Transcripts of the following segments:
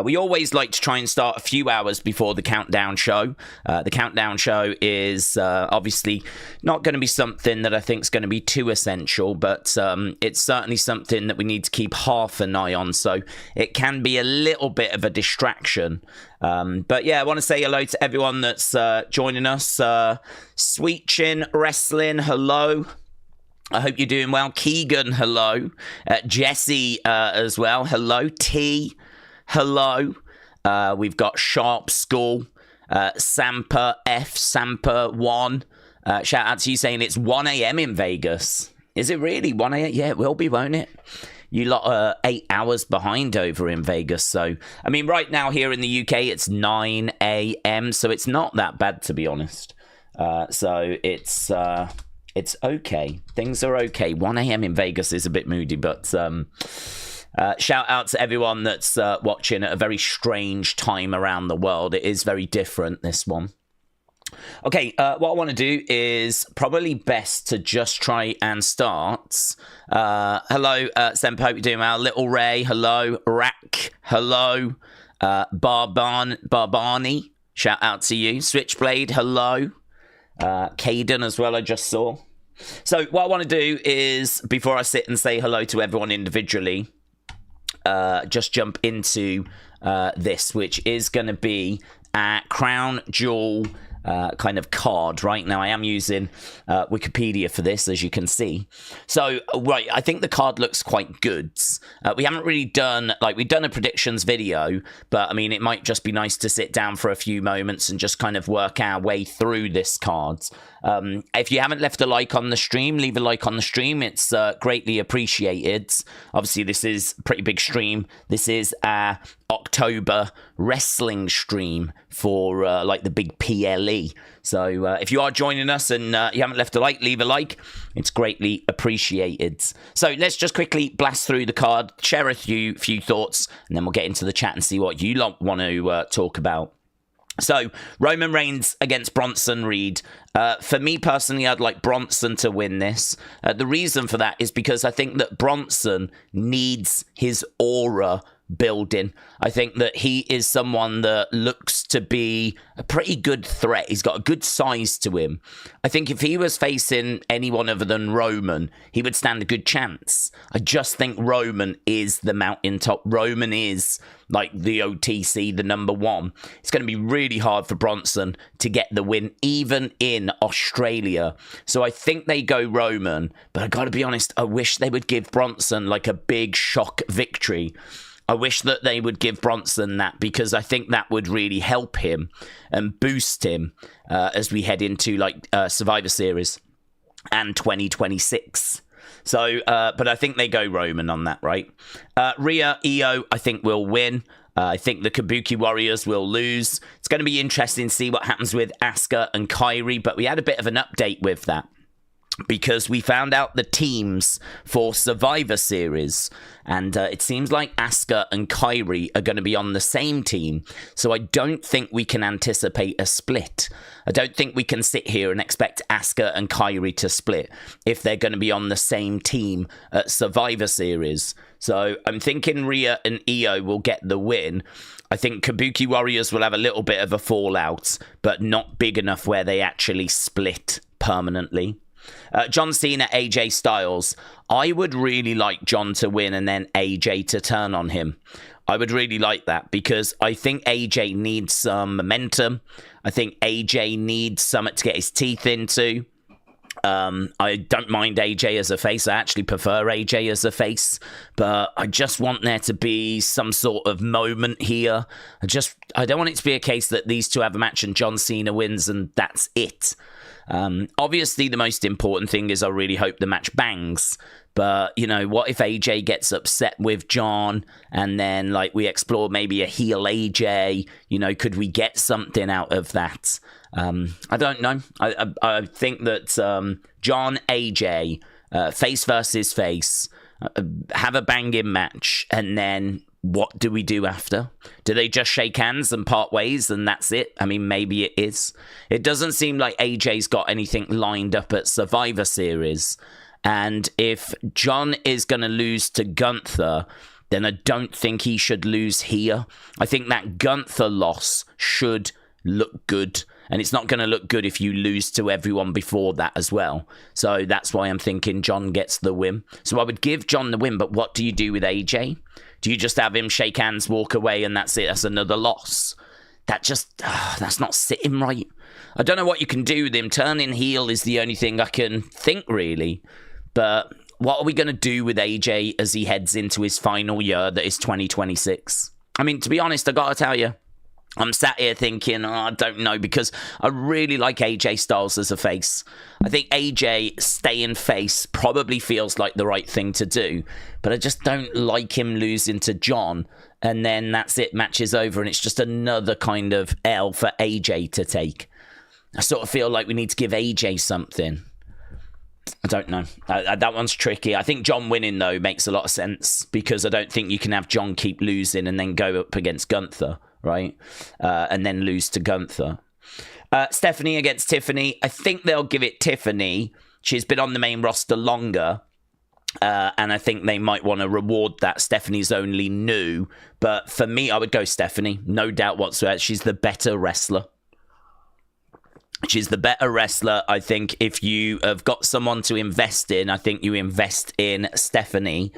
We always like to try and start a few hours before the countdown show. The countdown show is obviously not going to be something that I think is going to be too essential, but it's certainly something that we need to keep half an eye on, so it can be a little bit of a distraction. But yeah, I want to say hello to everyone that's joining us. Sweet Chin Wrestling, hello. I hope you're doing well. Keegan, hello. Jesse as well, hello. T, hello. We've got Sharp School, Sampa F, Sampa 1. Shout out to you saying it's 1 a.m. in Vegas. Is it really 1 a.m.? Yeah, it will be, won't it? You lot are 8 hours behind over in Vegas. So, I mean, right now here in the UK, it's 9 a.m. So it's not that bad, to be honest. So it's okay. Things are okay. 1 a.m. in Vegas is a bit moody, but shout out to everyone that's watching at a very strange time around the world. It is very different, this one. Okay, what I want to do is probably best to just try and start. Hello, Sempo, hope you're doing well. Little Ray, hello. Rack, hello. Barbani, shout out to you. Switchblade, hello. Caden as well, I just saw. So what I want to do is, before I sit and say hello to everyone individually, just jump into this, which is going to be a Crown Jewel kind of card. Right now I am using Wikipedia for this, as you can see. So right, I think the card looks quite good. We haven't really done, like, we've done a predictions video, but I mean, it might just be nice to sit down for a few moments and just kind of work our way through this card. If you haven't left a like on the stream, leave a like on the stream. It's greatly appreciated. Obviously, this is a pretty big stream. This is a October wrestling stream for like the big PLE. So if you are joining us and you haven't left a like, leave a like. It's greatly appreciated. So let's just quickly blast through the card, share a few thoughts, and then we'll get into the chat and see what you lot want to talk about. So, Roman Reigns against Bronson Reed. For me personally, I'd like Bronson to win this. The reason for that is because I think that Bronson needs his aura building. I think that he is someone that looks to be a pretty good threat. He's got a good size to him. I think if he was facing anyone other than Roman, he would stand a good chance. I just think Roman is the mountaintop. Roman is like the OTC, the number one. It's going to be really hard for Bronson to get the win, even in Australia. So I think they go Roman, but I got to be honest, I wish they would give Bronson like a big shock victory. I wish that they would give Bronson that, because I think that would really help him and boost him as we head into like Survivor Series and 2026. So, but I think they go Roman on that, right? Rhea, Io, I think will win. I think the Kabuki Warriors will lose. It's going to be interesting to see what happens with Asuka and Kairi, but we had a bit of an update with that, because we found out the teams for Survivor Series, and it seems like Asuka and Kairi are going to be on the same team, so I don't think we can anticipate a split. I don't think we can sit here and expect Asuka and Kairi to split if they're going to be on the same team at Survivor Series. So I'm thinking Rhea and Io will get the win. I think Kabuki Warriors will have a little bit of a fallout, but not big enough where they actually split permanently. John Cena, AJ Styles. I would really like John to win and then AJ to turn on him. I would really like that, because I think AJ needs some momentum. I think AJ needs something to get his teeth into. I don't mind AJ as a face. I actually prefer AJ as a face, but I just want there to be some sort of moment here. I don't want it to be a case that these two have a match and John Cena wins and that's it. Obviously, the most important thing is I really hope the match bangs. But, you know, what if AJ gets upset with John and then, like, we explore maybe a heel AJ? You know, could we get something out of that? I don't know. I think that John, AJ, face versus face, have a banging match, and then what do we do after? Do they just shake hands and part ways and that's it? I mean, maybe it is. It doesn't seem like AJ's got anything lined up at Survivor Series. And if John is going to lose to Gunther, then I don't think he should lose here. I think that Gunther loss should look good, and it's not going to look good if you lose to everyone before that as well. So that's why I'm thinking John gets the win. So I would give John the win, but what do you do with AJ? Do you just have him shake hands, walk away, and that's it? That's another loss. That's not sitting right. I don't know what you can do with him. Turning heel is the only thing I can think, really. But what are we going to do with AJ as he heads into his final year, that is 2026? I mean, to be honest, I got to tell you, I'm sat here thinking, I don't know, because I really like AJ Styles as a face. I think AJ staying face probably feels like the right thing to do, but I just don't like him losing to John, and then that's it, match is over, and it's just another kind of L for AJ to take. I sort of feel like we need to give AJ something. I don't know. That one's tricky. I think John winning, though, makes a lot of sense, because I don't think you can have John keep losing and then go up against Gunther, right? And then lose to Gunther. Stephanie against Tiffany. I think they'll give it Tiffany. She's been on the main roster longer. And I think they might want to reward that. Stephanie's only new. But for me, I would go Stephanie. No doubt whatsoever. She's the better wrestler. She's the better wrestler. I think if you have got someone to invest in, I think you invest in Stephanie.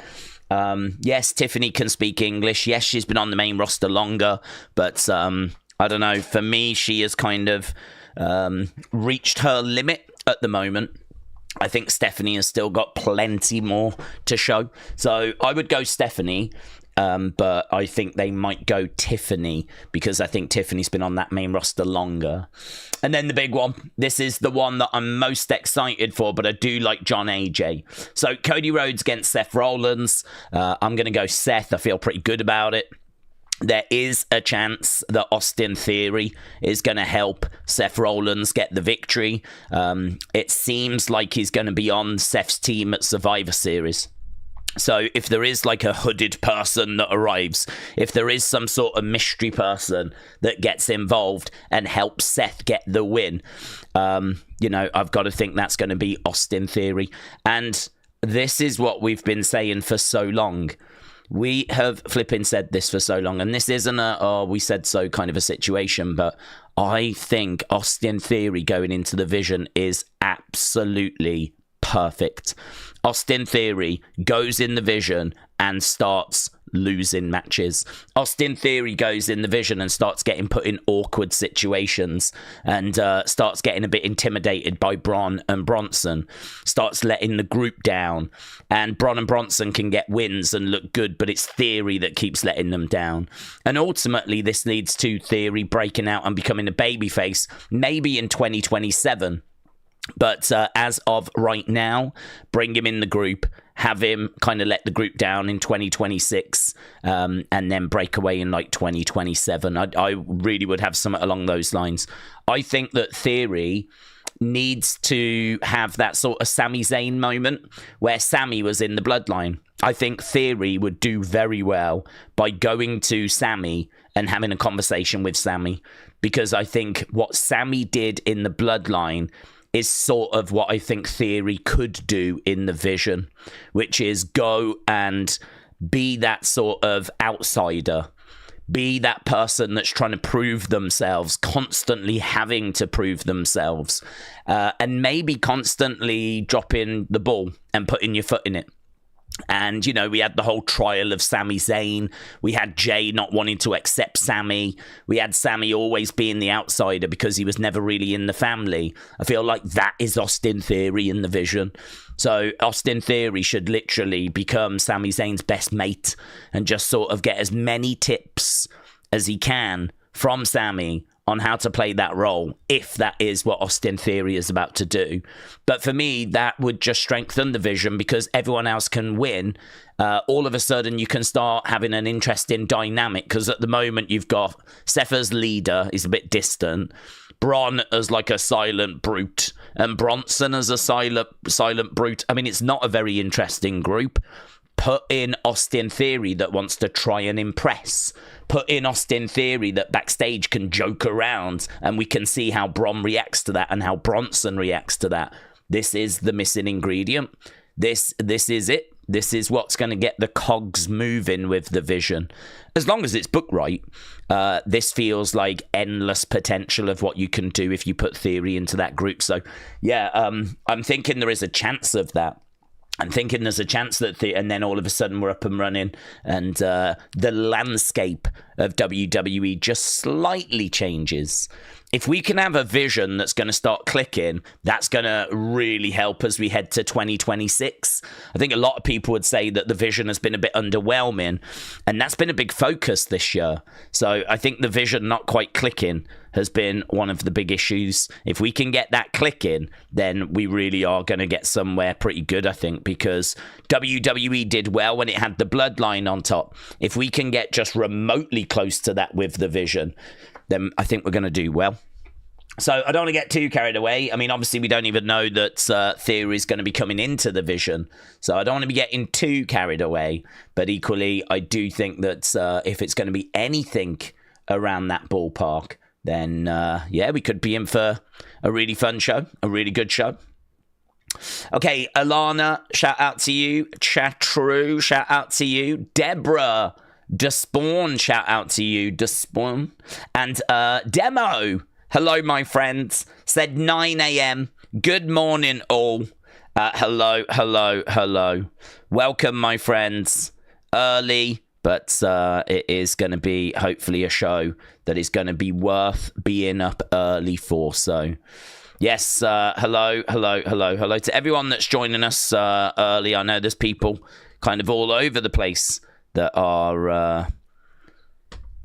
Yes, Tiffany can speak English. Yes, she's been on the main roster longer. But I don't know. For me, she has kind of reached her limit at the moment. I think Stephanie has still got plenty more to show. So I would go Stephanie. But I think they might go Tiffany, because I think Tiffany's been on that main roster longer. And then the big one. This is the one that I'm most excited for, but I do like John AJ. So Cody Rhodes against Seth Rollins. I'm going to go Seth. I feel pretty good about it. There is a chance that Austin Theory is going to help Seth Rollins get the victory. It seems like he's going to be on Seth's team at Survivor Series. So if there is like a hooded person that arrives, if there is some sort of mystery person that gets involved and helps Seth get the win, I've got to think that's going to be Austin Theory. And this is what we've been saying for so long. We have flipping said this for so long, and this isn't we said so kind of a situation, but I think Austin Theory going into the Vision is absolutely perfect. Austin Theory goes in the Vision and starts losing matches. Austin Theory goes in the Vision and starts getting put in awkward situations and starts getting a bit intimidated by Braun and Bronson, starts letting the group down, and Braun and Bronson can get wins and look good, but it's Theory that keeps letting them down. And ultimately this leads to Theory breaking out and becoming a babyface, maybe in 2027. But as of right now, bring him in the group, have him kind of let the group down in 2026, and then break away in like 2027. I really would have something along those lines. I think that Theory needs to have that sort of Sami Zayn moment where Sami was in the bloodline. I think Theory would do very well by going to Sami and having a conversation with Sami, because I think what Sami did in the bloodline is sort of what I think Theory could do in the Vision, which is go and be that sort of outsider, be that person that's trying to prove themselves, constantly having to prove themselves, and maybe constantly dropping the ball and putting your foot in it. And, we had the whole trial of Sami Zayn. We had Jay not wanting to accept Sami. We had Sami always being the outsider because he was never really in the family. I feel like that is Austin Theory in the Vision. So Austin Theory should literally become Sami Zayn's best mate and just sort of get as many tips as he can from Sami on how to play that role, if that is what Austin Theory is about to do. But for me, that would just strengthen the Vision, because everyone else can win. All of a sudden, you can start having an interesting dynamic, because at the moment, you've got Seth as leader, he's a bit distant, Braun as like a silent brute, and Bronson as a silent brute. I mean, it's not a very interesting group. Put in Austin Theory that wants to try and impress. Put in Austin Theory that backstage can joke around, and we can see how Braun reacts to that and how Bronson reacts to that. This is the missing ingredient. This is it. This is what's going to get the cogs moving with the vision. As long as it's booked right, this feels like endless potential of what you can do if you put Theory into that group. So, yeah, I'm thinking there is a chance of that. I'm thinking there's a chance that, and then all of a sudden we're up and running, and the landscape of WWE just slightly changes. If we can have a vision that's going to start clicking, that's going to really help as we head to 2026. I think a lot of people would say that the vision has been a bit underwhelming, and that's been a big focus this year. So I think the vision not quite clicking has been one of the big issues. If we can get that clicking, then we really are going to get somewhere pretty good, I think, because WWE did well when it had the bloodline on top. If we can get just remotely close to that with the vision, then I think we're going to do well. So I don't want to get too carried away. I mean, obviously, we don't even know that Theory is going to be coming into the vision. So I don't want to be getting too carried away. But equally, I do think that if it's going to be anything around that ballpark, then, yeah, we could be in for a really fun show, a really good show. Okay, Alana, shout out to you. Chatru, shout out to you. Deborah, Despawn, shout out to you, Despawn. And Demo, hello, my friends. Said 9 a.m. Good morning, all. Hello, hello, hello. Welcome, my friends. Early, but it is going to be, hopefully, a show that is going to be worth being up early for. So, yes, hello, hello, hello, hello to everyone that's joining us early. I know there's people kind of all over the place that are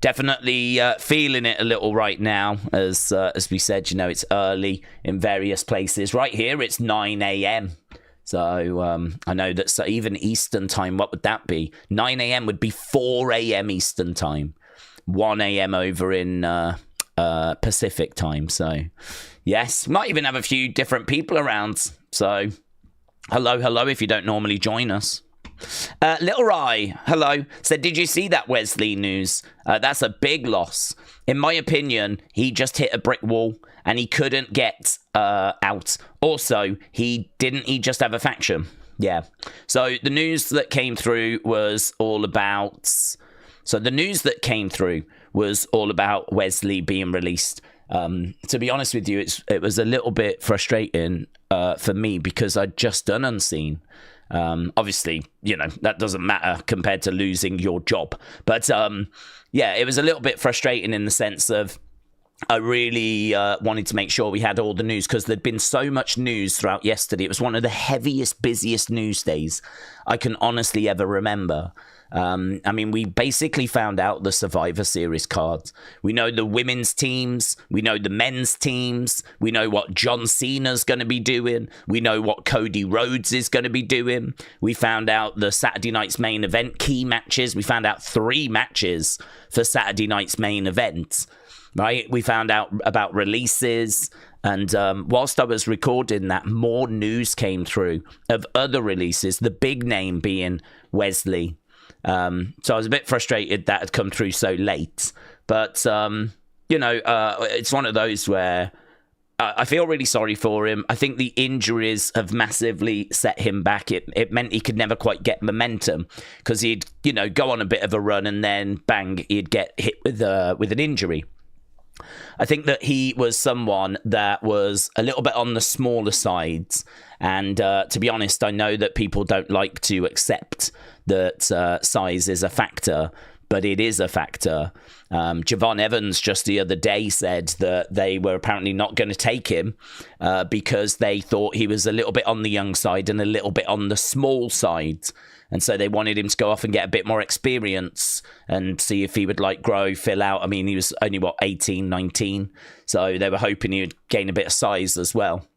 definitely feeling it a little right now. As we said, you know, it's early in various places. Right here, it's 9 a.m. So I know that even Eastern time, what would that be? 9 a.m. would be 4 a.m. Eastern time. 1 a.m. over in Pacific time. So, yes, might even have a few different people around. So, hello, hello, if you don't normally join us. Little Rye, hello, said, did you see that Wesley news? That's a big loss. In my opinion, he just hit a brick wall and he couldn't get out. Also, he just have a faction? Yeah. So the news that came through was all about... Wesley being released. To be honest with you, it was a little bit frustrating for me because I'd just done Unseen. Obviously, you know, that doesn't matter compared to losing your job. But, yeah, it was a little bit frustrating in the sense of I really wanted to make sure we had all the news because there'd been so much news throughout yesterday. It was one of the heaviest, busiest news days I can honestly ever remember. I mean, we basically found out the Survivor Series cards. We know the women's teams. We know the men's teams. We know what John Cena's going to be doing. We know what Cody Rhodes is going to be doing. We found out the Saturday night's main event key matches. We found out 3 matches for Saturday night's main event. Right? We found out about releases. And whilst I was recording that, more news came through of other releases, the big name being Wesley. So I was a bit frustrated that had come through so late. But, you know, it's one of those where I feel really sorry for him. I think the injuries have massively set him back. It meant he could never quite get momentum because he'd, you know, go on a bit of a run and then, bang, he'd get hit with an injury. I think that he was someone that was a little bit on the smaller sides. And to be honest, I know that people don't like to accept that size is a factor, but it is a factor. Javon Evans just the other day said that they were apparently not going to take him because they thought he was a little bit on the young side and a little bit on the small side. And so they wanted him to go off and get a bit more experience and see if he would like grow, fill out. I mean, he was only, 18, 19. So they were hoping he would gain a bit of size as well.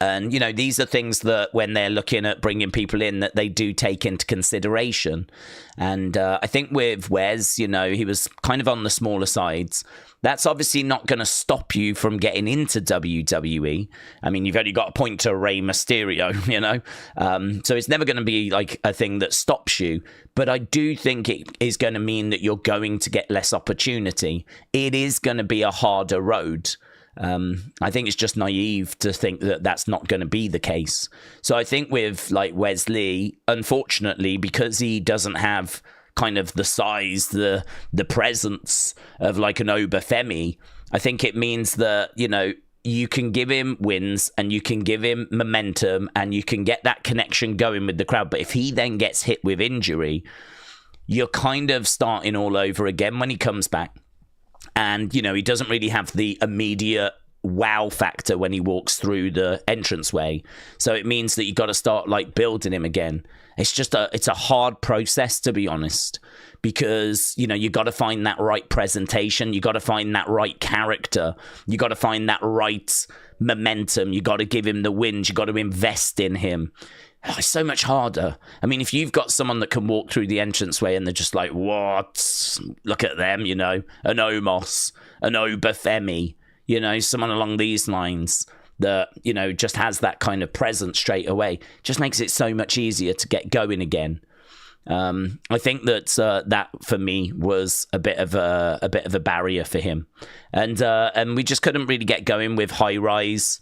And, you know, these are things that when they're looking at bringing people in that they do take into consideration. And I think with Wes, you know, he was kind of on the smaller sides. That's obviously not going to stop you from getting into WWE. I mean, you've only got to point to Rey Mysterio, you know. So it's never going to be like a thing that stops you. But I do think it is going to mean that you're going to get less opportunity. It is going to be a harder road. I think it's just naive to think that that's not going to be the case. So I think with like Wesley, unfortunately, because he doesn't have kind of the size, the presence of like an Obafemi, I think it means that, you know, you can give him wins and you can give him momentum and you can get that connection going with the crowd. But if he then gets hit with injury, you're kind of starting all over again when he comes back. And, you know, he doesn't really have the immediate wow factor when he walks through the entranceway. So it means that you got to start like building him again. It's a hard process, to be honest, because, you know, you got to find that right presentation. You got to find that right character. You got to find that right momentum. You got to give him the wins. You got to invest in him. Oh, it's so much harder. I mean, if you've got someone that can walk through the entranceway and they're just like, what? Look at them, you know, an Omos, an Obafemi, you know, someone along these lines that, you know, just has that kind of presence straight away, just makes it so much easier to get going again. I think that that for me was a bit of a barrier for him, and we just couldn't really get going with High Rise.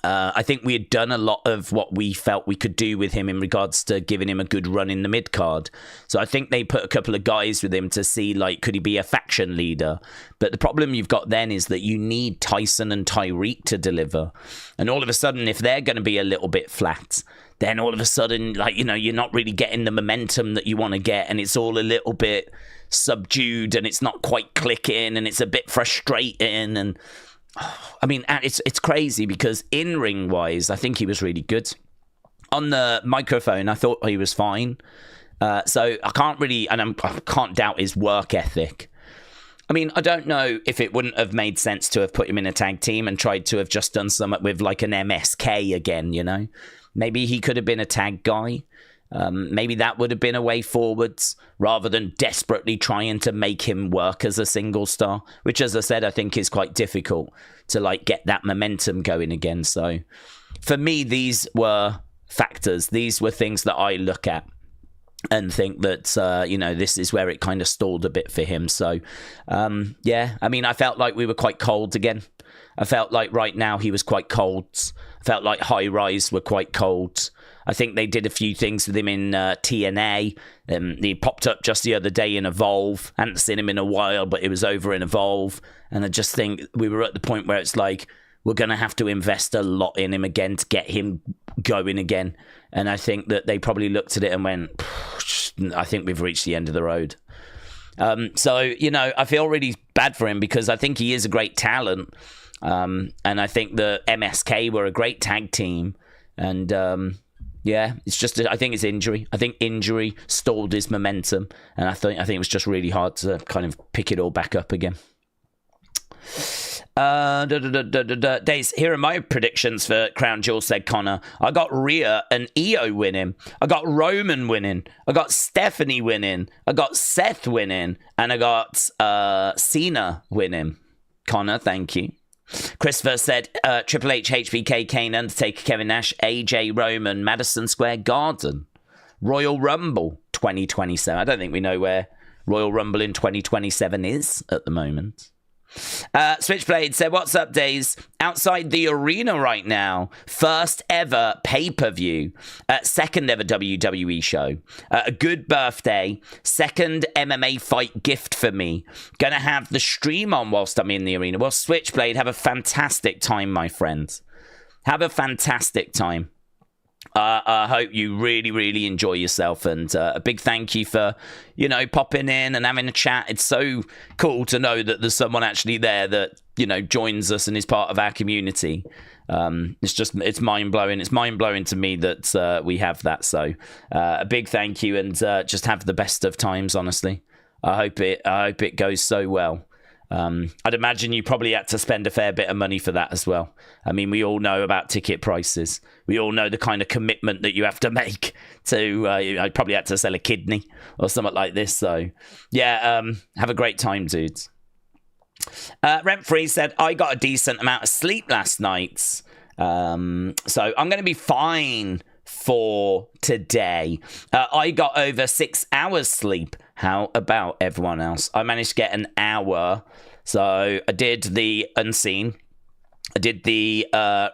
I think we had done a lot of what we felt we could do with him in regards to giving him a good run in the mid card. So I think they put a couple of guys with him to see, like, could he be a faction leader? But the problem you've got then is that you need Tyson and Tyreek to deliver. And all of a sudden, if they're going to be a little bit flat, then all of a sudden, like, you know, you're not really getting the momentum that you want to get. And it's all a little bit subdued and it's not quite clicking and it's a bit frustrating. And I mean, it's crazy because in-ring wise, I think he was really good. On the microphone, I thought he was fine. So I can't really, and I can't doubt his work ethic. I mean, I don't know if it wouldn't have made sense to have put him in a tag team and tried to have just done something with like an MSK again, you know? Maybe he could have been a tag guy. Maybe that would have been a way forwards rather than desperately trying to make him work as a single star, which, as I said, I think is quite difficult to like get that momentum going again. So for me, these were factors. These were things that I look at and think that, you know, this is where it kind of stalled a bit for him. So, yeah, I mean, I felt like we were quite cold again. I felt like right now he was quite cold. I felt like High Rise were quite cold. I think they did a few things with him in TNA. He popped up just the other day in Evolve. I hadn't seen him in a while, but it was over in Evolve. And I just think we were at the point where it's like, we're going to have to invest a lot in him again to get him going again. And I think that they probably looked at it and went, I think we've reached the end of the road. So, you know, I feel really bad for him because I think he is a great talent. And I think the MSK were a great tag team. And, yeah, it's just, I think it's injury. I think injury stalled his momentum. And I think it was just really hard to kind of pick it all back up again. Daze, here are my predictions for Crown Jewel, said Connor. I got Rhea and Io winning. I got Roman winning. I got Stephanie winning. I got Seth winning. And I got Cena winning. Connor, thank you. Christopher said Triple H, HBK, Kane, Undertaker, Kevin Nash, AJ, Roman, Madison Square Garden, Royal Rumble 2027. I don't think we know where Royal Rumble in 2027 is at the moment. Switchblade said, what's up, Daze? Outside the arena right now. First ever pay-per-view. Second ever WWE show. A good birthday. Second MMA fight gift for me. Gonna have the stream on whilst I'm in the arena. Well, Switchblade, have a fantastic time, my friend. Have a fantastic time. I hope you really, really enjoy yourself, and a big thank you for, you know, popping in and having a chat. It's so cool to know that there's someone actually there that, you know, joins us and is part of our community. It's mind-blowing. It's mind-blowing to me that we have that. So a big thank you, and just have the best of times, honestly. I hope it goes so well. I'd imagine you probably had to spend a fair bit of money for that as well. I mean, we all know about ticket prices. We all know the kind of commitment that you have to make to, I probably had to sell a kidney or something like this. So, yeah, have a great time, dudes. Rent-Free said, I got a decent amount of sleep last night. So I'm going to be fine for today. I got over 6 hours sleep. How about everyone else? I managed to get an hour. So I did the Unseen. I did the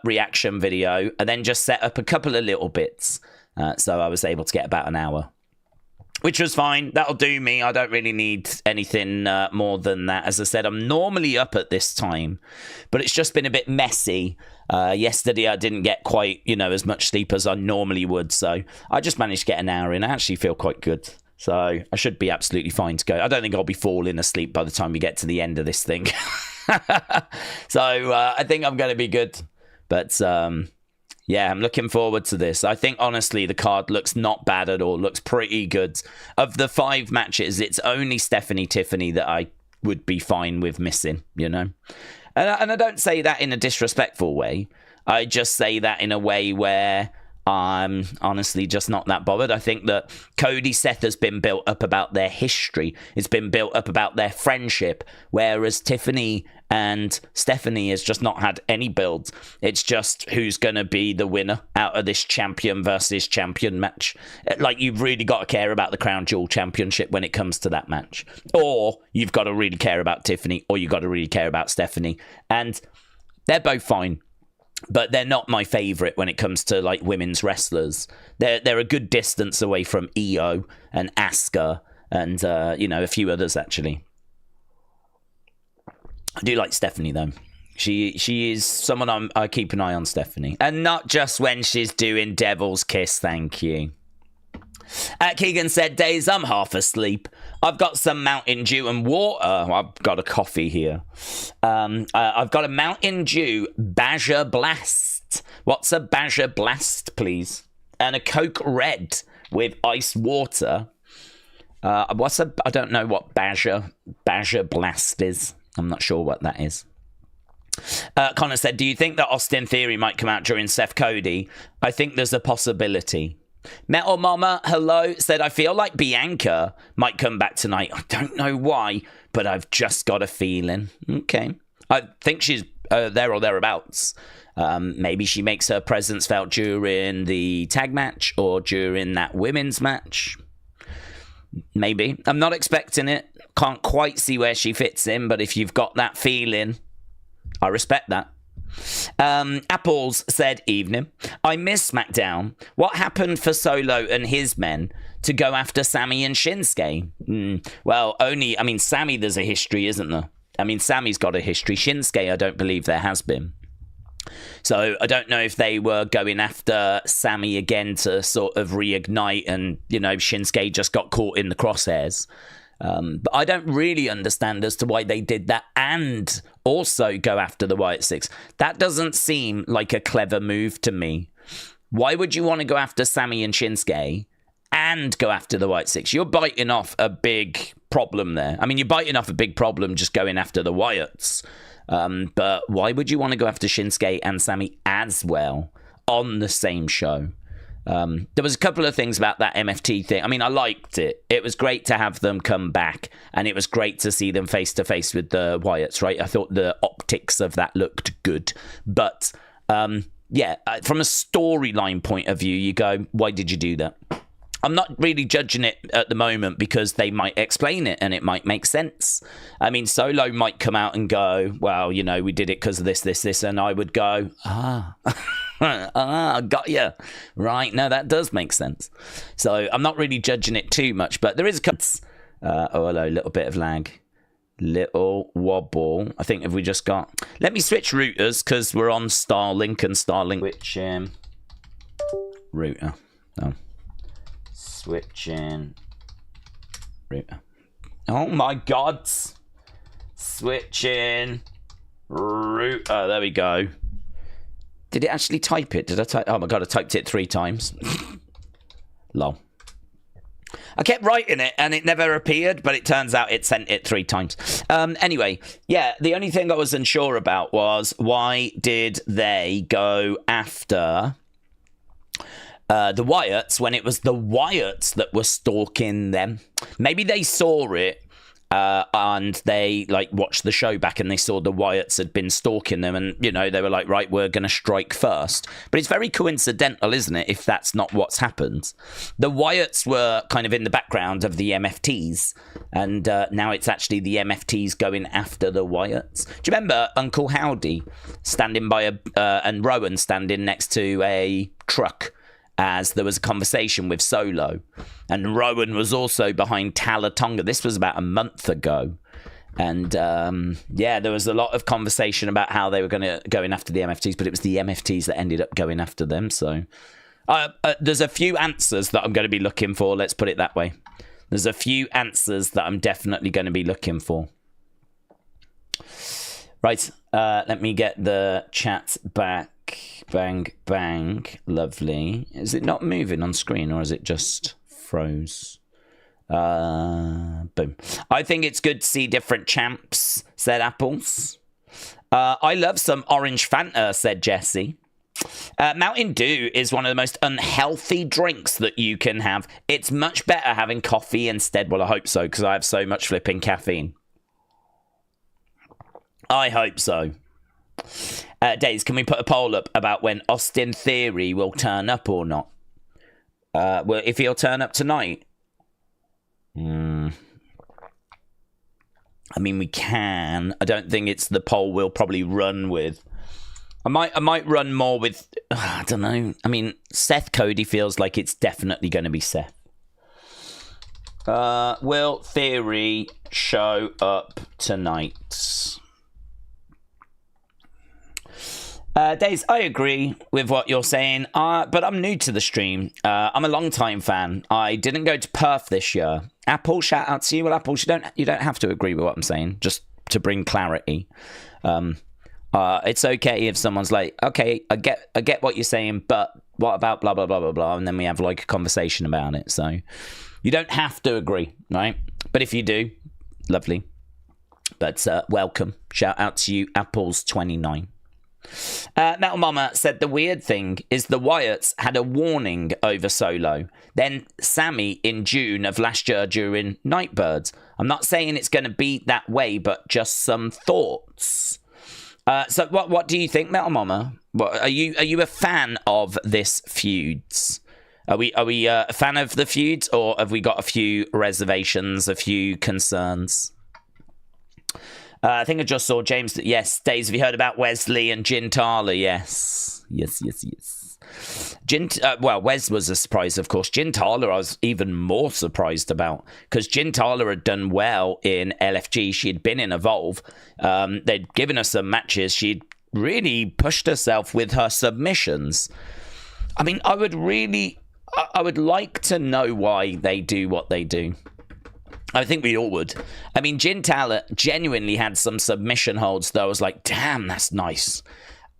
reaction video and then just set up a couple of little bits. So I was able to get about an hour, which was fine. That'll do me. I don't really need anything more than that. As I said, I'm normally up at this time, but it's just been a bit messy. Yesterday, I didn't get quite, as much sleep as I normally would. So I just managed to get an hour in. I actually feel quite good. So I should be absolutely fine to go. I don't think I'll be falling asleep by the time we get to the end of this thing. So I think I'm going to be good. But yeah, I'm looking forward to this. I think, honestly, the card looks not bad at all. Looks pretty good. Of the 5 matches, it's only Stephanie, Tiffany that I would be fine with missing, And I don't say that in a disrespectful way. I just say that in a way where I'm honestly just not that bothered. I think that Cody Seth has been built up about their history. It's been built up about their friendship, whereas Tiffany and Stephanie has just not had any builds. It's just who's going to be the winner out of this champion versus champion match. Like, you've really got to care about the Crown Jewel Championship when it comes to that match. Or you've got to really care about Tiffany, or you've got to really care about Stephanie. And they're both fine. But they're not my favourite when it comes to, like, women's wrestlers. They're a good distance away from Io and Asuka and, a few others, actually. I do like Stephanie, though. She is someone I keep an eye on, Stephanie. And not just when she's doing Devil's Kiss, thank you. Keegan said, Daze, I'm half asleep. I've got some Mountain Dew and water. I've got a coffee here. I've got a Mountain Dew Badger Blast. What's a Badger Blast, please? And a Coke Red with ice water. I don't know what Badger Blast is. I'm not sure what that is. Connor said, do you think that Austin Theory might come out during Seth Cody? I think there's a possibility. Metal Mama, hello, said, I feel like Bianca might come back tonight. I don't know why, but I've just got a feeling. Okay. I think she's there or thereabouts. Maybe she makes her presence felt during the tag match or during that women's match. Maybe. I'm not expecting it. Can't quite see where she fits in, but if you've got that feeling, I respect that. Apples said, evening. I miss SmackDown. What happened for Solo and his men to go after Sammy and Shinsuke? Well, Sammy, there's a history, isn't there? Sammy's got a history. Shinsuke, I don't believe there has been. So I don't know if they were going after Sammy again to sort of reignite and, Shinsuke just got caught in the crosshairs. But I don't really understand as to why they did that and also go after the Wyatt Six. That doesn't seem like a clever move to me. Why would you want to go after Sammy and Shinsuke and go after the Wyatt Six? You're biting off a big problem there. You're biting off a big problem just going after the Wyatts. But why would you want to go after Shinsuke and Sammy as well on the same show? There was a couple of things about that MFT thing. I liked it. It was great to have them come back, and it was great to see them face to face with the Wyatts, right? I thought the optics of that looked good. But, from a storyline point of view, you go, why did you do that? I'm not really judging it at the moment because they might explain it and it might make sense. Solo might come out and go, well, we did it because of this, and I would go, got you. Right, no, that does make sense. So I'm not really judging it too much, but there is a couple. Hello, little bit of lag. Little wobble. I think have we just got... Let me switch routers because we're on Starlink and Starlink... Which, router. No. Switching router. Oh my god. Switching router. There we go. Did it actually type it? Did I type? Oh my god, I typed it 3 times. Lol. I kept writing it and it never appeared, but it turns out it sent it 3 times. Anyway, yeah, the only thing I was unsure about was why did they go after the Wyatts when it was the Wyatts that were stalking them? Maybe they saw it And they watched the show back and they saw the Wyatts had been stalking them, and they were like, right, we're going to strike first. But it's very coincidental, isn't it, if that's not what's happened? The Wyatts were kind of in the background of the MFTs, and now it's actually the MFTs going after the Wyatts. Do you remember Uncle Howdy standing by and Rowan standing next to a truck as there was a conversation with Solo, and Rowan was also behind Talatonga? This was about a month ago, and there was a lot of conversation about how they were going to go in after the MFTs, but it was the MFTs that ended up going after them. So there's a few answers that I'm going to be looking for, let's put it that way. There's a few answers that I'm definitely going to be looking for. Right, let me get the chat back. Bang, bang. Lovely. Is it not moving on screen, or is it just froze? Boom. I think it's good to see different champs, said Apples. I love some orange Fanta, said Jesse. Mountain Dew is one of the most unhealthy drinks that you can have. It's much better having coffee instead. Well, I hope so, because I have so much flipping caffeine. I hope so. Daze, can we put a poll up about when Austin Theory will turn up or not? Well, if he'll turn up tonight. I mean, we can. I don't think it's the poll we'll probably run with. I might run more with, I don't know. I mean, Seth Cody feels like it's definitely going to be Seth. Will Theory show up tonight? Daze, I agree with what you're saying, but I'm new to the stream. I'm a long-time fan. I didn't go to Perth this year. Apple, shout out to you. Well, Apple, you don't have to agree with what I'm saying, just to bring clarity. It's okay if someone's like, okay, I get what you're saying, but what about blah, blah, blah, blah, blah, and then we have a conversation about it. So you don't have to agree, right? But if you do, lovely. But welcome. Shout out to you, Apples29. Metal Mama said the weird thing is the Wyatts had a warning over Solo, then Sammy in June of last year during Nightbirds. I'm not saying it's going to be that way, but just some thoughts. So what do you think, Metal Mama? Are you a fan of this feuds? Are we a fan of the feuds, or have we got a few reservations, a few concerns? I think I just saw James. Yes, Daze, have you heard about Wesley and Jin Tala? Yes. Well, Wes was a surprise, of course. Jin Tala I was even more surprised about, because Jin Tala had done well in LFG. She had been in Evolve. They'd given her some matches. She'd really pushed herself with her submissions. I mean, I would like to know why they do what they do. I think we all would. I mean, Jin Tala genuinely had some submission holds that I was like, damn, that's nice.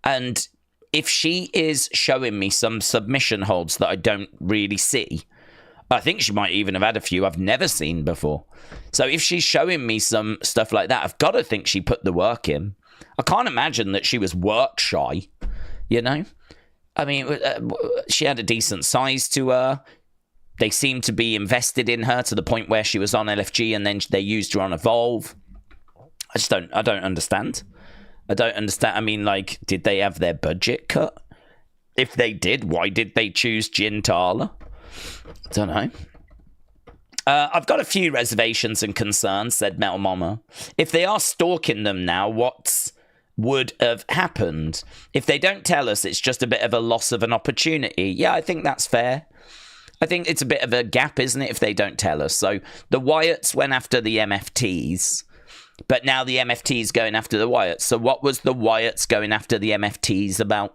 And if she is showing me some submission holds that I don't really see, I think she might even have had a few I've never seen before. So if she's showing me some stuff like that, I've got to think she put the work in. I can't imagine that she was work shy, I mean, she had a decent size to her. They seemed to be invested in her to the point where she was on LFG and then they used her on Evolve. I don't understand. I mean, did they have their budget cut? If they did, why did they choose Jin Tala? I don't know. I've got a few reservations and concerns, said Metal Mama. If they are stalking them now, what would have happened? If they don't tell us, it's just a bit of a loss of an opportunity. Yeah, I think that's fair. I think it's a bit of a gap, isn't it, if they don't tell us? So the Wyatts went after the MFTs, but now the MFTs going after the Wyatts. So what was the Wyatts going after the MFTs about?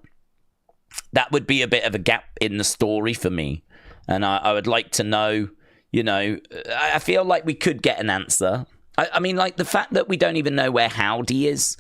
That would be a bit of a gap in the story for me. And I would like to know, I feel like we could get an answer. I mean, the fact that we don't even know where Howdy is.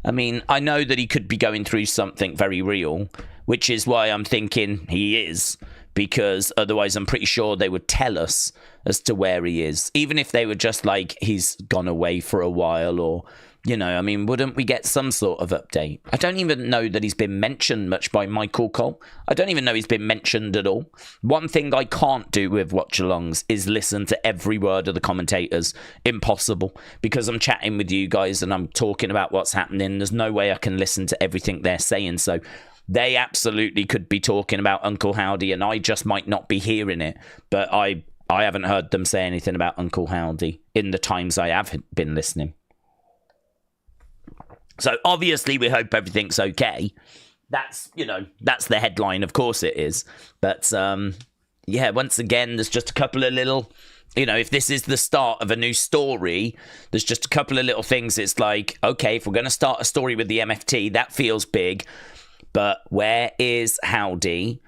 I mean, I know that he could be going through something very real, which is why I'm thinking he is. because otherwise I'm pretty sure they would tell us as to where he is. Even if they were just like, he's gone away for a while, or, you know, I mean, wouldn't we get some sort of update? I don't even know that he's been mentioned much by Michael Cole. I don't even know he's been mentioned at all. One thing I can't do with watch-alongs is listen to every word of the commentators. Impossible. Because I'm chatting with you guys and I'm talking about what's happening. There's no way I can listen to everything they're saying. So they absolutely could be talking about Uncle Howdy and I just might not be hearing it. But I haven't heard them say anything about Uncle Howdy in the times I have been listening. So obviously we hope everything's okay. That's, you know, that's the headline. Of course it is. But yeah, once again, there's just a couple of little, you know, if this is the start of a new story, there's just a couple of little things. It's like, okay, if we're going to start a story with the MFT, that feels big. But where is Howdy?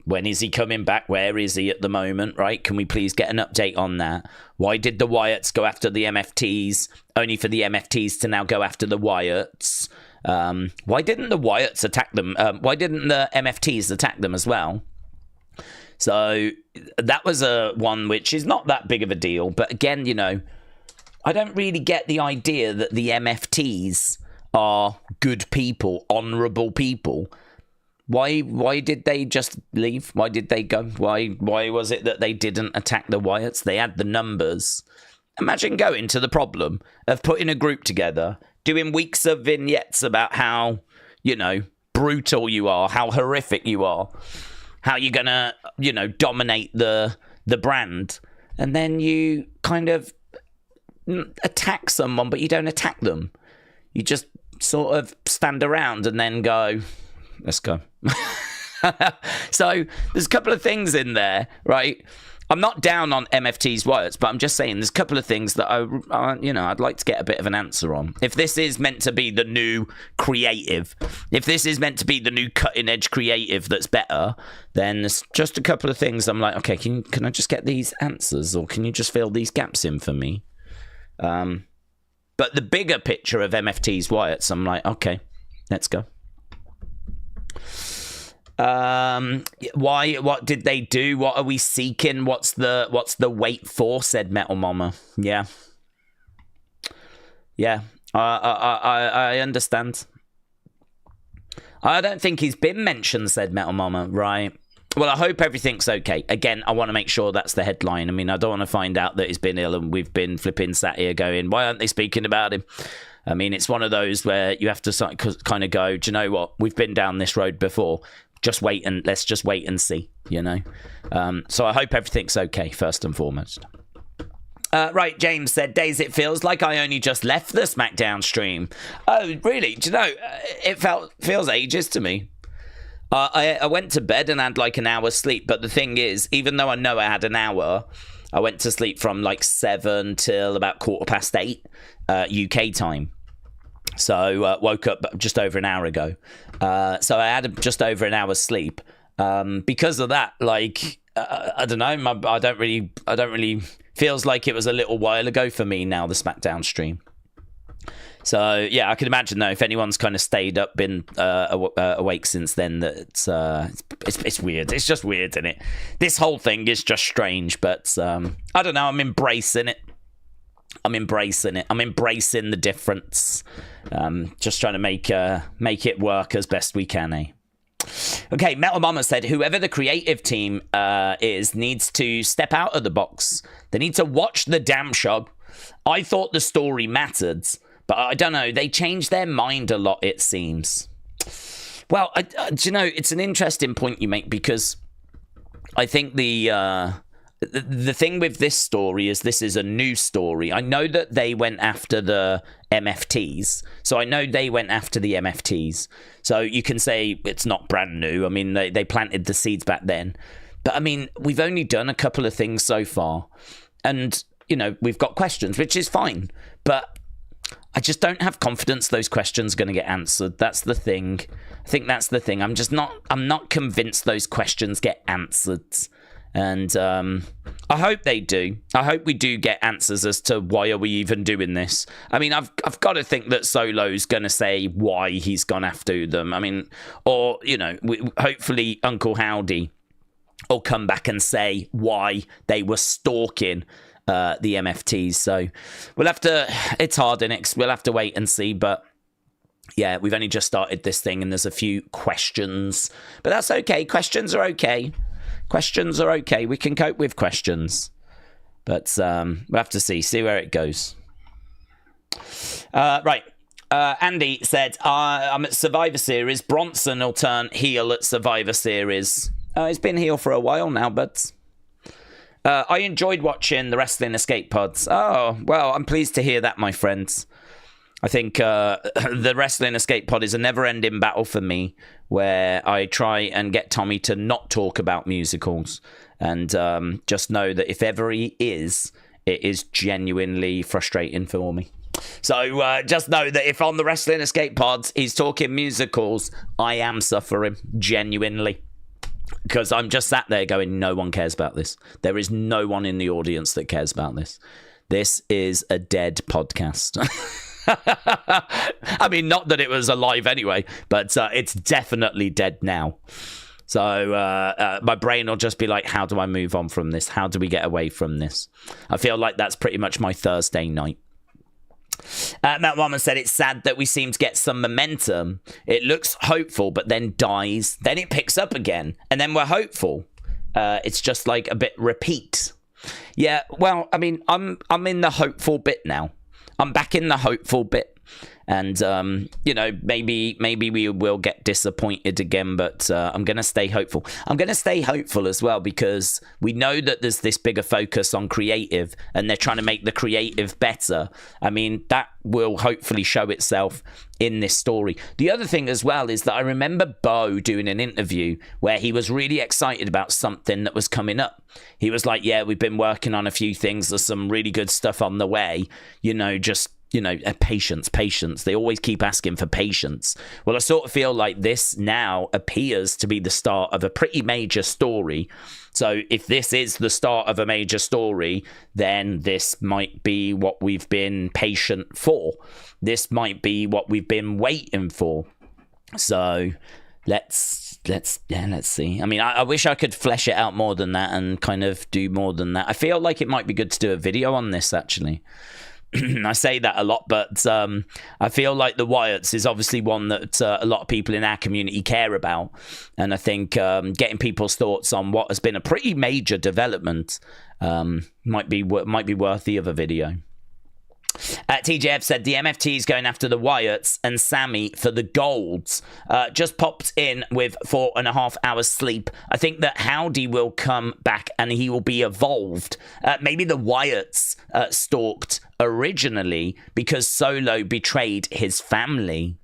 When is he coming back? Where is he at the moment, right? Can we please get an update on that? Why did the Wyatts go after the MFTs, only for the MFTs to now go after the Wyatts? Why didn't the Wyatts attack them? Why didn't the MFTs attack them as well? So that was a one which is not that big of a deal. But again, you know, I don't really get the idea that the MFTs are good people, honourable people. Why did they just leave? Why did they go? Why was it that they didn't attack the Wyatts? They had the numbers. Imagine going to the problem of putting a group together, doing weeks of vignettes about how, you know, brutal you are, how horrific you are, how you're gonna, you know, dominate the brand, and then you kind of attack someone, but you don't attack them. You just sort of stand around and then go, let's go. So there's a couple of things in there, right? I'm not down on MFT's Wyatts, but I'm just saying there's a couple of things that you know, I'd like to get a bit of an answer on. If this is meant to be the new creative, if this is meant to be the new cutting edge creative that's better, then there's just a couple of things I'm like, okay, can I just get these answers, or can you just fill these gaps in for me? But the bigger picture of MFT's Wyatts, I'm like, okay, let's go. What did they do? What are we seeking? What's the wait for? Said Metal Mama. Yeah. I understand. I don't think he's been mentioned, said Metal Mama. Right. Well, I hope everything's okay. Again, I want to make sure that's the headline. I mean, I don't want to find out that he's been ill and we've been flipping sat here going, why aren't they speaking about him? I mean, it's one of those where you have to kind of go, do you know what? We've been down this road before. Let's just wait and see, you know? So I hope everything's okay, first and foremost. Right, James said, Daze, it feels like I only just left the SmackDown stream. Oh, really? Do you know, it feels ages to me. I went to bed and had like an hour's sleep, but the thing is, even though I know I had an hour, I went to sleep from like 7 till about 8:15 UK time. So woke up just over an hour ago. So I had just over an hour's sleep. Because of that, like, I don't know, I don't really feels like it was a little while ago for me now, the SmackDown stream. So yeah, I can imagine though, if anyone's kind of stayed up, been awake since then, that it's weird. It's just weird, isn't it? This whole thing is just strange, but I don't know. I'm embracing it. I'm embracing the difference. Just trying to make it work as best we can, eh? Okay, Metal Mama said, whoever the creative team needs to step out of the box. They need to watch the damn show. I thought the story mattered, but I don't know. They changed their mind a lot, it seems. Well, do you know, it's an interesting point you make, because I think the thing with this story is this is a new story. I know that they went after the MFTs. So I know they went after the MFTs. So you can say it's not brand new. I mean, they planted the seeds back then. But I mean, we've only done a couple of things so far. And, you know, we've got questions, which is fine. But I just don't have confidence those questions are going to get answered. That's the thing. I think that's the thing. I'm not convinced those questions get answered. And I hope they do. I hope we do get answers as to why are we even doing this. I mean, I've got to think that Solo's going to say why he's gone after them. I mean, or, you know, hopefully Uncle Howdy or come back and say why they were stalking the MFTs. So we'll have to, it's hard, and we'll have to wait and see. But yeah, we've only just started this thing and there's a few questions, but that's okay. Questions are okay. Questions are okay. We can cope with questions, but we'll have to see where it goes. Right. Andy said, I'm at Survivor Series. Bronson will turn heel at Survivor Series. He's been heel for a while now, but I enjoyed watching the Wrestling Escape Pods. Oh, well, I'm pleased to hear that, my friends. I think the Wrestling Escape Pod is a never-ending battle for me, where I try and get Tommy to not talk about musicals. And just know that if ever he is, it is genuinely frustrating for me. So just know that if on the Wrestling Escape Pods he's talking musicals, I am suffering, genuinely. Because I'm just sat there going, no one cares about this. There is no one in the audience that cares about this. This is a dead podcast. I mean, not that it was alive anyway, but it's definitely dead now. So my brain will just be like, how do I move on from this? How do we get away from this? I feel like that's pretty much my Thursday night. Matt Wellman said, it's sad that we seem to get some momentum. It looks hopeful, but then dies. Then it picks up again, and then we're hopeful. It's just like a bit repeat. Yeah, well, I mean, I'm in the hopeful bit now. I'm back in the hopeful bit. And, you know, maybe we will get disappointed again, but I'm going to stay hopeful. I'm going to stay hopeful as well, because we know that there's this bigger focus on creative, and they're trying to make the creative better. I mean, that will hopefully show itself in this story. The other thing as well is that I remember Bo doing an interview where he was really excited about something that was coming up. He was like, yeah, we've been working on a few things. There's some really good stuff on the way, you know, just... You know, patience. They always keep asking for patience. Well, I sort of feel like this now appears to be the start of a pretty major story. So if this is the start of a major story, then this might be what we've been patient for. This might be what we've been waiting for. So let's see. I mean, I wish I could flesh it out more than that and kind of do more than that. I feel like it might be good to do a video on this, actually. I say that a lot, but I feel like the Wyatts is obviously one that a lot of people in our community care about. And I think getting people's thoughts on what has been a pretty major development might be worthy of a video. TJF said the MFT is going after the Wyatts and Sammy for the golds. Just popped in with 4.5 hours sleep. I think that Howdy will come back and he will be evolved. Maybe the Wyatts stalked originally because Solo betrayed his family.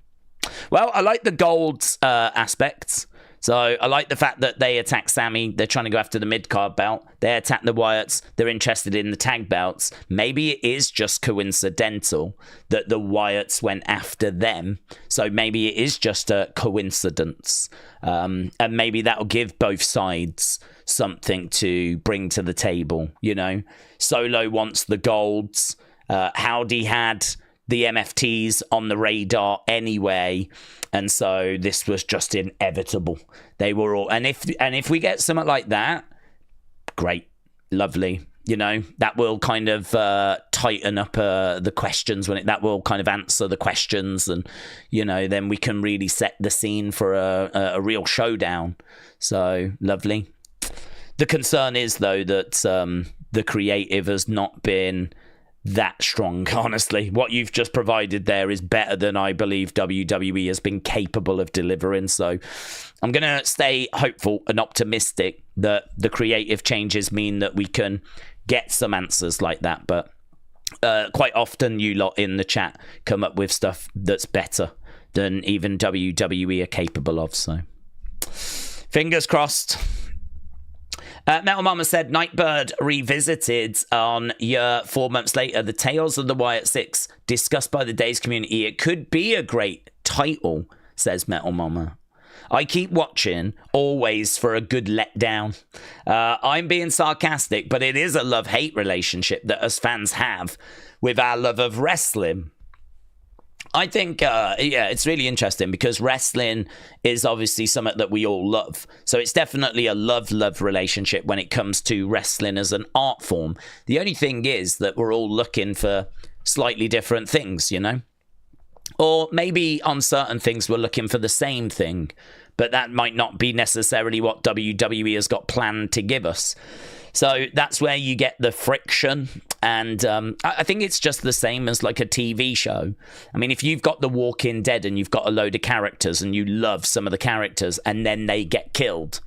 Well, I like the golds aspects. So I like the fact that they attack Sammy. They're trying to go after the mid-card belt. They attack the Wyatts. They're interested in the tag belts. Maybe it is just coincidental that the Wyatts went after them. So maybe it is just a coincidence. And maybe that'll give both sides something to bring to the table, you know. Solo wants the golds. Howdy had the MFTs on the radar anyway, and so this was just inevitable. They were all, and if we get something like that, great, lovely. You know, that will kind of tighten up the questions that will kind of answer the questions, and you know, then we can really set the scene for a real showdown. So lovely. The concern is though that the creative has not been that strong, honestly. What you've just provided there is better than I believe WWE has been capable of delivering. So I'm going to stay hopeful and optimistic that the creative changes mean that we can get some answers like that. But quite often you lot in the chat come up with stuff that's better than even WWE are capable of. So fingers crossed. Metal Mama said, Nightbird revisited on year 4 months later. The Tales of the Wyatt Six discussed by the Daze community. It could be a great title, says Metal Mama. I keep watching, always for a good letdown. I'm being sarcastic, but it is a love-hate relationship that us fans have with our love of wrestling. I think, yeah, it's really interesting because wrestling is obviously something that we all love. So it's definitely a love-love relationship when it comes to wrestling as an art form. The only thing is that we're all looking for slightly different things, you know? Or maybe on certain things we're looking for the same thing, but that might not be necessarily what WWE has got planned to give us. So that's where you get the friction. And I think it's just the same as like a TV show. I mean, if you've got The Walking Dead and you've got a load of characters and you love some of the characters and then they get killed,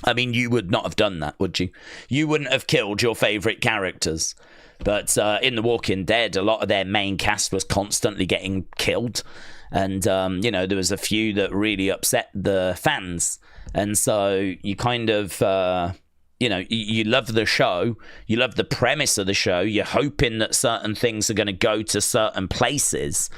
I mean, you would not have done that, would you? You wouldn't have killed your favourite characters. But in The Walking Dead, a lot of their main cast was constantly getting killed. And, you know, there was a few that really upset the fans. And so you kind of... you know, you love the show, you love the premise of the show, you're hoping that certain things are going to go to certain places,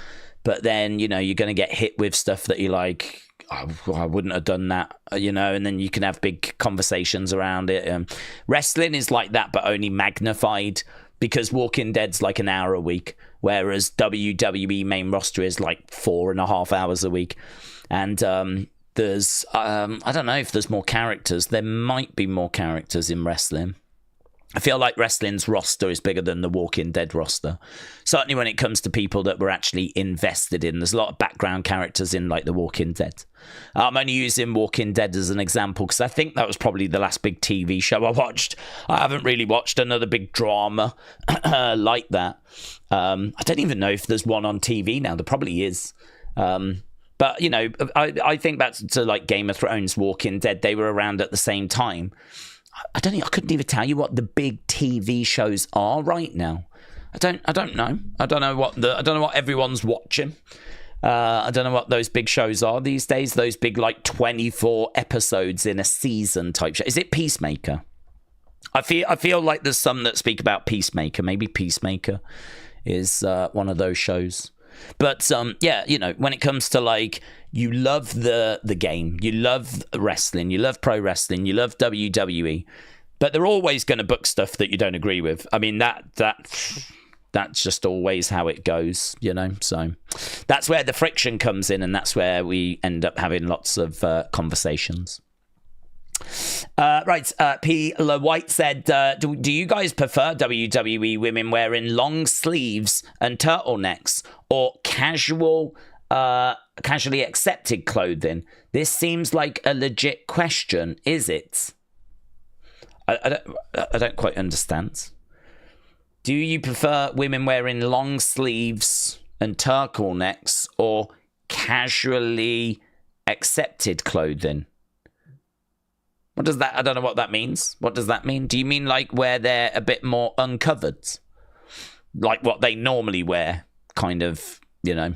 but then, you know, you're going to get hit with stuff that you're like, oh, I wouldn't have done that, you know, and then you can have big conversations around it. Wrestling is like that, but only magnified, because Walking Dead's like an hour a week, whereas WWE main roster is like 4.5 hours a week. And, there's, I don't know if there's more characters. There might be more characters in wrestling. I feel like wrestling's roster is bigger than the Walking Dead roster. Certainly when it comes to people that we're actually invested in. There's a lot of background characters in like the Walking Dead. I'm only using Walking Dead as an example because I think that was probably the last big TV show I watched. I haven't really watched another big drama like that. I don't even know if there's one on TV now. There probably is. But, you know, I think back to like Game of Thrones, Walking Dead, they were around at the same time. I couldn't even tell you what the big TV shows are right now. I don't know. I don't know what everyone's watching. I don't know what those big shows are these days. Those big like 24 episodes in a season type show. Is it Peacemaker? I feel like there's some that speak about Peacemaker. Maybe Peacemaker is one of those shows. But yeah, you know, when it comes to like, you love the game, you love wrestling, you love pro wrestling, you love WWE, but they're always going to book stuff that you don't agree with. I mean, that's just always how it goes, you know. So that's where the friction comes in, and that's where we end up having lots of conversations. Right, P. La White said, do you guys prefer WWE women wearing long sleeves and turtlenecks or casually accepted clothing? This seems like a legit question, is it? I don't quite understand. Do you prefer women wearing long sleeves and turtlenecks or casually accepted clothing? What does that? I don't know what that means. What does that mean? Do you mean like where they're a bit more uncovered? Like what they normally wear, kind of, you know?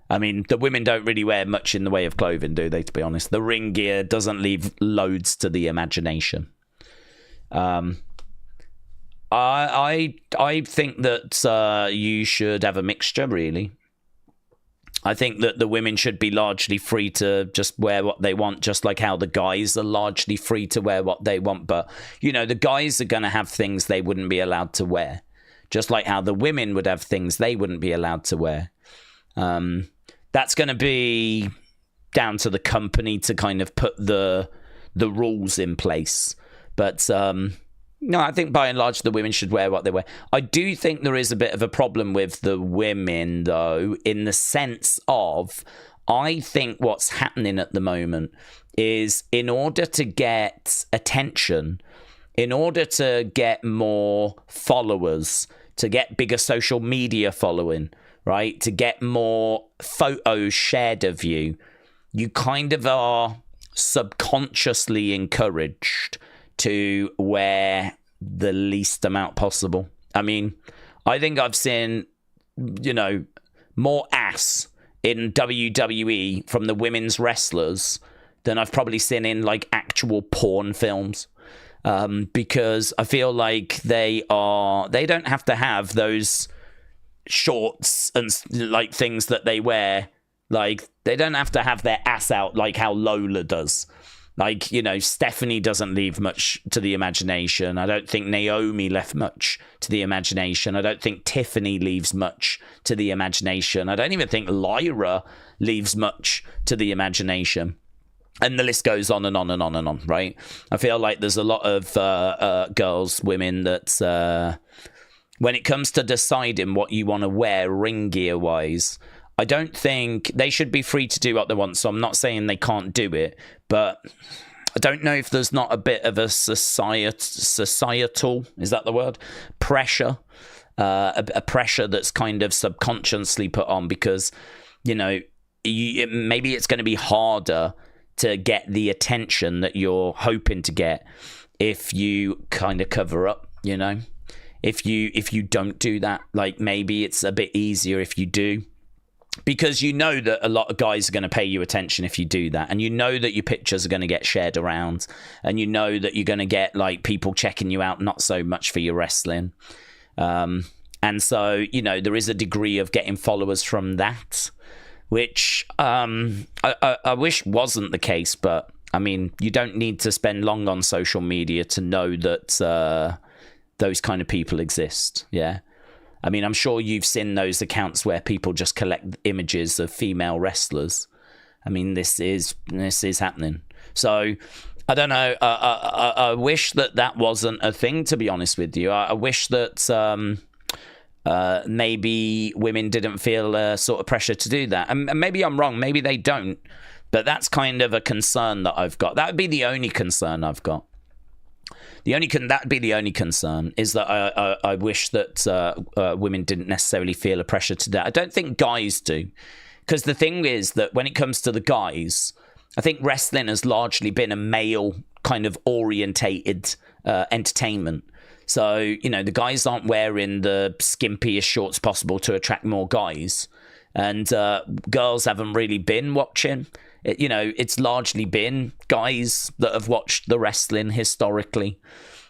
I mean, the women don't really wear much in the way of clothing, do they, to be honest? The ring gear doesn't leave loads to the imagination. I think that you should have a mixture, really. I think that the women should be largely free to just wear what they want, just like how the guys are largely free to wear what they want. But, you know, the guys are going to have things they wouldn't be allowed to wear, just like how the women would have things they wouldn't be allowed to wear. That's going to be down to the company to kind of put the rules in place. But no, I think by and large the women should wear what they wear. I do think there is a bit of a problem with the women, though, in the sense of, I think what's happening at the moment is, in order to get attention, in order to get more followers, to get bigger social media following, right, to get more photos shared of you, you kind of are subconsciously encouraged to wear the least amount possible. I mean, I think I've seen, you know, more ass in WWE from the women's wrestlers than I've probably seen in like actual porn films. Because I feel like they don't have to have those shorts and like things that they wear. Like, they don't have to have their ass out like how Lola does. Like, you know, Stephanie doesn't leave much to the imagination. I don't think Naomi left much to the imagination. I don't think Tiffany leaves much to the imagination. I don't even think Lyra leaves much to the imagination. And the list goes on and on and on and on, right? I feel like there's a lot of girls, women that, when it comes to deciding what you want to wear ring gear-wise, I don't think they should be free to do what they want. So I'm not saying they can't do it, but I don't know if there's not a bit of a societal, is that the word? Pressure, a pressure that's kind of subconsciously put on because, you know, maybe it's going to be harder to get the attention that you're hoping to get if you kind of cover up, you know? If you don't do that, like maybe it's a bit easier if you do. Because you know that a lot of guys are going to pay you attention if you do that. And you know that your pictures are going to get shared around. And you know that you're going to get like people checking you out, not so much for your wrestling. And so, you know, there is a degree of getting followers from that, which I wish wasn't the case. But, I mean, you don't need to spend long on social media to know that those kind of people exist, yeah? I mean, I'm sure you've seen those accounts where people just collect images of female wrestlers. I mean, this is happening. So, I don't know. I wish that wasn't a thing, to be honest with you. I wish that maybe women didn't feel a sort of pressure to do that. And maybe I'm wrong. Maybe they don't. But that's kind of a concern that I've got. That would be the only concern I've got. That'd be the only concern, is that I wish that women didn't necessarily feel a pressure to that. I don't think guys do, because the thing is that when it comes to the guys, I think wrestling has largely been a male kind of orientated entertainment. So, you know, the guys aren't wearing the skimpiest shorts possible to attract more guys, and girls haven't really been watching. You know, it's largely been guys that have watched the wrestling historically.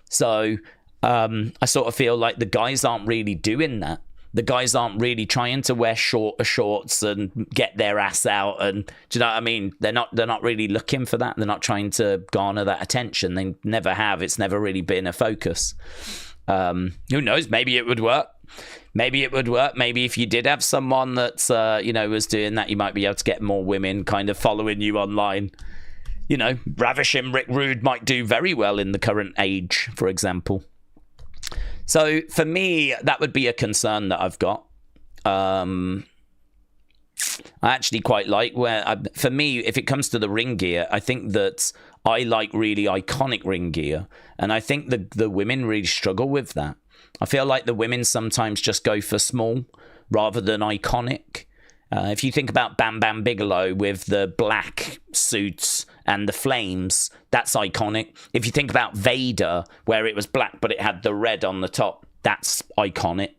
So I sort of feel like the guys aren't really doing that. The guys aren't really trying to wear shorter shorts and get their ass out. And do you know what I mean? They're not really looking for that. They're not trying to garner that attention. They never have. It's never really been a focus. Who knows? Maybe it would work. Maybe it would work. Maybe if you did have someone that, you know, was doing that, you might be able to get more women kind of following you online. You know, Ravishing Rick Rude might do very well in the current age, for example. So for me, that would be a concern that I've got. I actually quite like for me, if it comes to the ring gear, I think that I like really iconic ring gear. And I think the women really struggle with that. I feel like the women sometimes just go for small rather than iconic. If you think about Bam Bam Bigelow with the black suits and the flames, that's iconic. If you think about Vader, where it was black but it had the red on the top, that's iconic.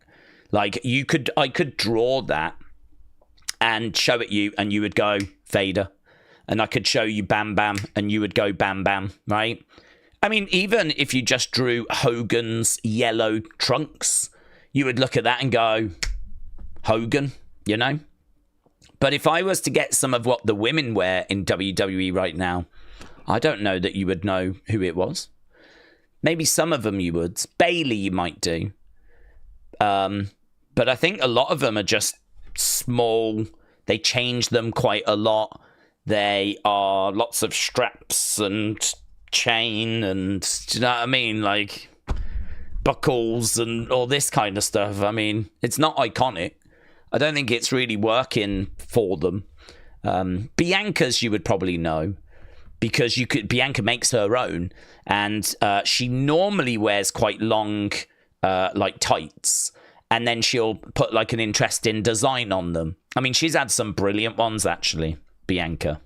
Like, I could draw that and show it you, and you would go Vader. And I could show you Bam Bam, and you would go Bam Bam, right? I mean, even if you just drew Hogan's yellow trunks, you would look at that and go, Hogan, you know? But if I was to get some of what the women wear in WWE right now, I don't know that you would know who it was. Maybe some of them you would. Bayley you might do. But I think a lot of them are just small. They change them quite a lot. They are lots of straps and chain and, do you know what I mean? Like, buckles and all this kind of stuff. I mean, it's not iconic. I don't think it's really working for them. Bianca's you would probably know, because Bianca makes her own, and she normally wears quite long like tights, and then she'll put like an interesting design on them. I mean, she's had some brilliant ones actually, Bianca.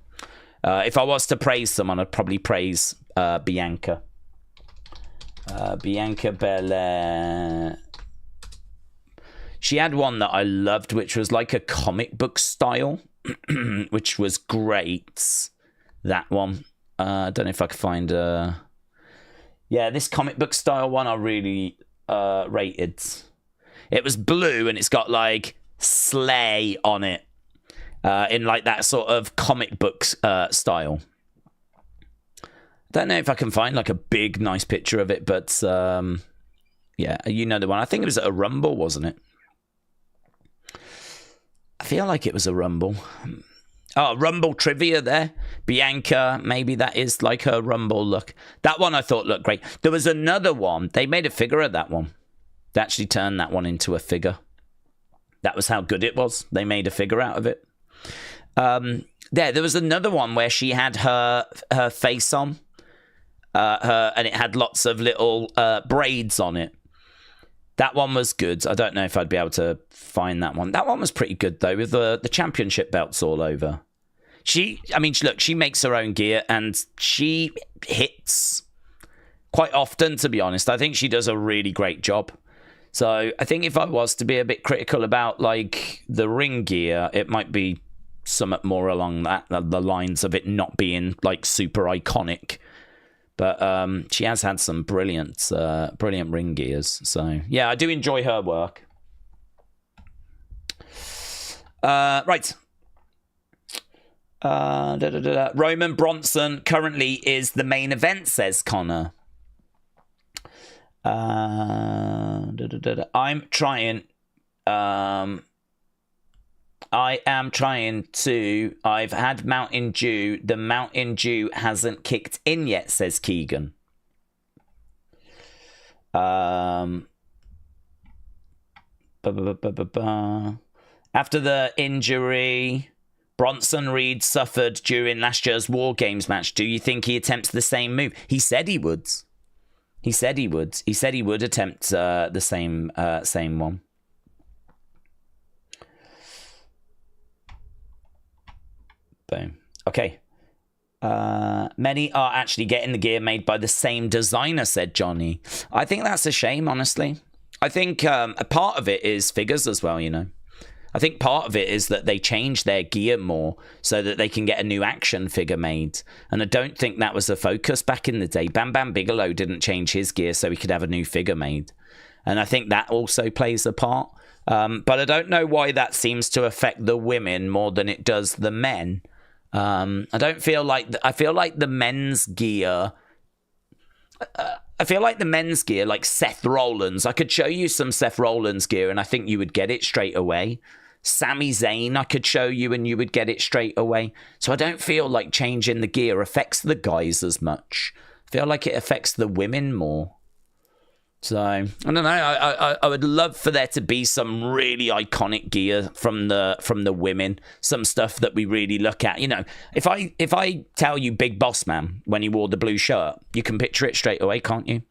If I was to praise someone, I'd probably praise Bianca. Bianca Belair. She had one that I loved, which was like a comic book style, which was great. That one. I don't know if I can find... Yeah, this comic book style one I really rated. It was blue and it's got like Slay on it. In like that sort of comic book style. Don't know if I can find like a big, nice picture of it, but yeah, you know the one. I think it was at a Rumble, wasn't it? I feel like it was a Rumble. Oh, Rumble trivia there. Bianca, maybe that is like her Rumble look. That one I thought looked great. There was another one. They made a figure of that one. They actually turned that one into a figure. That was how good it was. They made a figure out of it. There was another one where she had her face on. And it had lots of little braids on it. That one was good. I don't know if I'd be able to find that one. That one was pretty good, though, with the championship belts all over. Look, she makes her own gear, and she hits quite often, to be honest. I think she does a really great job. So I think if I was to be a bit critical about, like, the ring gear, it might be somewhat more along the lines of it not being, like, super iconic. But she has had some brilliant ring gears. So, yeah, I do enjoy her work. Right. Roman Bronson currently is the main event, says Connor. I'm trying... I am trying to... I've had Mountain Dew. The Mountain Dew hasn't kicked in yet, says Keegan. After the injury Bronson Reed suffered during last year's War Games match, do you think he attempts the same move? He said he would. He said he would. He said he would attempt the same one. Boom. Okay. Many are actually getting the gear made by the same designer, said Johnny. I think that's a shame, honestly. I think a part of it is figures as well, you know. I think part of it is that they change their gear more so that they can get a new action figure made. And I don't think that was the focus back in the day. Bam Bam Bigelow didn't change his gear so he could have a new figure made. And I think that also plays a part. But I don't know why that seems to affect the women more than it does the men. I feel like the men's gear... I feel like the men's gear, like Seth Rollins, I could show you some Seth Rollins gear and I think you would get it straight away. Sami Zayn, I could show you and you would get it straight away. So I don't feel like changing the gear affects the guys as much. I feel like it affects the women more. So, I don't know. I would love for there to be some really iconic gear from the women. Some stuff that we really look at. You know, if I tell you Big Boss Man when he wore the blue shirt, you can picture it straight away, can't you?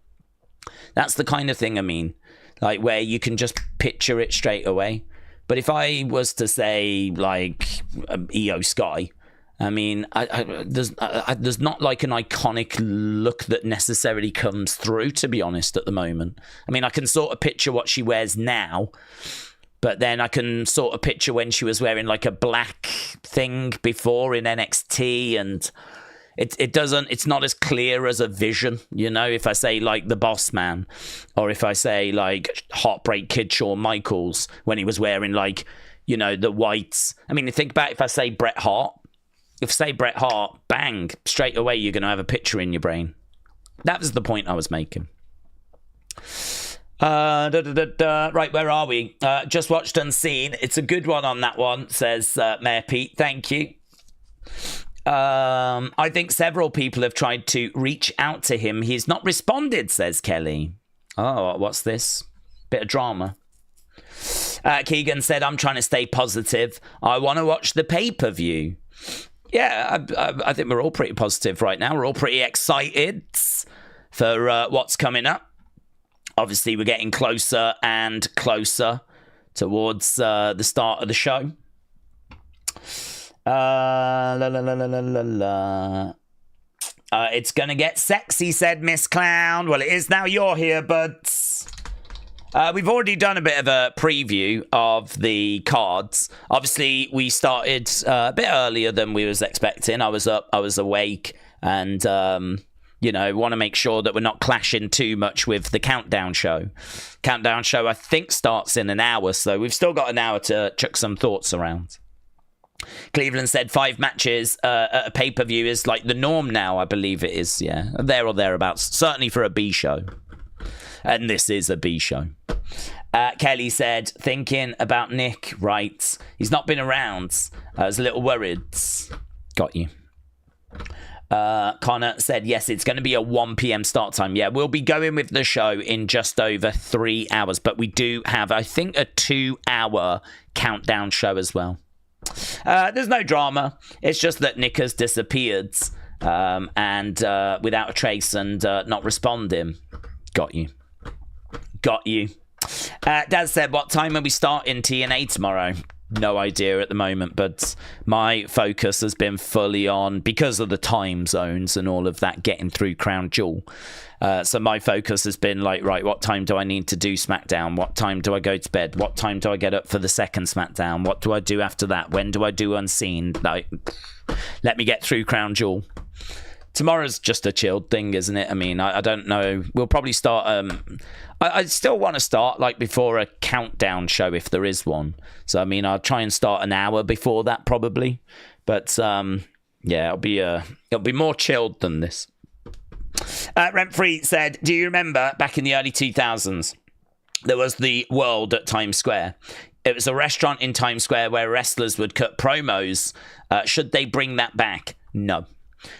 That's the kind of thing I mean. Like, where you can just picture it straight away. But if I was to say, like, EO Sky... I mean, there's not like an iconic look that necessarily comes through, to be honest, at the moment. I mean, I can sort of picture what she wears now, but then I can sort of picture when she was wearing like a black thing before in NXT, and it's not as clear as a vision, you know, if I say like the Boss Man, or if I say like Heartbreak Kid Shawn Michaels when he was wearing like, you know, the whites. I mean, think about if I say Bret Hart. If say Bret Hart, bang, straight away you're going to have a picture in your brain. That was the point I was making. Right, where are we? Just watched Unseen. It's a good one on that one, says Mayor Pete. Thank you. I think several people have tried to reach out to him. He's not responded, says Kelly. Oh, what's this? Bit of drama. Keegan said, I'm trying to stay positive. I want to watch the pay-per-view. Yeah, I think we're all pretty positive right now. We're all pretty excited for what's coming up. Obviously, we're getting closer and closer towards the start of the show. It's going to get sexy, said Miss Clown. Well, it is now you're here, buds. We've already done a bit of a preview of the cards. Obviously, we started a bit earlier than we was expecting. I was up, I was awake, and, you know, want to make sure that we're not clashing too much with the Countdown show. Countdown show, I think, starts in an hour, so we've still got an hour to chuck some thoughts around. Cleveland said 5 matches at a pay-per-view is like the norm now, I believe it is, yeah. There or thereabouts. Certainly for a B show. And this is a B show. Kelly said, thinking about Nick, right. He's not been around. I was a little worried. Got you. Connor said, yes, it's going to be a 1 p.m. start time. Yeah, we'll be going with the show in just over 3 hours. But we do have, I think, a 2-hour countdown show as well. There's no drama. It's just that Nick has disappeared and without a trace and not responding. Got you. Dad said, what time are we starting TNA tomorrow? No idea at the moment, but my focus has been fully on, because of the time zones and all of that, getting through Crown Jewel. So my focus has been like, right, what time do I need to do SmackDown? What time do I go to bed? What time do I get up for the second SmackDown? What do I do after that? When do I do Unseen? Like, let me get through Crown Jewel. Tomorrow's just a chilled thing, isn't it? I mean, I don't know. We'll probably start... I still want to start like before a countdown show if there is one. So, I mean, I'll try and start an hour before that probably. But, yeah, it'll be more chilled than this. Rent-Free said, do you remember back in the early 2000s, there was the World at Times Square? It was a restaurant in Times Square where wrestlers would cut promos. Should they bring that back? No.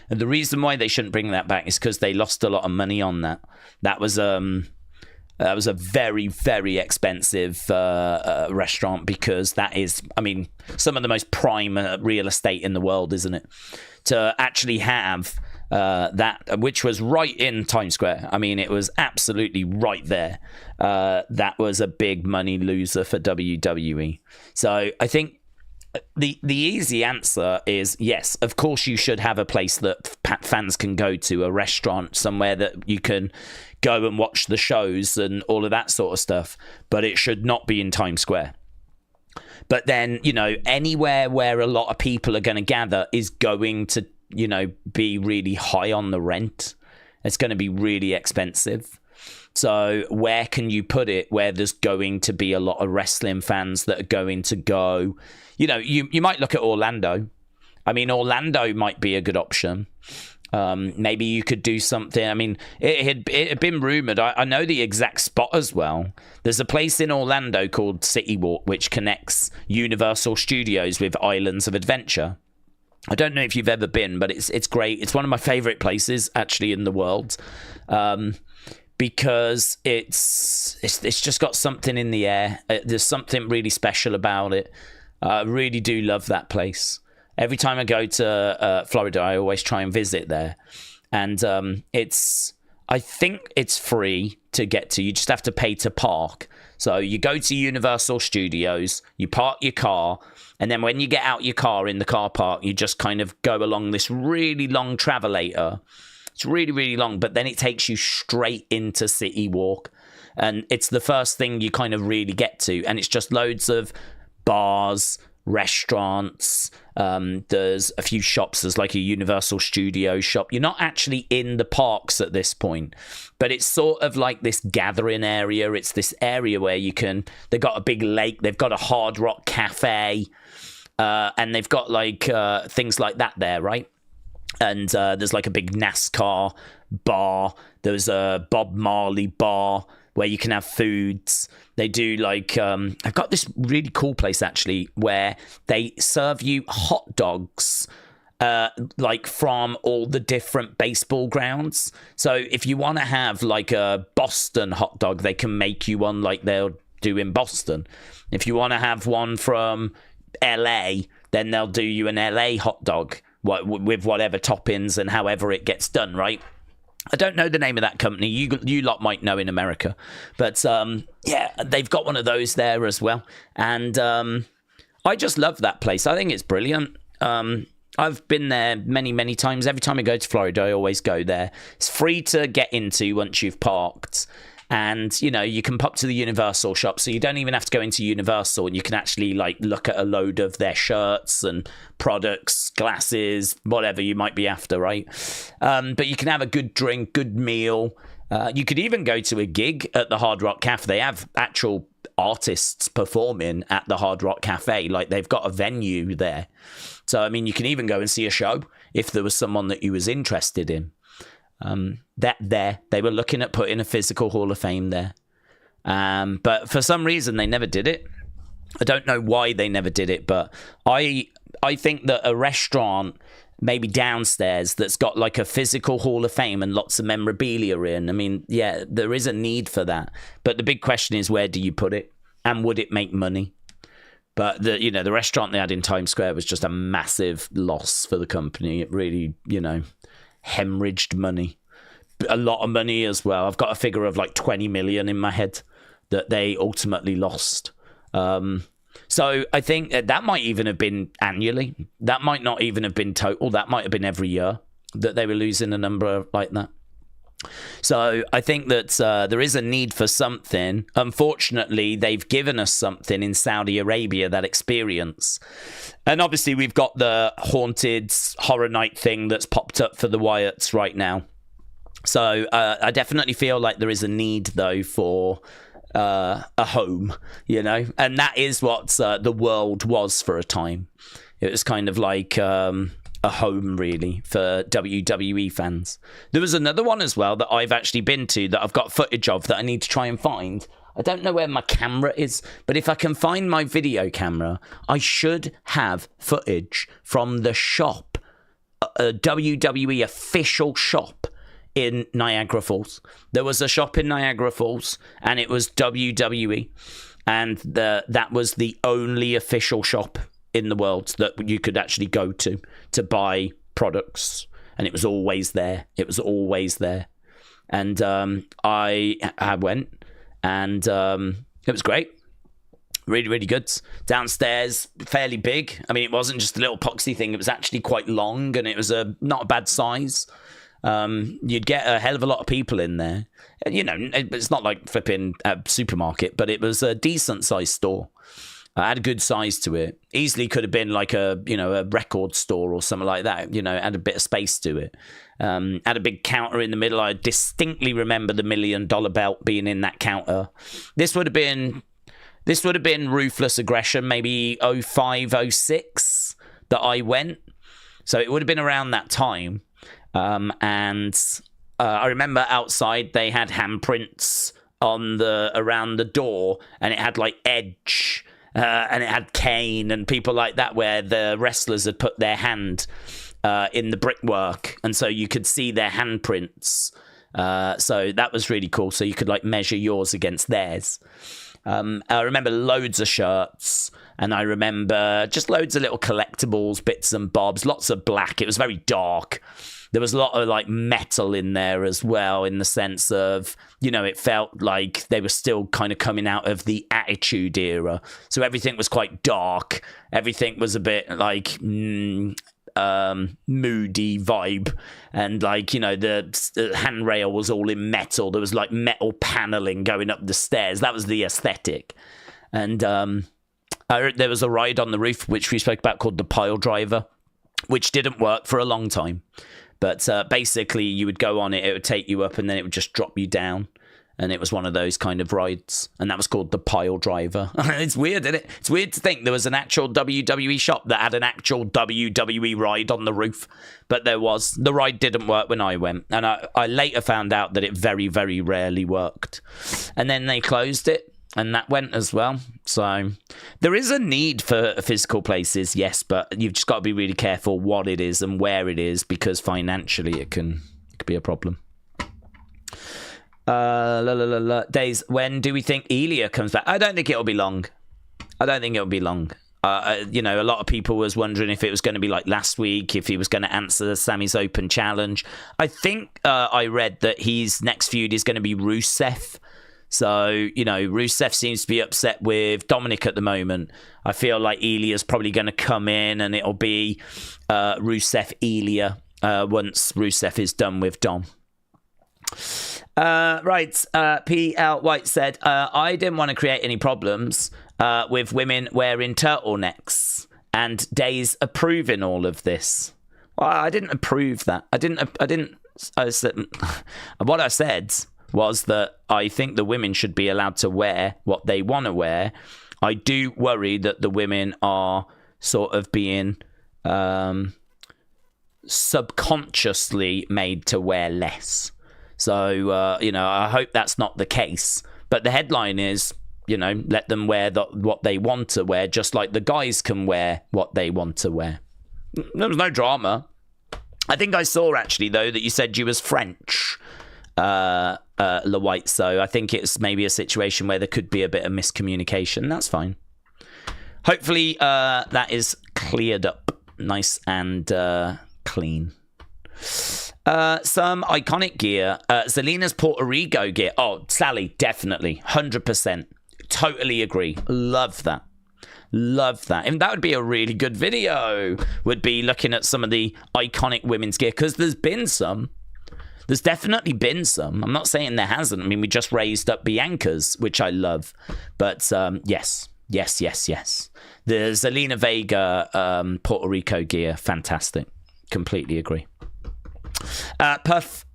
And the reason why they shouldn't bring that back is because they lost a lot of money on that. That was a very, very expensive restaurant, because that is, I mean, some of the most prime real estate in the world, isn't it? To actually have that, which was right in Times Square. I mean, it was absolutely right there. That was a big money loser for WWE. So I think the easy answer is yes, of course you should have a place that fans can go to, a restaurant, somewhere that you can go and watch the shows and all of that sort of stuff, but it should not be in Times Square. But then, you know, anywhere where a lot of people are going to gather is going to, you know, be really high on the rent. It's going to be really expensive. So where can you put it where there's going to be a lot of wrestling fans that are going to go? You know, you might look at Orlando. I mean, Orlando might be a good option. Maybe you could do something. I mean, it had been rumored. I know the exact spot as well. There's a place in Orlando called City Walk, which connects Universal Studios with Islands of Adventure. I don't know if you've ever been, but it's great. It's one of my favorite places actually in the world. Because it's just got something in the air. There's something really special about it. I really do love that place. Every time I go to Florida, I always try and visit there. And I think it's free to get to. You just have to pay to park. So you go to Universal Studios, you park your car, and then when you get out your car in the car park, you just kind of go along this really long travelator. It's really, really long, but then it takes you straight into City Walk. And it's the first thing you kind of really get to. And it's just loads of bars, restaurants. There's a few shops. There's like a Universal Studio shop. You're not actually in the parks at this point, but it's sort of like this gathering area. It's this area where they've got a big lake. They've got a Hard Rock Cafe. And they've got like things like that there, right? And there's like a big NASCAR bar. There's a Bob Marley bar where you can have foods. They do like, I've got this really cool place actually where they serve you hot dogs like from all the different baseball grounds. So if you want to have like a Boston hot dog, they can make you one like they'll do in Boston. If you want to have one from LA, then they'll do you an LA hot dog with whatever toppings and however it gets done, right? I don't know the name of that company. You lot might know in America. But, yeah, they've got one of those there as well. And I just love that place. I think it's brilliant. I've been there many, many times. Every time I go to Florida, I always go there. It's free to get into once you've parked. And, you know, you can pop to the Universal shop, so you don't even have to go into Universal, and you can actually, like, look at a load of their shirts and products, glasses, whatever you might be after, right? But you can have a good drink, good meal. You could even go to a gig at the Hard Rock Cafe. They have actual artists performing at the Hard Rock Cafe. Like, they've got a venue there. So, I mean, you can even go and see a show if there was someone that you was interested in. They were looking at putting a physical Hall of Fame there. But for some reason, they never did it. I don't know why they never did it, but I think that a restaurant, maybe downstairs, that's got like a physical Hall of Fame and lots of memorabilia in, I mean, yeah, there is a need for that. But the big question is, where do you put it? And would it make money? But the restaurant they had in Times Square was just a massive loss for the company. It really, hemorrhaged money. A lot of money as well. I've got a figure of like 20 million in my head that they ultimately lost. So I think that might even have been annually. That might not even have been total. That might have been every year that they were losing a number like that. So I think that there is a need for something. Unfortunately, they've given us something in Saudi Arabia, that experience. And obviously, we've got the haunted horror night thing that's popped up for the Wyatts right now. So I definitely feel like there is a need, though, for a home, and that is what the world was for a time. It was kind of like a home, really, for WWE fans. There was another one as well that I've actually been to that I've got footage of that I need to try and find. I don't know where my camera is, but if I can find my video camera, I should have footage from the shop, a WWE official shop in Niagara Falls. There was a shop in Niagara Falls, and it was WWE, and that was the only official shop in the world that you could actually go to buy products, and it was always there. It was always there, and I went, and it was great. Really, really good. Downstairs, fairly big. I mean, it wasn't just a little poxy thing. It was actually quite long, and it was not a bad size. You'd get a hell of a lot of people in there. It's not like flipping a supermarket, but it was a decent sized store. Had a good size to it. Easily could have been like a record store or something like that. Had a bit of space to it. Had a big counter in the middle. I distinctly remember the $1 million belt being in that counter. This would have been Ruthless Aggression, maybe 05, 06 that I went. So it would have been around that time. And I remember outside they had handprints around the door, and it had like Edge, and it had Kane and people like that, where the wrestlers had put their hand in the brickwork, and so you could see their handprints. So that was really cool. So you could like measure yours against theirs. I remember loads of shirts, and I remember just loads of little collectibles, bits and bobs, lots of black. It was very dark. There was a lot of like metal in there as well, in the sense of, it felt like they were still kind of coming out of the Attitude Era. So everything was quite dark. Everything was a bit like moody vibe. And like, the handrail was all in metal. There was like metal paneling going up the stairs. That was the aesthetic. And there was a ride on the roof, which we spoke about, called the Pile Driver, which didn't work for a long time. But basically, you would go on it, it would take you up, and then it would just drop you down. And it was one of those kind of rides. And that was called the Pile Driver. It's weird, isn't it? It's weird to think there was an actual WWE shop that had an actual WWE ride on the roof. But there was. The ride didn't work when I went. And I later found out that it very, very rarely worked. And then they closed it. And that went as well. So there is a need for physical places, yes, but you've just got to be really careful what it is and where it is, because financially it could be a problem. Daze, when do we think Elia comes back? I don't think it'll be long. A lot of people was wondering if it was going to be like last week, if he was going to answer Sammy's Open Challenge. I think I read that his next feud is going to be Rusev. So, Rusev seems to be upset with Dominic at the moment. I feel like Elia's probably going to come in, and it'll be Rusev Elia once Rusev is done with Dom. Right. P.L. White said, I didn't want to create any problems with women wearing turtlenecks and Daze approving all of this. Well, I didn't approve that. I said, what I said was that I think the women should be allowed to wear what they want to wear. I do worry that the women are sort of being subconsciously made to wear less. So, I hope that's not the case. But the headline is, let them wear what they want to wear, just like the guys can wear what they want to wear. There was no drama. I think I saw, actually, though, that you said you was French, La White. So I think it's maybe a situation where there could be a bit of miscommunication. That's fine. Hopefully that is cleared up nice and clean. Some iconic gear. Zelina's Puerto Rico gear. Oh, Sally, definitely. 100%. Totally agree. Love that. Love that. And that would be a really good video. Would be looking at some of the iconic women's gear. Because there's been some. There's definitely been some. I'm not saying there hasn't. I mean, we just raised up Bianca's, which I love. But yes. Yes. The Zelina Vega Puerto Rico gear. Fantastic. Completely agree. Puff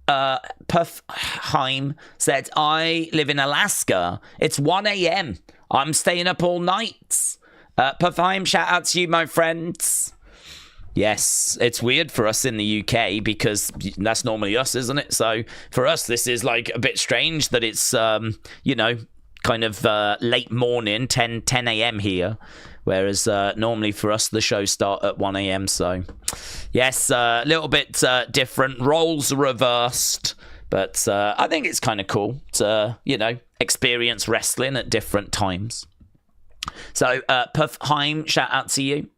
Heim said, I live in Alaska. It's 1 a.m. I'm staying up all night. Puff Heim, shout out to you, my friends. Yes, it's weird for us in the UK because that's normally us, isn't it? So for us, this is like a bit strange that it's, kind of late morning, 10 a.m. here. Whereas normally for us, the shows start at 1 a.m. So, yes, a little bit different. Roles reversed. But I think it's kind of cool to, experience wrestling at different times. So, Puff Heim, shout out to you.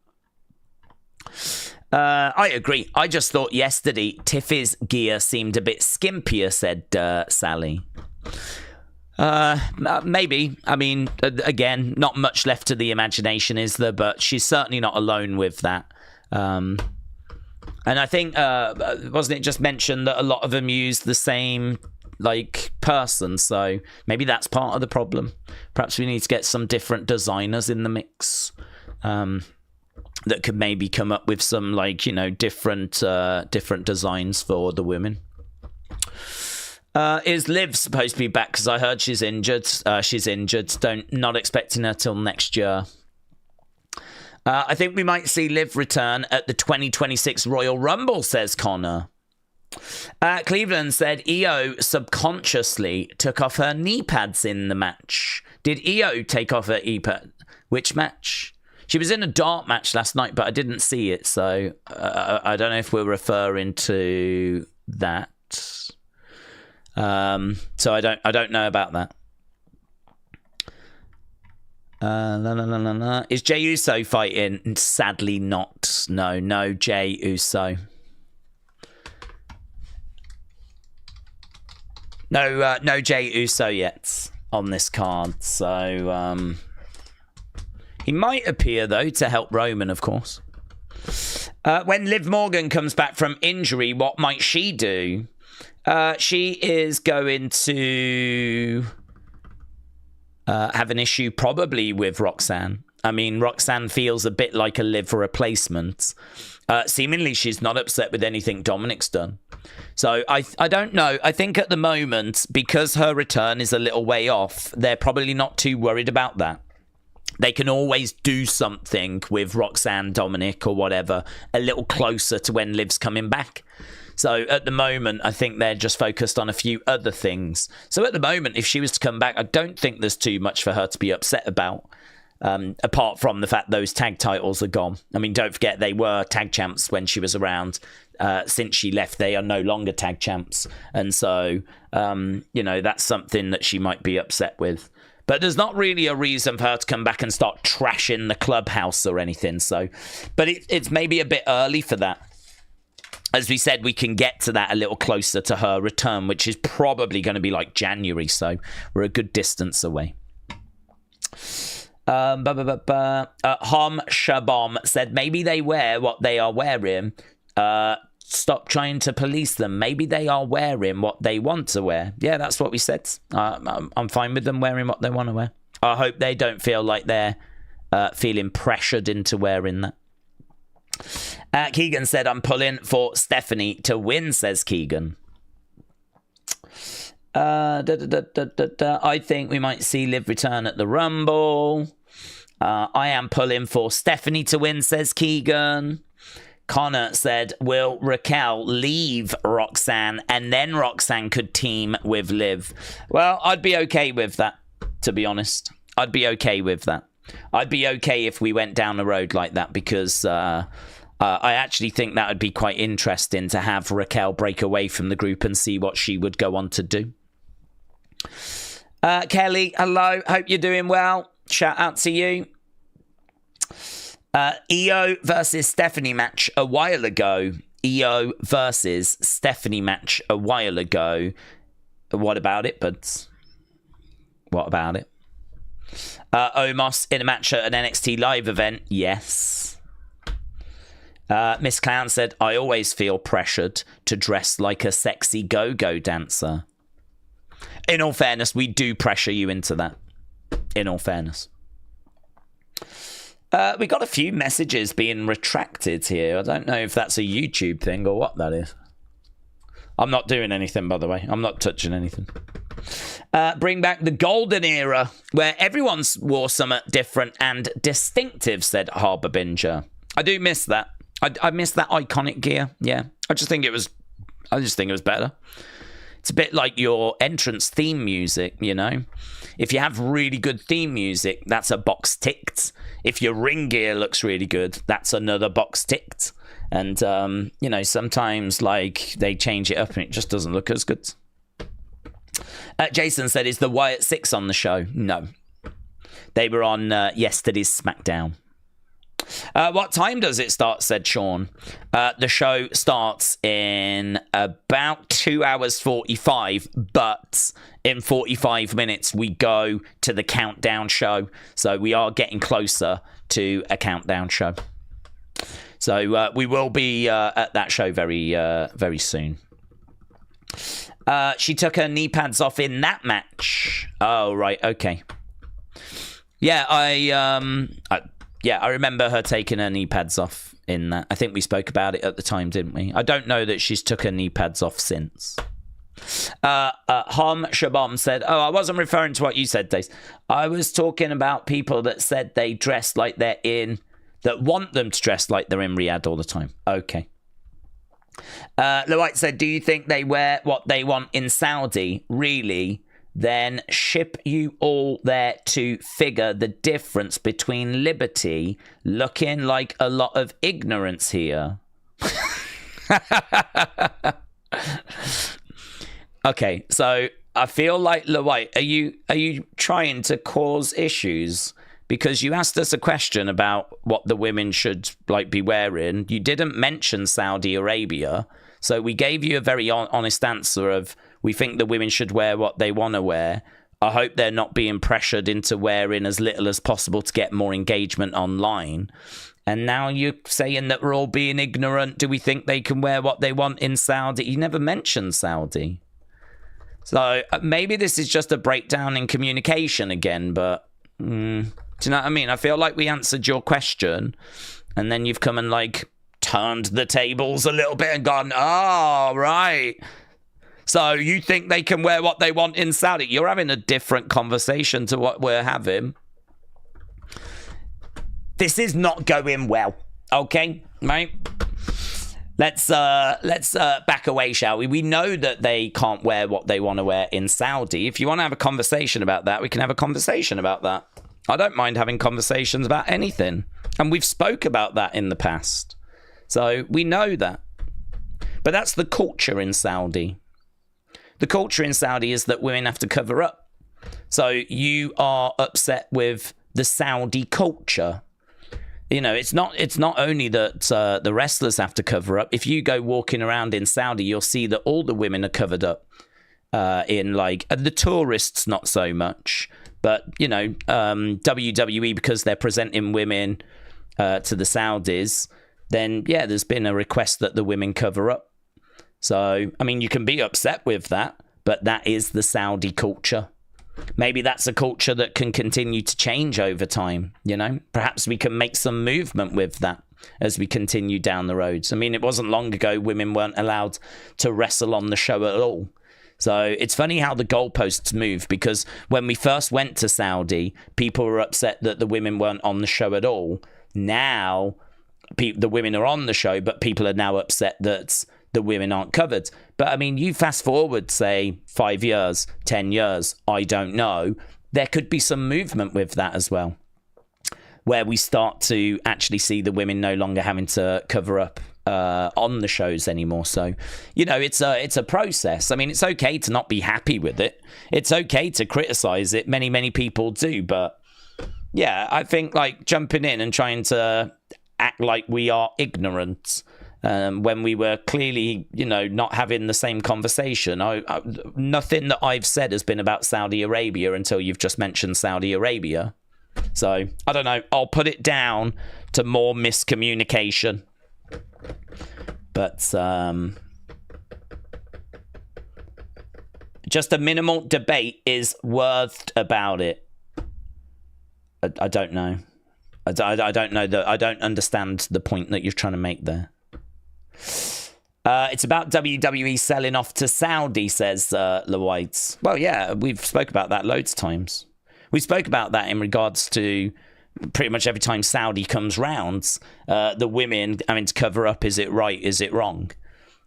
I agree. I just thought yesterday Tiffy's gear seemed a bit skimpier, said Sally. Maybe. I mean, again, not much left to the imagination, is there? But she's certainly not alone with that. And I think, wasn't it just mentioned that a lot of them use the same, person? So maybe that's part of the problem. Perhaps we need to get some different designers in the mix that could maybe come up with some, different designs for the women. Is Liv supposed to be back? Because I heard she's injured. Not expecting her till next year. I think we might see Liv return at the 2026 Royal Rumble, says Connor. Cleveland said Io subconsciously took off her knee pads in the match. Did Io take off her knee pad? Which match? She was in a dart match last night, but I didn't see it. So I don't know if we're referring to that. So I don't know about that. Is Jey Uso fighting? Sadly not. No Jey Uso. No Jey Uso yet on this card. So he might appear though to help Roman, of course. When Liv Morgan comes back from injury, what might she do? She is going to have an issue probably with Roxanne. I mean, Roxanne feels a bit like a Liv replacement. Seemingly, she's not upset with anything Dominic's done. So I don't know. I think at the moment, because her return is a little way off, they're probably not too worried about that. They can always do something with Roxanne, Dominic, or whatever, a little closer to when Liv's coming back. So at the moment, I think they're just focused on a few other things. So at the moment, if she was to come back, I don't think there's too much for her to be upset about, apart from the fact those tag titles are gone. I mean, don't forget, they were tag champs when she was around. Since she left, they are no longer tag champs. And so, that's something that she might be upset with. But there's not really a reason for her to come back and start trashing the clubhouse or anything. So, but it's maybe a bit early for that. As we said, we can get to that a little closer to her return, which is probably going to be like January. So we're a good distance away. Hom Shabom said, maybe they wear what they are wearing. Stop trying to police them. Maybe they are wearing what they want to wear. Yeah, that's what we said. I'm fine with them wearing what they want to wear. I hope they don't feel like they're feeling pressured into wearing that. Keegan said, I'm pulling for Stephanie to win, says Keegan. I think we might see Liv return at the Rumble. I am pulling for Stephanie to win, says Keegan. Connor said, will Raquel leave Roxanne and then Roxanne could team with Liv? Well, I'd be okay with that, to be honest. I'd be okay with that. I'd be okay if we went down the road like that, because I actually think that would be quite interesting to have Raquel break away from the group and see what she would go on to do. Kelly, hello. Hope you're doing well. Shout out to you. Io versus Stephanie match a while ago. Io versus Stephanie match a while ago. What about it, buds? What about it? Omos in a match at an NXT live event. Yes. Miss Clown said, I always feel pressured to dress like a sexy go-go dancer. In all fairness, we do pressure you into that. In all fairness. We got a few messages being retracted here. I don't know if that's a YouTube thing or what that is. I'm not doing anything, by the way. I'm not touching anything. Bring back the golden era where everyone wore something different and distinctive, said Harbour Binger. I do miss that. I miss that iconic gear. Yeah. I just think it was better. It's a bit like your entrance theme music, you know. If you have really good theme music, that's a box ticked. If your ring gear looks really good, that's another box ticked. And, you know, sometimes, like, they change it up and it just doesn't look as good. Jason said, is the Wyatt Six on the show? No. They were on yesterday's SmackDown. What time does it start, said Sean. The show starts in about 2 hours 45, but in 45 minutes we go to the countdown show. So we are getting closer to a countdown show. So we will be at that show very soon. She took her knee pads off in that match. Oh, right. Okay. Yeah, I remember her taking her knee pads off in that. I think we spoke about it at the time, didn't we? I don't know that she's took her knee pads off since. Hom Shabam said, oh, I wasn't referring to what you said, Daze. I was talking about people that said they dress like they're in, that want them to dress like they're in Riyadh all the time. Okay. Lewite said, do you think they wear what they want in Saudi? Really? Then ship you all there to figure the difference between liberty, looking like a lot of ignorance here. Okay, so I feel like, Lewite, are you trying to cause issues? Because you asked us a question about what the women should be wearing. You didn't mention Saudi Arabia. So we gave you a very honest answer of, we think the women should wear what they want to wear. I hope they're not being pressured into wearing as little as possible to get more engagement online. And now you're saying that we're all being ignorant. Do we think they can wear what they want in Saudi? You never mentioned Saudi. So maybe this is just a breakdown in communication again, but do you know what I mean? I feel like we answered your question and then you've come and turned the tables a little bit and gone, oh, right. So you think they can wear what they want in Saudi? You're having a different conversation to what we're having. This is not going well. Okay, right? Let's back away, shall we? We know that they can't wear what they want to wear in Saudi. If you want to have a conversation about that, we can have a conversation about that. I don't mind having conversations about anything. And we've spoke about that in the past. So we know that. But that's the culture in Saudi. The culture in Saudi is that women have to cover up. So you are upset with the Saudi culture. You know, it's not only that the wrestlers have to cover up. If you go walking around in Saudi, you'll see that all the women are covered up the tourists, not so much. But, you know, WWE, because they're presenting women to the Saudis, then, yeah, there's been a request that the women cover up. So, I mean, you can be upset with that, but that is the Saudi culture. Maybe that's a culture that can continue to change over time, you know? Perhaps we can make some movement with that as we continue down the roads. I mean, it wasn't long ago women weren't allowed to wrestle on the show at all. So it's funny how the goalposts move, because when we first went to Saudi, people were upset that the women weren't on the show at all. Now, the women are on the show, but people are now upset that the women aren't covered. But I mean, you fast forward, say, 5 years, 10 years, I don't know. There could be some movement with that as well, where we start to actually see the women no longer having to cover up on the shows anymore. So, you know, it's a process. I mean, it's okay to not be happy with it. It's okay to criticize it. Many people do. But yeah, I think like jumping in and trying to act like we are ignorant when we were clearly, you know, not having the same conversation. Nothing that I've said has been about Saudi Arabia until you've just mentioned Saudi Arabia. So, I don't know. I'll put it down to more miscommunication. But just a minimal debate is worth about it. I don't know. I don't know. I don't understand the point that you're trying to make there. It's about WWE selling off to Saudi, says LeWhite. Well, yeah, we've spoke about that loads of times. We spoke about that in regards to pretty much every time Saudi comes round, the women having to cover up, is it right, is it wrong?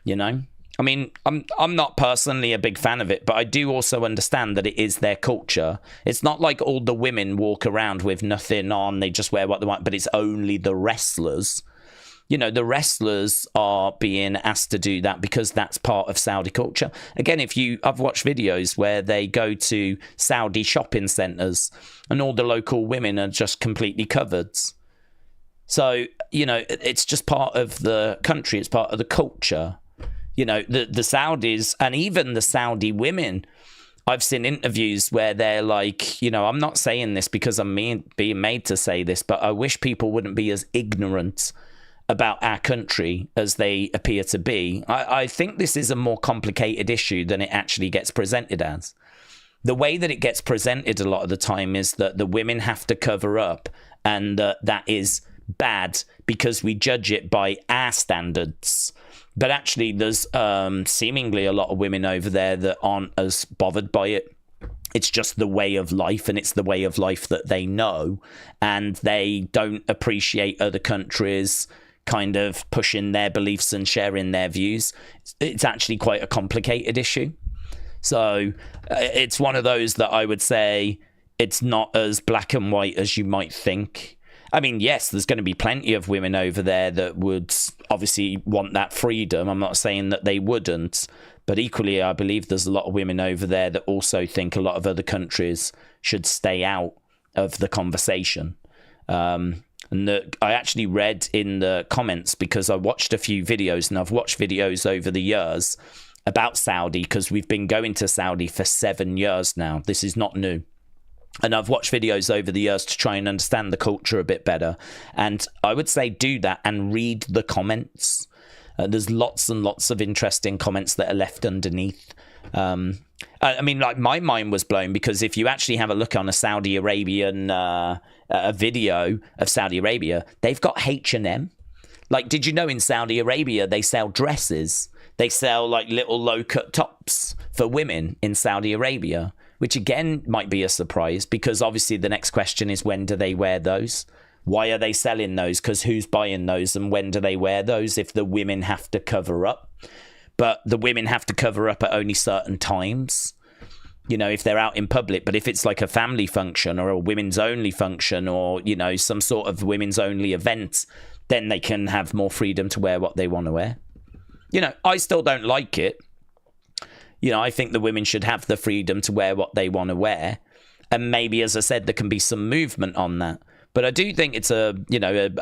You know? I mean, I'm not personally a big fan of it, but I do also understand that it is their culture. It's not like all the women walk around with nothing on, they just wear what they want, but it's only the wrestlers. You know, the wrestlers are being asked to do that because that's part of Saudi culture. Again, I've watched videos where they go to Saudi shopping centres and all the local women are just completely covered. So, you know, it's just part of the country. It's part of the culture. You know, the Saudis and even the Saudi women, I've seen interviews where they're like, you know, I'm not saying this because I'm being made to say this, but I wish people wouldn't be as ignorant about our country as they appear to be. I think this is a more complicated issue than it actually gets presented as. The way that it gets presented a lot of the time is that the women have to cover up, and that is bad because we judge it by our standards. But actually, there's seemingly a lot of women over there that aren't as bothered by it. It's just the way of life, and it's the way of life that they know, and they don't appreciate other countries kind of pushing their beliefs and sharing their views. It's actually quite a complicated issue. So it's one of those that I would say it's not as black and white as you might think. I mean, yes, there's going to be plenty of women over there that would obviously want that freedom. I'm not saying that they wouldn't, but equally, I believe there's a lot of women over there that also think a lot of other countries should stay out of the conversation. And I actually read in the comments, because I watched a few videos, and I've watched videos over the years about Saudi, because we've been going to Saudi for 7 years now. This is not new. And I've watched videos over the years to try and understand the culture a bit better. And I would say do that and read the comments. There's lots and lots of interesting comments that are left underneath. I mean, like, my mind was blown, because if you actually have a look on a Saudi Arabian a video of Saudi Arabia, they've got H&M. Like, did you know in Saudi Arabia they sell dresses? They sell like little low-cut tops for women in Saudi Arabia, which again might be a surprise, because obviously the next question is, when do they wear those? Why are they selling those? Because who's buying those, and when do they wear those if the women have to cover up? But the women have to cover up at only certain times, you know, if they're out in public. But if it's like a family function or a women's only function, or, you know, some sort of women's only event, then they can have more freedom to wear what they want to wear. You know, I still don't like it. You know, I think the women should have the freedom to wear what they want to wear. And maybe, as I said, there can be some movement on that. But I do think it's a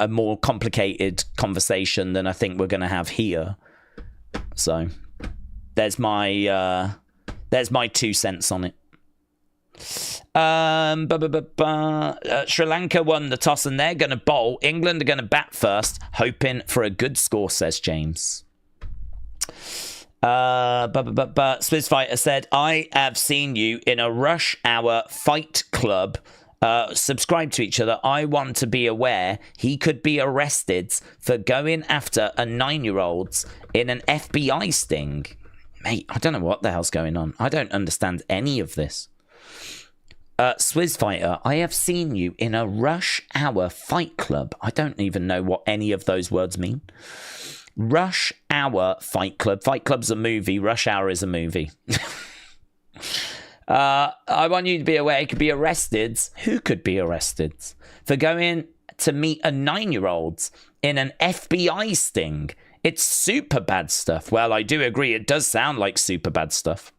more complicated conversation than I think we're going to have here. So there's my 2 cents on it. Sri Lanka won the toss and they're going to bowl. England are going to bat first, hoping for a good score, says James. Swizz Fighter said, I have seen you in a rush hour fight club. Subscribe to each other. I want to be aware he could be arrested for going after a 9-year-old in an FBI sting. Mate, I don't know what the hell's going on. I don't understand any of this. Swizz Fighter, I have seen you in a Rush Hour Fight Club. I don't even know what any of those words mean. Rush Hour Fight Club. Fight Club's a movie. Rush Hour is a movie. I want you to be aware you could be arrested. Who could be arrested? For going to meet a 9-year-old in an FBI sting. It's super bad stuff. Well, I do agree. It does sound like super bad stuff.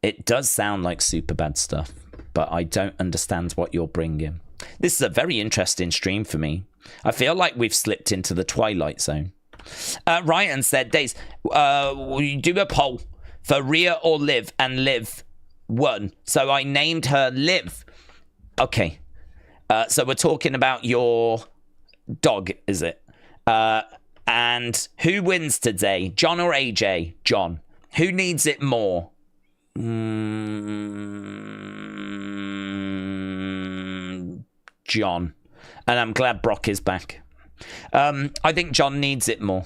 It does sound like super bad stuff, but I don't understand what you're bringing. This is a very interesting stream for me. I feel like we've slipped into the Twilight Zone. Ryan said, Daze, we do a poll for Rhea or Liv, and Liv won. So I named her Liv. Okay. So we're talking about your dog, is it? And who wins today? John or AJ? John. Who needs it more? John. And I'm glad Brock is back. I think John needs it more,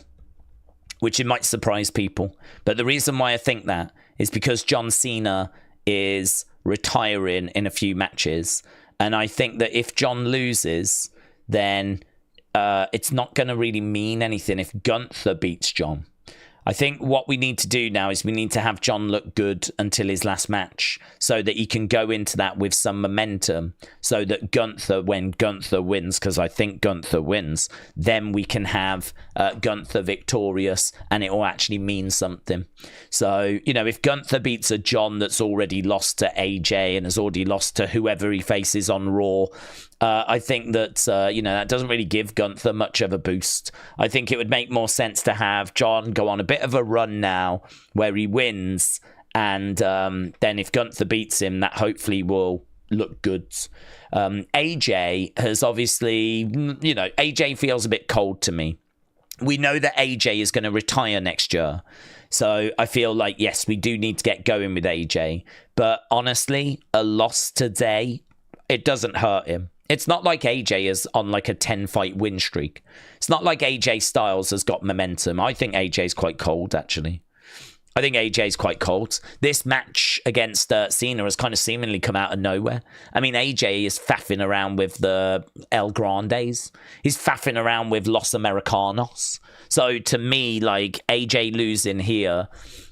which it might surprise people. But the reason why I think that is because John Cena is retiring in a few matches. And I think that if John loses, then it's not going to really mean anything if Gunther beats John. I think what we need to do now is we need to have John look good until his last match so that he can go into that with some momentum so that Gunther, when Gunther wins, because I think Gunther wins, then we can have Gunther victorious and it will actually mean something. So, you know, if Gunther beats a John that's already lost to AJ and has already lost to whoever he faces on Raw, I think that, you know, that doesn't really give Gunther much of a boost. I think it would make more sense to have John go on a bit of a run now where he wins. And then if Gunther beats him, that hopefully will look good. AJ has obviously, you know, AJ feels a bit cold to me. We know that AJ is going to retire next year. So I feel like, yes, we do need to get going with AJ. But honestly, a loss today, it doesn't hurt him. It's not like AJ is on like a 10-fight win streak. It's not like AJ Styles has got momentum. I think AJ's quite cold, actually. I think AJ's quite cold. This match against Cena has kind of seemingly come out of nowhere. I mean, AJ is faffing around with the El Grandes. He's faffing around with Los Americanos. So to me, like, AJ losing here,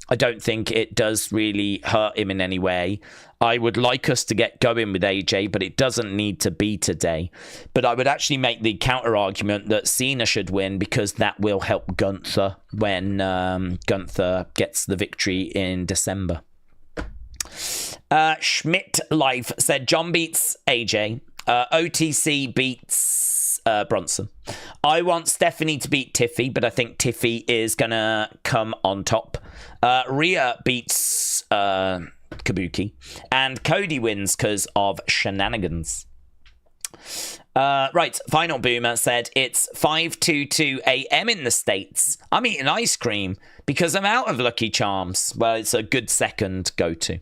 I don't think it does really hurt him in any way. I would like us to get going with AJ, but it doesn't need to be today. But I would actually make the counter argument that Cena should win because that will help Gunther when Gunther gets the victory in December. Schmidt Life said John beats AJ. OTC beats Bronson. I want Stephanie to beat Tiffy, but I think Tiffy is going to come on top. Rhea beats Kabuki. And Cody wins because of shenanigans. Right, Final Boomer said it's 5:22 a.m. in the States. I'm eating ice cream because I'm out of Lucky Charms. Well, it's a good second go-to.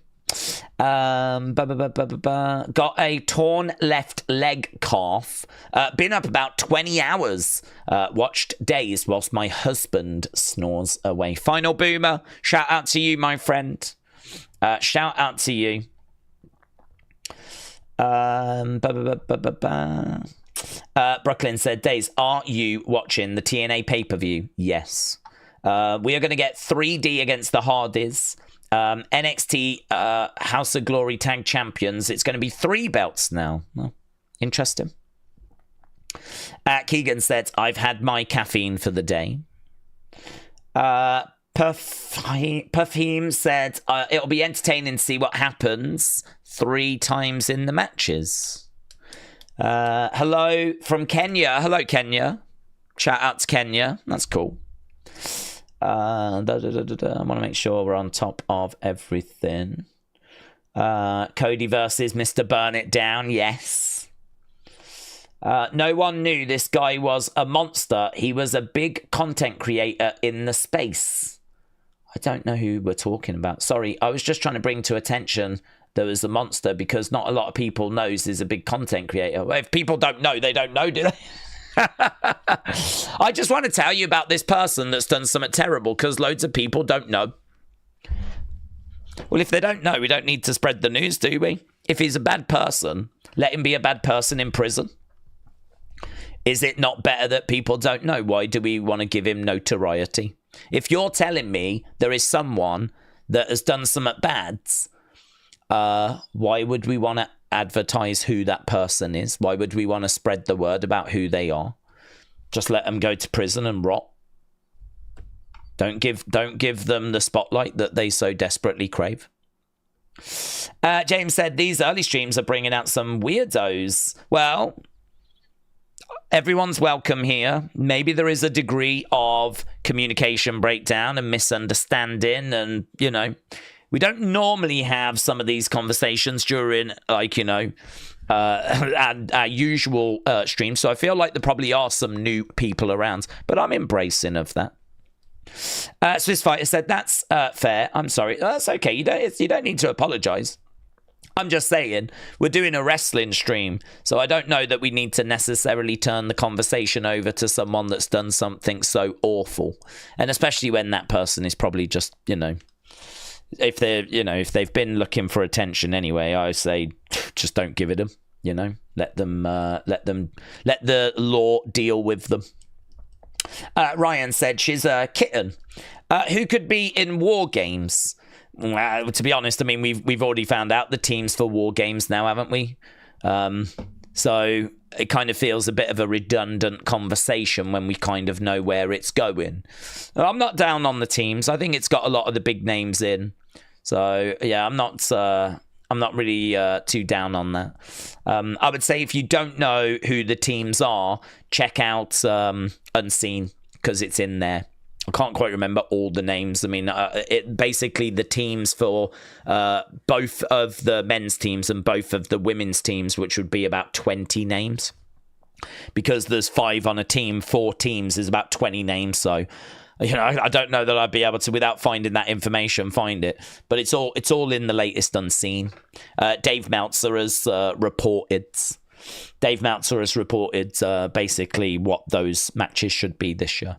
Got a torn left leg calf. Been up about 20 hours. Watched Daze whilst my husband snores away. Final Boomer, shout out to you, my friend. Shout out to you. Brooklyn said, Daze, are you watching the TNA pay-per-view? Yes. We are going to get 3D against the Hardys. NXT House of Glory Tag Champions. It's going to be 3 belts now. Well, interesting. Keegan said, I've had my caffeine for the day. Perfume said, it'll be entertaining to see what happens 3 times in the matches. Hello from Kenya. Hello, Kenya. Shout out to Kenya. That's cool. I want to make sure we're on top of everything. Cody versus Mr. Burn It Down. Yes. No one knew this guy was a monster. He was a big content creator in the space. I don't know who we're talking about. Sorry, I was just trying to bring to attention there was a monster because not a lot of people knows he's a big content creator. Well, if people don't know, they don't know, do they? I just want to tell you about this person that's done something terrible because loads of people don't know. Well, if they don't know, we don't need to spread the news, do we? If he's a bad person, let him be a bad person in prison. Is it not better that people don't know? Why do we want to give him notoriety? If you're telling me there is someone that has done something bad, why would we want to advertise who that person is? Why would we want to spread the word about who they are? Just let them go to prison and rot. Don't give them the spotlight that they so desperately crave. James said, these early streams are bringing out some weirdos. Well, everyone's welcome here. Maybe there is a degree of communication breakdown and misunderstanding. And, you know, we don't normally have some of these conversations during, like, you know, our usual streams. So I feel like there probably are some new people around. But I'm embracing of that. Swiss Fighter said, that's fair. I'm sorry. That's okay. You don't need to apologize. I'm just saying, we're doing a wrestling stream, so I don't know that we need to necessarily turn the conversation over to someone that's done something so awful. And especially when that person is probably just, you know, if they've been looking for attention anyway, I say just don't give it them, you know. Let the law deal with them. Ryan said she's a kitten who could be in War Games. To be honest, I mean, we've already found out the teams for War Games now, haven't we? So it kind of feels a bit of a redundant conversation when we kind of know where it's going. I'm not down on the teams. I think it's got a lot of the big names in. So yeah, I'm not really too down on that. I would say if you don't know who the teams are, check out Unseen because it's in there. I can't quite remember all the names. I mean, it basically the teams for both of the men's teams and both of the women's teams, which would be about 20 names. Because there's 5 on a team, 4 teams is about 20 names. So, you know, I don't know that I'd be able to, without finding that information, find it. But it's all in the latest Unseen. Dave Meltzer has reported. Basically what those matches should be this year.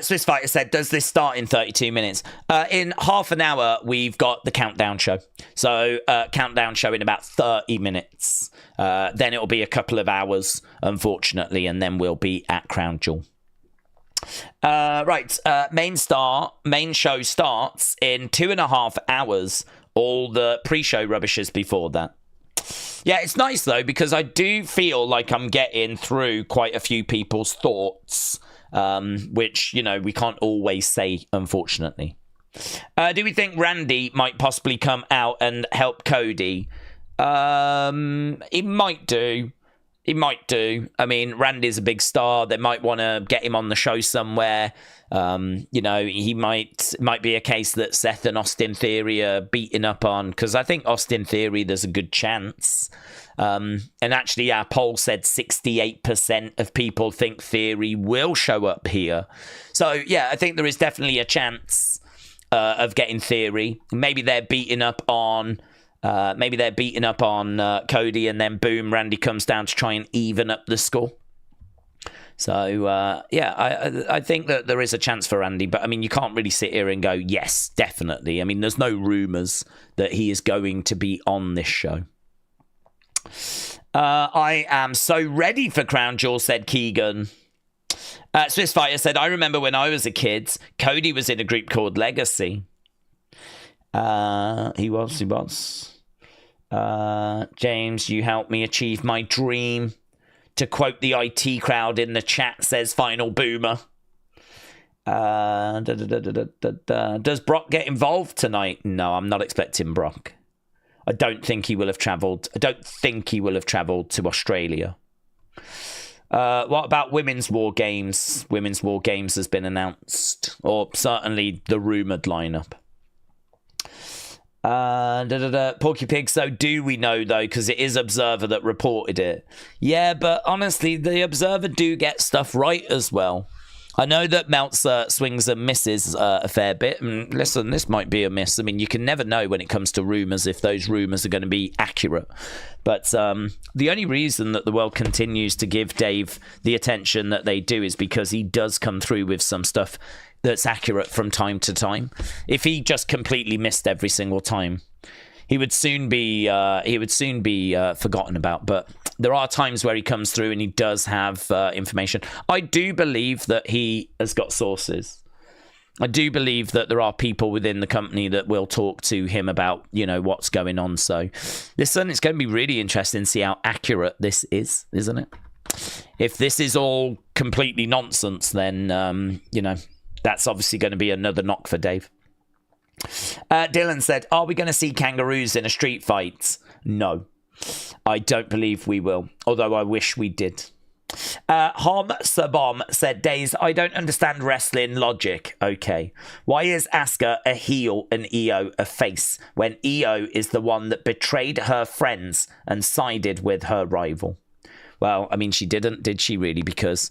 Swiss Fighter said, does this start in 32 minutes? In half an hour, we've got the countdown show. So countdown show in about 30 minutes. Then it'll be a couple of hours, unfortunately, and then we'll be at Crown Jewel. Main show starts in 2.5 hours. All the pre-show rubbish is before that. Yeah, it's nice, though, because I do feel like I'm getting through quite a few people's thoughts, which, you know, we can't always say, unfortunately. Do we think Randy might possibly come out and help Cody? He might do. I mean, Randy's a big star. They might want to get him on the show somewhere. You know, he might be a case that Seth and Austin Theory are beating up on, because I think Austin Theory, there's a good chance. And actually, our poll said 68% of people think Theory will show up here. So, yeah, I think there is definitely a chance of getting Theory. Maybe they're beating up on... Cody, and then boom, Randy comes down to try and even up the score. So, I think that there is a chance for Randy, but I mean, you can't really sit here and go, yes, definitely. I mean, there's no rumours that he is going to be on this show. I am so ready for Crown Jewel, said Keegan. Swiss Fighter said, I remember when I was a kid, Cody was in a group called Legacy. He was. James, you helped me achieve my dream. To quote the IT crowd in the chat, says Final Boomer. Does Brock get involved tonight? No, I'm not expecting Brock. I don't think he will have travelled. to Australia. What about Women's War Games? Women's War Games has been announced, or certainly the rumoured lineup. Porky Pig, so do we know though, because it is Observer that reported it. Yeah, but honestly, the Observer do get stuff right as well. I know that Meltzer swings and misses a fair bit. And listen, this might be a miss. I mean, you can never know when it comes to rumours if those rumours are going to be accurate. But the only reason that the world continues to give Dave the attention that they do is because he does come through with some stuff that's accurate from time to time. If he just completely missed every single time, he would soon be forgotten about. But there are times where he comes through and he does have information. I do believe that he has got sources. I do believe that there are people within the company that will talk to him about, what's going on. So listen, it's going to be really interesting to see how accurate this is, isn't it? If this is all completely nonsense, then, that's obviously going to be another knock for Dave. Dylan said, are we going to see kangaroos in a street fight? No, I don't believe we will, although I wish we did. Hom Sabom said, Daze, I don't understand wrestling logic. Okay, why is Asuka a heel and Io a face when Io is the one that betrayed her friends and sided with her rival? Well, I mean, she didn't, did she really? Because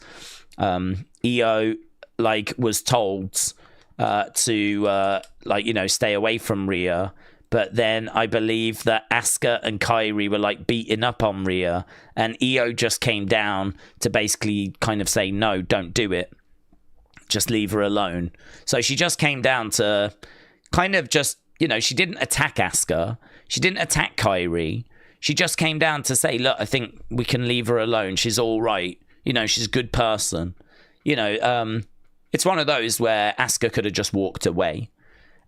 Io was told to stay away from Rhea, but then I believe that Asuka and Kairi were beating up on Rhea, and Io just came down to basically kind of say, no, don't do it, just leave her alone. So she just came down to kind of just, she didn't attack Asuka, she didn't attack Kairi, she just came down to say, look, I think we can leave her alone, she's all right, she's a good person. It's one of those where Asuka could have just walked away.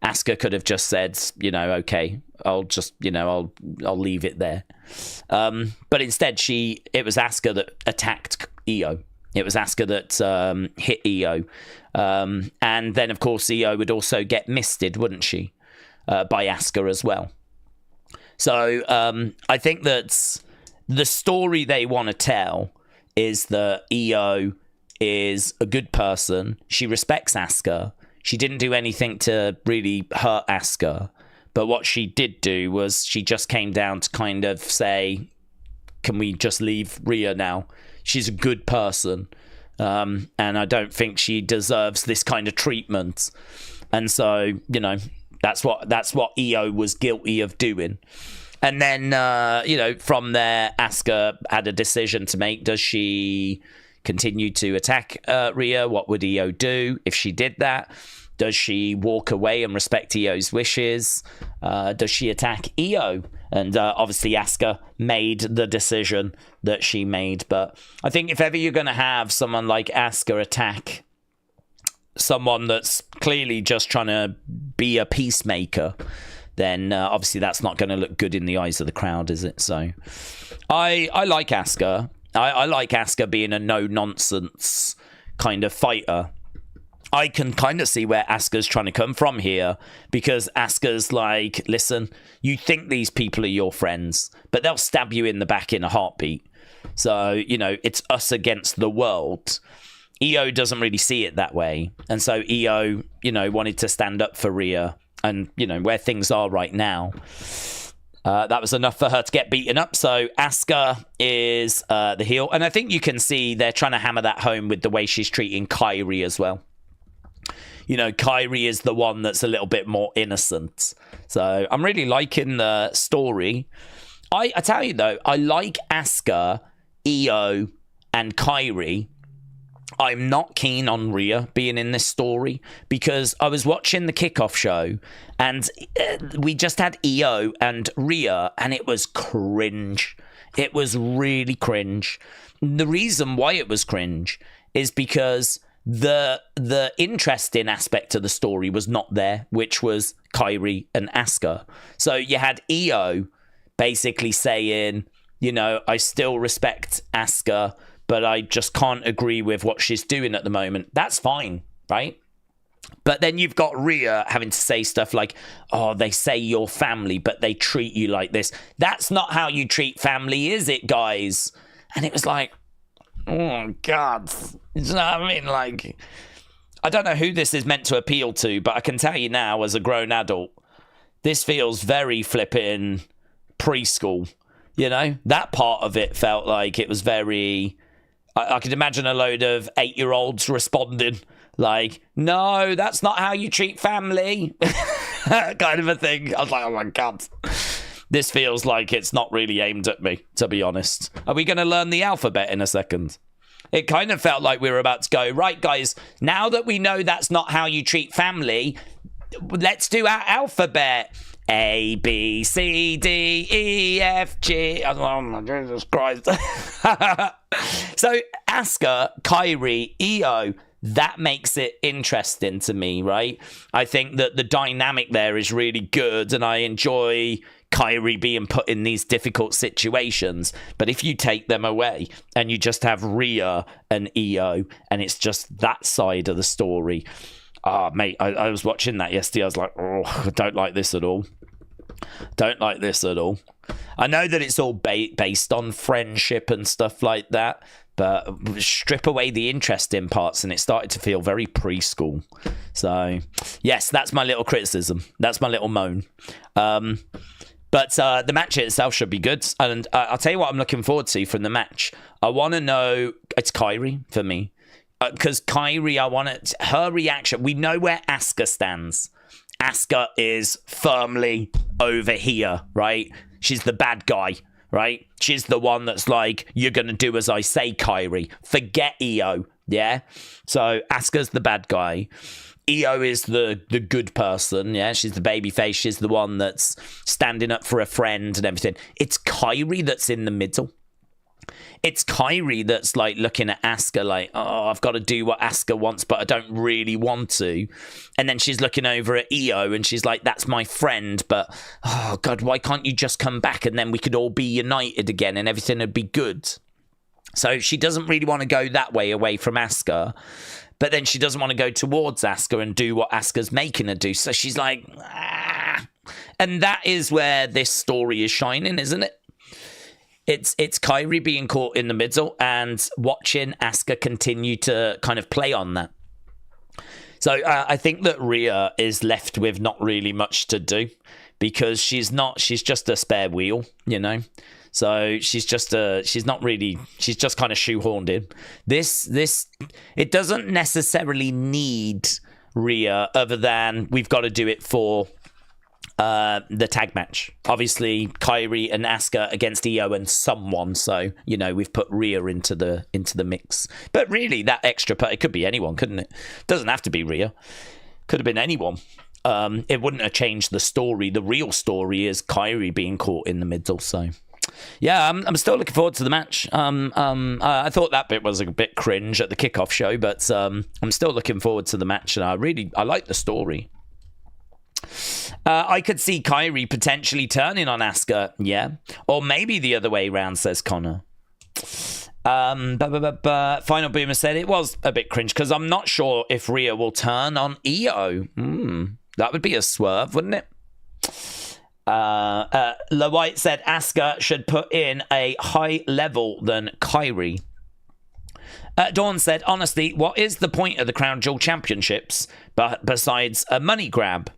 Asuka could have just said, okay, I'll just, I'll leave it there. But instead, it was Asuka that attacked Io. It was Asuka that hit Io. And then, of course, Io would also get misted, wouldn't she? By Asuka as well. So I think that the story they want to tell is that Io is a good person. She respects Asuka. She didn't do anything to really hurt Asuka. But what she did do was she just came down to kind of say, can we just leave Rhea now? She's a good person. And I don't think she deserves this kind of treatment. And so, that's what Io was guilty of doing. And then, from there, Asuka had a decision to make. Does she continue to attack Rhea? What would Io do if she did that? Does she walk away and respect Io's wishes? Does she attack Io? And obviously Asuka made the decision that she made. But I think if ever you're going to have someone like Asuka attack someone that's clearly just trying to be a peacemaker, then obviously that's not going to look good in the eyes of the crowd, is it? So I like Asuka. I like Asuka being a no-nonsense kind of fighter. I can kind of see where Asuka's trying to come from here, because Asuka's like, listen, you think these people are your friends, but they'll stab you in the back in a heartbeat. So, it's us against the world. Io doesn't really see it that way. And so Io, wanted to stand up for Rhea. And, where things are right now, that was enough for her to get beaten up. So Asuka is the heel. And I think you can see they're trying to hammer that home with the way she's treating Kairi as well. Kairi is the one that's a little bit more innocent. So I'm really liking the story. I tell you, though, I like Asuka, Io, and Kairi. I'm not keen on Rhea being in this story, because I was watching the kickoff show and we just had Io and Rhea, and it was cringe. It was really cringe. The reason why it was cringe is because the interesting aspect of the story was not there, which was Kairi and Asuka. So you had Io basically saying, I still respect Asuka, but I just can't agree with what she's doing at the moment. That's fine, right? But then you've got Rhea having to say stuff like, oh, they say you're family, but they treat you like this. That's not how you treat family, is it, guys? And it was like, oh, God. You know what I mean? I don't know who this is meant to appeal to, but I can tell you now, as a grown adult, this feels very flipping preschool. That part of it felt like it was very I could imagine a load of 8-year-olds responding like, no, that's not how you treat family. Kind of a thing. I was like, oh my God. This feels like it's not really aimed at me, to be honest. Are we going to learn the alphabet in a second? It kind of felt like we were about to go, right, guys, now that we know that's not how you treat family, let's do our alphabet. A, B, C, D, E, F, G. Oh, my Jesus Christ. So, Asuka, Kairi, Io, that makes it interesting to me, right? I think that the dynamic there is really good, and I enjoy Kairi being put in these difficult situations. But if you take them away and you just have Rhea and Io, and it's just that side of the story, mate, I was watching that yesterday. I was like, oh, I don't like this at all. Don't like this at all. I know that it's all based on friendship and stuff like that, but strip away the interesting parts and it started to feel very preschool. So, yes, that's my little criticism. That's my little moan. But the match itself should be good. And I'll tell you what I'm looking forward to from the match. I want to know... It's Kairi for me. Because Kairi, I want her reaction. We know where Asuka stands. Asuka is firmly over here, right? She's the bad guy, right? She's the one that's like, you're going to do as I say, Kairi. Forget Io, yeah? So Asuka's the bad guy. Io is the good person, yeah? She's the baby face. She's the one that's standing up for a friend and everything. It's Kairi that's in the middle. It's Kairi that's like looking at Asuka like, oh, I've got to do what Asuka wants, but I don't really want to. And then she's looking over at Io and she's like, that's my friend, but oh God, why can't you just come back and then we could all be united again and everything would be good? So she doesn't really want to go that way away from Asuka, but then she doesn't want to go towards Asuka and do what Asuka's making her do. So she's like, ah. And that is where this story is shining, isn't it? It's Kairi being caught in the middle and watching Asuka continue to kind of play on that. So I think that Rhea is left with not really much to do because she's just a spare wheel, you know? So she's just kind of shoehorned in. It doesn't necessarily need Rhea other than we've got to do it for the tag match. Obviously, Kairi and Asuka against Io and someone. So, you know, we've put Rhea into the mix. But really, that extra part, it could be anyone, couldn't it? Doesn't have to be Rhea. Could have been anyone. It wouldn't have changed the story. The real story is Kairi being caught in the middle. So, yeah, I'm still looking forward to the match. I thought that bit was a bit cringe at the kickoff show, but I'm still looking forward to the match, and I like the story. I could see Kairi potentially turning on Asuka, yeah. Or maybe the other way around, says Connor. Final Boomer said it was a bit cringe because I'm not sure if Rhea will turn on Io. That would be a swerve, wouldn't it? La White said Asuka should put in a high level than Kairi. Dawn said, honestly, what is the point of the Crown Jewel Championships besides a money grab?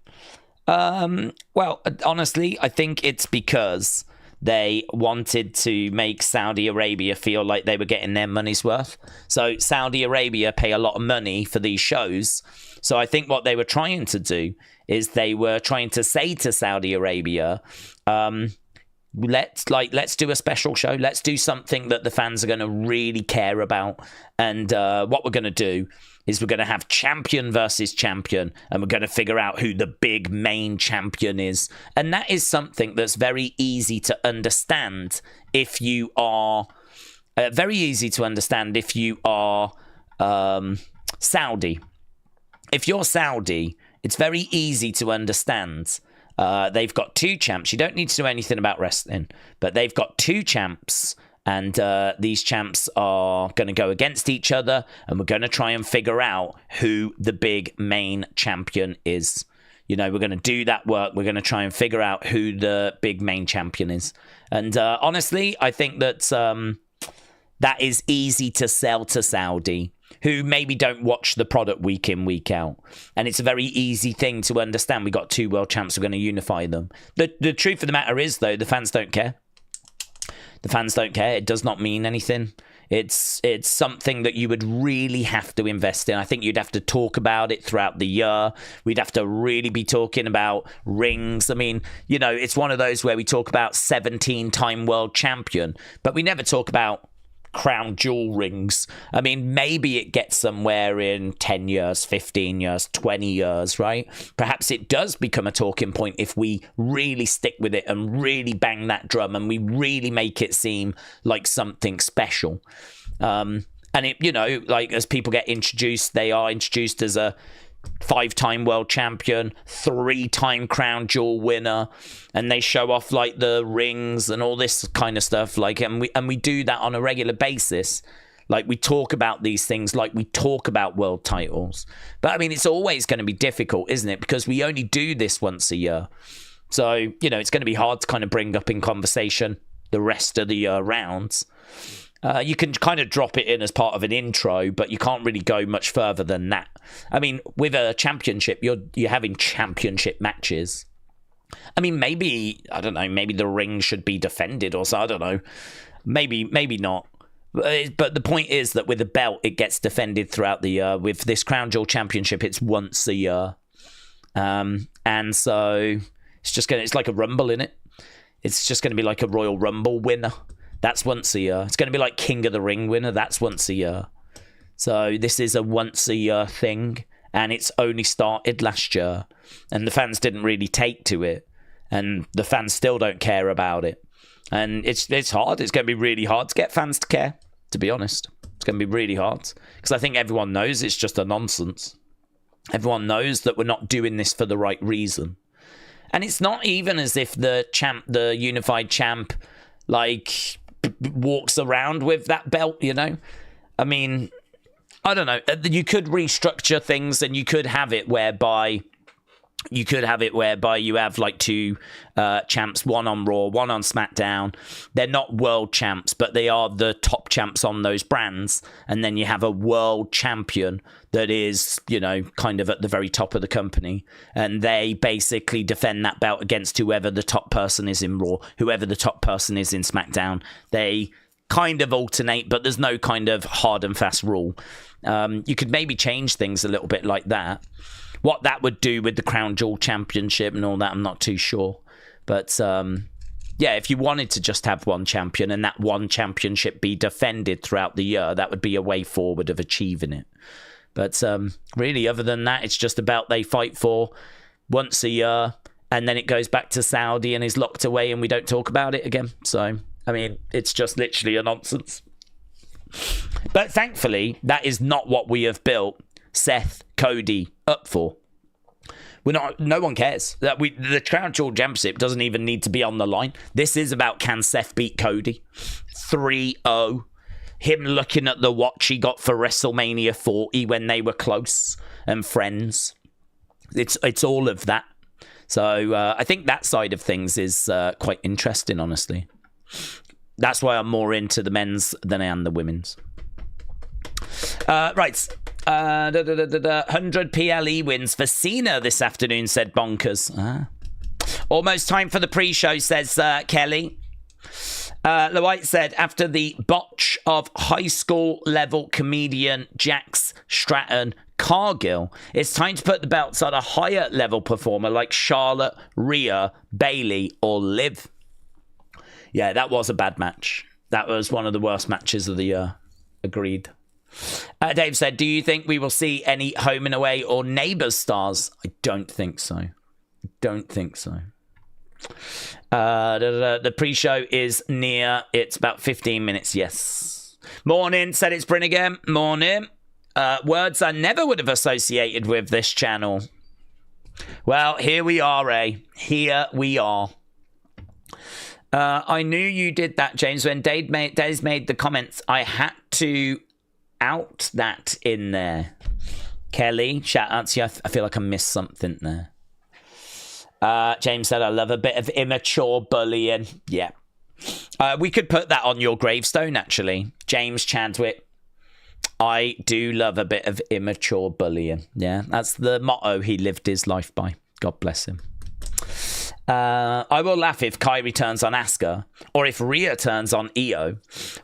Well, honestly, I think it's because they wanted to make Saudi Arabia feel like they were getting their money's worth. So Saudi Arabia pay a lot of money for these shows. So I think what they were trying to do is they were trying to say to Saudi Arabia, let's do a special show. Let's do something that the fans are going to really care about. And what we're going to do is we're going to have champion versus champion, and we're going to figure out who the big main champion is. And that is something that's very easy to understand if you are Saudi. If you're Saudi, it's very easy to understand. They've got two champs. You don't need to know anything about wrestling, but they've got two champs. And these champs are going to go against each other, and we're going to try and figure out who the big main champion is. You know, we're going to do that work. We're going to try and figure out who the big main champion is. And honestly, I think that that is easy to sell to Saudi, who maybe don't watch the product week in, week out. And it's a very easy thing to understand. We got two world champs. We're going to unify them. The truth of the matter is, though, the fans don't care. The fans don't care. It does not mean anything. It's something that you would really have to invest in. I think you'd have to talk about it throughout the year. We'd have to really be talking about rings. I mean, you know, it's one of those where we talk about 17-time world champion, but we never talk about crown jewel rings. I mean, maybe it gets somewhere in 10 years, 15 years, 20 years, right? Perhaps it does become a talking point if we really stick with it and really bang that drum and we really make it seem like something special. And it, you know, like as people get introduced, they are introduced as a 5-time world champion, 3-time crown jewel winner, and they show off like the rings and all this kind of stuff. Like, and we do that on a regular basis. Like, we talk about these things like we talk about world titles. But I mean, it's always going to be difficult, isn't it? Because we only do this once a year. So, you know, it's going to be hard to kind of bring up in conversation the rest of the year rounds. You can kind of drop it in as part of an intro, but you can't really go much further than that. I mean, with a championship, you're having championship matches. I mean, maybe, I don't know, maybe the ring should be defended or so, I don't know. Maybe not. But the point is that with the belt, it gets defended throughout the year. With this Crown Jewel Championship, it's once a year. And so it's like a Rumble, innit? It's just going to be like a Royal Rumble winner. That's once a year. It's going to be like King of the Ring winner. That's once a year. So this is a once a year thing. And it's only started last year. And the fans didn't really take to it. And the fans still don't care about it. And it's hard. It's going to be really hard to get fans to care, to be honest. It's going to be really hard. Because I think everyone knows it's just a nonsense. Everyone knows that we're not doing this for the right reason. And it's not even as if the unified champ, like, walks around with that belt, you know? I mean, I don't know. You could restructure things and you could have it whereby you have like 2 champs, one on Raw, one on SmackDown. They're not world champs, but they are the top champs on those brands. And then you have a world champion that is, you know, kind of at the very top of the company. And they basically defend that belt against whoever the top person is in Raw, whoever the top person is in SmackDown. They kind of alternate, but there's no kind of hard and fast rule. You could maybe change things a little bit like that. What that would do with the Crown Jewel Championship and all that, I'm not too sure. But, yeah, if you wanted to just have one champion and that one championship be defended throughout the year, that would be a way forward of achieving it. But really, other than that, it's just about they fight for once a year and then it goes back to Saudi and is locked away and we don't talk about it again. So, I mean, it's just literally a nonsense. But thankfully, that is not what we have built Seth, Cody up for. No one cares. The Crown Jewel Championship doesn't even need to be on the line. This is about, can Seth beat Cody? 3-0. Him looking at the watch he got for WrestleMania 40 when they were close and friends. It's all of that. So I think that side of things is quite interesting, honestly. That's why I'm more into the men's than I am the women's. Right. 100 PLE wins for Cena this afternoon, said Bonkers. Almost time for the pre-show, says Kelly. LeWhite said, after the botch of high school level comedian Jax Stratton Cargill, it's time to put the belts on a higher level performer like Charlotte, Rhea, Bayley, or Liv. Yeah, that was a bad match. That was one of the worst matches of the year. Agreed. Dave said, do you think we will see any home and away or neighbours stars? I don't think so. The pre-show is near. It's about 15 minutes, yes. Morning, said it's Bryn again. Morning. Words I never would have associated with this channel. Well, here we are, eh? Here we are. I knew you did that, James. When Dave made the comments, I had to out that in there. Kelly, shout out to you. I feel like I missed something there. James said, I love a bit of immature bullying. Yeah. We could put that on your gravestone, actually. James Chadwick. I do love a bit of immature bullying. Yeah, that's the motto he lived his life by. God bless him. I will laugh if Kairi turns on Asuka or if Rhea turns on Io.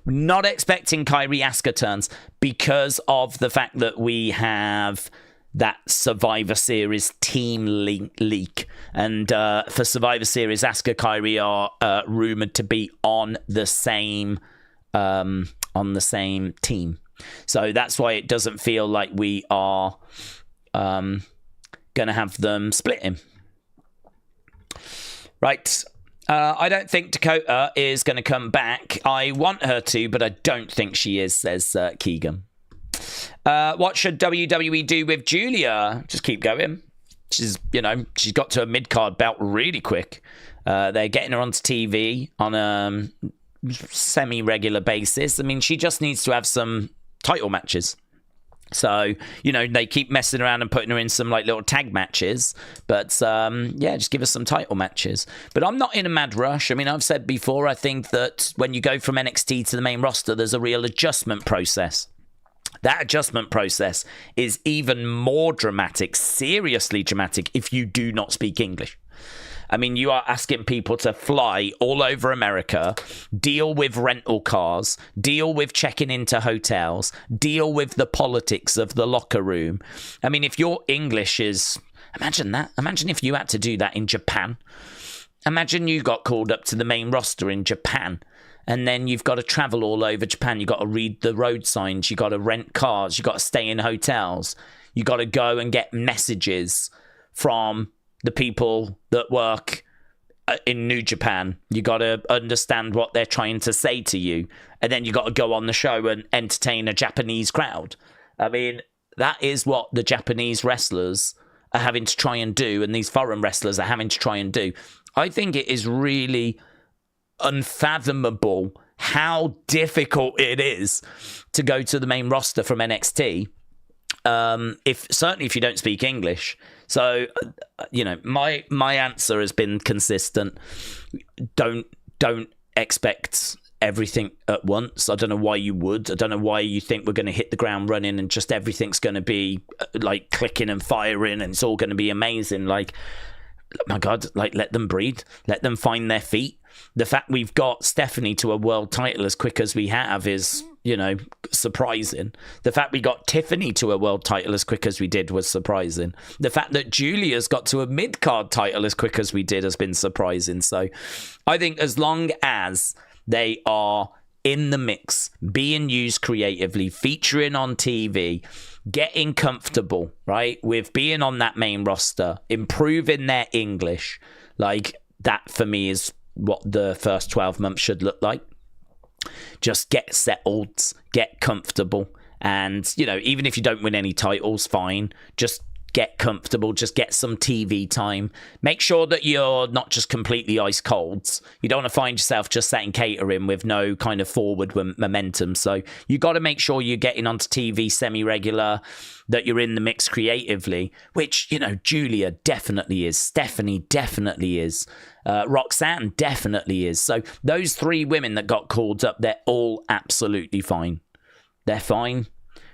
Not expecting Kairi Asuka turns because of the fact that we have that Survivor Series team leak. And for Survivor Series, Asuka Kairi are rumored to be on the same team. So that's why it doesn't feel like we are going to have them splitting. Right. I don't think Dakota is going to come back. I want her to, but I don't think she is, says Keegan. What should WWE do with Julia? Just keep going. She's got to a mid-card belt really quick. They're getting her onto TV on a semi-regular basis. I mean, she just needs to have some title matches. So, they keep messing around and putting her in some like little tag matches. But, just give us some title matches. But I'm not in a mad rush. I mean, I've said before, I think that when you go from NXT to the main roster, there's a real adjustment process. That adjustment process is even more dramatic, seriously dramatic, if you do not speak English. I mean, you are asking people to fly all over America, deal with rental cars, deal with checking into hotels, deal with the politics of the locker room. I mean, if your English is... Imagine that. Imagine if you had to do that in Japan. Imagine you got called up to the main roster in Japan. And then you've got to travel all over Japan. You've got to read the road signs. You've got to rent cars. You've got to stay in hotels. You've got to go and get messages from the people that work in New Japan. You got to understand what they're trying to say to you. And then you got to go on the show and entertain a Japanese crowd. I mean, that is what the Japanese wrestlers are having to try and do. And these foreign wrestlers are having to try and do. I think it is really unfathomable how difficult it is to go to the main roster from NXT. Certainly if you don't speak English. So, my answer has been consistent. Don't expect everything at once. I don't know why you would. I don't know why you think we're going to hit the ground running and just everything's going to be like clicking and firing and it's all going to be amazing. Like, my God, like let them breathe. Let them find their feet. The fact we've got Stephanie to a world title as quick as we have is, surprising. The fact we got Tiffany to a world title as quick as we did was surprising. The fact that Julia's got to a mid-card title as quick as we did has been surprising. So I think as long as they are in the mix, being used creatively, featuring on TV, getting comfortable, right, with being on that main roster, improving their English, like that for me is what the first 12 months should look like. Just get settled, get comfortable, and even if you don't win any titles, fine, just get comfortable, just get some TV time. Make sure that you're not just completely ice cold. You don't want to find yourself just sat in catering with no kind of forward momentum. So you got to make sure you're getting onto TV semi-regular, that you're in the mix creatively, which, Julia definitely is. Stephanie definitely is. Roxanne definitely is. So those three women that got called up, they're all absolutely fine. They're fine.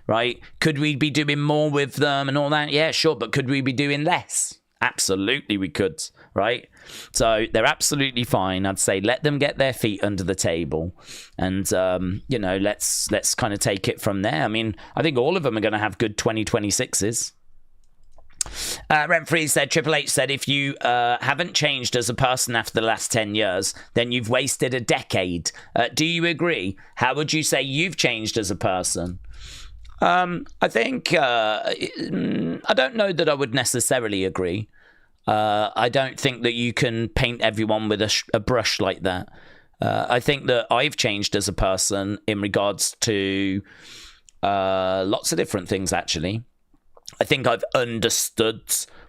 Right? Could we be doing more with them and all that? Yeah, sure. But could we be doing less? Absolutely, we could. Right? So they're absolutely fine. I'd say let them get their feet under the table, and let's kind of take it from there. I mean, I think all of them are going to have good 2026s. Rent-free said, Triple H said, if you haven't changed as a person after the last 10 years, then you've wasted a decade. Do you agree? How would you say you've changed as a person? I think, I don't know that I would necessarily agree. I don't think that you can paint everyone with a brush like that. I think that I've changed as a person in regards to lots of different things, actually. I think I've understood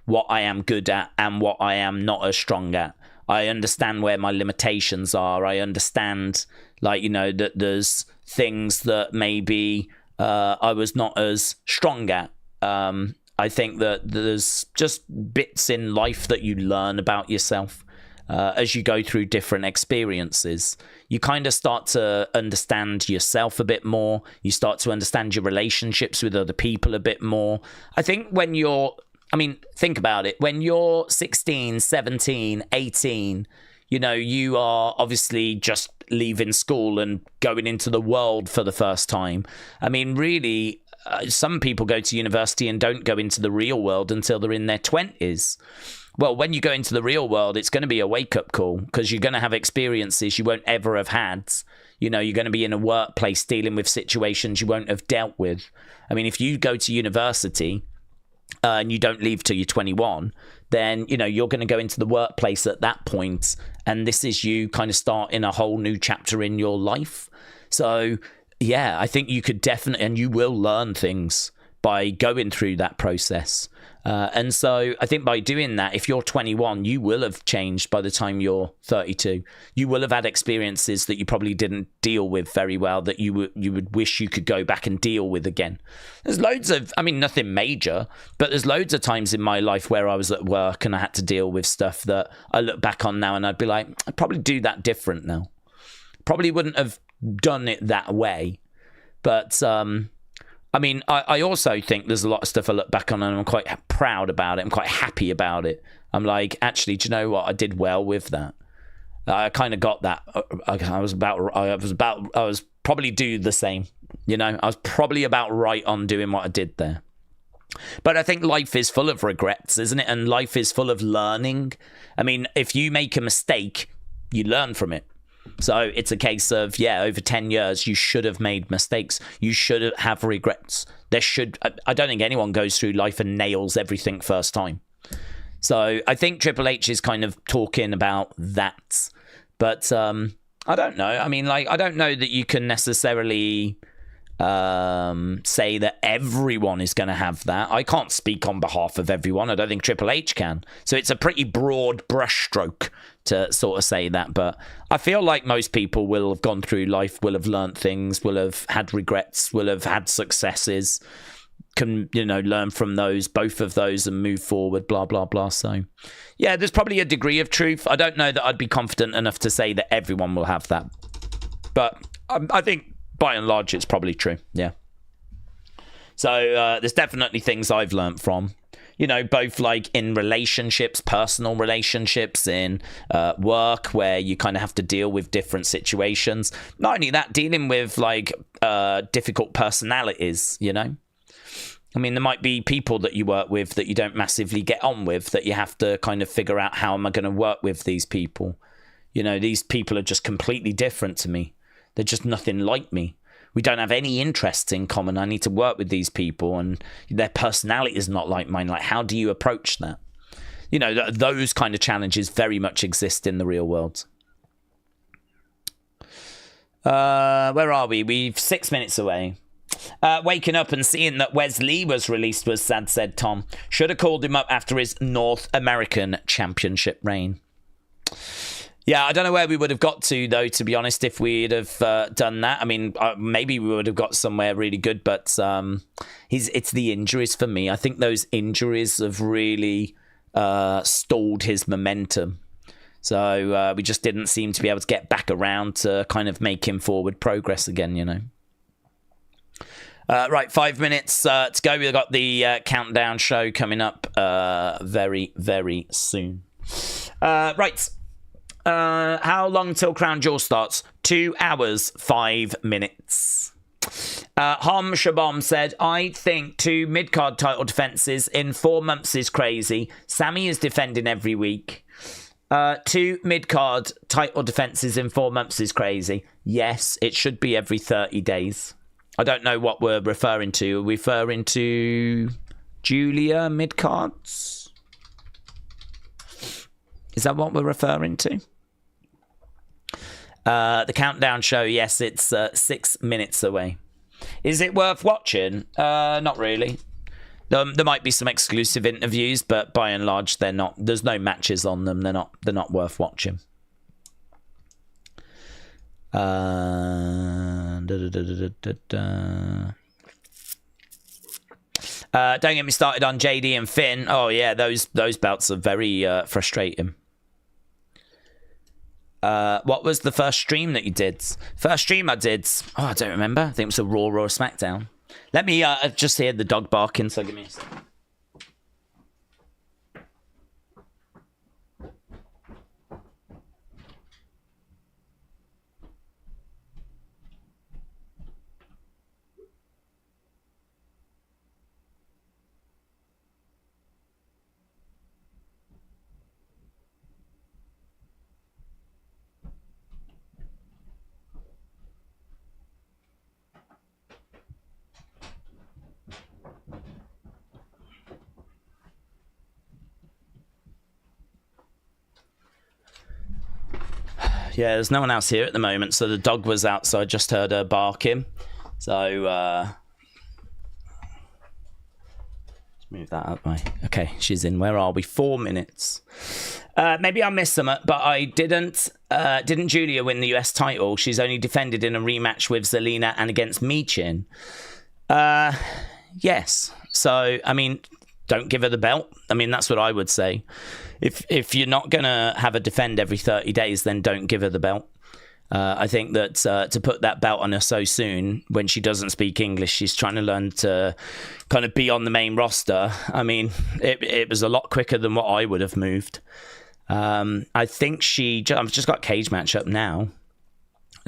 what I am good at and what I am not as strong at. I understand where my limitations are. I understand, that there's things that maybe I was not as strong at. I think that there's just bits in life that you learn about yourself as you go through different experiences. You kind of start to understand yourself a bit more. You start to understand your relationships with other people a bit more. I think when you're I mean, think about it. When you're 16, 17, 18, you know, you are obviously just leaving school and going into the world for the first time. I mean, really, some people go to university and don't go into the real world until they're in their 20s. Well, when you go into the real world, it's going to be a wake-up call because you're going to have experiences you won't ever have had. You know, you're going to be in a workplace dealing with situations you won't have dealt with. I mean, if you go to university and you don't leave till you're 21, then, you know, you're going to go into the workplace at that point, and this is you kind of starting a whole new chapter in your life. So, yeah, I think you could definitely, and you will learn things by going through that process. And so I think by doing that, if you're 21, you will have changed by the time you're 32. You will have had experiences that you probably didn't deal with very well that you would wish you could go back and deal with again. There's loads of, I mean, nothing major, but there's loads of times in my life where I was at work and I had to deal with stuff that I look back on now and I'd be like, I'd probably do that different now. Probably wouldn't have done it that way. But, I mean, I also think there's a lot of stuff I look back on and I'm quite proud about it. I'm quite happy about it. I'm like, actually, do you know what? I did well with that. I kind of got that. I was probably do the same. You know, I was probably about right on doing what I did there. But I think life is full of regrets, isn't it? And life is full of learning. I mean, if you make a mistake, you learn from it. So it's a case of, yeah, over 10 years, you should have made mistakes. You should have regrets. I don't think anyone goes through life and nails everything first time. So I think Triple H is kind of talking about that. But I don't know. I mean, like, I don't know that you can necessarily say that everyone is going to have that. I can't speak on behalf of everyone. I don't think Triple H can. So it's a pretty broad brushstroke to sort of say that, but I feel like most people will have gone through life, will have learnt things, will have had regrets, will have had successes, can, you know, learn from those, both of those, and move forward, blah, blah, blah. So, yeah, there's probably a degree of truth. I don't know that I'd be confident enough to say that everyone will have that, but I think by and large, it's probably true, yeah. So there's definitely things I've learnt from. You know, both like in relationships, personal relationships, in work, where you kind of have to deal with different situations. Not only that, dealing with like difficult personalities, you know. I mean, there might be people that you work with that you don't massively get on with, that you have to kind of figure out, how am I going to work with these people? You know, these people are just completely different to me. They're just nothing like me. We don't have any interests in common. I need to work with these people and their personality is not like mine. Like, how do you approach that? You know, those kind of challenges very much exist in the real world. Where are we? We're 6 minutes away. Waking up and seeing that Wesley was released was sad, said Tom. Should have called him up after his North American Championship reign. Yeah, I don't know where we would have got to, though, to be honest, if we'd have done that. I mean, maybe we would have got somewhere really good, but it's the injuries for me. I think those injuries have really stalled his momentum. So we just didn't seem to be able to get back around to kind of make him forward progress again, you know. Right, 5 minutes to go. We've got the countdown show coming up very, very soon. Right. How long till Crown Jewel starts? 2 hours, 5 minutes. Hom Shabom said, I think 2 mid-card title defenses in 4 months is crazy. Sammy is defending every week. 2 mid-card title defenses in 4 months is crazy. Yes, it should be every 30 days. I don't know what we're referring to. Are we referring to Julia mid-cards? Is that what we're referring to? The countdown show, yes, it's 6 minutes away. Is it worth watching? Not really. There might be some exclusive interviews, but by and large, they're not. There's no matches on them. They're not worth watching. Don't get me started on JD and Finn. Oh yeah, those bouts are very frustrating. What was the first stream that you did? First stream I did. Oh, I don't remember. I think it was a Raw or a SmackDown. Let me just hear the dog barking. So give me a second. Yeah, there's no one else here at the moment, so the dog was out, so I just heard her barking. So, let's move that up, mate. Okay, she's in. Where are we? 4 minutes. Maybe I missed some, but I didn't Julia win the US title? She's only defended in a rematch with Zelina and against Michin. Yes. So, I mean, don't give her the belt. I mean, that's what I would say. If you're not going to have her defend every 30 days, then don't give her the belt. I think that to put that belt on her so soon, when she doesn't speak English, she's trying to learn to kind of be on the main roster. I mean, it was a lot quicker than what I would have moved. I think I've just got Cage Match up now,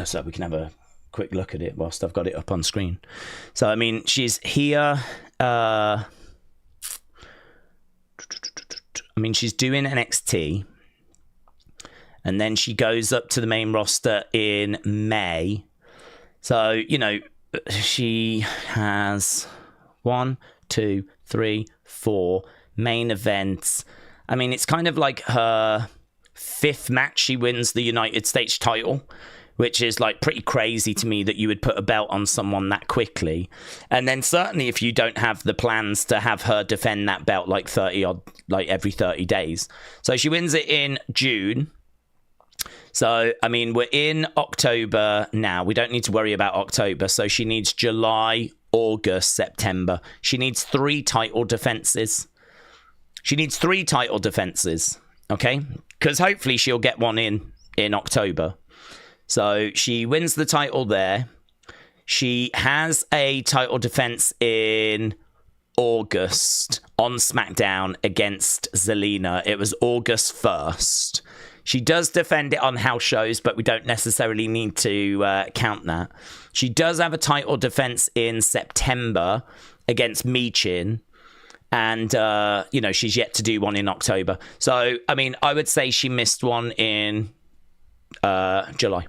so we can have a quick look at it whilst I've got it up on screen. So, I mean, she's here. I mean, she's doing NXT, and then she goes up to the main roster in May. So, you know, she has 1, 2, 3, 4 main events. I mean, it's kind of like her 5th match she wins the United States title, which is like pretty crazy to me that you would put a belt on someone that quickly. And then certainly if you don't have the plans to have her defend that belt like every 30 days. So she wins it in June. So, I mean, we're in October now. We don't need to worry about October. So she needs July, August, September. She needs 3 title defenses. Okay? Because hopefully she'll get one in October. So she wins the title there. She has a title defense in August on SmackDown against Zelina. It was August 1st. She does defend it on house shows, but we don't necessarily need to count that. She does have a title defense in September against Michin. And, you know, she's yet to do one in October. So, I mean, I would say she missed one in July.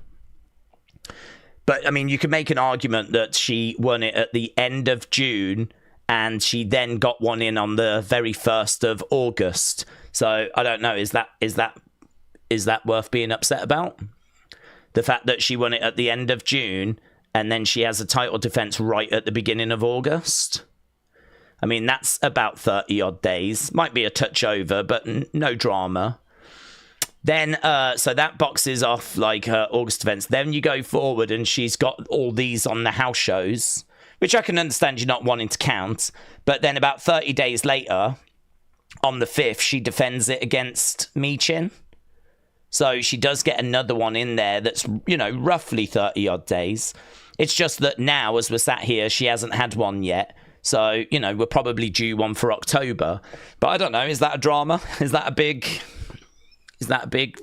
But, I mean, you could make an argument that she won it at the end of June and she then got one in on the very 1st of August. So, I don't know. Is that worth being upset about? The fact that she won it at the end of June and then she has a title defense right at the beginning of August? I mean, that's about 30-odd days. Might be a touch over, but no drama. Then, so that boxes off like her August events. Then you go forward and she's got all these on the house shows, which I can understand you're not wanting to count. But then about 30 days later, on the 5th, she defends it against Michin. So she does get another one in there that's, you know, roughly 30-odd days. It's just that now, as we're sat here, she hasn't had one yet. So, you know, we're probably due one for October. But I don't know, is that a drama? Is that a big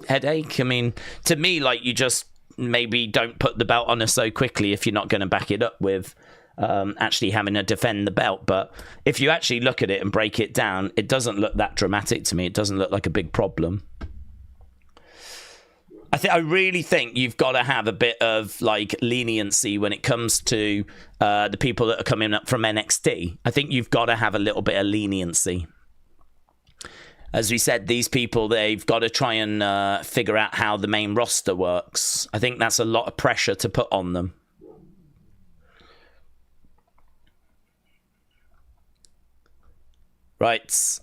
headache? I mean, to me, like, you just maybe don't put the belt on her so quickly if you're not going to back it up with actually having her defend the belt. But if you actually look at it and break it down, it doesn't look that dramatic to me. It doesn't look like a big problem. I really think you've got to have a bit of like leniency when it comes to the people that are coming up from NXT. I think you've got to have a little bit of leniency. As we said, these people, they've got to try and figure out how the main roster works. I think that's a lot of pressure to put on them. Right.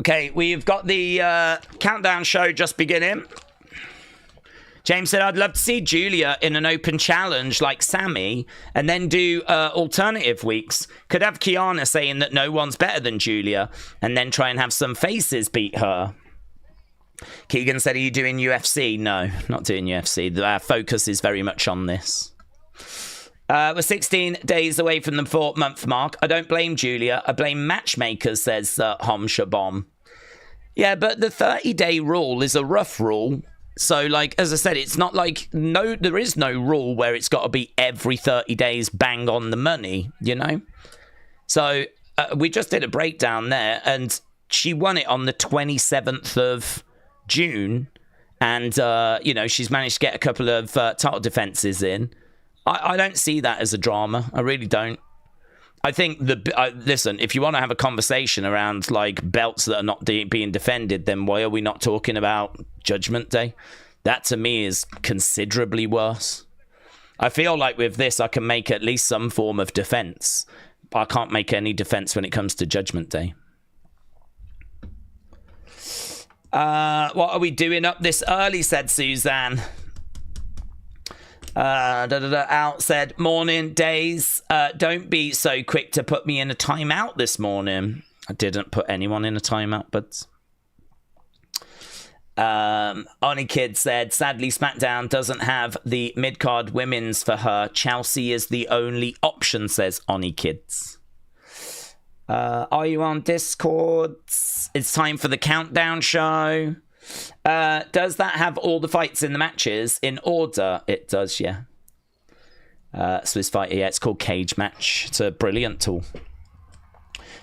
Okay, we've got the countdown show just beginning. James said, I'd love to see Julia in an open challenge like Sammy and then do alternative weeks. Could have Kiana saying that no one's better than Julia and then try and have some faces beat her. Keegan said, are you doing UFC? No, not doing UFC. Our focus is very much on this. We're 16 days away from the 4-month mark. I don't blame Julia. I blame matchmakers, says Hom Shabom. Yeah, but the 30-day rule is a rough rule. So, like, as I said, it's not like there is no rule where it's got to be every 30 days bang on the money, you know? So, we just did a breakdown there, and she won it on the 27th of June. And, you know, she's managed to get a couple of title defenses in. I don't see that as a drama. I really don't. I think listen, if you want to have a conversation around like belts that are not being defended, then why are we not talking about Judgment Day? That to me is considerably worse. I feel like with this, I can make at least some form of defense. I can't make any defense when it comes to Judgment Day. What are we doing up this early, said Suzanne. Out said, morning, Daze. Don't be so quick to put me in a timeout this morning. I didn't put anyone in a timeout, but... Oni Kid said, sadly, SmackDown doesn't have the mid-card women's for her. Chelsea is the only option, says Oni Kids. Are you on Discord? It's time for the countdown show. Does that have all the fights in the matches in order? It does, yeah. Swiss Fighter, yeah, it's called Cage Match. It's a brilliant tool.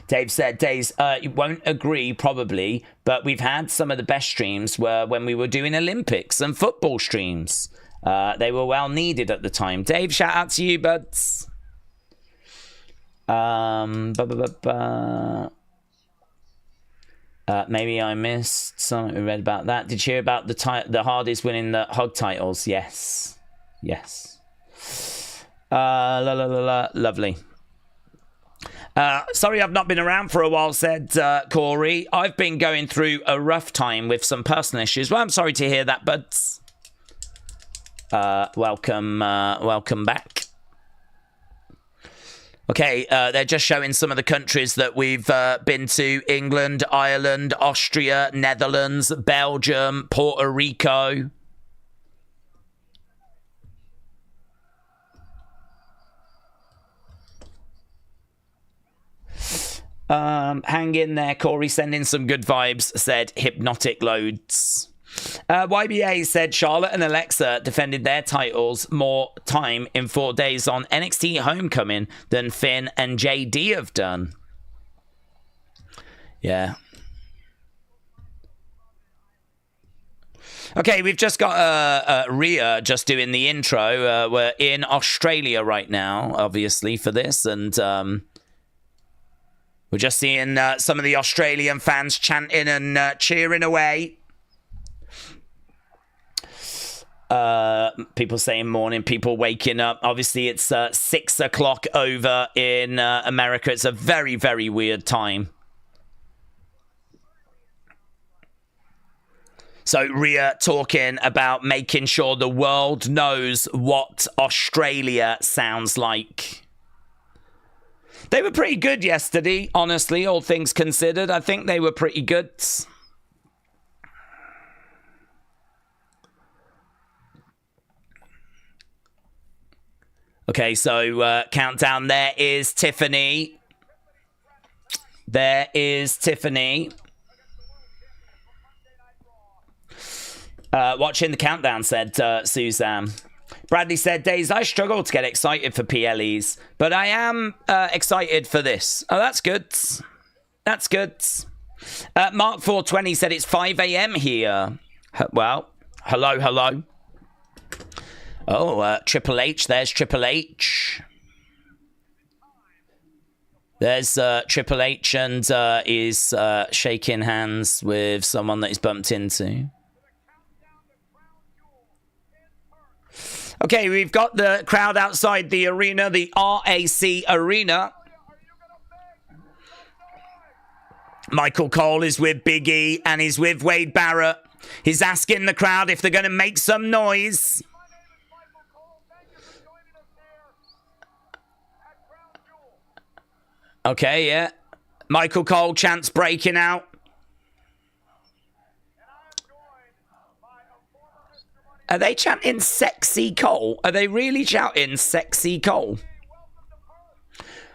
Dave said, Daze, you won't agree probably, but we've had some of the best streams when we were doing Olympics and football streams. They were well needed at the time. Dave, shout out to you, buds. Maybe I missed something we read about that. Did you hear about the Hardys winning the Hog titles? Yes. Yes. Lovely. Sorry I've not been around for a while, said Corey. I've been going through a rough time with some personal issues. Well, I'm sorry to hear that, buds. Welcome back. Okay, they're just showing some of the countries that we've been to. England, Ireland, Austria, Netherlands, Belgium, Puerto Rico. Hang in there, Corey. Sending some good vibes, said Hypnotic Loads. YBA said Charlotte and Alexa defended their titles more time in 4 days on NXT Homecoming than Finn and JD have done. Yeah. Okay, we've just got Rhea just doing the intro. We're in Australia right now, obviously, for this, and we're just seeing some of the Australian fans chanting and cheering away. People saying morning, people waking up. Obviously, it's 6 o'clock over in America. It's a very, very weird time. So Rhea talking about making sure the world knows what Australia sounds like. They were pretty good yesterday, honestly, all things considered. I think they were pretty good. Okay, so countdown. There is Tiffany. There is Tiffany. Watching the countdown, said Suzanne. Bradley said, Daze, I struggle to get excited for PLEs, but I am excited for this. Oh, that's good. That's good. Mark 420 said it's 5 a.m. here. Well, hello. Oh, Triple H. There's Triple H. There's Triple H and is shaking hands with someone that he's bumped into. Okay, we've got the crowd outside the arena, the RAC Arena. Michael Cole is with Big E and he's with Wade Barrett. He's asking the crowd if they're going to make some noise. Okay, yeah. Michael Cole chants breaking out. Are they chanting Sexy Cole? Are they really shouting Sexy Cole?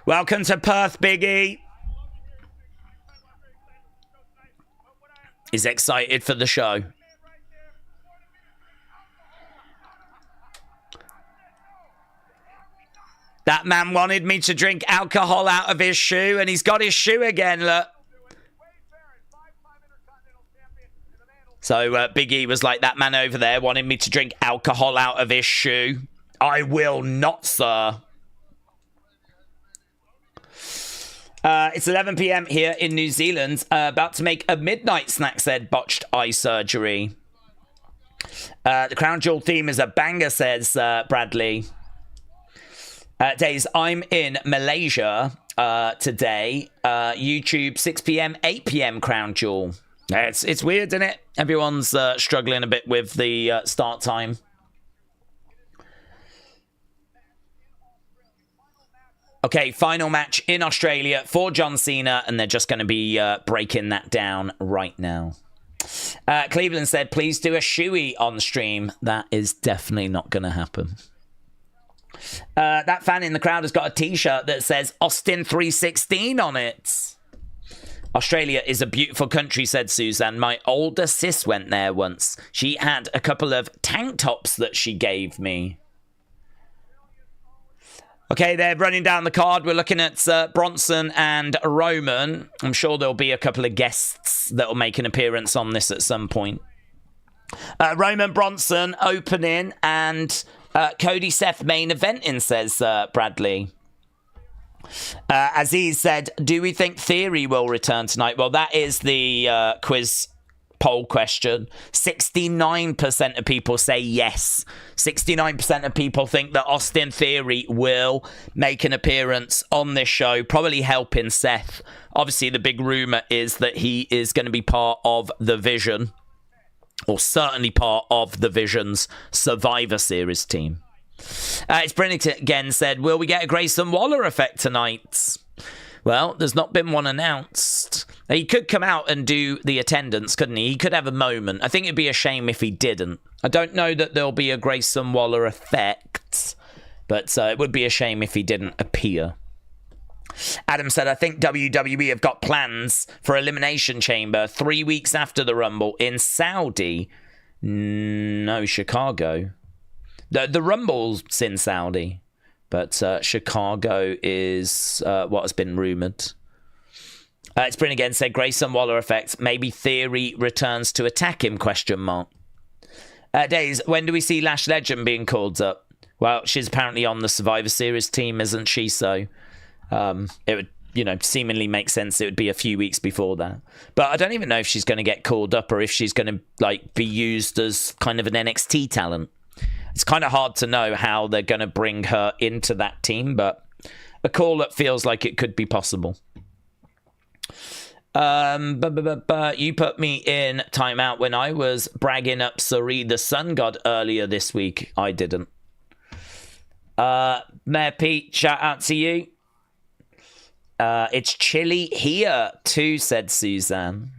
Welcome to Perth, Big E. He's excited for the show. That man wanted me to drink alcohol out of his shoe, and he's got his shoe again, look. So Big E was like, that man over there wanted me to drink alcohol out of his shoe. I will not, sir. It's 11 p.m. here in New Zealand. About to make a midnight snack, said botched eye surgery. The Crown Jewel theme is a banger, says Bradley. Daze, I'm in Malaysia today. YouTube 6 p.m, 8 p.m. Crown Jewel. It's weird, isn't it? Everyone's struggling a bit with the start time. Okay, final match in Australia for John Cena, and they're just going to be breaking that down right now. Cleveland said, please do a shoey on stream. That is definitely not going to happen. That fan in the crowd has got a t-shirt that says Austin 316 on it. Australia is a beautiful country, said Suzanne. My older sis went there once. She had a couple of tank tops that she gave me. Okay, they're running down the card. We're looking at Bronson and Roman. I'm sure there'll be a couple of guests that will make an appearance on this at some point. Roman Bronson opening and Cody Seth main eventing, says Bradley. Aziz said, do we think Theory will return tonight? Well, that is the quiz poll question. 69% of people say yes. 69% of people think that Austin Theory will make an appearance on this show, probably helping Seth. Obviously, the big rumor is that he is going to be part of the Vision, or certainly part of the Vision's Survivor Series team. It's Brennan again said, will we get a Grayson Waller effect tonight? Well, there's not been one announced. He could come out and do the attendance, couldn't he? He could have a moment. I think it'd be a shame if he didn't. I don't know that there'll be a Grayson Waller effect, but it would be a shame if he didn't appear. Adam said, I think WWE have got plans for Elimination Chamber 3 weeks after the Rumble in Saudi. No, Chicago. The Rumble's in Saudi. But Chicago is what has been rumoured. It's Bryn again said, Grayson Waller effect. Maybe Theory returns to attack him, question mark. Daze, when do we see Lash Legend being called up? Well, she's apparently on the Survivor Series team, isn't she? So it would, seemingly make sense it would be a few weeks before that. But I don't even know if she's going to get called up or if she's going to be used as kind of an NXT talent. It's kind of hard to know how they're going to bring her into that team, but a call-up feels like it could be possible. You put me in timeout when I was bragging up Suri the Sun God earlier this week. I didn't. Mayor Pete, shout out to you. It's chilly here too, said Suzanne.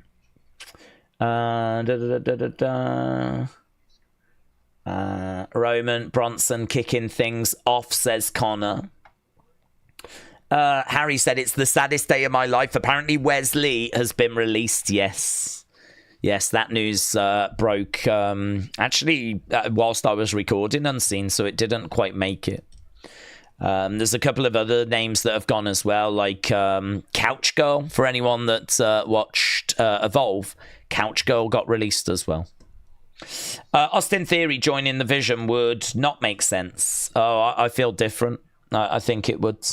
Roman Bronson kicking things off, says Connor. Harry said, it's the saddest day of my life. Apparently Wesley has been released. Yes, that news broke actually whilst I was recording Unseen, so it didn't quite make it. There's a couple of other names that have gone as well, like Couch Girl. For anyone that watched Evolve, Couch Girl got released as well. Austin Theory joining the Vision would not make sense. I feel different. I think it would.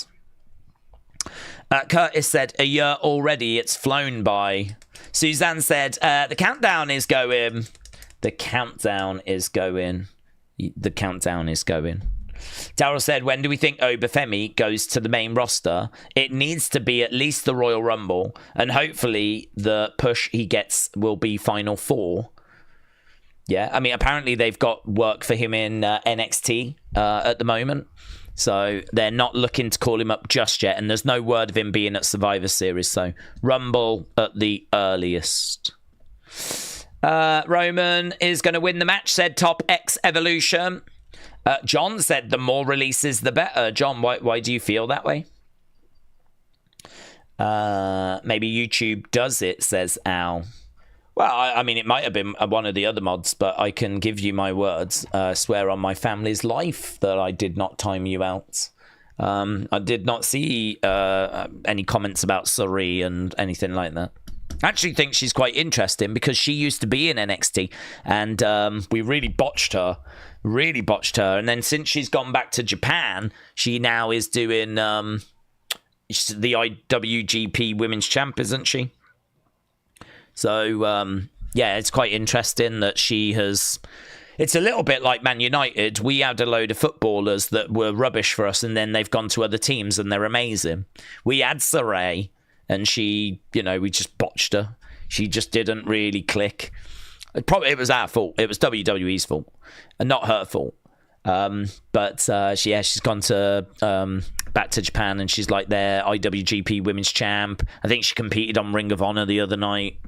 Curtis said, a year already, it's flown by. Suzanne said, the countdown is going. The countdown is going. The countdown is going. Daryl said, when do we think Obafemi goes to the main roster? It needs to be at least the Royal Rumble, and hopefully the push he gets will be Final Four. Yeah, I mean, apparently they've got work for him in NXT at the moment. So they're not looking to call him up just yet. And there's no word of him being at Survivor Series. So Rumble at the earliest. Roman is going to win the match, said Top X Evolution. John said the more releases, the better. John, why do you feel that way? Maybe YouTube does it, says Al. Well, I mean, it might have been one of the other mods, but I can give you my words. Swear on my family's life that I did not time you out. I did not see any comments about Suri and anything like that. I actually think she's quite interesting because she used to be in NXT and we really botched her. And then since she's gone back to Japan, she now is doing she's the IWGP Women's Champ, isn't she? So, yeah, it's quite interesting that she has... It's a little bit like Man United. We had a load of footballers that were rubbish for us, and then they've gone to other teams, and they're amazing. We had Saray, and she, we just botched her. She just didn't really click. It was our fault. It was WWE's fault, and not her fault. But she's gone to back to Japan, and she's like their IWGP Women's Champ. I think she competed on Ring of Honor the other night.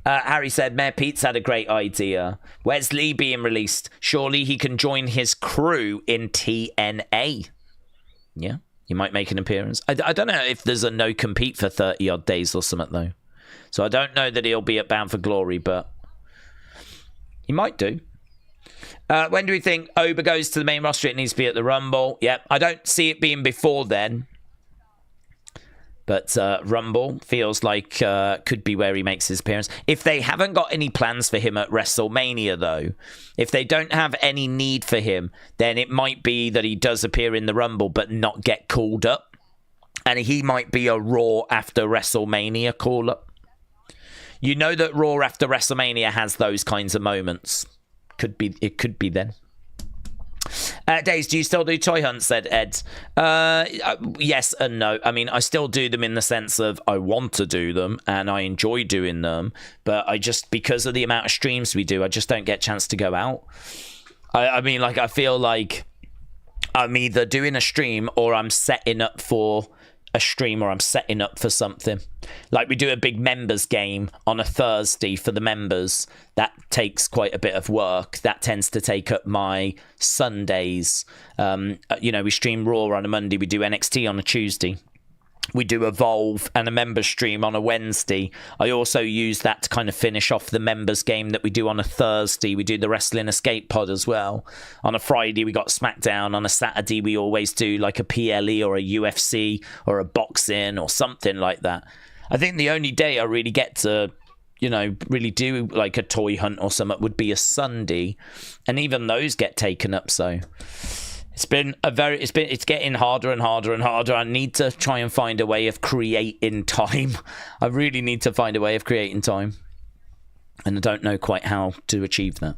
Harry said, Mayor Pete's had a great idea. Where's Lee being released? Surely he can join his crew in TNA. Yeah, he might make an appearance. I don't know if there's a no-compete for 30-odd days or something, though. So I don't know that he'll be at Bound for Glory, but he might do. When do we think Oba goes to the main roster? It needs to be at the Rumble. Yep, I don't see it being before then. But Rumble feels like could be where he makes his appearance. If they haven't got any plans for him at WrestleMania, though, if they don't have any need for him, then it might be that he does appear in the Rumble but not get called up. And he might be a Raw after WrestleMania call-up. You know that Raw after WrestleMania has those kinds of moments. It could be then. Daze, do you still do toy hunts, said Ed? Yes and no. I mean, I still do them in the sense of I want to do them and I enjoy doing them, but I just, because of the amount of streams we do, I just don't get a chance to go out. I mean, like, I feel like I'm either doing a stream or I'm setting up for a stream or I'm setting up for something. Like, we do a big members game on a Thursday for the members. That takes quite a bit of work. That tends to take up my Sundays. We stream Raw on a Monday. We do NXT on a Tuesday. We do Evolve and a members stream on a Wednesday. I also use that to kind of finish off the members game that we do on a Thursday. We do the Wrestling Escape Pod as well. On a Friday, we got SmackDown. On a Saturday, we always do like a PLE or a UFC or a boxing or something like that. I think the only day I really get to, really do like a toy hunt or something would be a Sunday. And even those get taken up, so... It's getting harder and harder and harder. I need to try and find a way of creating time. I really need to find a way of creating time. And I don't know quite how to achieve that.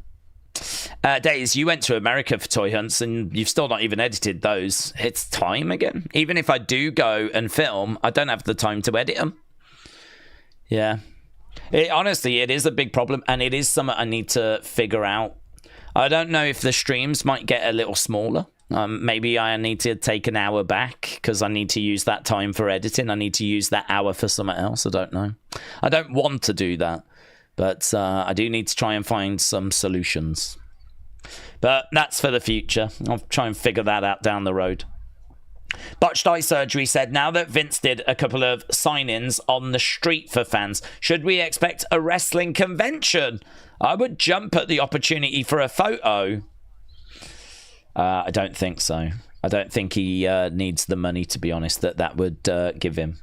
Daze, you went to America for toy hunts and you've still not even edited those. It's time again. Even if I do go and film, I don't have the time to edit them. Yeah. Honestly, it is a big problem and it is something I need to figure out. I don't know if the streams might get a little smaller. Maybe I need to take an hour back because I need to use that time for editing. I need to use that hour for something else. I don't know. I don't want to do that, but I do need to try and find some solutions. But that's for the future. I'll try and figure that out down the road. Botched Eye Surgery said, now that Vince did a couple of sign-ins on the street for fans, should we expect a wrestling convention? I would jump at the opportunity for a photo. I don't think so. I don't think he needs the money, to be honest, that would give him.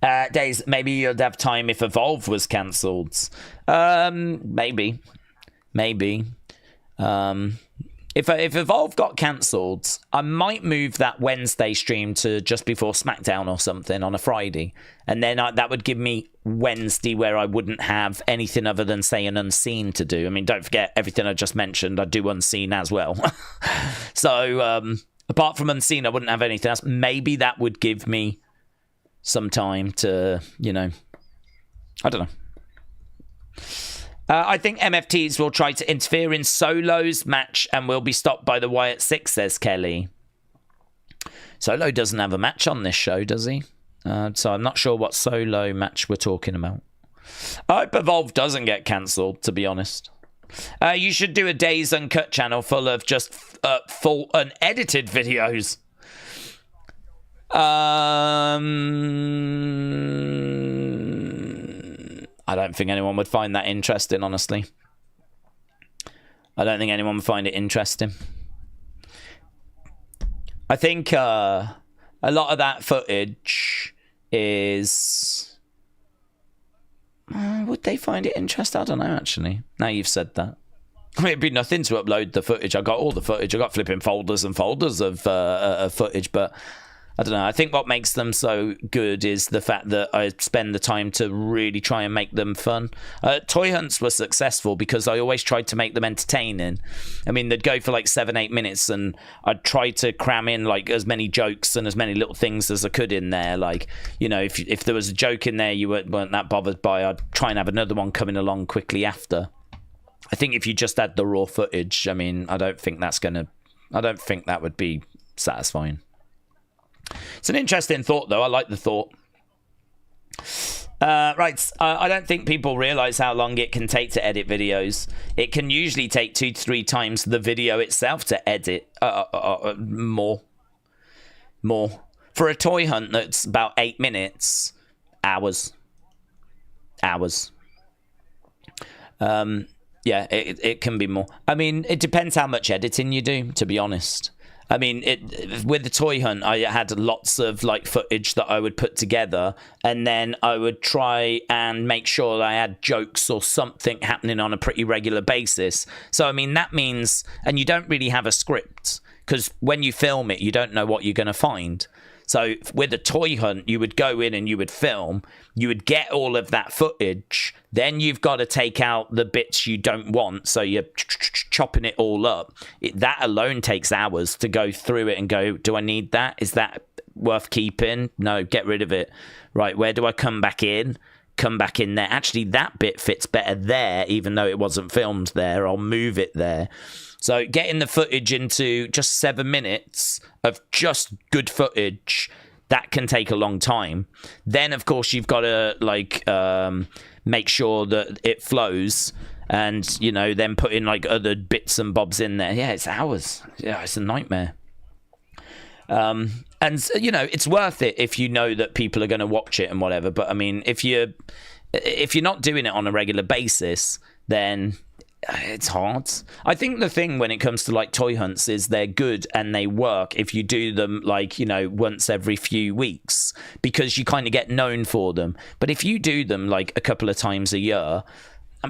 Daze, maybe you'd have time if Evolve was cancelled. Maybe. If Evolve got cancelled, I might move that Wednesday stream to just before SmackDown or something on a Friday. And then that would give me Wednesday where I wouldn't have anything other than, say, an Unseen to do. I mean, don't forget everything I just mentioned. I do Unseen as well. So, apart from Unseen, I wouldn't have anything else. Maybe that would give me some time to, I don't know. I think MFTs will try to interfere in Solo's match and will be stopped by the Wyatt Six, says Kelly. Solo doesn't have a match on this show, does he? So I'm not sure what Solo match we're talking about. I hope Evolve doesn't get cancelled, to be honest. You should do a Daze Uncut channel full of just full unedited videos. I don't think anyone would find that interesting, honestly. I don't think anyone would find it interesting. I think a lot of that footage is... would they find it interesting? I don't know, actually. Now you've said that. I mean, it'd be nothing to upload the footage. I got all the footage. I got flipping folders and folders of footage, but I don't know. I think what makes them so good is the fact that I spend the time to really try and make them fun. Toy hunts were successful because I always tried to make them entertaining. I mean, they'd go for like 7-8 minutes, and I'd try to cram in like as many jokes and as many little things as I could in there. Like, you know, if there was a joke in there you weren't that bothered by, I'd try and have another one coming along quickly after. I think if you just had the raw footage, I mean, I don't think that would be satisfying. It's an interesting thought, though. I like the thought. Right. I don't think people realise how long it can take to edit videos. It can usually take 2 to 3 times the video itself to edit. More. For a toy hunt that's about 8 minutes, hours. Yeah, it can be more. I mean, it depends how much editing you do, to be honest. I mean, with the toy hunt, I had lots of like footage that I would put together, and then I would try and make sure that I had jokes or something happening on a pretty regular basis. So, I mean, that means, and you don't really have a script, because when you film it, you don't know what you're going to find. So with a toy hunt, you would go in and you would film, you would get all of that footage, then you've got to take out the bits you don't want, so you're chopping it all up. That alone takes hours to go through it and go, do I need that? Is that worth keeping? No, get rid of it. Right, where do I come back in? Come back in there. Actually, that bit fits better there, even though it wasn't filmed there. I'll move it there. So getting the footage into just 7 minutes of just good footage, that can take a long time. Then, of course, you've got to like make sure that it flows, and you know, then put in like other bits and bobs in there. Yeah, it's hours. Yeah, it's a nightmare. And you know, it's worth it if you know that people are going to watch it and whatever. But I mean, if you're not doing it on a regular basis, then it's hard. I think the thing when it comes to like toy hunts is they're good and they work if you do them like, you know, once every few weeks, because you kind of get known for them. But if you do them like a couple of times a year,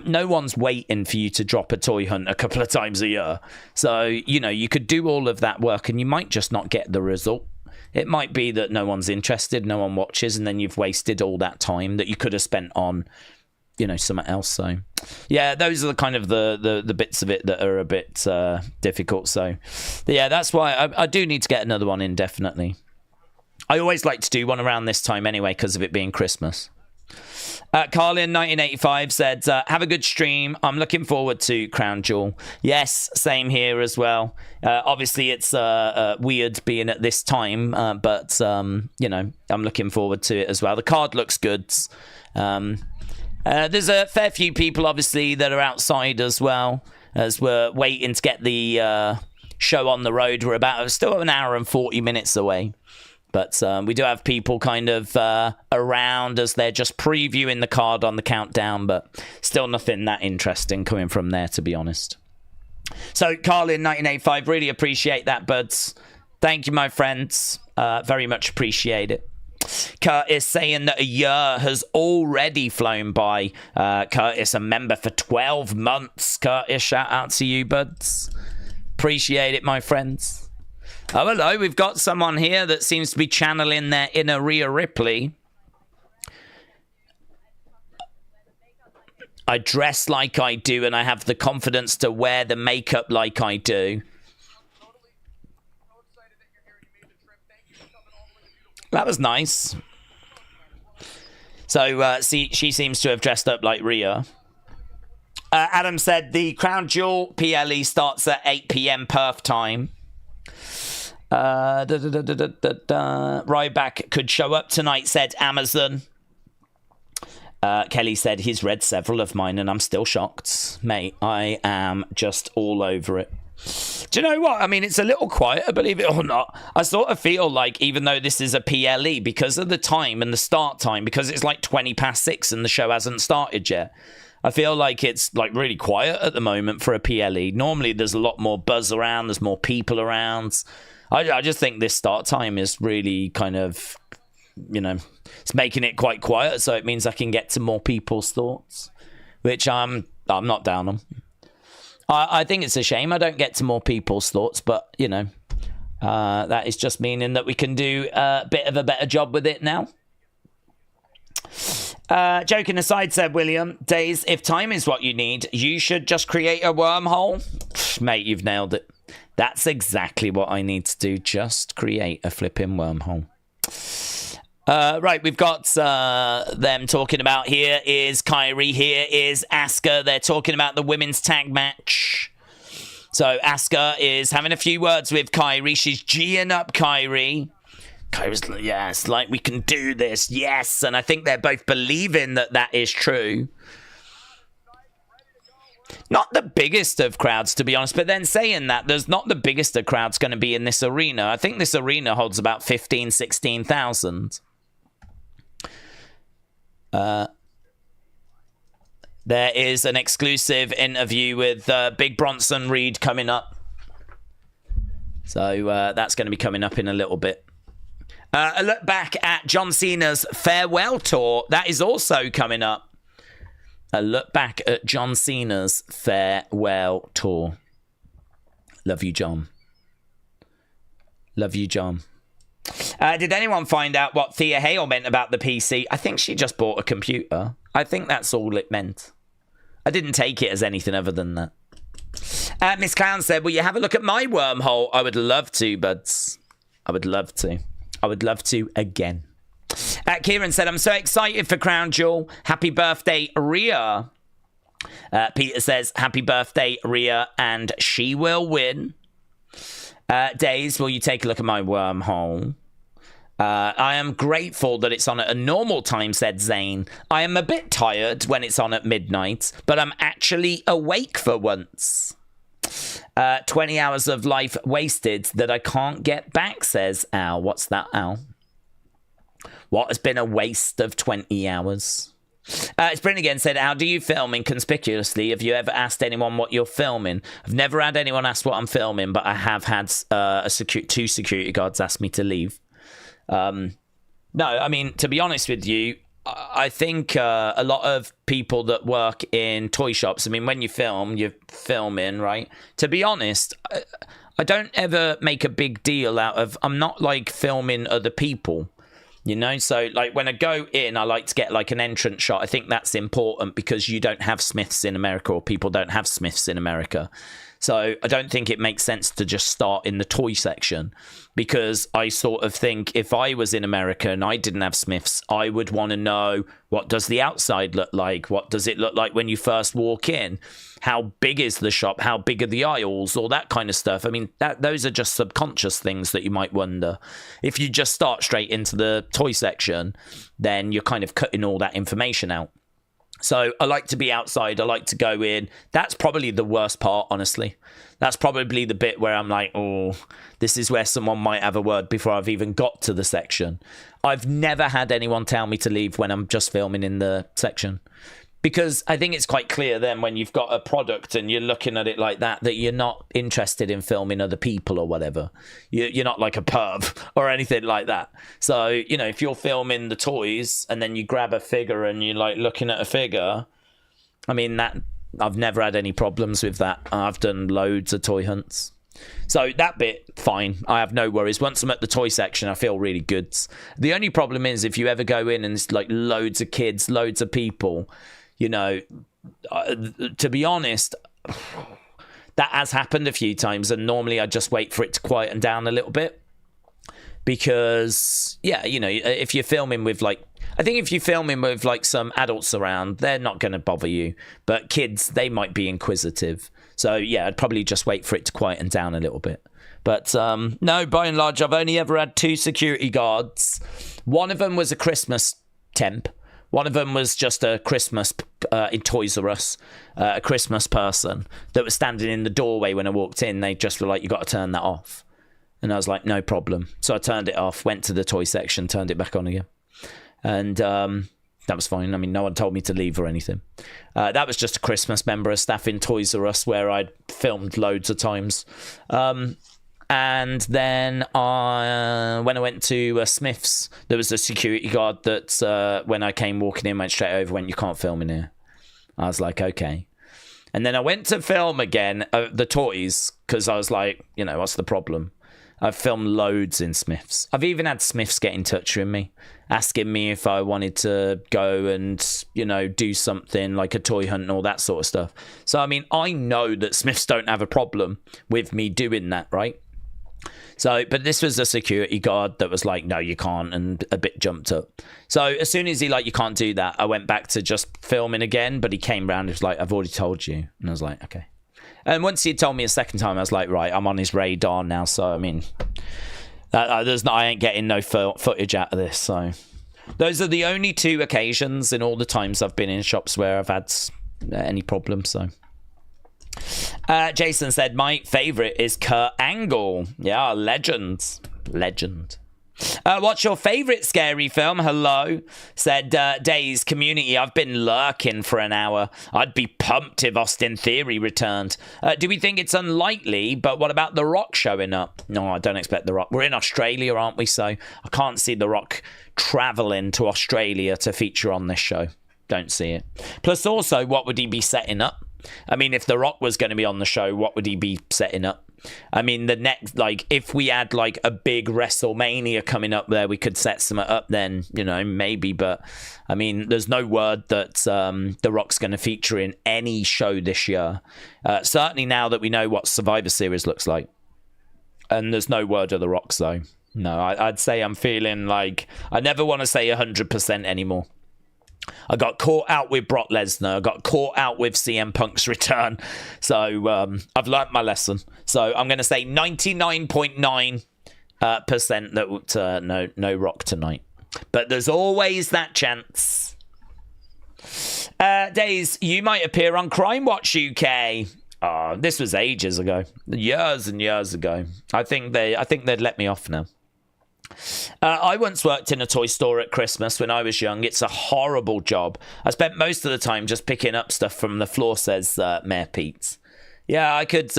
no one's waiting for you to drop a toy hunt a couple of times a year. So, you know, you could do all of that work and you might just not get the result. It might be that no one's interested, no one watches, and then you've wasted all that time that you could have spent on, you know, something else. So yeah, those are the kind of the bits of it that are a bit difficult. So yeah, that's why I do need to get another one in, definitely. I always like to do one around this time anyway, because of it being Christmas. Carlin 1985 said, have a good stream. I'm looking forward to Crown Jewel. Yes, same here as well. Obviously it's weird being at this time, but you know, I'm looking forward to it as well. The card looks good. There's a fair few people, obviously, that are outside as well, as we're waiting to get the show on the road. We're still an hour and 40 minutes away. But we do have people kind of around as they're just previewing the card on the countdown, but still nothing that interesting coming from there, to be honest. So, Carlin 1985, really appreciate that, buds. Thank you, my friends. Very much appreciate it. Curtis saying that a year has already flown by. Curtis, a member for 12 months. Curtis, shout out to you, buds. Appreciate it, my friends. Oh, hello. We've got someone here that seems to be channeling their inner Rhea Ripley. I dress like I do, and I have the confidence to wear the makeup like I do. That was nice. So, see, she seems to have dressed up like Rhea. Adam said the Crown Jewel PLE starts at 8 p.m. Perth time. Ryback could show up tonight, said Amazon. Kelly said he's read several of mine and I'm still shocked. Mate, I am just all over it. Do you know what? I mean, it's a little quieter, believe it or not. I sort of feel like, even though this is a PLE, because of the time and the start time, because it's like 20 past 6 and the show hasn't started yet, I feel like it's like really quiet at the moment for a PLE. Normally there's a lot more buzz around, there's more people around. I just think this start time is really kind of, you know, it's making it quite quiet, so it means I can get to more people's thoughts, which I'm not down on. I think it's a shame I don't get to more people's thoughts, but, you know, That is just meaning that we can do a bit of a better job with it now. Joking aside, said William, Daze, if time is what you need, you should just create a wormhole. Mate, you've nailed it. That's exactly what I need to do. Just create a flipping wormhole. Right, we've got them talking about, here is Kairi, here is Asuka. They're talking about the women's tag match. So Asuka is having a few words with Kairi. She's G'ing up Kairi. Kairi's, yes, like, we can do this, yes. And I think they're both believing that that is true. Not the biggest of crowds, to be honest, but then saying that, there's not the biggest of crowds going to be in this arena. I think this arena holds about 15,000, 16,000. There is an exclusive interview with Big Bronson Reed coming up. So that's going to be coming up in a little bit. A look back at John Cena's farewell tour. That is also coming up. A look back at John Cena's farewell tour. Love you, John. Love you, John. Did anyone find out what Thea Hale meant about the PC? I think she just bought a computer. I think that's all it meant. I didn't take it as anything other than that. Miss Clown said, will you have a look at my wormhole? I would love to, buds. I would love to. I would love to again. Kieran said, I'm so excited for Crown Jewel. Happy birthday, Rhea. Peter says, happy birthday, Rhea, and she will win. Daze, will you take a look at my wormhole? I am grateful that it's on at a normal time, said Zane. I am a bit tired when it's on at midnight, but I'm actually awake for once. 20 hours of life wasted that I can't get back, says Al. What's that, Al? What has been a waste of 20 hours? It's Bryn again, said, how do you film inconspicuously? Have you ever asked anyone what you're filming? I've never had anyone ask what I'm filming, but I have had two security guards ask me to leave. No, I mean, to be honest with you, I think a lot of people that work in toy shops, I mean, when you film, you're filming, right? To be honest, I don't ever make a big deal out of, I'm not like filming other people, you know? So like when I go in, I like to get like an entrance shot. I think that's important because you don't have Smiths in America, or people don't have Smiths in America. So I don't think it makes sense to just start in the toy section, because I sort of think if I was in America and I didn't have Smiths, I would want to know, what does the outside look like? What does it look like when you first walk in? How big is the shop? How big are the aisles? All that kind of stuff. I mean, those are just subconscious things that you might wonder. If you just start straight into the toy section, then you're kind of cutting all that information out. So I like to be outside. I like to go in. That's probably the worst part, honestly. That's probably the bit where I'm like, oh, this is where someone might have a word before I've even got to the section. I've never had anyone tell me to leave when I'm just filming in the section. Because I think it's quite clear then when you've got a product and you're looking at it like that, that you're not interested in filming other people or whatever. You're not like a perv or anything like that. So, you know, if you're filming the toys and then you grab a figure and you're like looking at a figure, I mean, that I've never had any problems with that. I've done loads of toy hunts. So that bit, fine. I have no worries. Once I'm at the toy section, I feel really good. The only problem is if you ever go in and it's like loads of kids, loads of people, you know, to be honest, that has happened a few times, and normally I just wait for it to quieten down a little bit, because, yeah, you know, if you're filming with like, I think if you're filming with like some adults around, they're not going to bother you, but kids, they might be inquisitive. So yeah, I'd probably just wait for it to quieten down a little bit. But no, by and large, I've only ever had 2 security guards. One of them was a Christmas temp. One of them was just a Christmas, in Toys R Us, a Christmas person that was standing in the doorway when I walked in. They just were like, you got to turn that off. And I was like, no problem. So I turned it off, went to the toy section, turned it back on again. And that was fine. I mean, no one told me to leave or anything. That was just a Christmas member of staff in Toys R Us where I'd filmed loads of times. And then when I went to Smith's, there was a security guard that when I came walking in, went straight over, went, you can't film in here. I was like, okay. And then I went to film again, the toys, because I was like, you know, what's the problem? I've filmed loads in Smiths. I've even had Smiths get in touch with me, asking me if I wanted to go and, you know, do something like a toy hunt and all that sort of stuff. So, I mean, I know that Smiths don't have a problem with me doing that, right? So, but this was a security guard that was like, no, you can't, and a bit jumped up. So as soon as he like, you can't do that, I went back to just filming again, but he came round and was like, I've already told you. And I was like, okay. And once he told me a second time, I was like, right, I'm on his radar now. So, I mean, I ain't getting no footage out of this. So those are the only 2 occasions in all the times I've been in shops where I've had any problems. So Jason said, my favourite is Kurt Angle. Yeah, legend. What's your favourite scary film? Hello. Said, Daze Community, I've been lurking for an hour. I'd be pumped if Austin Theory returned. Do we think it's unlikely? But what about The Rock showing up? No, I don't expect The Rock. We're in Australia, aren't we? So I can't see The Rock travelling to Australia to feature on this show. Don't see it. Plus also, what would he be setting up? I mean, if The Rock was going to be on the show, what would he be setting up? I mean, the next, like, if we had like a big WrestleMania coming up there, we could set some up then, you know, maybe. But I mean, there's no word that The Rock's going to feature in any show this year. Certainly now that we know what Survivor Series looks like. And there's no word of The Rock, though. No, I'd say I'm feeling like I never want to say 100% anymore. I got caught out with Brock Lesnar. I got caught out with CM Punk's return. So I've learnt my lesson. So I'm going to say 99.9% that no Rock tonight. But there's always that chance. Daze, you might appear on Crime Watch UK. This was ages ago. Years and years ago. I think they'd let me off now. I once worked in a toy store at Christmas when I was young. It's a horrible job. I spent most of the time just picking up stuff from the floor, says Mayor Pete. Yeah, I could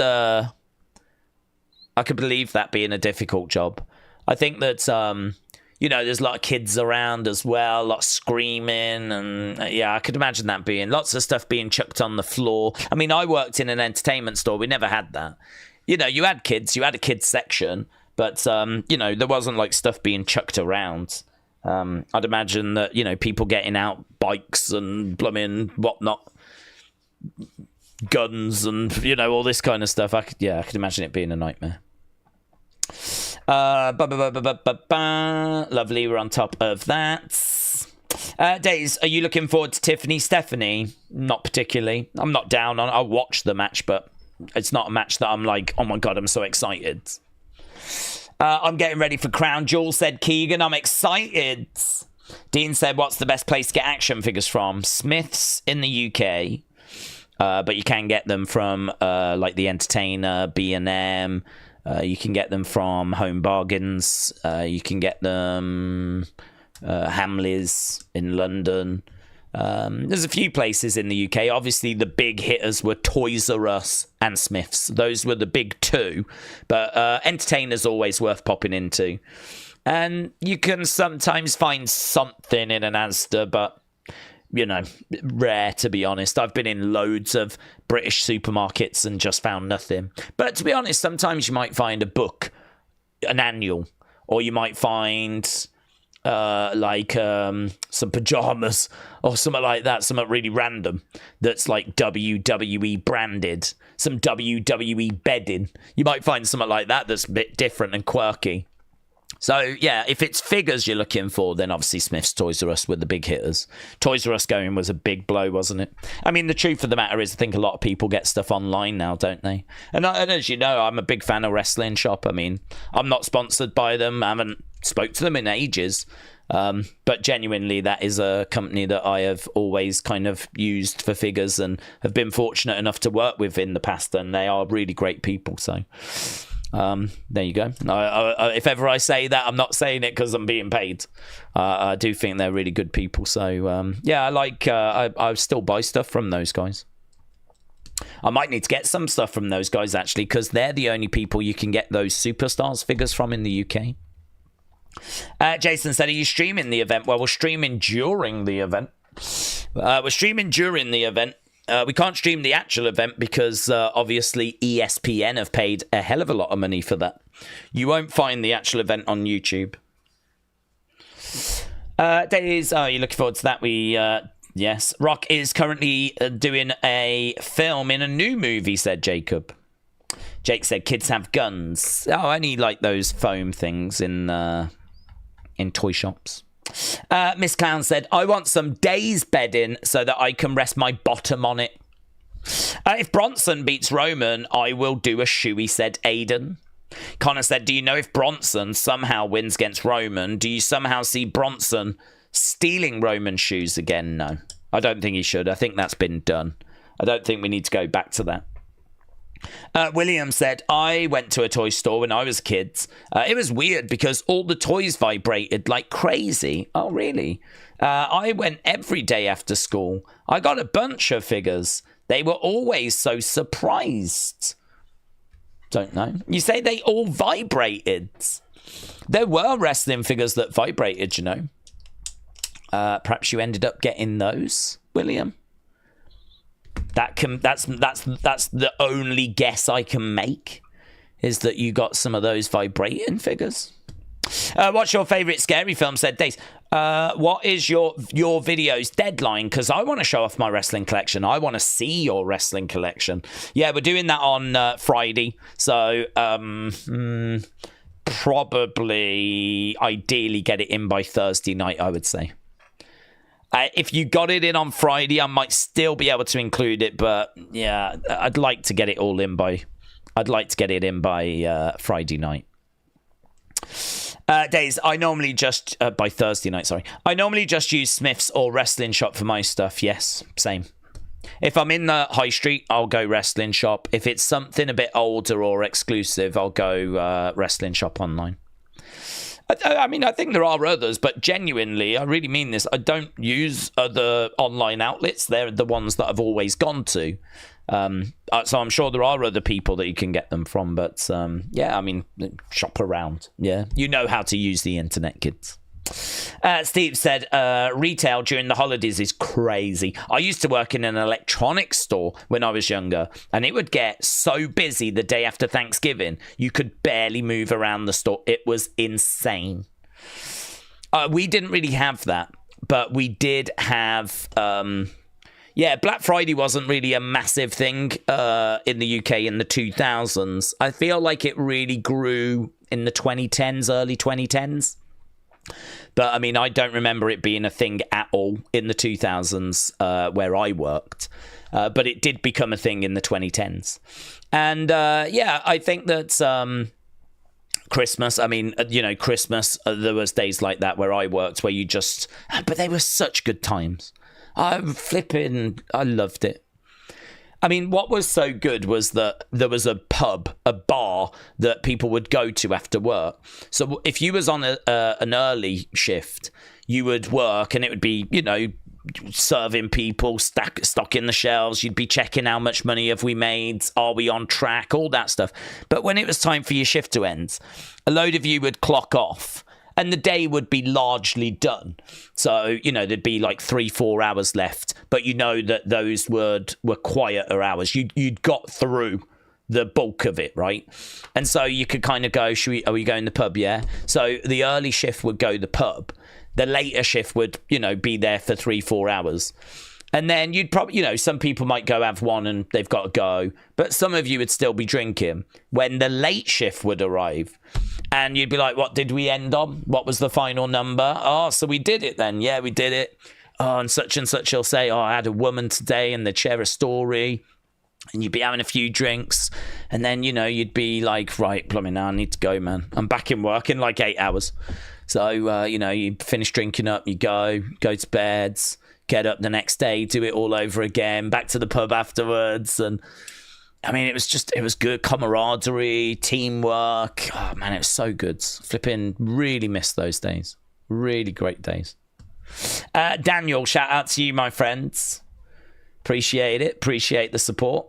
believe that being a difficult job. I think that, you know, there's a lot of kids around as well, a lot of screaming, and yeah, I could imagine that being lots of stuff being chucked on the floor. I mean, I worked in an entertainment store. We never had that. You know, you had kids, you had a kids section. But, you know, there wasn't, like, stuff being chucked around. I'd imagine that, you know, people getting out bikes and blooming whatnot, guns and, you know, all this kind of stuff. I could imagine it being a nightmare. Lovely, we're on top of that. Daze, are you looking forward to Tiffany Stephanie? Not particularly. I'm not down on it. I'll watch the match, but it's not a match that I'm like, oh, my God, I'm so excited. I'm getting ready for Crown Jewel, said Keegan. I'm excited. Dean said, what's the best place to get action figures from? Smiths in the UK. But you can get them from like The Entertainer, B&M. You can get them from Home Bargains. You can get them Hamleys in London. There's a few places in the UK. Obviously, the big hitters were Toys R Us and Smiths. Those were the big 2. But Entertainer's always worth popping into. And you can sometimes find something in an Asda, but, you know, rare, to be honest. I've been in loads of British supermarkets and just found nothing. But to be honest, sometimes you might find a book, an annual, or you might find some pajamas or something like that, something really random that's like WWE branded, some WWE bedding. You might find something like that that's a bit different and quirky. So yeah, if it's figures you're looking for, then obviously Smith's, Toys R Us were the big hitters. Toys R Us going was a big blow, wasn't it? I mean, the truth of the matter is I think a lot of people get stuff online now, don't they? And as you know, I'm a big fan of Wrestling Shop. I mean, I'm not sponsored by them. I haven't spoke to them in ages. But genuinely, that is a company that I have always kind of used for figures and have been fortunate enough to work with in the past, and they are really great people. So there you go. If ever I say that, I'm not saying it because I'm being paid. I do think they're really good people. So yeah, I still buy stuff from those guys. I might need to get some stuff from those guys actually, because they're the only people you can get those superstars figures from in the UK. Jason said, are you streaming the event? Well, we're streaming during the event. We can't stream the actual event because obviously ESPN have paid a hell of a lot of money for that. You won't find the actual event on YouTube. Days, oh, you're looking forward to that? Yes. Rock is currently doing a film in a new movie, said Jacob. Jake said kids have guns. Oh, I only like those foam things in toy shops. Miss Clown said, I want some Daze bedding so that I can rest my bottom on it. If Bronson beats Roman, I will do a shoey, said Aiden. Connor said, do you know if Bronson somehow wins against Roman, do you somehow see Bronson stealing Roman's shoes again? No, I don't think he should. I think that's been done. I don't think we need to go back to that. William said, I went to a toy store when I was a kid. It was weird because all the toys vibrated like crazy. Oh, really? I went every day after school. I got a bunch of figures. They were always so surprised. Don't know. You say they all vibrated. There were wrestling figures that vibrated, you know. Perhaps you ended up getting those, William. That's the only guess I can make, is that you got some of those vibrating figures. What's your favourite scary film, said Daze? What is your video's deadline? Because I want to show off my wrestling collection. I want to see your wrestling collection. Yeah, we're doing that on Friday. So probably, ideally, get it in by Thursday night, I would say. If you got it in on Friday, I might still be able to include it, but yeah, I'd like to get it all in by. I'd like to get it in by Friday night. Days, I normally just by Thursday night. Sorry, I normally just use Smith's or Wrestling Shop for my stuff. Yes, same. If I'm in the high street, I'll go Wrestling Shop. If it's something a bit older or exclusive, I'll go Wrestling Shop online. I mean, I think there are others, but genuinely, I really mean this. I don't use other online outlets. They're the ones that I've always gone to. So I'm sure there are other people that you can get them from. But yeah, I mean, shop around. Yeah, you know how to use the internet, kids. Steve said, retail during the holidays is crazy. I used to work in an electronics store when I was younger, and it would get so busy the day after Thanksgiving, you could barely move around the store. It was insane. We didn't really have that, but we did have... yeah, Black Friday wasn't really a massive thing in the UK in the 2000s. I feel like it really grew in the 2010s, early 2010s. But, I mean, I don't remember it being a thing at all in the 2000s where I worked. But it did become a thing in the 2010s. And, yeah, I think that Christmas, I mean, you know, Christmas, there was days like that where I worked where you just... But they were such good times. I loved it. I mean, what was so good was that there was a pub, a bar that people would go to after work. So if you was on an early shift, you would work and it would be, you know, serving people, stocking the shelves. You'd be checking how much money have we made? Are we on track? All that stuff. But when it was time for your shift to end, a load of you would clock off. And the day would be largely done. So, you know, there'd be like 3-4 hours left. But you know that those were quieter hours. You'd got through the bulk of it, right? And so you could kind of go, are we going to the pub? Yeah. So the early shift would go to the pub. The later shift would, you know, be there for 3-4 hours. And then you'd probably, you know, some people might go have one and they've got to go. But some of you would still be drinking when the late shift would arrive. And you'd be like, what did we end on? What was the final number? Oh, so we did it then. Yeah, we did it. Oh, and such will say, oh, I had a woman today, and they'd share a story. And you'd be having a few drinks. And then, you know, you'd be like, right, plumbing now, I need to go, man. I'm back in work in like 8 hours. So, you know, you finish drinking up, you go to bed, get up the next day, do it all over again, back to the pub afterwards. And I mean, it was good. Camaraderie, teamwork. Oh, man, it was so good. Flipping really missed those days. Really great days. Daniel, shout out to you, my friends. Appreciate it. Appreciate the support.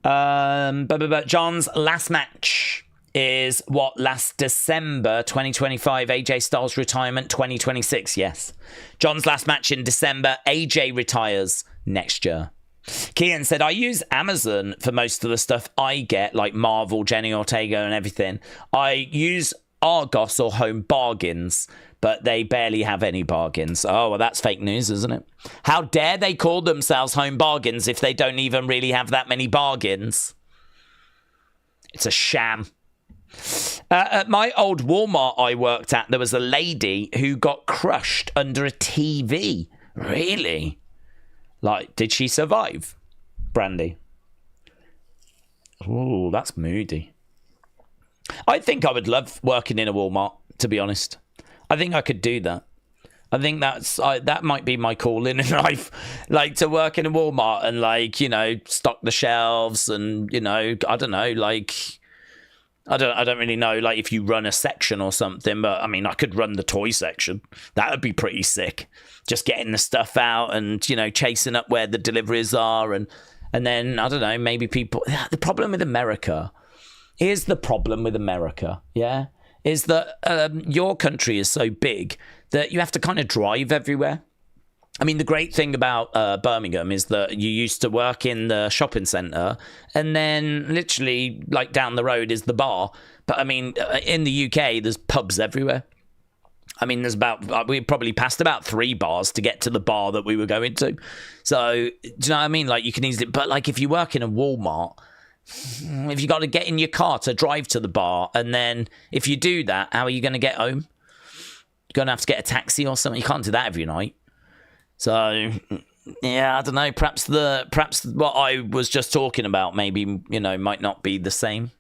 John's last match is last December 2025, AJ Styles retirement 2026. Yes. John's last match in December, AJ retires next year. Kian said, I use Amazon for most of the stuff I get, like Marvel, Jenny Ortega and everything. I use Argos or Home Bargains, but they barely have any bargains. Oh, well, that's fake news, isn't it? How dare they call themselves Home Bargains if they don't even really have that many bargains? It's a sham. At my old Walmart I worked at, there was a lady who got crushed under a TV. Really? Like, did she survive? Brandy. Oh, that's moody. I think I would love working in a Walmart, to be honest. I think I could do that. I think that might be my calling in life. Like, to work in a Walmart and, like, you know, stock the shelves and, you know, I don't know, like... I don't really know, like, if you run a section or something, but, I mean, I could run the toy section. That would be pretty sick. Just getting the stuff out and, you know, chasing up where the deliveries are. And then, I don't know, maybe people... The problem with America... Here's the problem with America, yeah? Is that your country is so big that you have to kind of drive everywhere. I mean, the great thing about Birmingham is that you used to work in the shopping centre and then literally, like, down the road is the bar. But, I mean, in the UK, there's pubs everywhere. I mean, we probably passed about 3 bars to get to the bar that we were going to. So, do you know what I mean? Like, you can easily... But, like, if you work in a Walmart, if you got to get in your car to drive to the bar, and then if you do that, how are you going to get home? You're going to have to get a taxi or something. You can't do that every night. So, yeah, I don't know. Perhaps what I was just talking about maybe, you know, might not be the same.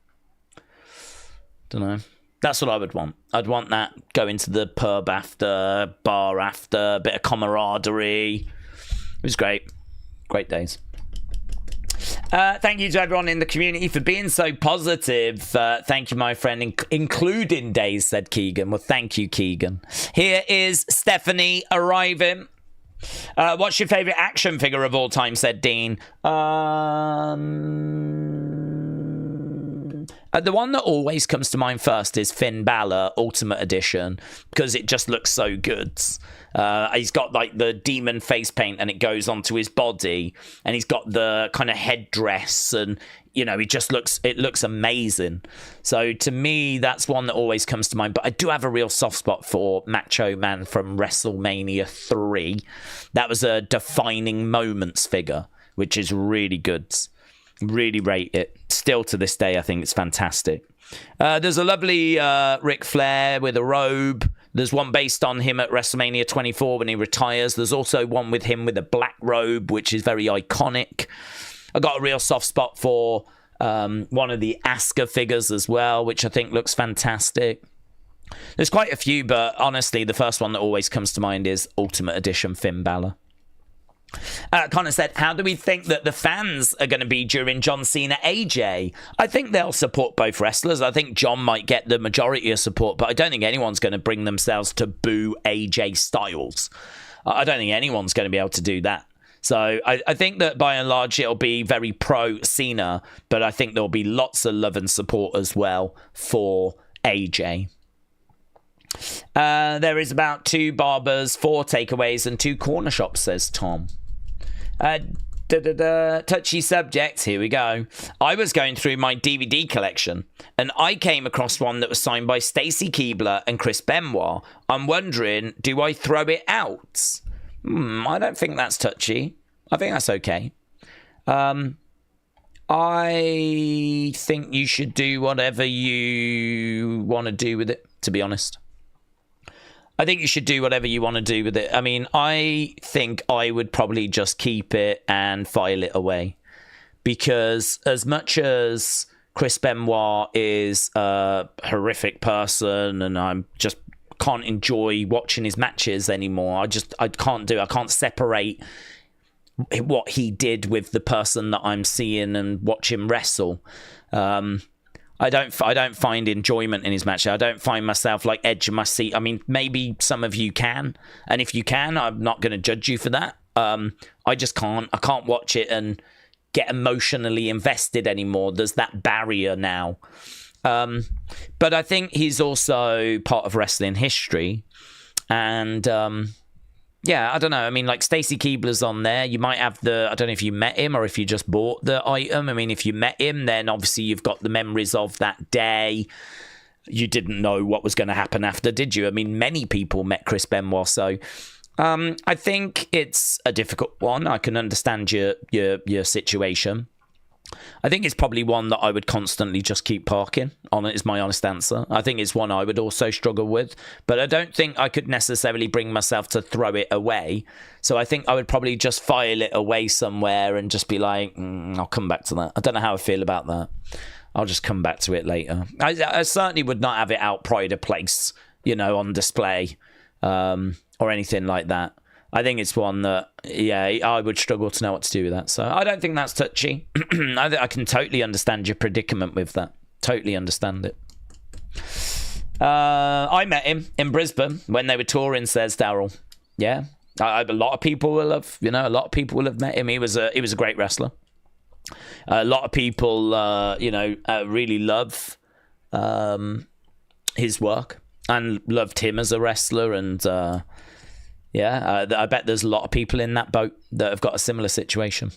Don't know. That's what I would want. I'd want that. Go into the pub after, bar after, bit of camaraderie. It was great. Great days. Thank you to everyone in the community for being so positive. Thank you, my friend, including Daze, said Keegan. Well, thank you, Keegan. Here is Stephanie arriving. What's your favourite action figure of all time, said Dean. The one that always comes to mind first is Finn Balor Ultimate Edition, because it just looks so good. He's got, like, the demon face paint and it goes onto his body, and he's got the kind of headdress, and, you know, it looks amazing. So to me, that's one that always comes to mind. But I do have a real soft spot for Macho Man from WrestleMania 3. That was a defining moments figure, which is really good. Really rate it. Still to this day, I think it's fantastic. There's a lovely Ric Flair with a robe. There's one based on him at WrestleMania 24 when he retires. There's also one with him with a black robe, which is very iconic. I got a real soft spot for one of the Asuka figures as well, which I think looks fantastic. There's quite a few, but honestly, the first one that always comes to mind is Ultimate Edition Finn Balor. Connor said, how do we think that the fans are going to be during John Cena AJ? I think they'll support both wrestlers. I think John might get the majority of support, but I don't think anyone's going to bring themselves to boo AJ Styles. I don't think anyone's going to be able to do that. So I think that by and large it'll be very pro Cena, but I think there'll be lots of love and support as well for AJ. There is about 2 barbers, 4 takeaways, and 2 corner shops, says Tom. Touchy subject, here we go. I was going through my DVD collection and I came across one that was signed by Stacy Keibler and Chris Benoit. I'm wondering, do I throw it out? I don't think that's touchy. I think that's okay. I think you should do whatever you want to do with it, to be honest. I think you should do whatever you want to do with it. I mean, I think I would probably just keep it and file it away. Because as much as Chris Benoit is a horrific person and I'm just can't enjoy watching his matches anymore, I can't separate what he did with the person that I'm seeing and watch him wrestle. I don't find enjoyment in his match. I don't find myself like edge of my seat. I mean, maybe some of you can, and if you can, I'm not going to judge you for that. I just can't. I can't watch it and get emotionally invested anymore. There's that barrier now. But I think he's also part of wrestling history, and yeah, I don't know. I mean, like Stacy Keibler's on there. You might have I don't know if you met him or if you just bought the item. I mean, if you met him, then obviously you've got the memories of that day. You didn't know what was going to happen after, did you? I mean, many people met Chris Benoit, so I think it's a difficult one. I can understand your situation. I think it's probably one that I would constantly just keep parking on, is my honest answer. I think it's one I would also struggle with, but I don't think I could necessarily bring myself to throw it away. So I think I would probably just file it away somewhere and just be like, I'll come back to that. I don't know how I feel about that. I'll just come back to it later. I certainly would not have it out pride of place, on display or anything like that. I think it's one that, I would struggle to know what to do with that. So I don't think that's touchy. I can totally understand your predicament with that. Totally understand it. I met him in Brisbane when they were touring, says Daryl. Yeah. A lot of people will have, met him. He was a great wrestler. A lot of people, really love his work and loved him as a wrestler. And, I bet there's a lot of people in that boat that have got a similar situation.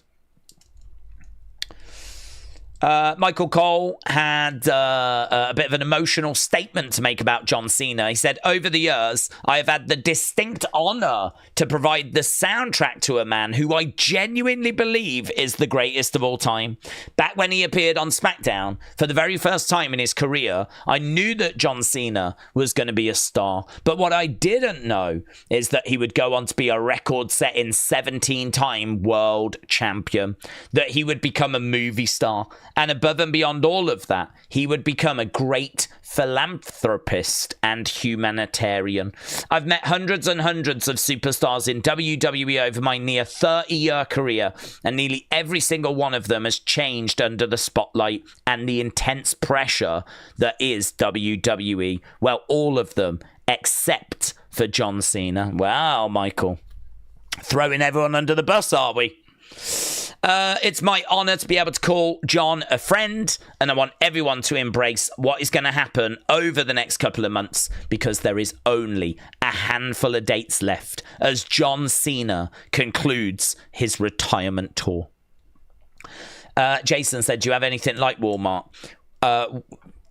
Michael Cole had a bit of an emotional statement to make about John Cena. He said, over the years, I have had the distinct honor to provide the soundtrack to a man who I genuinely believe is the greatest of all time. Back when he appeared on SmackDown for the very first time in his career, I knew that John Cena was going to be a star. But what I didn't know is that he would go on to be a record-setting 17-time world champion, that he would become a movie star. And above and beyond all of that, he would become a great philanthropist and humanitarian. I've met hundreds and hundreds of superstars in WWE over my near 30-year career, and nearly every single one of them has changed under the spotlight and the intense pressure that is WWE. Well, all of them, except for John Cena. Wow, Michael. Throwing everyone under the bus, are we? It's my honor to be able to call John a friend, and I want everyone to embrace what is going to happen over the next couple of months, because there is only a handful of dates left as John Cena concludes his retirement tour. Jason said, do you have anything like Walmart?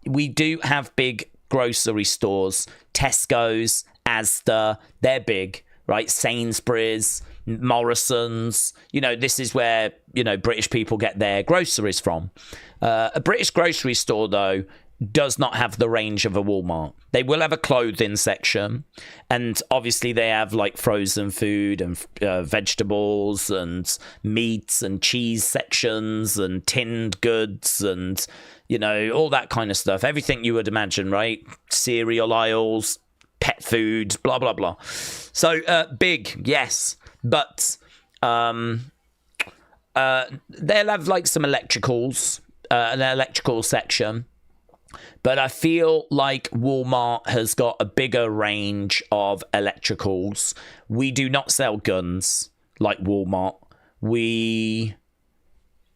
We do have big grocery stores. Tesco's, Asda, they're big, right? Sainsbury's, Morrison's, this is where, British people get their groceries from. A British grocery store, though, does not have the range of a Walmart. They will have a clothing section, and obviously they have like frozen food and vegetables and meats and cheese sections and tinned goods and, all that kind of stuff. Everything you would imagine, right? Cereal aisles, pet food, blah, blah, blah. So big, yes. But they'll have like some electricals, an electrical section. But I feel like Walmart has got a bigger range of electricals. We do not sell guns like Walmart.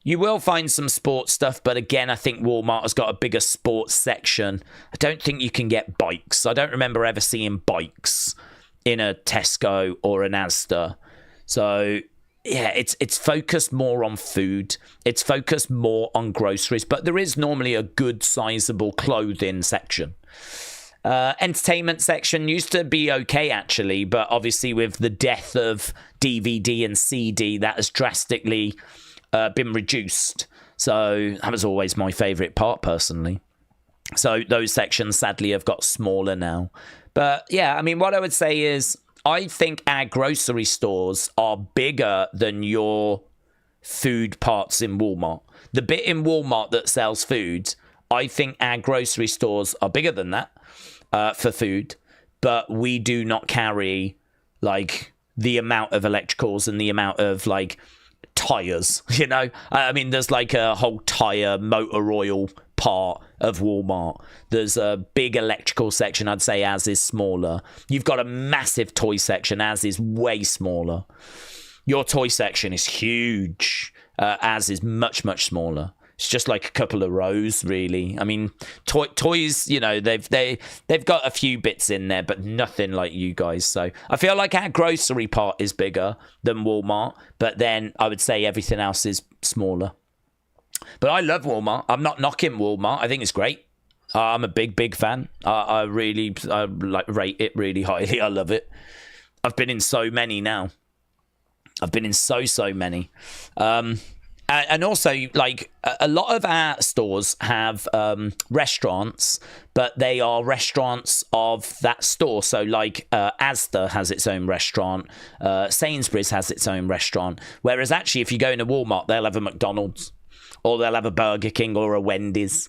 You will find some sports stuff, but again, I think Walmart has got a bigger sports section. I don't think you can get bikes. I don't remember ever seeing bikes in a Tesco or an Asda. So, yeah, it's focused more on food. It's focused more on groceries, but there is normally a good sizable clothing section. Entertainment section used to be okay, actually, but obviously with the death of DVD and CD, that has drastically been reduced. So that was always my favourite part, personally. So those sections, sadly, have got smaller now. But, yeah, I mean, what I would say is, I think our grocery stores are bigger than your food parts in Walmart. The bit in Walmart that sells food, I think our grocery stores are bigger than that for food, but we do not carry like the amount of electricals and the amount of like tires, I mean, there's like a whole tire motor oil part of Walmart. There's a big electrical section, I'd say as is smaller. You've got a massive toy section, as is way smaller. Your toy section is huge, as is much, much smaller. It's just like a couple of rows, really. I mean, toys, you know, they've got a few bits in there, but nothing like you guys. So I feel like our grocery part is bigger than Walmart, but then I would say everything else is smaller. But I love Walmart. I'm not knocking Walmart. I think it's great. I'm a big fan. I rate it really highly. I love it. I've been in so many now. I've been in so many. And also, like, a lot of our stores have restaurants, but they are restaurants of that store. So, like, Asda has its own restaurant. Sainsbury's has its own restaurant. Whereas, actually, if you go into Walmart, they'll have a McDonald's. Or they'll have a Burger King or a Wendy's.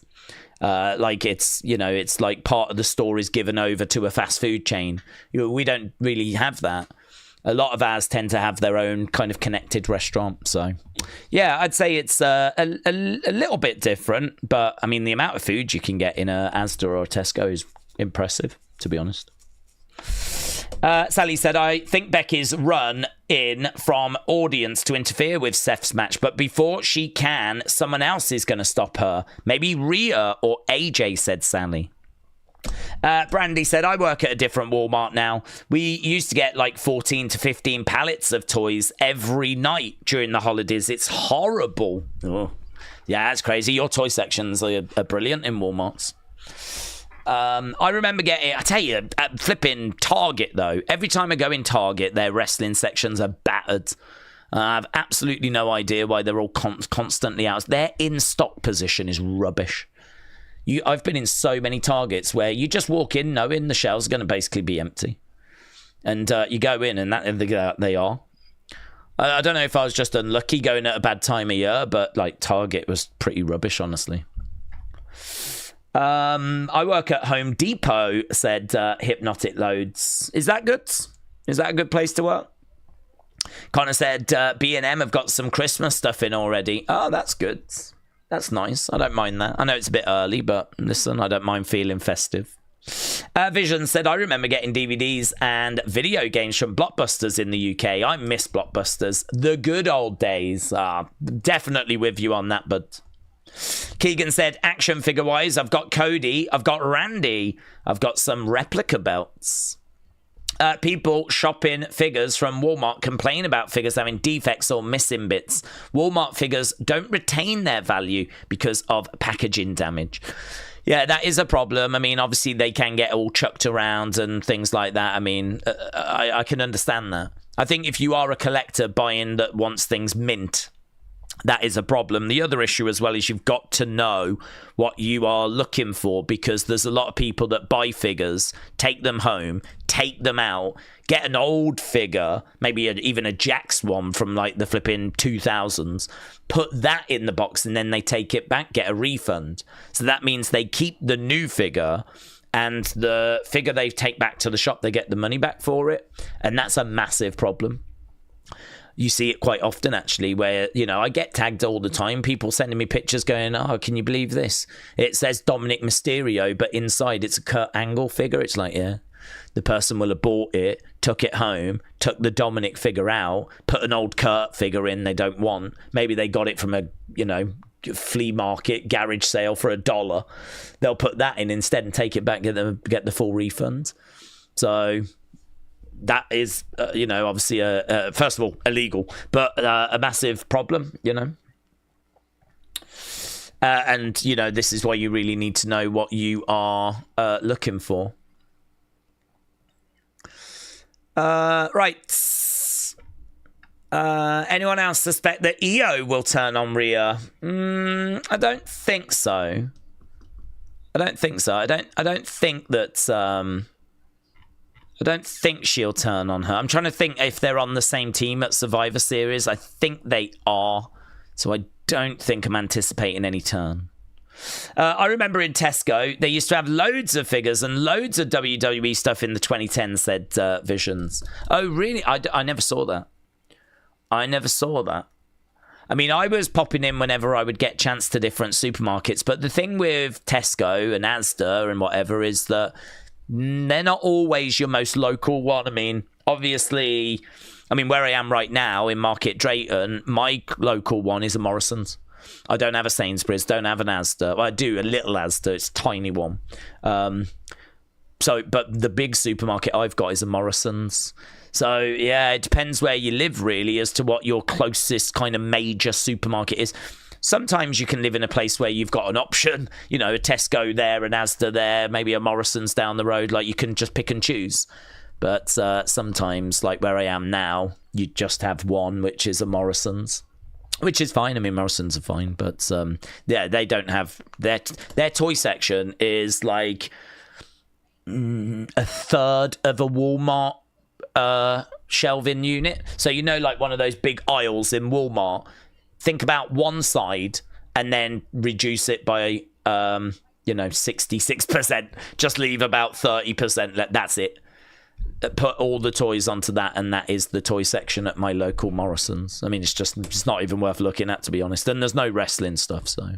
Like, it's, you know, it's like part of the store is given over to a fast food chain. We don't really have that. A lot of ours tend to have their own kind of connected restaurant. So, yeah, I'd say it's a little bit different. But, I mean, the amount of food you can get in a Asda or a Tesco is impressive, to be honest. Sally said, I think Becky's run in from audience to interfere with Seth's match, but before she can, someone else is going to stop her. Maybe Rhea or AJ, said Sally. Brandy said, I work at a different Walmart now. We used to get like 14 to 15 pallets of toys every night during the holidays. It's horrible. Oh. Yeah, that's crazy. Your toy sections are brilliant in Walmarts. I remember getting, I tell you, at flipping Target, though. Every time I go in Target, their wrestling sections are battered. I have absolutely no idea why they're all constantly out. Their in-stock position is rubbish. I've been in so many Targets where you just walk in knowing the shelves are going to basically be empty. And you go in and they are. I don't know if I was just unlucky going at a bad time of year, but like Target was pretty rubbish, honestly. I work at Home Depot, said Hypnotic Loads. Is that good? Is that a good place to work? Connor said B&M have got some Christmas stuff in already. Oh, that's good. That's nice. I don't mind that. I know it's a bit early, but listen, I don't mind feeling festive. Vision said, I remember getting DVDs and video games from Blockbusters in the UK. I miss Blockbusters. The good old days. Definitely with you on that, bud. Keegan said, action figure wise, I've got Cody, I've got Randy, I've got some replica belts. People shopping figures from Walmart complain about figures having defects or missing bits. Walmart figures don't retain their value because of packaging damage. Yeah, that is a problem. I mean, obviously they can get all chucked around and things like that. I mean, I can understand that. I think if you are a collector buying that wants things mint, that is a problem. The other issue as well is you've got to know what you are looking for, because there's a lot of people that buy figures, take them home, take them out, get an old figure, maybe even a Jax one from like the flipping 2000s, put that in the box and then they take it back, get a refund. So that means they keep the new figure, and the figure they take back to the shop, they get the money back for it. And that's a massive problem. You see it quite often, actually, where, you know, I get tagged all the time. People sending me pictures going, oh, can you believe this? It says Dominic Mysterio, but inside it's a Kurt Angle figure. It's like, yeah, the person will have bought it, took it home, took the Dominic figure out, put an old Kurt figure in they don't want. Maybe they got it from a, you know, flea market, garage sale for $1. They'll put that in instead and take it back, get the full refund. So that is, you know, obviously, first of all, illegal, but a massive problem, you know. And, you know, this is why you really need to know what you are looking for. Right. Anyone else suspect that EO will turn on Rhea? I don't think so. I don't think that... I don't think she'll turn on her. I'm trying to think if they're on the same team at Survivor Series. I think they are. So I don't think I'm anticipating any turn. I remember in Tesco, they used to have loads of figures and loads of WWE stuff in the 2010s, said Visions. Oh, really? I never saw that. I mean, I was popping in whenever I would get chance to different supermarkets. But the thing with Tesco and Asda and whatever is that they're not always your most local one. I mean, obviously, where I am right now in Market Drayton, my local one is a Morrison's. I don't have a Sainsbury's, don't have an Asda. Well, I do, a little Asda, it's a tiny one. But the big supermarket I've got is a Morrison's. So, yeah, it depends where you live, really, as to what your closest kind of major supermarket is. Sometimes you can live in a place where you've got an option, you know, a Tesco there, an Asda there, maybe a Morrison's down the road, like you can just pick and choose. But sometimes, like where I am now, you just have one, which is a Morrison's, which is fine. I mean, Morrison's are fine, but yeah, they don't have... Their toy section is like... a third of a Walmart shelving unit. So, you know, like one of those big aisles in Walmart, think about one side and then reduce it by 66%, just leave about 30%. That's it. Put all the toys onto that, and that is the toy section at my local Morrison's. I mean, it's not even worth looking at, to be honest, and there's no wrestling stuff. So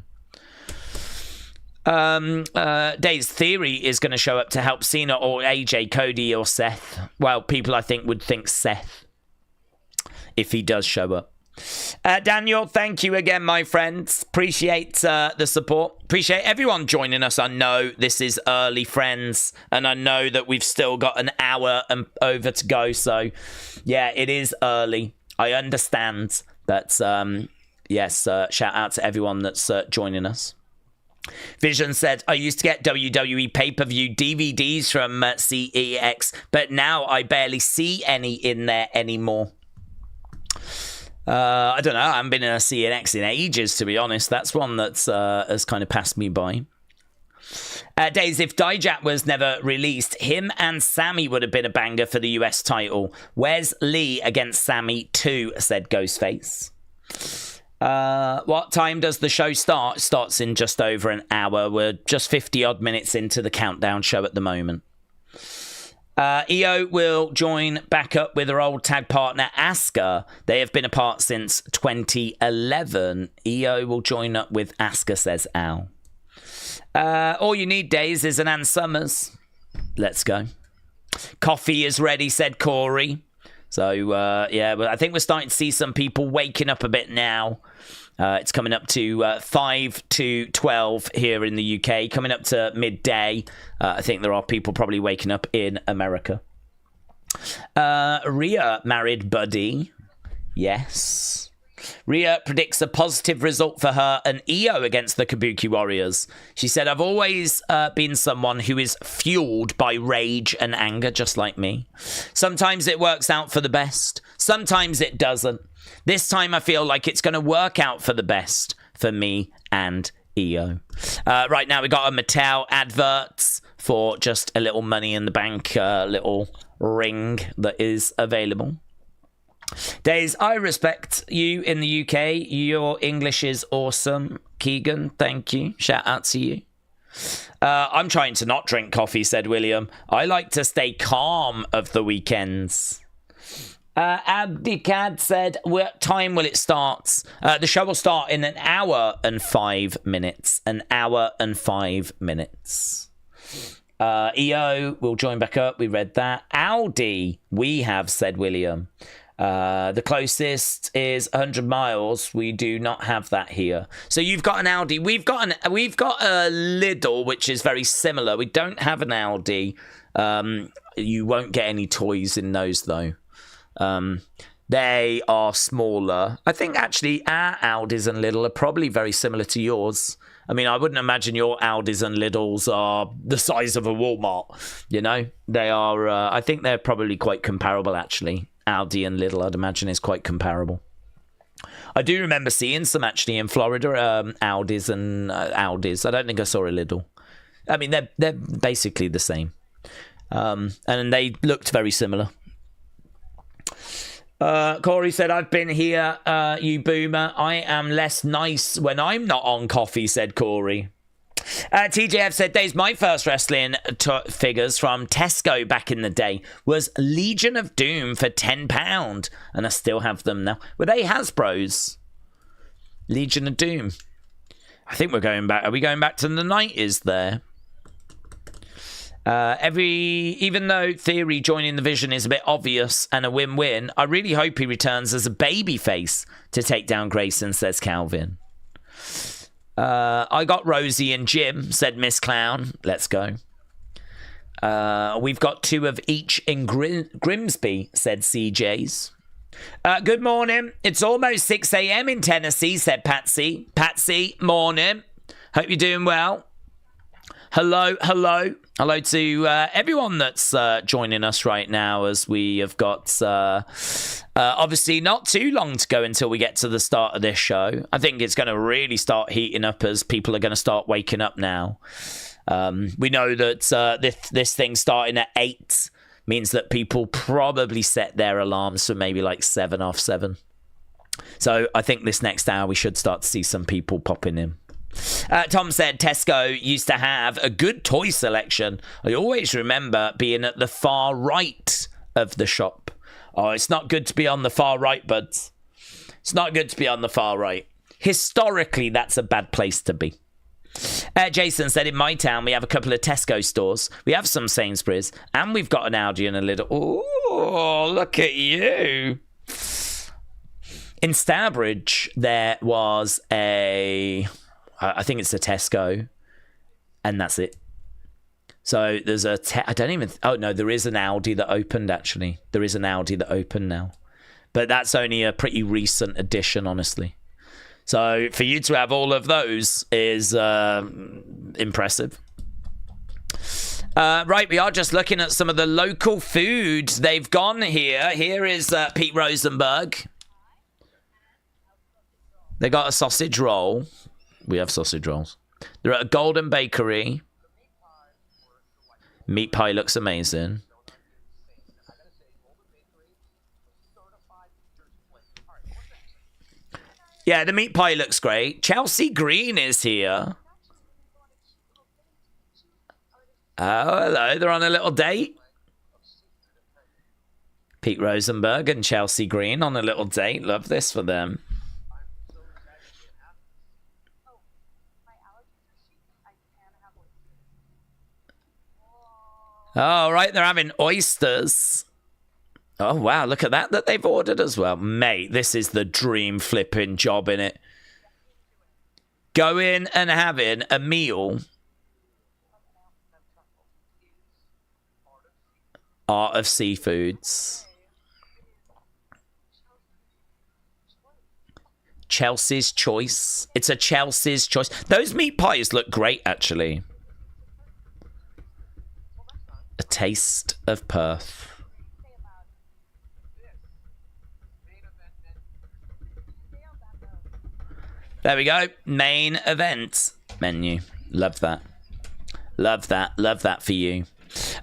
Daze Theory is going to show up to help Cena or AJ, Cody or Seth. Well, people I think would think Seth if he does show up. Daniel, thank you again, my friends. Appreciate the support. Appreciate everyone joining us. I know this is early, friends, and I know that we've still got an hour and over to go. So, yeah, it is early. I understand that. Yes, shout out to everyone that's joining us. Vision said, I used to get WWE pay-per-view DVDs from CEX, but now I barely see any in there anymore. I don't know. I haven't been in a CNX in ages, to be honest. That's one that's has kind of passed me by. Days, if Dijak was never released, him and Sammy would have been a banger for the US title. Where's Lee against Sammy 2, said Ghostface. What time does the show start? It starts in just over an hour. We're just 50-odd minutes into the countdown show at the moment. Io will join back up with her old tag partner, Asuka. They have been apart since 2011. Io will join up with Asuka, says Al. All you need, Days, is an Ann Summers. Let's go. Coffee is ready, said Corey. So, yeah, but I think we're starting to see some people waking up a bit now. It's coming up to 5 to 12 here in the UK, coming up to midday. I think there are people probably waking up in America. Rhea married Buddy. Yes. Rhea predicts a positive result for her and Io against the Kabuki Warriors. She said, I've always been someone who is fueled by rage and anger, just like me. Sometimes it works out for the best. Sometimes it doesn't. This time I feel like it's going to work out for the best for me and Io. Right now we got a Mattel advert for just a little money in the bank, little ring that is available. Days, I respect you in the UK. Your English is awesome. Keegan, thank you. Shout out to you. I'm trying to not drink coffee, said William. I like to stay calm of the weekends. Abdicad said, what time will it start? The show will start in an hour and 5 minutes. An hour and 5 minutes. EO will join back up. We read that. Audi, we have, said William. The closest is 100 miles. We do not have that here. So you've got an Audi. We've got a Lidl, which is very similar. We don't have an Audi. You won't get any toys in those, though. They are smaller. I think actually our Audis and Lidl are probably very similar to yours. I mean, I wouldn't imagine your Audis and Lidls are the size of a Walmart. You know, they are. I think they're probably quite comparable, actually. Audi and Lidl, I'd imagine, is quite comparable. I do remember seeing some actually in Florida, Audis and Audis. I don't think I saw a Lidl. I mean, they're basically the same, and they looked very similar. Corey said, I've been here, you boomer. I am less nice when I'm not on coffee, said Corey. TJF said, Days, my first wrestling figures from Tesco back in the day was Legion of Doom for £10, and I still have them now. Were they Hasbro's? Legion of Doom. I think we're going back. Are we going back to the 90s there? Even though Theory joining the Vision is a bit obvious and a win-win, I really hope he returns as a babyface to take down Grayson, says Calvin. I got Rosie and Jim, said Miss Clown. Let's go. We've got 2 of each in Grimsby, said CJ's. Good morning. It's almost 6 a.m. in Tennessee, said Patsy. Patsy, morning. Hope you're doing well. Hello, hello. Hello to everyone that's joining us right now, as we have got obviously not too long to go until we get to the start of this show. I think it's going to really start heating up as people are going to start waking up now. We know that this thing starting at 8 means that people probably set their alarms for maybe like 7:30. So I think this next hour we should start to see some people popping in. Tom said Tesco used to have a good toy selection. I always remember being at the far right of the shop. Oh, it's not good to be on the far right, buds. It's not good to be on the far right. Historically, that's a bad place to be. Jason said, in my town, we have a couple of Tesco stores. We have some Sainsbury's, and we've got an Aldi and a little... Oh, look at you. In Stourbridge, there was a... I think it's a Tesco, and that's it. So there's a... I don't even... Oh, no, there is an Aldi that opened, actually. There is an Aldi that opened now. But that's only a pretty recent addition, honestly. So for you to have all of those is impressive. Right, we are just looking at some of the local foods they've gone here. Here is Pete Rosenberg. They got a sausage roll. We have sausage rolls. They're at a Golden Bakery. Meat pie looks amazing. Yeah, the meat pie looks great. Chelsea Green is here. Oh, hello. They're on a little date. Pete Rosenberg and Chelsea Green on a little date. Love this for them. Oh, right. They're having oysters. Oh, wow. Look at that they've ordered as well. Mate, this is the dream flipping job, innit? Going and having a meal. Art of Seafoods. Chelsea's Choice. It's a Chelsea's Choice. Those meat pies look great, actually. A Taste of Perth. There we go. Main event menu. Love that. Love that. Love that for you.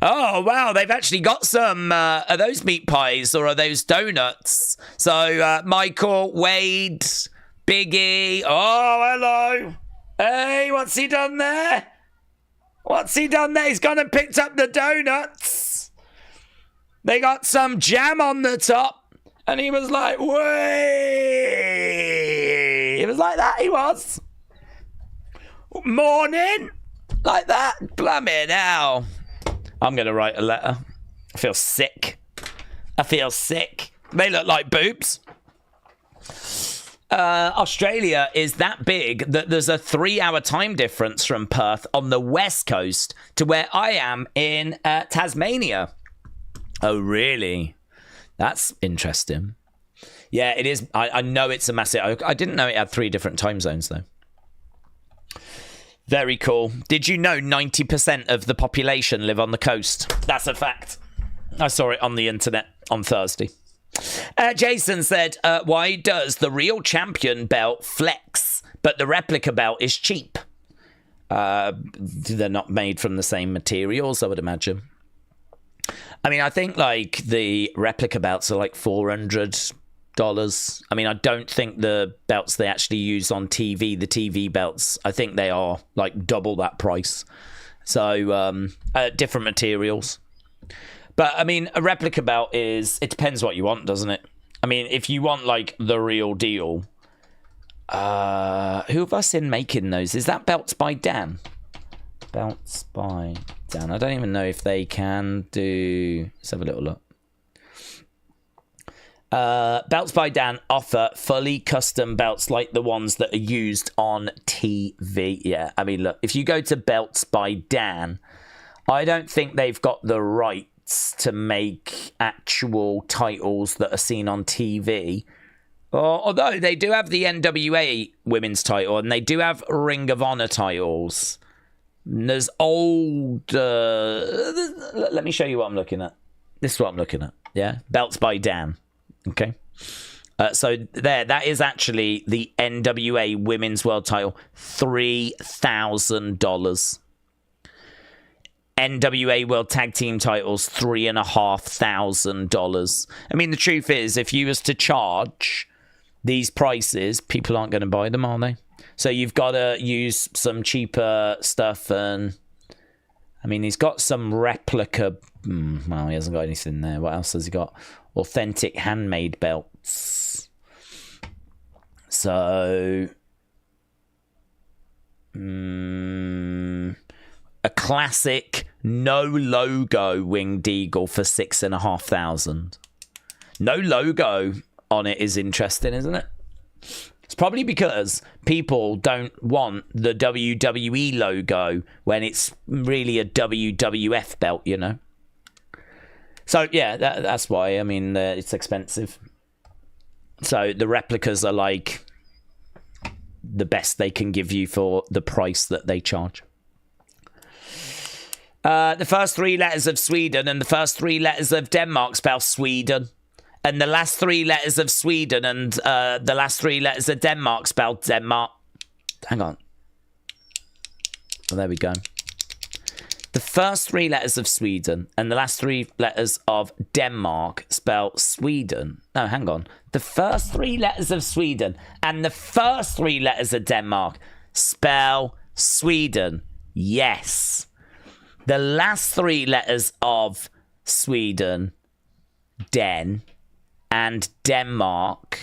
Oh, wow. They've actually got some... are those meat pies or are those donuts? So, Michael, Wade, Biggie. Oh, hello. Hey, what's he done there? What's he done there? He's gone and picked up the donuts. They got some jam on the top. And he was like, way. He was like that, he was. Morning. Like that. Blimey now. I'm going to write a letter. I feel sick. I feel sick. They look like boobs. Australia is that big that there's a 3-hour time difference from Perth on the west coast to where I am in Tasmania. Oh, really? That's interesting. Yeah, it is. I know it's a massive... I didn't know it had 3 different time zones, though. Very cool. Did you know 90% of the population live on the coast? That's a fact. I saw it on the internet on Thursday. Jason said, why does the real champion belt flex, but the replica belt is cheap? They're not made from the same materials, I would imagine. I mean, I think, like, the replica belts are like $400. I mean, I don't think the belts they actually use on TV, the TV belts, I think they are, like, double that price. So, different materials. But, I mean, a replica belt is... It depends what you want, doesn't it? I mean, if you want, like, the real deal... who have I seen making those? Is that Belts by Dan? Belts by Dan. I don't even know if they can do... Let's have a little look. Belts by Dan offer fully custom belts like the ones that are used on TV. Yeah, I mean, look, if you go to Belts by Dan, I don't think they've got the rights to make actual titles that are seen on TV. Although they do have the NWA women's title and they do have Ring of Honor titles. There's old... let me show you what I'm looking at. This is what I'm looking at. Yeah, Belts by Dan. Okay. So that is actually the NWA women's world title. $3,000. NWA World Tag Team titles, $3,500. I mean, the truth is, if you was to charge these prices, people aren't going to buy them, are they? So you've got to use some cheaper stuff. And I mean, he's got some replica. Well, he hasn't got anything there. What else has he got? Authentic handmade belts. So a classic no logo winged eagle for $6,500. No logo on it is interesting, isn't it? It's probably because people don't want the WWE logo when it's really a WWF belt, you know. So yeah, that's why. I mean, it's expensive. So the replicas are like the best they can give you for the price that they charge. The first three letters of Sweden and the first three letters of Denmark spell Sweden. And the last three letters of Sweden and the last three letters of Denmark spell Denmark. Hang on. Well, there we go. The first three letters of Sweden and the last three letters of Denmark spell Sweden. No, hang on. The first three letters of Sweden and the first three letters of Denmark spell Sweden. Yes. The last three letters of Sweden, Den, and Denmark,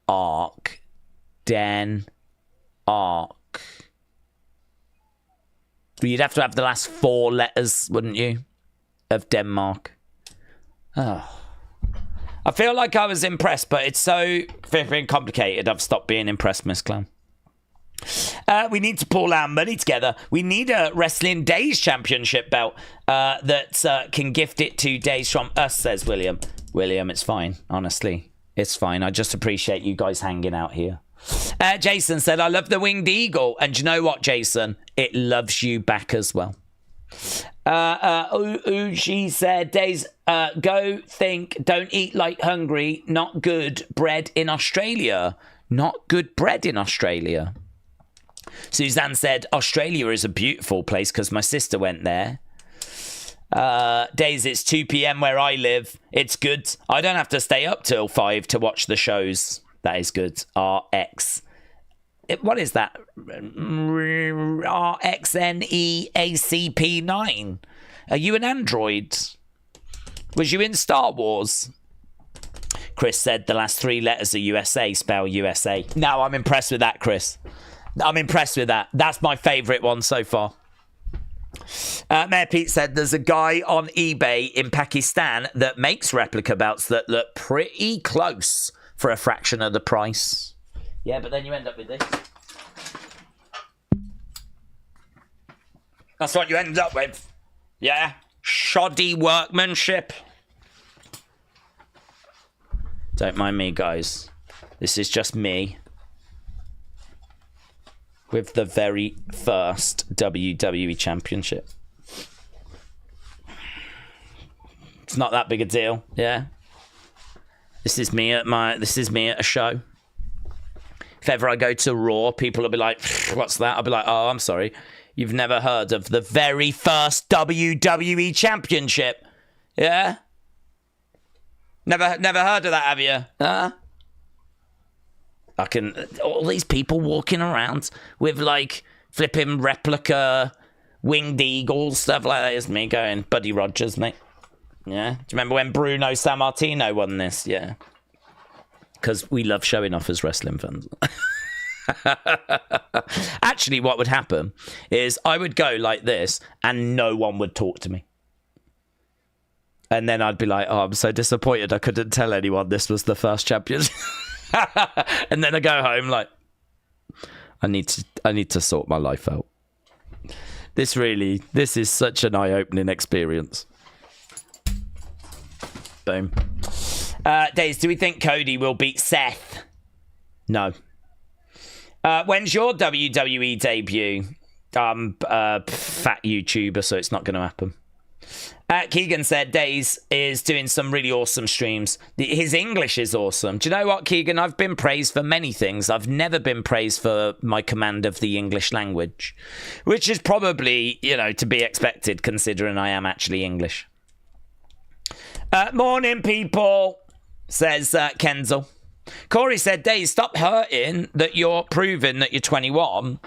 Ark, Den, Ark. You'd have to have the last four letters, wouldn't you, of Denmark? Oh. I feel like I was impressed, but it's so very complicated. I've stopped being impressed, Miss Clown. We need to pull our money together. We need a Wrestling Daze championship belt that can gift it to Daze from us, says William. William, it's fine. Honestly, it's fine. I just appreciate you guys hanging out here. Jason said, I love the winged eagle. And you know what, Jason? It loves you back as well. She said, Daze, go think, don't eat like hungry, not good bread in Australia. Not good bread in Australia. Suzanne said, Australia is a beautiful place because my sister went there. Days, it's 2 p.m. where I live. It's good. I don't have to stay up till 5 to watch the shows. That is good. RX. What is that? RXNEACP9. Are you an android? Was you in Star Wars? Chris said the last three letters of USA spell USA. No, I'm impressed with that, Chris. I'm impressed with that. That's my favourite one so far. Mayor Pete said there's a guy on eBay in Pakistan that makes replica belts that look pretty close for a fraction of the price. Yeah, but then you end up with this. That's what you end up with. Yeah. Shoddy workmanship. Don't mind me, guys. This is just me with the very first WWE Championship. It's not that big a deal, yeah. This is me at a show. If ever I go to Raw, people will be like, what's that? I'll be like, oh, I'm sorry. You've never heard of the very first WWE Championship. Yeah? Never heard of that, have you? Huh? All these people walking around with like flipping replica winged eagles, stuff like that. Is me going, Buddy Rogers, mate. Yeah. Do you remember when Bruno Sammartino won this? Yeah. Because we love showing off as wrestling fans. Actually, what would happen is I would go like this and no one would talk to me. And then I'd be like, oh, I'm so disappointed I couldn't tell anyone this was the first champion. And then I go home like, I need to sort my life out. This is such an eye-opening experience. Boom. Daze, do we think Cody will beat Seth? No. When's your WWE debut? Fat YouTuber, so it's not going to happen. Keegan said Daze is doing some really awesome streams. His English is awesome. Do you know what, Keegan? I've been praised for many things. I've never been praised for my command of the English language, which is probably, to be expected considering I am actually English. Morning, people, says Kenzel. Corey said, Daze, stop hurting that you're proving that you're 21.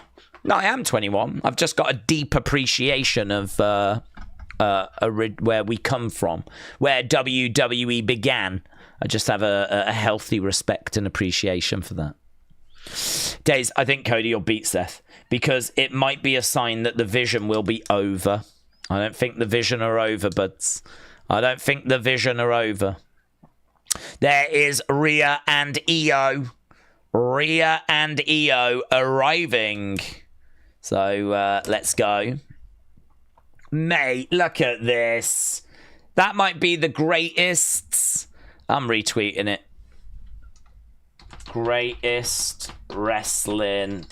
No, I am 21. I've just got a deep appreciation of where we come from, where WWE began. I just have a healthy respect and appreciation for that. Daze, I think Cody will beat Seth because it might be a sign that the Vision will be over. I don't think the Vision are over, buds. I don't think the Vision are over. There is Rhea and Io. Rhea and Io arriving. So let's go. Mate, look at this. That might be the greatest. I'm retweeting it. Greatest wrestling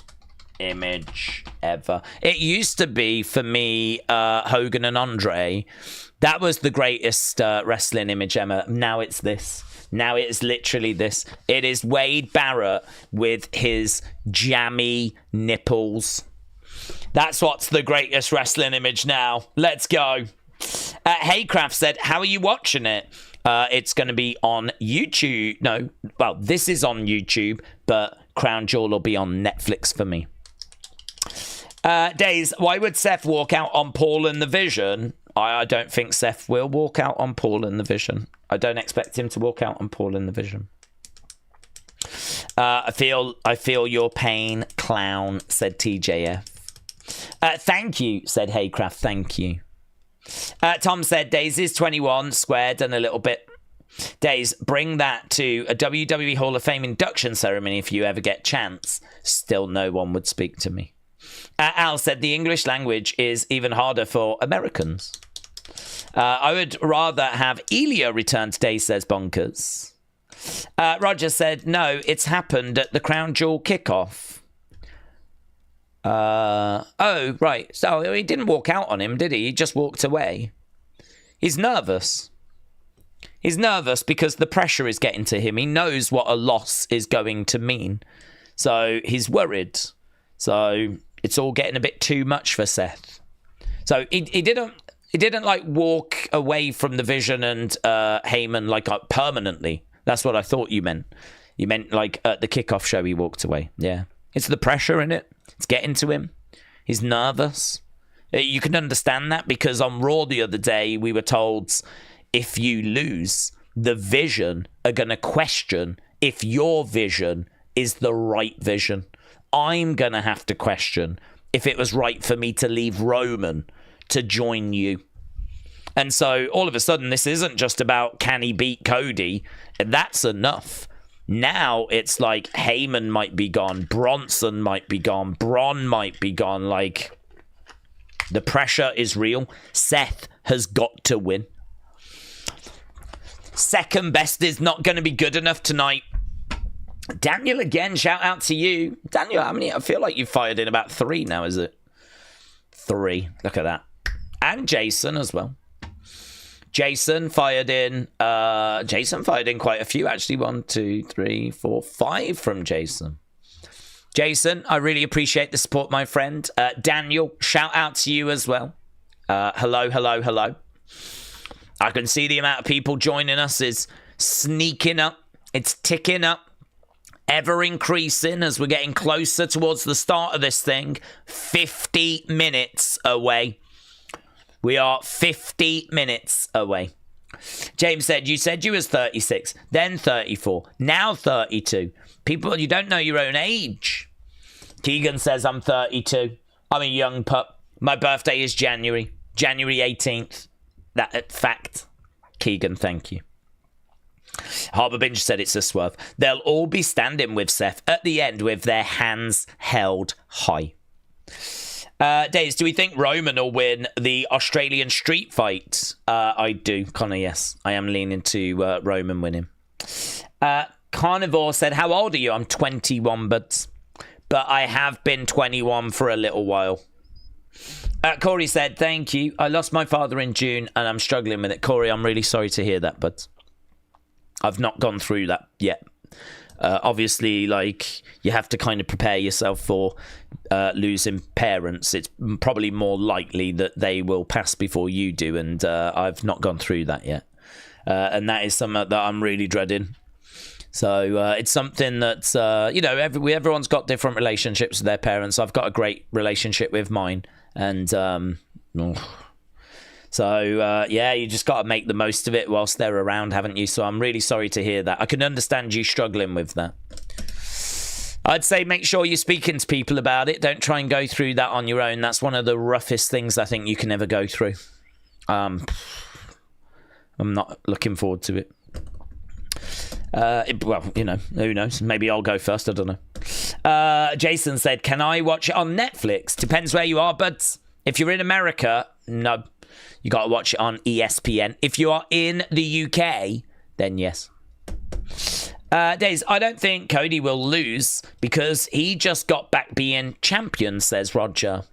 image ever. It used to be, for me, Hogan and Andre. That was the greatest wrestling image ever. Now it's this. Now it is literally this. It is Wade Barrett with his jammy nipples. That's what's the greatest wrestling image now. Let's go. Haycraft said, how are you watching it? It's going to be on YouTube. No, well, this is on YouTube, but Crown Jewel will be on Netflix for me. Daze, why would Seth walk out on Paul and the Vision? I don't think Seth will walk out on Paul and the Vision. I don't expect him to walk out on Paul and the Vision. I feel your pain, clown, said TJF. Thank you, said Haycraft. Thank you. Tom said, Daze is 21, squared and a little bit. Daze, bring that to a WWE Hall of Fame induction ceremony if you ever get chance. Still no one would speak to me. Al said, the English language is even harder for Americans. I would rather have Elia return today, says Bonkers. Roger said, no, it's happened at the Crown Jewel kickoff. Oh, right. So he didn't walk out on him, did he? He just walked away. He's nervous. He's nervous because the pressure is getting to him. He knows what a loss is going to mean. So he's worried. So it's all getting a bit too much for Seth. So he didn't like walk away from the Vision and Heyman like permanently. That's what I thought you meant. You meant like at the kickoff show he walked away. Yeah. It's the pressure in it. It's getting to him. He's nervous. You can understand that because on Raw the other day we were told if you lose, the Vision are going to question if your vision is the right vision. I'm going to have to question if it was right for me to leave Roman to join you. And so all of a sudden, this isn't just about can he beat Cody? That's enough. Now it's like Heyman might be gone. Bronson might be gone. Braun might be gone. Like, the pressure is real. Seth has got to win. Second best is not going to be good enough tonight. Daniel again, shout out to you. Daniel, how many? I feel like you've fired in about 3 now, is it? 3. Look at that. And Jason as well. Jason fired in quite a few, actually. 1, 2, 3, 4, 5 from Jason. Jason, I really appreciate the support, my friend. Daniel, shout out to you as well. Hello. I can see the amount of people joining us is sneaking up. It's ticking up. Ever increasing as we're getting closer towards the start of this thing. 50 minutes away. We are 50 minutes away. James said, you said you was 36, then 34, now 32. People, you don't know your own age. Keegan says, I'm 32. I'm a young pup. My birthday is January 18th. That fact. Keegan, thank you. Harbour Binge said it's a swerve. They'll all be standing with Seth at the end with their hands held high. Daze, do we think Roman will win the Australian street fight? I do, Connor, yes. I am leaning to Roman winning. Carnivore said, how old are you? I'm 21, but I have been 21 for a little while. Corey said, thank you. I lost my father in June and I'm struggling with it. Corey, I'm really sorry to hear that, but I've not gone through that yet. Obviously, like, you have to kind of prepare yourself for losing parents. It's probably more likely that they will pass before you do, and I've not gone through that yet. And that is something that I'm really dreading. So it's something that, you know, everyone's got different relationships with their parents. I've got a great relationship with mine. And yeah, you just got to make the most of it whilst they're around, haven't you? So I'm really sorry to hear that. I can understand you struggling with that. I'd say make sure you're speaking to people about it. Don't try and go through that on your own. That's one of the roughest things I think you can ever go through. I'm not looking forward to it. Well, you know, who knows? Maybe I'll go first. I don't know. Jason said, can I watch it on Netflix? Depends where you are, but if you're in America, no. You got to watch it on ESPN. If you are in the UK, then yes. Daze, I don't think Cody will lose because he just got back being champion, says Roger.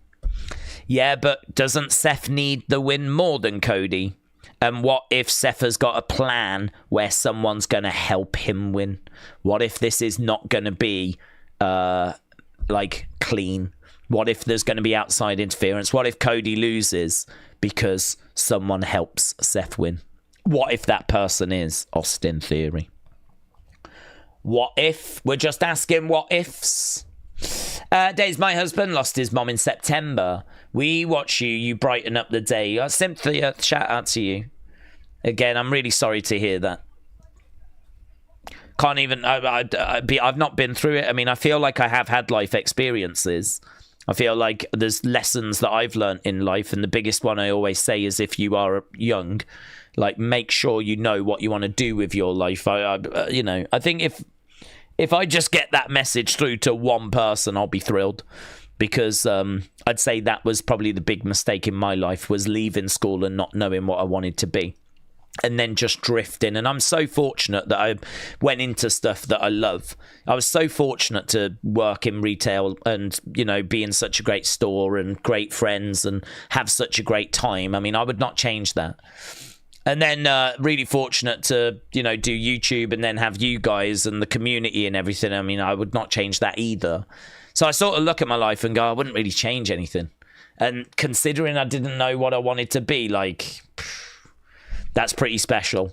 Yeah, but doesn't Seth need the win more than Cody? And what if Seth has got a plan where someone's going to help him win? What if this is not going to be, like, clean? What if there's going to be outside interference? What if Cody loses because someone helps Seth win? What if that person is Austin Theory? What if? We're just asking what ifs. Daze, my husband lost his mom in September. We watch you. You brighten up the day. Cynthia, shout out to you. Again, I'm really sorry to hear that. Can't even... I've not been through it. I mean, I feel like I have had life experiences. I feel like there's lessons that I've learned in life, and the biggest one I always say is if you are young, like, make sure you know what you want to do with your life. You know, I think if I just get that message through to one person, I'll be thrilled, because I'd say that was probably the big mistake in my life, was leaving school and not knowing what I wanted to be. And then just drifting. And I'm so fortunate that I went into stuff that I love. I was so fortunate to work in retail and, you know, be in such a great store and great friends and have such a great time. I mean, I would not change that. And then really fortunate to, you know, do YouTube and then have you guys and the community and everything. I mean, I would not change that either. So I sort of look at my life and go, I wouldn't really change anything. And considering I didn't know what I wanted to be, like... that's pretty special.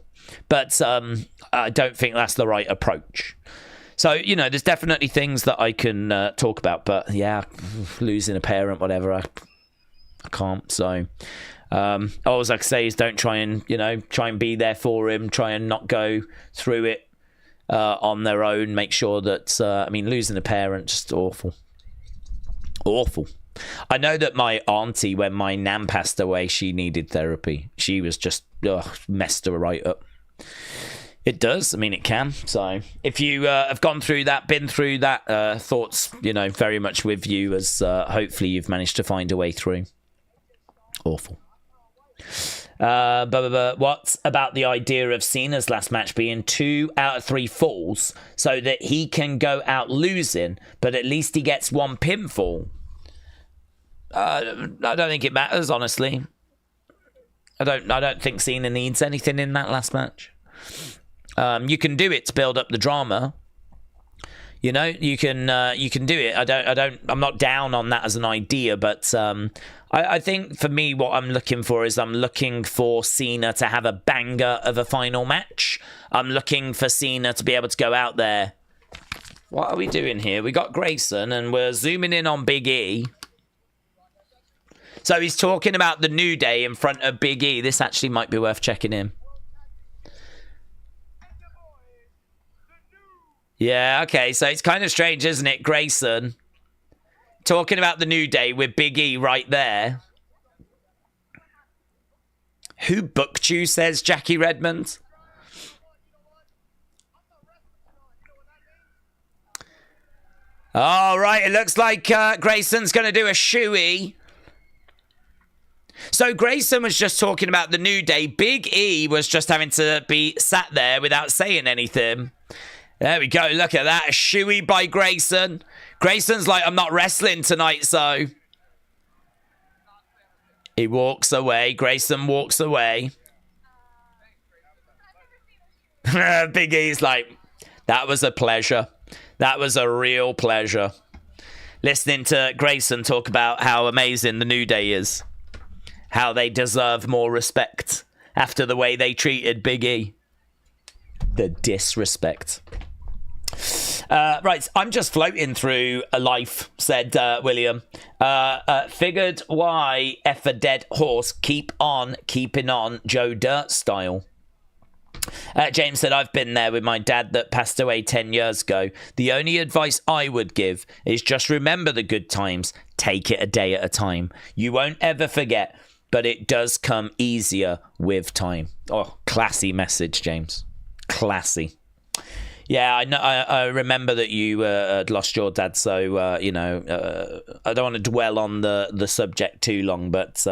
But I don't think that's the right approach. So, you know, there's definitely things that I can talk about. But, yeah, losing a parent, whatever, I can't. So, all I can say is don't try and, you know, try and be there for him. Try and not go through it on their own. Make sure that, I mean, losing a parent, just awful. Awful. I know that my auntie, when my nan passed away, she needed therapy. She was just messed her right up. It does. I mean, it can. So if you have gone through that, been through that, thoughts, you know, very much with you, as hopefully you've managed to find a way through. Awful. What about the idea of Cena's last match being 2 out of 3 falls so that he can go out losing, but at least he gets one pinfall? I don't think it matters, honestly. I don't think Cena needs anything in that last match. You can do it to build up the drama. You know, you can do it. I'm not down on that as an idea, but I think for me, what I'm looking for is I'm looking for Cena to have a banger of a final match. I'm looking for Cena to be able to go out there. What are we doing here? We got Grayson, and we're zooming in on Big E. So he's talking about the New Day in front of Big E. This actually might be worth checking in. Yeah, okay. So it's kind of strange, isn't it? Grayson talking about the New Day with Big E right there. Who booked you, says Jackie Redmond. All right, it looks like Grayson's going to do a shoey. So Grayson was just talking about the New Day. Big E was just having to be sat there without saying anything. There we go. Look at that. A shoey by Grayson. Grayson's like, I'm not wrestling tonight, so... He walks away. Grayson walks away. Big E's like, that was a pleasure. That was a real pleasure. Listening to Grayson talk about how amazing the New Day is. How they deserve more respect after the way they treated Big E. The disrespect. Right, I'm just floating through a life, said William. Figured why F a dead horse, keep on keeping on, Joe Dirt style. James said, I've been there with my dad that passed away 10 years ago. The only advice I would give is just remember the good times. Take it a day at a time. You won't ever forget, but it does come easier with time. Oh, classy message, James. Classy. Yeah, I know. I remember that you had lost your dad, so you know, I don't want to dwell on the subject too long, but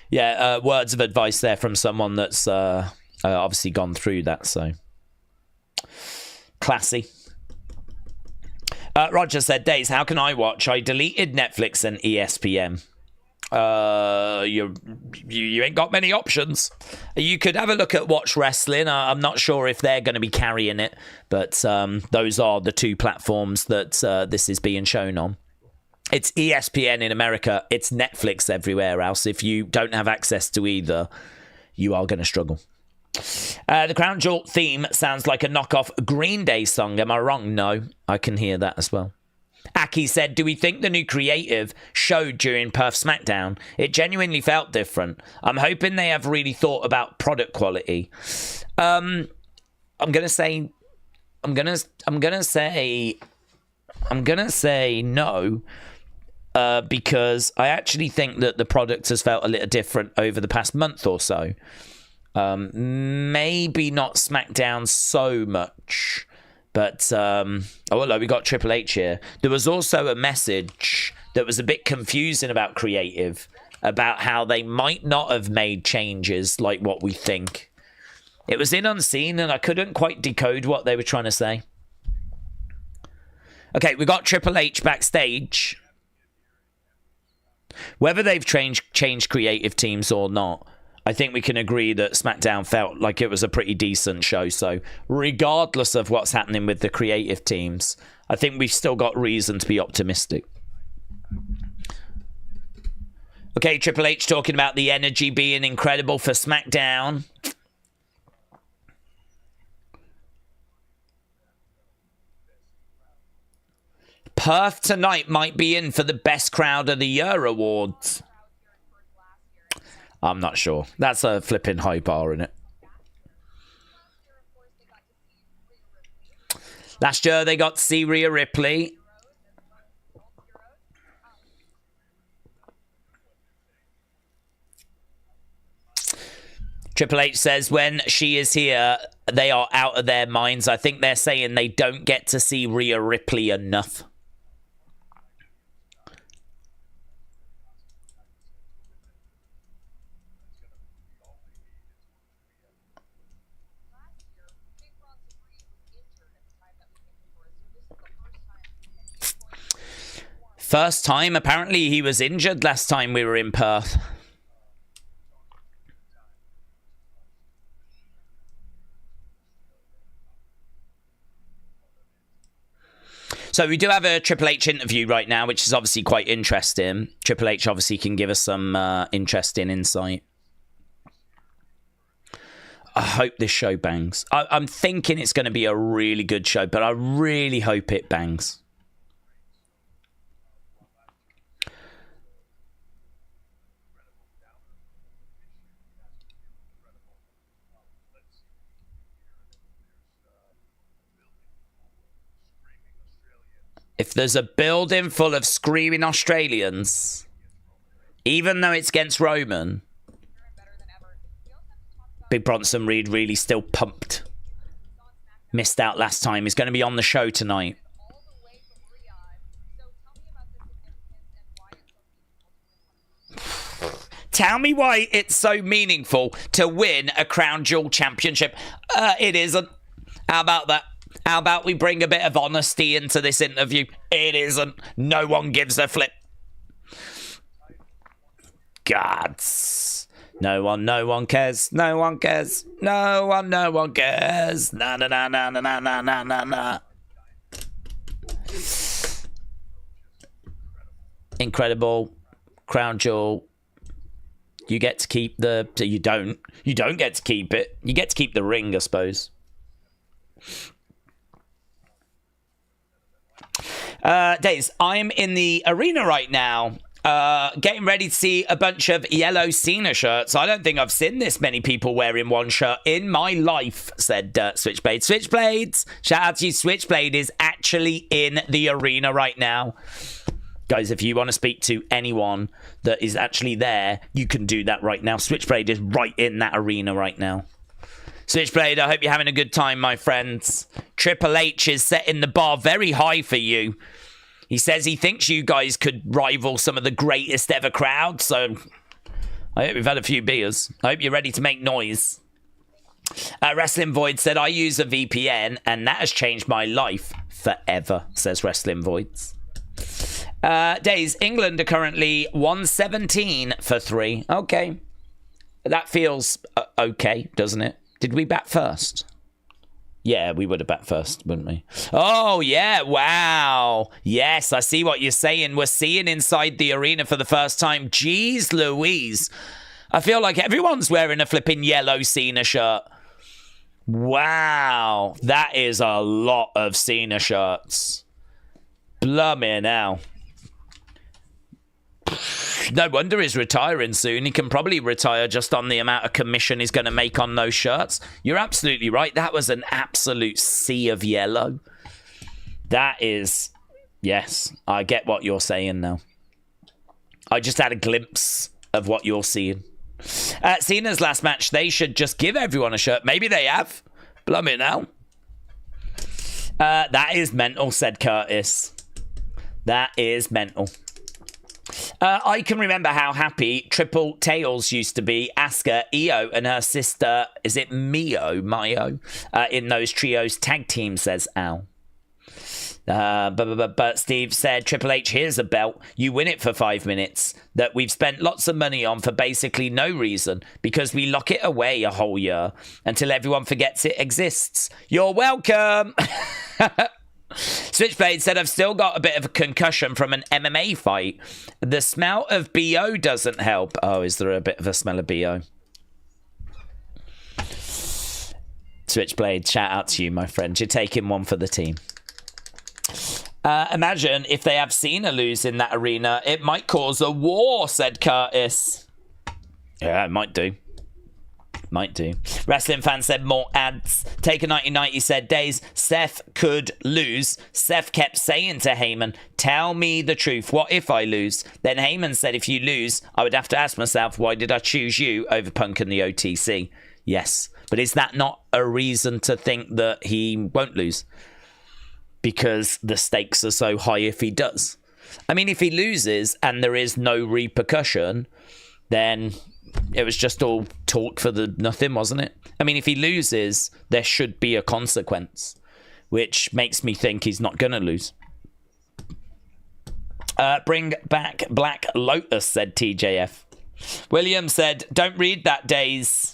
yeah, words of advice there from someone that's obviously gone through that. So classy. Roger said, Daze, how can I watch? I deleted Netflix and ESPN. You ain't got many options. You could have a look at Watch Wrestling. I'm not sure if they're going to be carrying it, but those are the two platforms that this is being shown on. It's ESPN in America. It's Netflix everywhere else. If you don't have access to either, you are going to struggle. The Crown Jewel theme sounds like a knockoff Green Day song. Am I wrong? No, I can hear that as well. Aki said, do we think the new creative showed during Perth SmackDown? It genuinely felt different. I'm hoping they have really thought about product quality. I'm gonna say no, because I actually think that the product has felt a little different over the past month or so. Maybe not SmackDown so much. But, oh, look, we got Triple H here. There was also a message that was a bit confusing about creative, about how they might not have made changes like what we think. It was in Unseen, and I couldn't quite decode what they were trying to say. Okay, we got Triple H backstage. Whether they've changed creative teams or not, I think we can agree that SmackDown felt like it was a pretty decent show. So regardless of what's happening with the creative teams, I think we've still got reason to be optimistic. Okay, Triple H talking about the energy being incredible for SmackDown. Perth tonight might be in for the Best Crowd of the Year awards. I'm not sure. That's a flipping high bar, isn't it? Last year they got to see Rhea Ripley. Triple H says when she is here, they are out of their minds. I think they're saying they don't get to see Rhea Ripley enough. First time, apparently he was injured last time we were in Perth. So we do have a Triple H interview right now, which is obviously quite interesting. Triple H obviously can give us some interesting insight. I hope this show bangs. I'm thinking it's going to be a really good show, but I really hope it bangs. If there's a building full of screaming Australians, even though it's against Roman, Big Bronson Reed really still pumped. Missed out last time. He's going to be on the show tonight. Tell me why it's so meaningful to win a Crown Jewel Championship. It isn't. How about that? How about we bring a bit of honesty into this interview? It isn't. No one gives a flip. Gods. No one cares. No one cares. No one cares. Na na na na na na na na na. Incredible. Crown Jewel. You get to keep the... You don't get to keep it. You get to keep the ring, I suppose. Daze, I'm in the arena right now. Getting ready to see a bunch of yellow Cena shirts. I don't think I've seen this many people wearing one shirt in my life, said Switchblade. Switchblades, shout out to you. Switchblade is actually in the arena right now. Guys, if you want to speak to anyone that is actually there, you can do that right now. Switchblade is right in that arena right now. Switchblade, I hope you're having a good time, my friends. Triple H is setting the bar very high for you. He says he thinks you guys could rival some of the greatest ever crowds, so I hope you've had a few beers. I hope you're ready to make noise. Wrestling Void said, I use a VPN, and that has changed my life forever, says Wrestling Voids. Days, England are currently 117 for 3. Okay. That feels okay, doesn't it? Did we bat first? Yeah, we would have bat first, wouldn't we? Oh, yeah. Wow. Yes, I see what you're saying. We're seeing inside the arena for the first time. Jeez Louise. I feel like everyone's wearing a flipping yellow Cena shirt. Wow. That is a lot of Cena shirts. Blimey now. No wonder he's retiring soon. He can probably retire just on the amount of commission he's going to make on those shirts. You're absolutely right. That was an absolute sea of yellow. That is... Yes, I get what you're saying now. I just had a glimpse of what you're seeing. Cena's last match, they should just give everyone a shirt. Maybe they have. Blimey now. That is mental, said Curtis. That is mental. I can remember how happy Triple Tails used to be. Asuka, Io, and her sister, is it Mayo, in those trios tag teams, says Al. But Steve said, Triple H, here's a belt. You win it for 5 minutes that we've spent lots of money on for basically no reason because we lock it away a whole year until everyone forgets it exists. You're welcome. Switchblade said, I've still got a bit of a concussion from an MMA fight. The smell of BO doesn't help. Oh, is there a bit of a smell of BO? Switchblade, shout out to you, my friend. You're taking one for the team. Imagine if they have Cena lose in that arena. It might cause a war, said Curtis. Yeah, it might do. Might do. Wrestling fan said more ads. Taker 1990 said, Days, Seth could lose. Seth kept saying to Heyman, tell me the truth. What if I lose? Then Heyman said, if you lose, I would have to ask myself, why did I choose you over Punk and the OTC? Yes. But is that not a reason to think that he won't lose? Because the stakes are so high if he does. I mean, if he loses and there is no repercussion, then it was just all talk for the nothing, wasn't it? I mean, if he loses, there should be a consequence, which makes me think he's not going to lose. Bring back Black Lotus, said TJF. William said, don't read that, Days.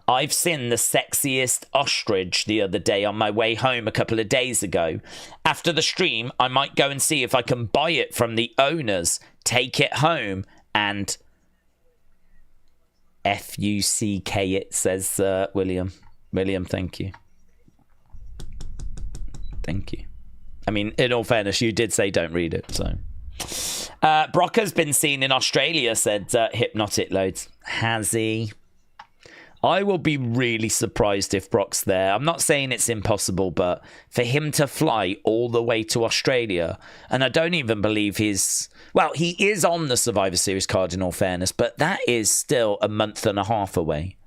I've seen the sexiest ostrich the other day on my way home a couple of days ago. After the stream, I might go and see if I can buy it from the owners, take it home, and F-U-C-K it, says William. William, thank you. Thank you. I mean, in all fairness, you did say don't read it, so. Brock has been seen in Australia, said Hypnotic Loads. Has he? I will be really surprised if Brock's there. I'm not saying it's impossible, but for him to fly all the way to Australia, and I don't even believe he's... Well, he is on the Survivor Series card in all fairness, but that is still a month and a half away.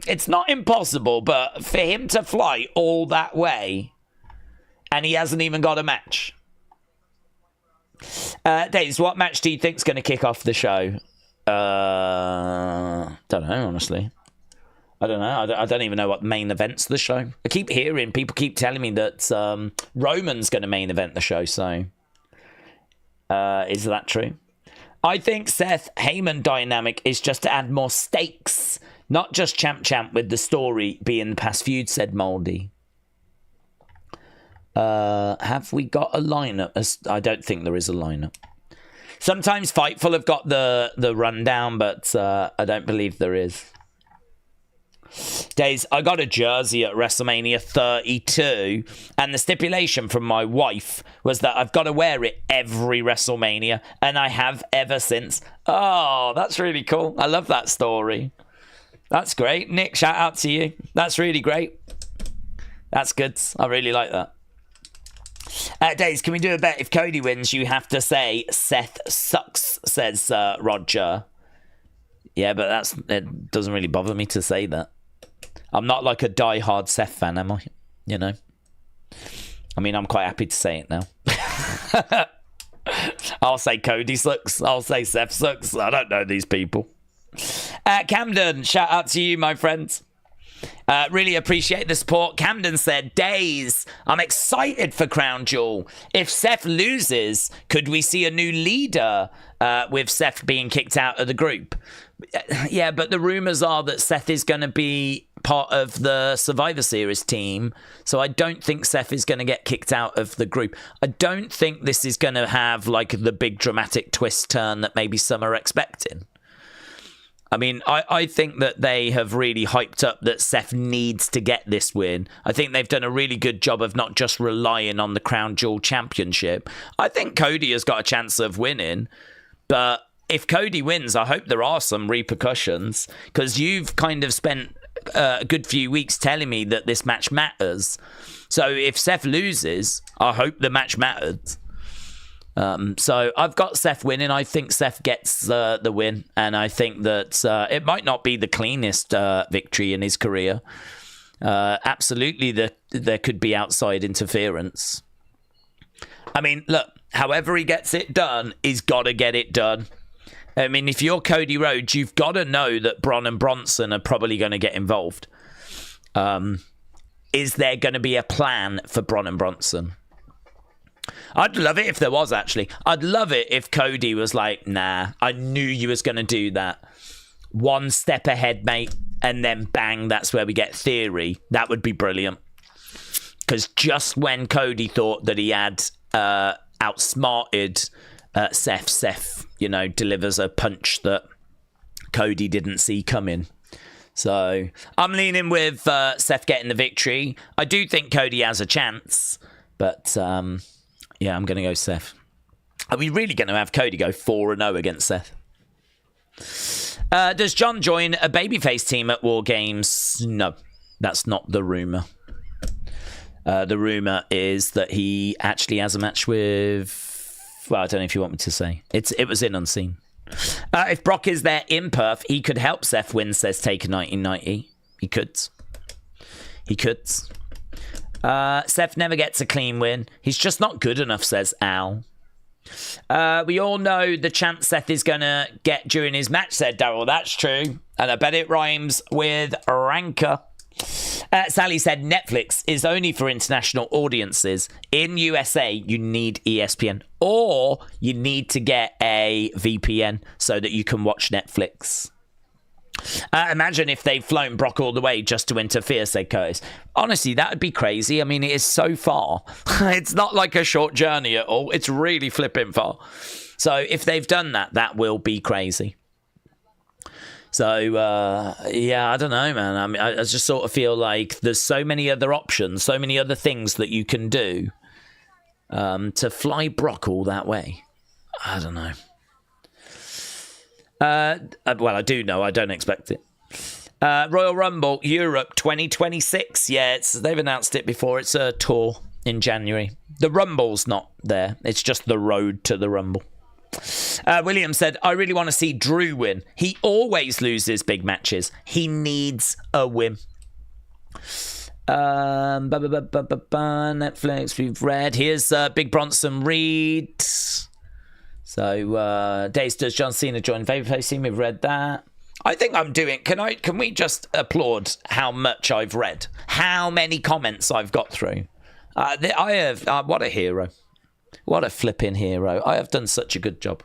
it's not impossible, but for him to fly all that way and he hasn't even got a match. Daze, what match do you think's going to kick off the show? Don't know, honestly. I don't know. I don't even know what main event's the show. I keep hearing, people keep telling me that Roman's going to main event the show, so is that true? I think Seth Heyman dynamic is just to add more stakes, not just champ with the story being the past feud, said Moldy. Have we got a lineup? I don't think there is a lineup. Sometimes Fightful have got the rundown, but I don't believe there is. Days, I got a jersey at WrestleMania 32, and the stipulation from my wife was that I've got to wear it every WrestleMania, and I have ever since. Oh, that's really cool. I love that story. That's great. Nick, shout out to you. That's really great. That's good. I really like that. Days, can we do a bet? If Cody wins, you have to say Seth sucks, says Roger. Yeah, but it doesn't really bother me to say that. I'm not like a die-hard Seth fan, am I? You know? I mean, I'm quite happy to say it now. I'll say Cody sucks. I'll say Seth sucks. I don't know these people. Camden, shout out to you, my friends. Really appreciate the support. Camden said, Daze, I'm excited for Crown Jewel. If Seth loses, could we see a new leader with Seth being kicked out of the group? Yeah, but the rumours are that Seth is going to be part of the Survivor Series team, so I don't think Seth is going to get kicked out of the group. I don't think this is going to have like the big dramatic twist turn that maybe some are expecting. I mean, I think that they have really hyped up that Seth needs to get this win. I think they've done a really good job of not just relying on the Crown Jewel Championship. I think Cody has got a chance of winning, but if Cody wins, I hope there are some repercussions, because you've kind of spent a good few weeks telling me that this match matters. So if Seth loses, I hope the match matters. So I've got Seth winning. I think Seth gets the win, and I think that it might not be the cleanest victory in his career. Absolutely, there could be outside interference. I mean, look, however he gets it done, he's got to get it done. I mean, if you're Cody Rhodes, you've got to know that Bron and Bronson are probably going to get involved. Is there going to be a plan for Bron and Bronson? I'd love it if there was, actually. I'd love it if Cody was like, nah, I knew you was going to do that. One step ahead, mate, and then bang, that's where we get Theory. That would be brilliant. Because just when Cody thought that he had outsmarted Seth, you know, delivers a punch that Cody didn't see coming. So I'm leaning with Seth getting the victory. I do think Cody has a chance, but yeah, I'm going to go Seth. Are we really going to have Cody go 4-0 against Seth? Does John join a babyface team at War Games? No, that's not the rumour. The rumour is that he actually has a match with... Well, I don't know if you want me to say. It was in Unseen. If Brock is there in Perth, he could help Seth win, says Taker 1990. He could. He could. Seth never gets a clean win. He's just not good enough, says Al. We all know the chance Seth is going to get during his match, said Daryl. That's true. And I bet it rhymes with Ranker. Sally said Netflix is only for international audiences. In USA, you need ESPN, or you need to get a VPN so that you can watch Netflix. Imagine if they've flown Brock all the way just to interfere, said Curtis. Honestly, that would be crazy. I mean, it is so far. It's not like a short journey at all. It's really flipping far. So if they've done that, that will be crazy. So, yeah, I don't know, man. I mean, I just sort of feel like there's so many other options, so many other things that you can do to fly Brock all that way. I don't know. Well, I do know. I don't expect it. Royal Rumble Europe 2026. Yeah, they've announced it before. It's a tour in January. The Rumble's not there. It's just the road to the Rumble. William said, I really want to see Drew win. He always loses big matches. He needs a win. Netflix, we've read. Here's Big Bronson read. So, Daze, does John Cena join Vaporplay team? We've read that. I think I'm doing... Can we just applaud how much I've read? How many comments I've got through? I have... what a hero. What a flipping hero. I have done such a good job.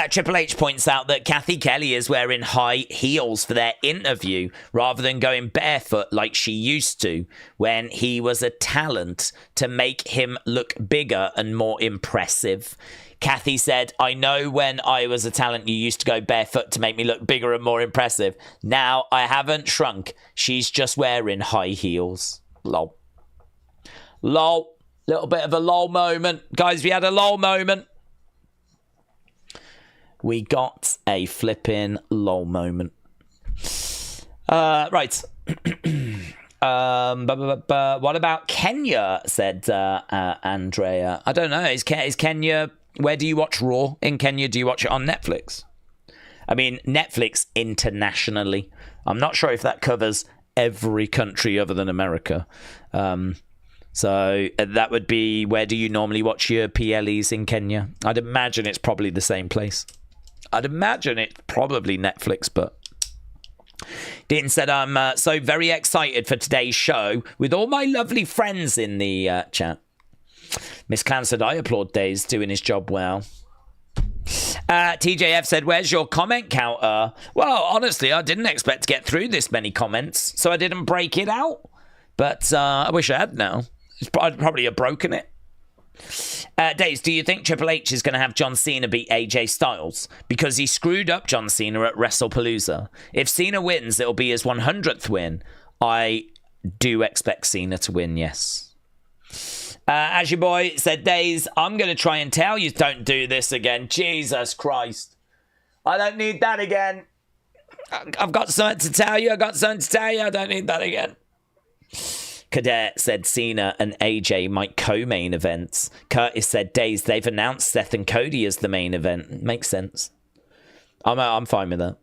Triple H points out that Kathy Kelly is wearing high heels for their interview rather than going barefoot like she used to when he was a talent to make him look bigger and more impressive. Kathy said, I know when I was a talent you used to go barefoot to make me look bigger and more impressive. Now I haven't shrunk. She's just wearing high heels. Lol. Lol. Little bit of a lol moment. Guys, we had a lol moment. We got a flipping lol moment. Right. What about Kenya, said Andrea. I don't know. Is Kenya... Where do you watch Raw in Kenya? Do you watch it on Netflix? I mean, Netflix internationally. I'm not sure if that covers every country other than America. So that would be, where do you normally watch your PLEs in Kenya? I'd imagine it's probably the same place. I'd imagine it's probably Netflix, but... Dean said, I'm so very excited for today's show with all my lovely friends in the chat. Miss Clan said, I applaud Daze doing his job well. TJF said, where's your comment counter? Well, honestly, I didn't expect to get through this many comments, so I didn't break it out. But I wish I had now. I'd probably have broken it. Daze, do you think Triple H is going to have John Cena beat AJ Styles? Because he screwed up John Cena at WrestlePalooza. If Cena wins, it'll be his 100th win. I do expect Cena to win, yes. As your boy said, Daze, I'm going to try and tell you don't do this again. Jesus Christ. I don't need that again. I've got something to tell you. I don't need that again. Cadet said Cena and AJ might co-main events. Curtis said, Daze, they've announced Seth and Cody as the main event. Makes sense. I'm fine with that.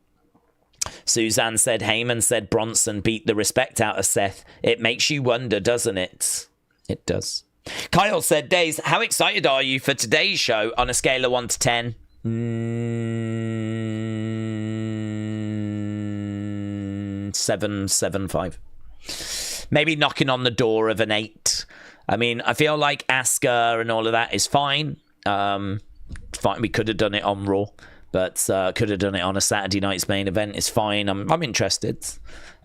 Suzanne said, Heyman said Bronson beat the respect out of Seth. It makes you wonder, doesn't it? It does. Kyle said, Daze, how excited are you for today's show on a scale of 1 to 10? 7.75. Maybe knocking on the door of an 8. I mean, I feel like Asuka and all of that is fine. Fine. We could have done it on Raw, but could have done it on a Saturday night's main event. It's fine. I'm interested.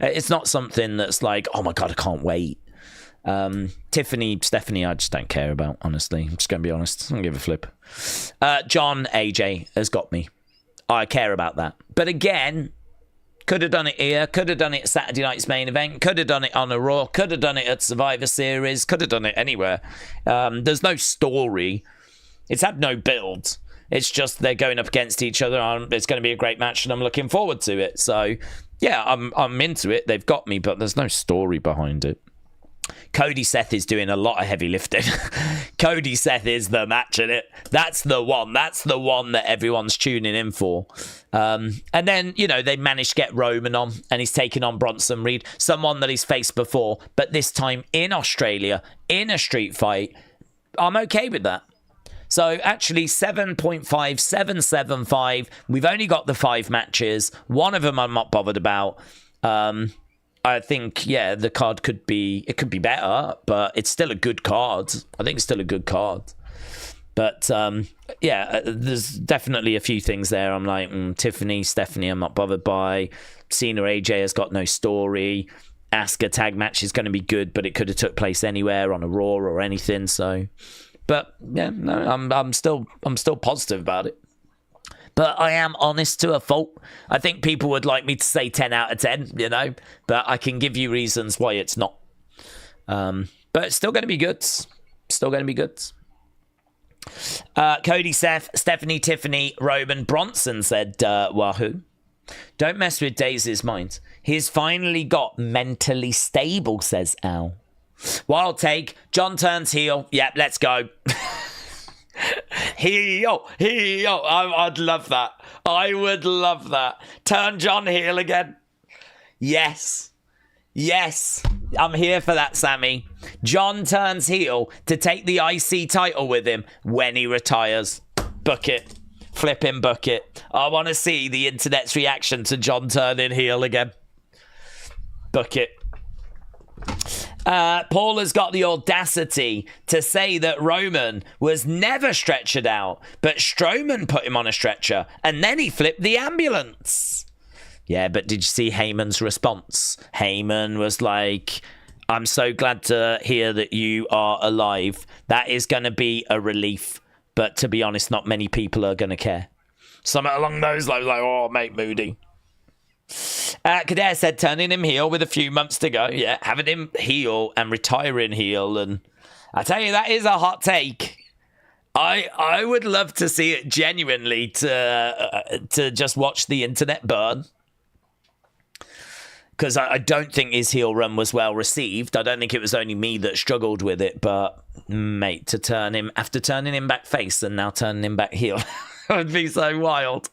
It's not something that's like, oh my God, I can't wait. Tiffany, Stephanie, I just don't care about, honestly. I'm just going to be honest. I don't give a flip. John, AJ has got me. I care about that. But again, could have done it here, could have done it at Saturday night's main event, could have done it on a Raw, could have done it at Survivor Series, could have done it anywhere. There's no story. It's had no build. It's just they're going up against each other. It's going to be a great match, and I'm looking forward to it. So, yeah, I'm into it. They've got me, but there's no story behind it. Cody Seth is doing a lot of heavy lifting. Cody Seth is the match in it. That's the one. That's the one that everyone's tuning in for. And then, you know, they managed to get Roman on, and he's taking on Bronson Reed, someone that he's faced before, but this time in Australia, in a street fight. I'm okay with that. So actually 7.5, 7.75. We've only got the 5 matches. One of them I'm not bothered about. I think, yeah, the card could be better, but it's still a good card. I think it's still a good card. But, yeah, there's definitely a few things there. I'm like, Tiffany, Stephanie, I'm not bothered by. Cena, AJ has got no story. Asuka tag match is going to be good, but it could have took place anywhere on a Raw or anything. So, but, yeah, no, I'm still positive about it. But I am honest to a fault. I think people would like me to say 10 out of 10, you know, but I can give you reasons why it's not. But it's still going to be good. Still going to be good. Cody, Seth, Stephanie, Tiffany, Roman, Bronson said, Wahoo. Don't mess with Daze's mind. He's finally got mentally stable, says Al. Wild take. John turns heel. Yep, let's go. Heel. I'd love that. I would love that. Turn John heel again. Yes. I'm here for that, Sammy. John turns heel to take the IC title with him when he retires. Book it. Flipping book it. I want to see the internet's reaction to John turning heel again. Book it. Paul has got the audacity to say that Roman was never stretchered out, but Strowman put him on a stretcher, and then he flipped the ambulance. Yeah, but did you see Heyman's response? Heyman was like, I'm so glad to hear that you are alive. That is going to be a relief. But to be honest, not many people are going to care. Something along those lines, like, oh, mate, Moody. Kader said turning him heel with a few months to go. Yeah, having him heel and retiring heel. And I tell you, that is a hot take. I would love to see it genuinely to just watch the internet burn. Because I don't think his heel run was well received. I don't think it was only me that struggled with it. But, mate, to turn him, after turning him back face and now turning him back heel, would be so wild.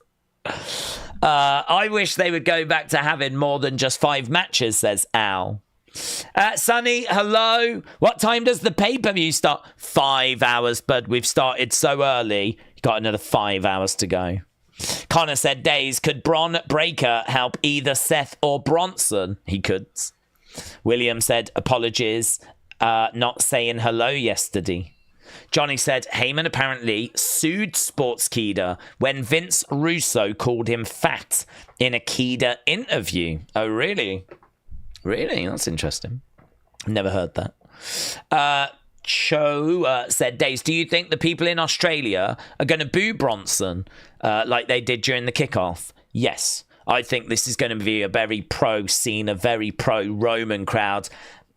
I wish they would go back to having more than just 5 matches, says Al. Sonny, hello. What time does the pay-per-view start? 5 hours, bud. We've started so early. You've got another 5 hours to go. Connor said, Daze, could Bron Breaker help either Seth or Bronson? He could. William said, apologies, not saying hello yesterday. Johnny said, Heyman apparently sued Sportskeeda when Vince Russo called him fat in a Keeda interview. Oh, really? Really? That's interesting. Never heard that. Cho said, Daze, do you think the people in Australia are going to boo Bronson like they did during the kickoff? Yes. I think this is going to be a very pro Cena, very pro Roman crowd.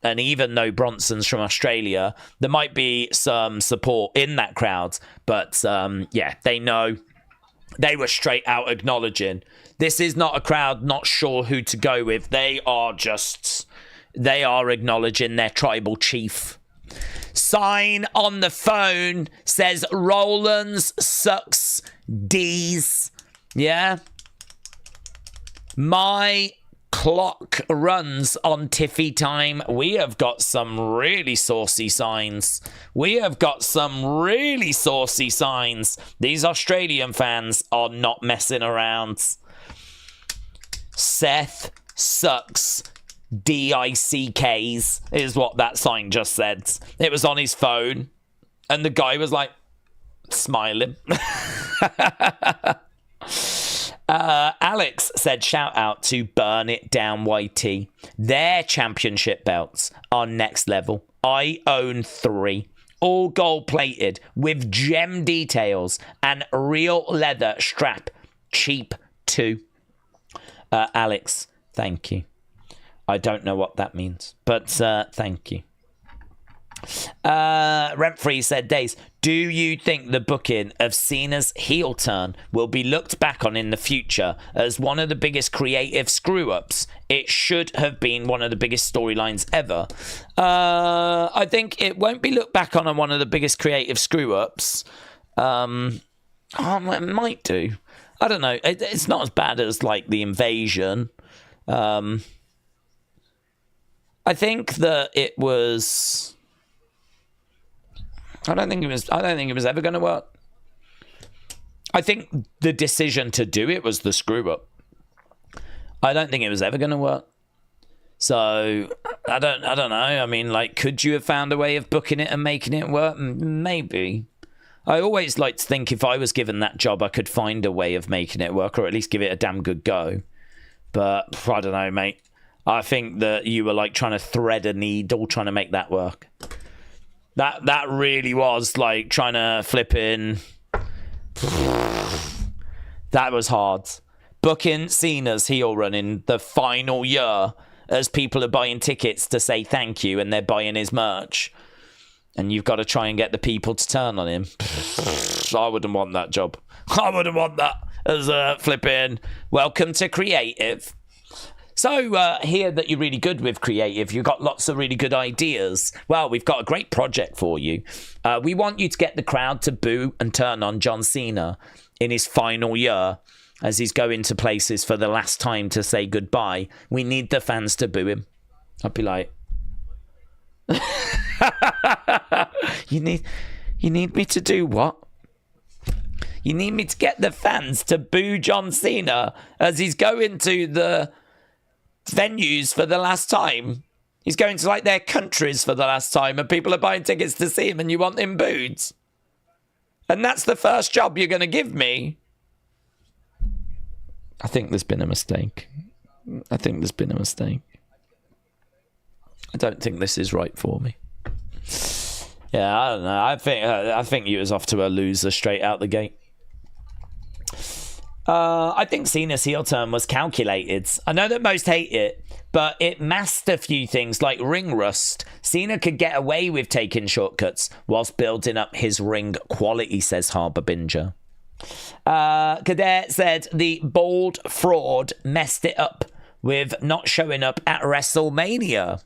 And even though Bronson's from Australia, there might be some support in that crowd. But yeah, they know. They were straight out acknowledging. This is not a crowd not sure who to go with. They are acknowledging their tribal chief. Sign on the phone says Rollins sucks D's. Yeah. My clock runs on Tiffy time. We have got some really saucy signs. These Australian fans are not messing around. Seth sucks DICKs is what that sign just said. It was on his phone and the guy was like smiling. Alex said shout out to Burn It Down YT. Their championship belts are next level. I own 3, all gold plated with gem details and real leather strap, cheap too. Alex, thank you. I don't know what that means, but thank you. Rent-free said, Daze, do you think the booking of Cena's heel turn will be looked back on in the future as one of the biggest creative screw-ups? It should have been one of the biggest storylines ever. I think it won't be looked back on one of the biggest creative screw-ups. It might do. I don't know. It's not as bad as, like, the invasion. I think that it was... I don't think it was ever going to work. I think the decision to do it was the screw up. I don't think it was ever going to work. So I don't know. I mean, like, could you have found a way of booking it and making it work? Maybe. I always like to think if I was given that job, I could find a way of making it work, or at least give it a damn good go. But I don't know, mate. I think that you were like trying to thread a needle, trying to make that work. That really was like trying to flip in. That was hard. Booking Cena's heel run in the final year as people are buying tickets to say thank you and they're buying his merch. And you've got to try and get the people to turn on him. I wouldn't want that job. I wouldn't want that as a flipping welcome to creative. So, hear that you're really good with creative. You've got lots of really good ideas. Well, we've got a great project for you. We want you to get the crowd to boo and turn on John Cena in his final year as he's going to places for the last time to say goodbye. We need the fans to boo him. I'd be like... You need me to do what? You need me to get the fans to boo John Cena as he's going to the venues for the last time. He's going to like their countries for the last time and people are buying tickets to see him and you want him booed. And that's the first job you're going to give me. I think there's been a mistake. I don't think this is right for me. Yeah, I don't know. I think you was off to a loser straight out the gate. I think Cena's heel turn was calculated. I know that most hate it, but it masked a few things like ring rust. Cena could get away with taking shortcuts whilst building up his ring quality, says Harbour Binger. Cadet said the bald fraud messed it up with not showing up at WrestleMania.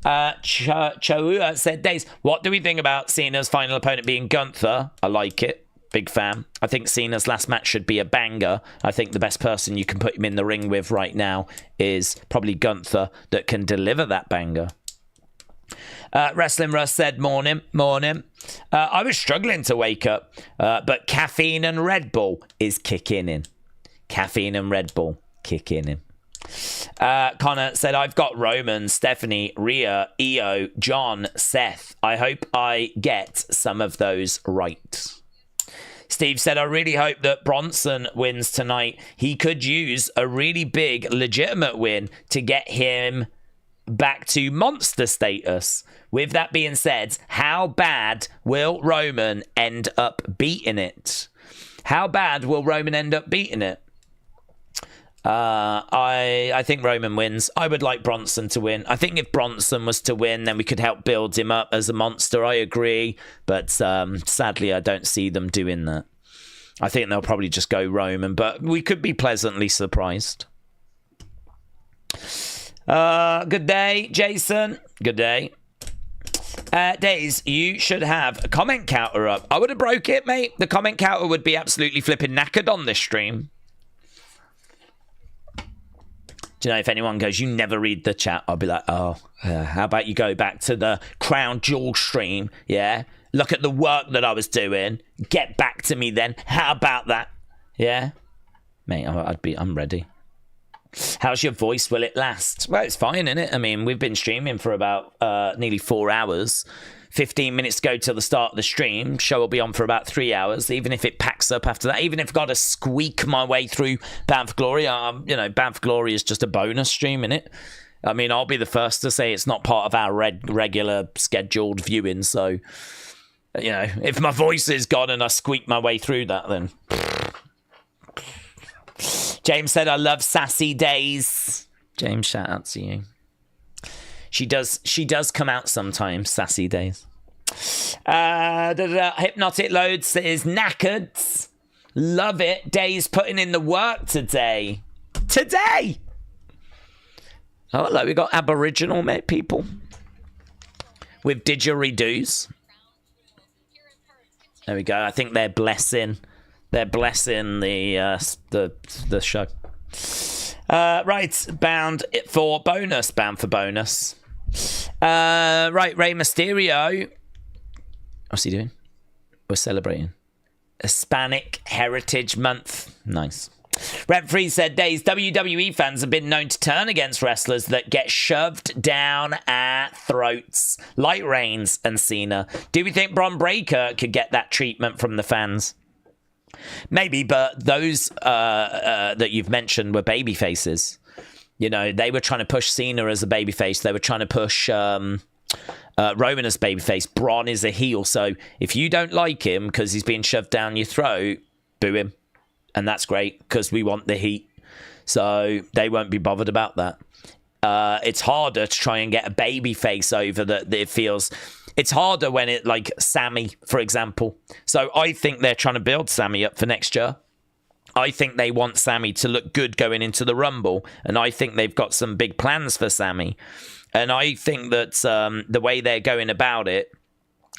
Chaua said, Daze, what do we think about Cena's final opponent being Gunther? I like it. Big fan. I think Cena's last match should be a banger. I think the best person you can put him in the ring with right now is probably Gunther that can deliver that banger. Wrestling Russ said, morning. I was struggling to wake up, but caffeine and Red Bull is kicking in. Connor said, I've got Roman, Stephanie, Rhea, Io, John, Seth. I hope I get some of those right. Steve said, I really hope that Bronson wins tonight. He could use a really big, legitimate win to get him back to monster status. With that being said, how bad will Roman end up beating it? I think Roman wins. I would like Bronson to win. I think if Bronson was to win, then we could help build him up as a monster. I agree. But sadly, I don't see them doing that. I think they'll probably just go Roman, but we could be pleasantly surprised. Good day, Jason. Good day. Daze, you should have a comment counter up. I would have broke it, mate. The comment counter would be absolutely flipping knackered on this stream. Do you know, if anyone goes, you never read the chat, I'll be like, how about you go back to the Crown Jewel stream, yeah? Look at the work that I was doing. Get back to me then. How about that? Yeah? Mate, I'm ready. How's your voice? Will it last? Well, it's fine, isn't it? I mean, we've been streaming for about nearly 4 hours. 15 minutes to go till the start of the stream. Show will be on for about 3 hours. Even if it packs up after that, even if I've got to squeak my way through Bound for Glory, Bound for Glory is just a bonus stream, innit? I mean, I'll be the first to say it's not part of our regular scheduled viewing. So, if my voice is gone and I squeak my way through that, then. James said, I love Sassy Daze. James, shout out to you. She does come out sometimes, Sassy Days. Hypnotic Loads is knackered. Love it. Days putting in the work today. Oh, hello. We got Aboriginal people with didgeridoos. There we go. I think they're blessing. They're blessing the show. Right, bound for bonus. Right, Rey Mysterio. What's he doing? We're celebrating Hispanic Heritage Month. Nice. Referee said, Days, WWE fans have been known to turn against wrestlers that get shoved down our throats, like Reigns and Cena. Do we think Bron Breakker could get that treatment from the fans? Maybe, but those that you've mentioned were baby faces. They were trying to push Cena as a babyface. They were trying to push Roman as babyface. Braun is a heel. So if you don't like him because he's being shoved down your throat, boo him. And that's great because we want the heat. So they won't be bothered about that. It's harder to try and get a babyface over that it feels... It's harder when it, like Sammy, for example. So I think they're trying to build Sammy up for next year. I think they want Sammy to look good going into the Rumble, and I think they've got some big plans for Sammy. And I think that the way they're going about it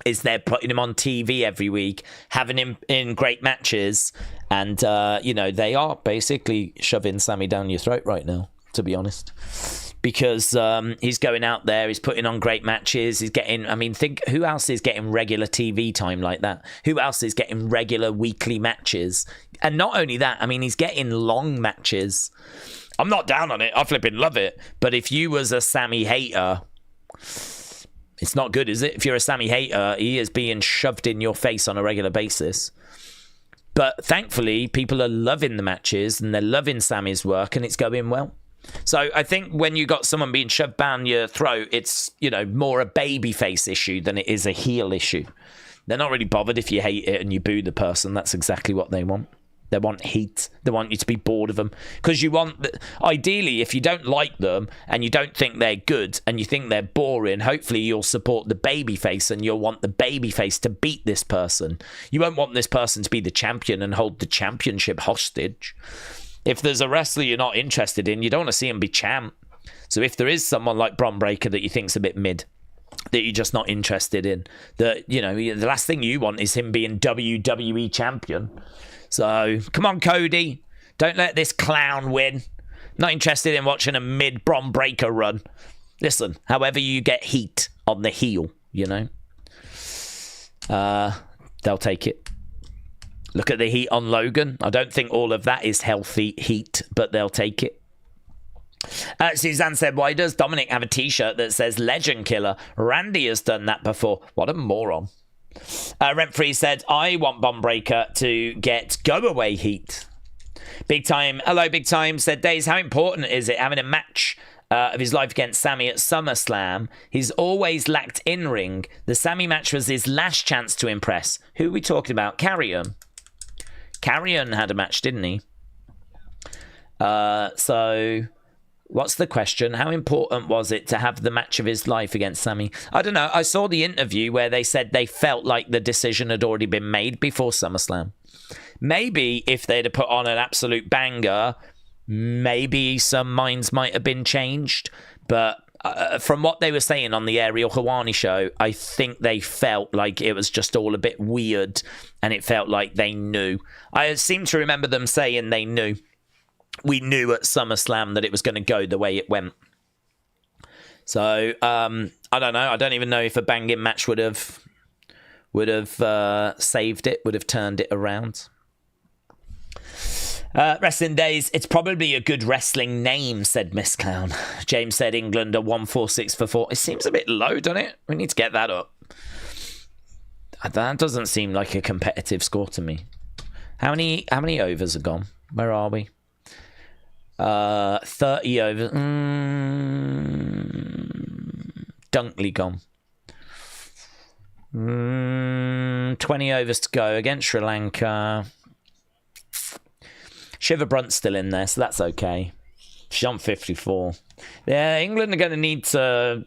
is they're putting him on TV every week, having him in great matches, and, they are basically shoving Sammy down your throat right now, to be honest. Because he's going out there, he's putting on great matches, he's getting, think who else is getting regular TV time like that? Who else is getting regular weekly matches? And not only that, he's getting long matches. I'm not down on it, I flipping love it. But if you was a Sammy hater, it's not good, is it? If you're a Sammy hater, he is being shoved in your face on a regular basis. But thankfully, people are loving the matches and they're loving Sammy's work and it's going well. So I think when you got someone being shoved down your throat, it's, more a babyface issue than it is a heel issue. They're not really bothered if you hate it and you boo the person. That's exactly what they want. They want heat. They want you to be bored of them. Because ideally, if you don't like them and you don't think they're good and you think they're boring, hopefully you'll support the babyface and you'll want the babyface to beat this person. You won't want this person to be the champion and hold the championship hostage. If there's a wrestler you're not interested in, you don't want to see him be champ. So if there is someone like Bron Breakker that you think's a bit mid, that you're just not interested in, that, the last thing you want is him being WWE champion. So come on, Cody. Don't let this clown win. Not interested in watching a mid Bron Breakker run. Listen, however you get heat on the heel, they'll take it. Look at the heat on Logan. I don't think all of that is healthy heat, but they'll take it. Suzanne said, why does Dominic have a t-shirt that says Legend Killer? Randy has done that before. What a moron. Rent-Free said, I want Bron Breakker to get go-away heat. Big Time, hello Big Time, said, Daze, how important is it having a match of his life against Sammy at SummerSlam? He's always lacked in-ring. The Sammy match was his last chance to impress. Who are we talking about? Carrion. Carrion had a match, didn't he? So what's the question? How important was it to have the match of his life against Sammy? I don't know. I saw the interview where they said they felt like the decision had already been made before SummerSlam. Maybe if they'd have put on an absolute banger, maybe some minds might have been changed. But from what they were saying on the Ariel Helwani show, I think they felt like it was just all a bit weird and it felt like they knew. I seem to remember them saying they knew. We knew at SummerSlam that it was going to go the way it went. So, I don't know. I don't even know if a banging match would have saved it, would have turned it around. Wrestling Daze, it's probably a good wrestling name, said Miss Clown. James said England are 146 for 4. It seems a bit low, doesn't it? We need to get that up. That doesn't seem like a competitive score to me. How many overs are gone? Where are we? 30 overs. Dunkley gone. 20 overs to go against Sri Lanka. Shiva Brunt's still in there, so that's okay. She's on 54. Yeah, England are going to need to,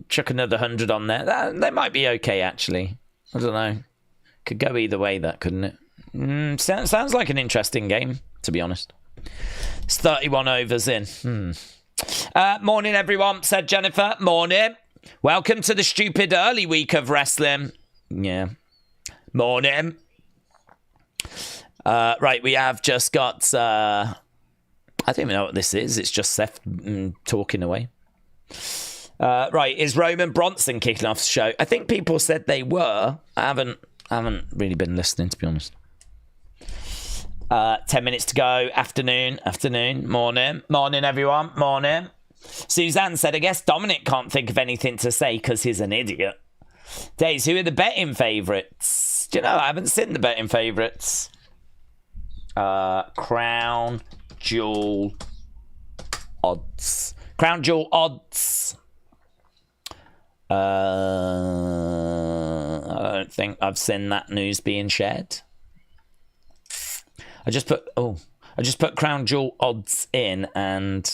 chuck another 100 on there. They might be okay, actually. I don't know. Could go either way, that, couldn't it? Sounds like an interesting game, to be honest. It's 31 overs in. Morning, everyone, said Jennifer. Morning. Welcome to the stupid early week of wrestling. Yeah. Morning. Right, we have just got... I don't even know what this is. It's just Seth talking away. Right, is Roman Bronson kicking off the show? I think people said they were. I haven't really been listening, to be honest. 10 minutes to go. Afternoon. Morning, everyone. Morning. Suzanne said, I guess Dominic can't think of anything to say because he's an idiot. Daze, who are the betting favourites? Do you know, I haven't seen the betting favourites. Crown Jewel odds. Crown Jewel odds. I don't think I've seen that news being shared. I just put Crown Jewel odds in and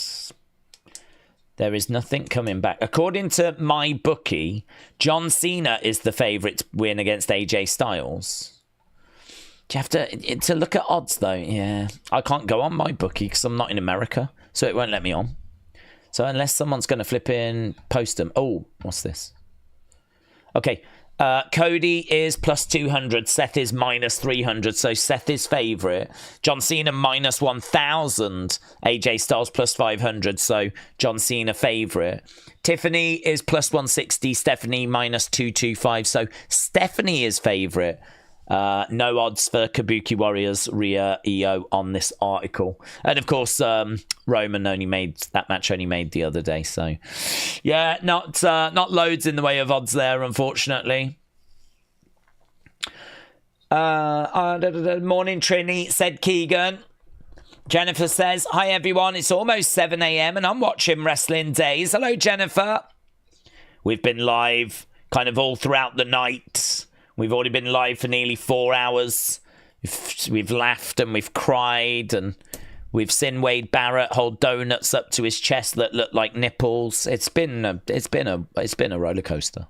there is nothing coming back. According to my bookie, John Cena is the favourite to win against AJ Styles. Do you have to look at odds, though? Yeah. I can't go on my bookie because I'm not in America, so it won't let me on. So unless someone's going to flip in, post them. Oh, what's this? Okay. Cody is plus 200. Seth is minus 300. So Seth is favourite. John Cena minus 1,000. AJ Styles plus 500. So John Cena favourite. Tiffany is plus 160. Stephanie minus 225. So Stephanie is favourite. No odds for Kabuki Warriors, Rhea, EO on this article. And of course, Roman that match only made the other day. So yeah, not loads in the way of odds there, unfortunately. Morning, Trini, said Keegan. Jennifer says, hi everyone, it's almost 7 a.m. and I'm watching Wrestling Daze. Hello, Jennifer. We've been live kind of all throughout the night. We've already been live for nearly 4 hours. We've laughed and we've cried and we've seen Wade Barrett hold donuts up to his chest that look like nipples. It's been a roller coaster,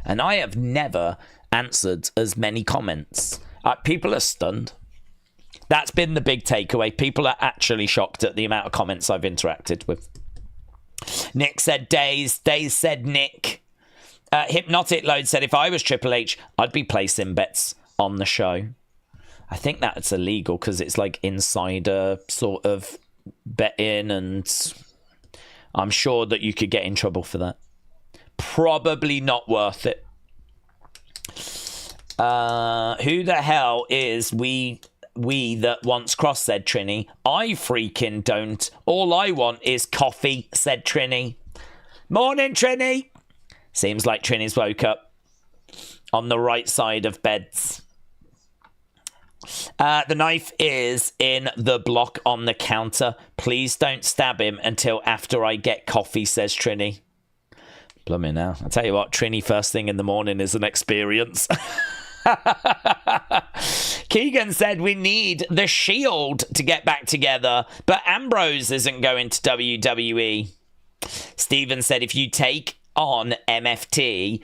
and I have never answered as many comments. People are stunned. That's been the big takeaway. People are actually shocked at the amount of comments I've interacted with. Nick said Daze. Daze said Nick. Hypnotic Load said, if I was Triple H, I'd be placing bets on the show. I think that's illegal because it's like insider sort of betting, and I'm sure that you could get in trouble for that. Probably not worth it. Who the hell is we that wants Cross, said Trini. I freaking don't. All I want is coffee, said Trini. Morning, Trini. Seems like Trini's woke up on the right side of beds. The knife is in the block on the counter. Please don't stab him until after I get coffee, says Trini. Blimey now. I tell you what, Trini first thing in the morning is an experience. Keegan said we need the Shield to get back together, but Ambrose isn't going to WWE. Steven said if you take on MFT,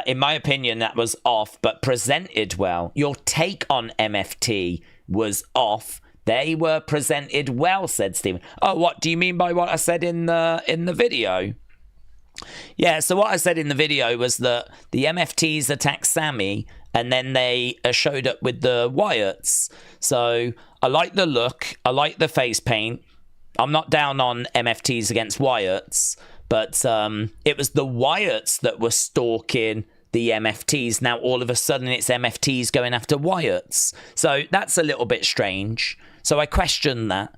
in my opinion, that was off, but presented well. Your take on MFT was off. They were presented well, said Stephen. Oh, what do you mean by what I said in the video? Yeah, so what I said in the video was that the MFTs attacked Sammy, and then they showed up with the Wyatts. So I like the look. I like the face paint. I'm not down on MFTs against Wyatts. But it was the Wyatts that were stalking the MFTs. Now, all of a sudden, it's MFTs going after Wyatts. So that's a little bit strange. So I question that.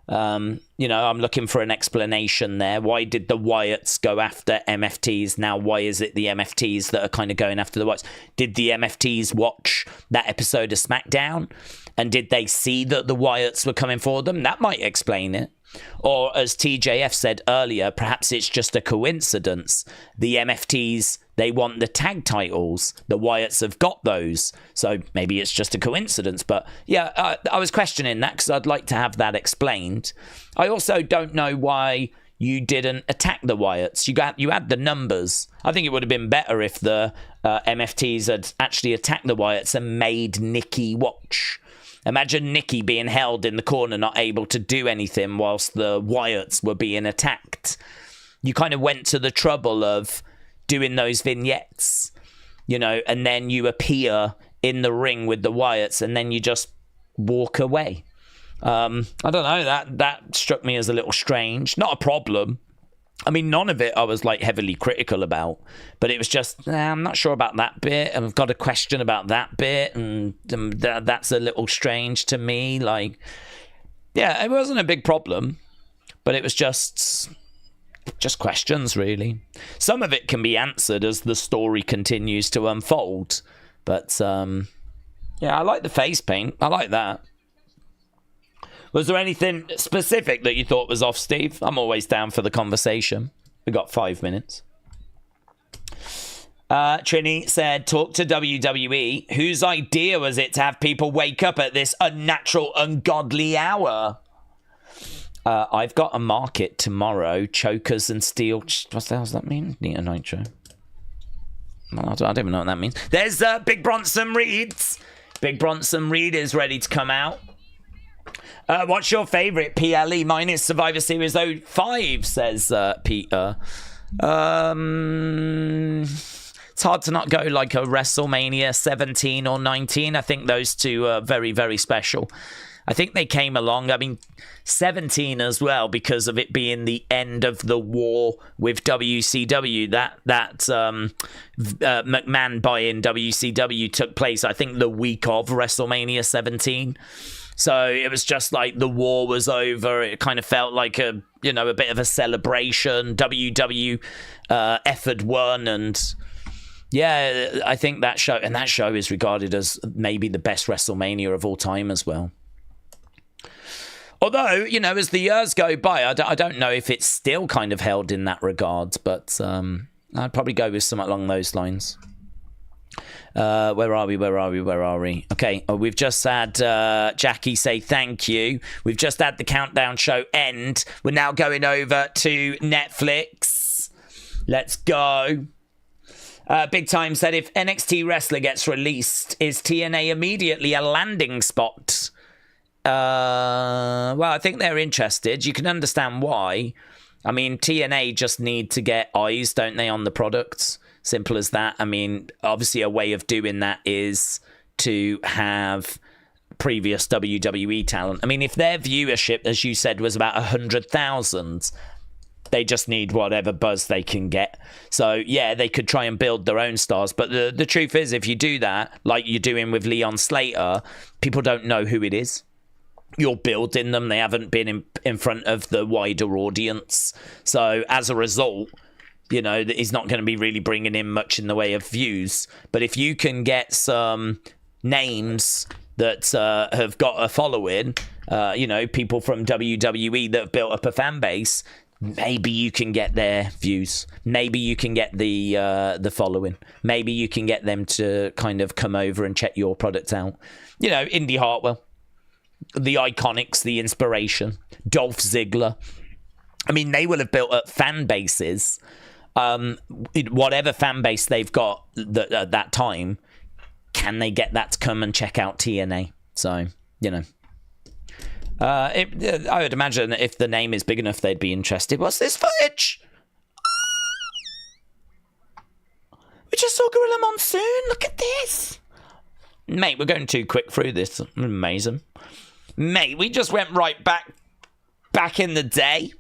I'm looking for an explanation there. Why did the Wyatts go after MFTs? Now, why is it the MFTs that are kind of going after the Wyatts? Did the MFTs watch that episode of SmackDown? And did they see that the Wyatts were coming for them? That might explain it. Or as TJF said earlier, perhaps it's just a coincidence. The MFTs, they want the tag titles. The Wyatts have got those. So maybe it's just a coincidence. But yeah, I was questioning that because I'd like to have that explained. I also don't know why you didn't attack the Wyatts. You had the numbers. I think it would have been better if the MFTs had actually attacked the Wyatts and made Nikki watch. Imagine Nikki being held in the corner, not able to do anything whilst the Wyatts were being attacked. You kind of went to the trouble of doing those vignettes, and then you appear in the ring with the Wyatts and then you just walk away. I don't know, that struck me as a little strange. Not a problem. I mean, none of it I was like heavily critical about, but it was just, I'm not sure about that bit, and I've got a question about that bit, and that's a little strange to me. Like, yeah, it wasn't a big problem, but it was just questions, really. Some of it can be answered as the story continues to unfold, but yeah, I like the face paint. I like that. Was there anything specific that you thought was off, Steve? I'm always down for the conversation. We got 5 minutes. Trini said, talk to WWE. Whose idea was it to have people wake up at this unnatural, ungodly hour? I've got a market tomorrow. Chokers and steel... What the hell does that mean? Nita Nitro. I don't even know what that means. There's Big Bronson reads... Big Bronson Reed is ready to come out. What's your favourite PLE? Mine is Survivor Series 05, says Peter. It's hard to not go like a WrestleMania 17 or 19. I think those two are very, very special. I think they came along, 17 as well, because of it being the end of the war with WCW. That McMahon buy-in WCW took place, I think, the week of WrestleMania 17. So it was just like the war was over. It kind of felt like a bit of a celebration. WW effort won, and yeah, I think that show is regarded as maybe the best WrestleMania of all time as well. Although, as the years go by, I don't know if it's still kind of held in that regard, but I'd probably go with something along those lines. Where are we? Okay, we've just had Jackie say thank you. We've just had the countdown show end. We're now going over to Netflix. Let's go. Big Time said, if NXT Wrestler gets released, is TNA immediately a landing spot? Well, I think they're interested. You can understand why. I mean, TNA just need to get eyes, don't they, on the products? Simple as that. I mean, obviously a way of doing that is to have previous WWE talent. I mean, if their viewership, as you said, was about 100,000, they just need whatever buzz they can get. So, yeah, they could try and build their own stars. But the truth is, if you do that, like you're doing with Leon Slater, people don't know who it is. You're building them. They haven't been in front of the wider audience. So, as a result, he's not going to be really bringing in much in the way of views. But if you can get some names that have got a following, people from WWE that have built up a fan base, maybe you can get their views. Maybe you can get the following. Maybe you can get them to kind of come over and check your product out. Indy Hartwell, the Iconics, the Inspiration, Dolph Ziggler. I mean, they will have built up fan bases. Whatever fan base they've got at that time, can they get that to come and check out TNA? So, I would imagine if the name is big enough, they'd be interested. What's this footage? We just saw Gorilla Monsoon. Look at this. Mate, we're going too quick through this. Amazing. Mate, we just went right back in the day.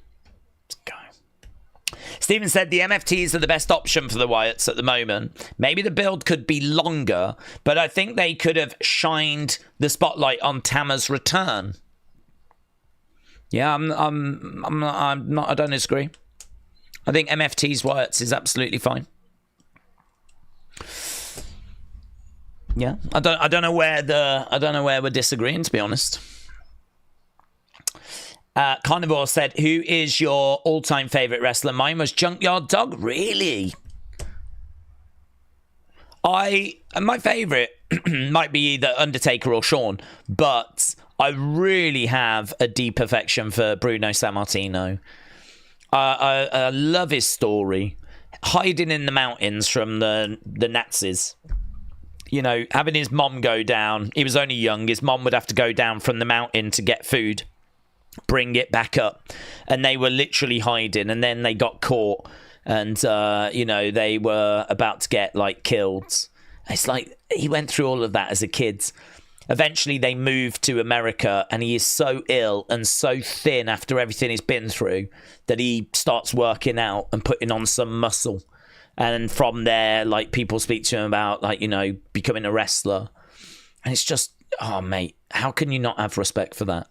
Let's go. Stephen said the MFTs are the best option for the Wyatts at the moment. Maybe the build could be longer, but I think they could have shined the spotlight on Tama's return. Yeah, I'm not. I don't disagree. I think MFT's Wyatts is absolutely fine. Yeah, I don't know where we're disagreeing, to be honest. Carnivore said, who is your all-time favourite wrestler? Mine was Junkyard Dog. Really? My favourite might be either Undertaker or Shawn, but I really have a deep affection for Bruno Sammartino. I love his story. Hiding in the mountains from the Nazis. Having his mom go down. He was only young. His mom would have to go down from the mountain to get food, bring it back up, and they were literally hiding, and then they got caught, and they were about to get killed. It's like he went through all of that as a kid. Eventually they moved to America, and he is so ill and so thin after everything he's been through that he starts working out and putting on some muscle, and from there people speak to him about becoming a wrestler, and it's just, oh mate, how can you not have respect for that?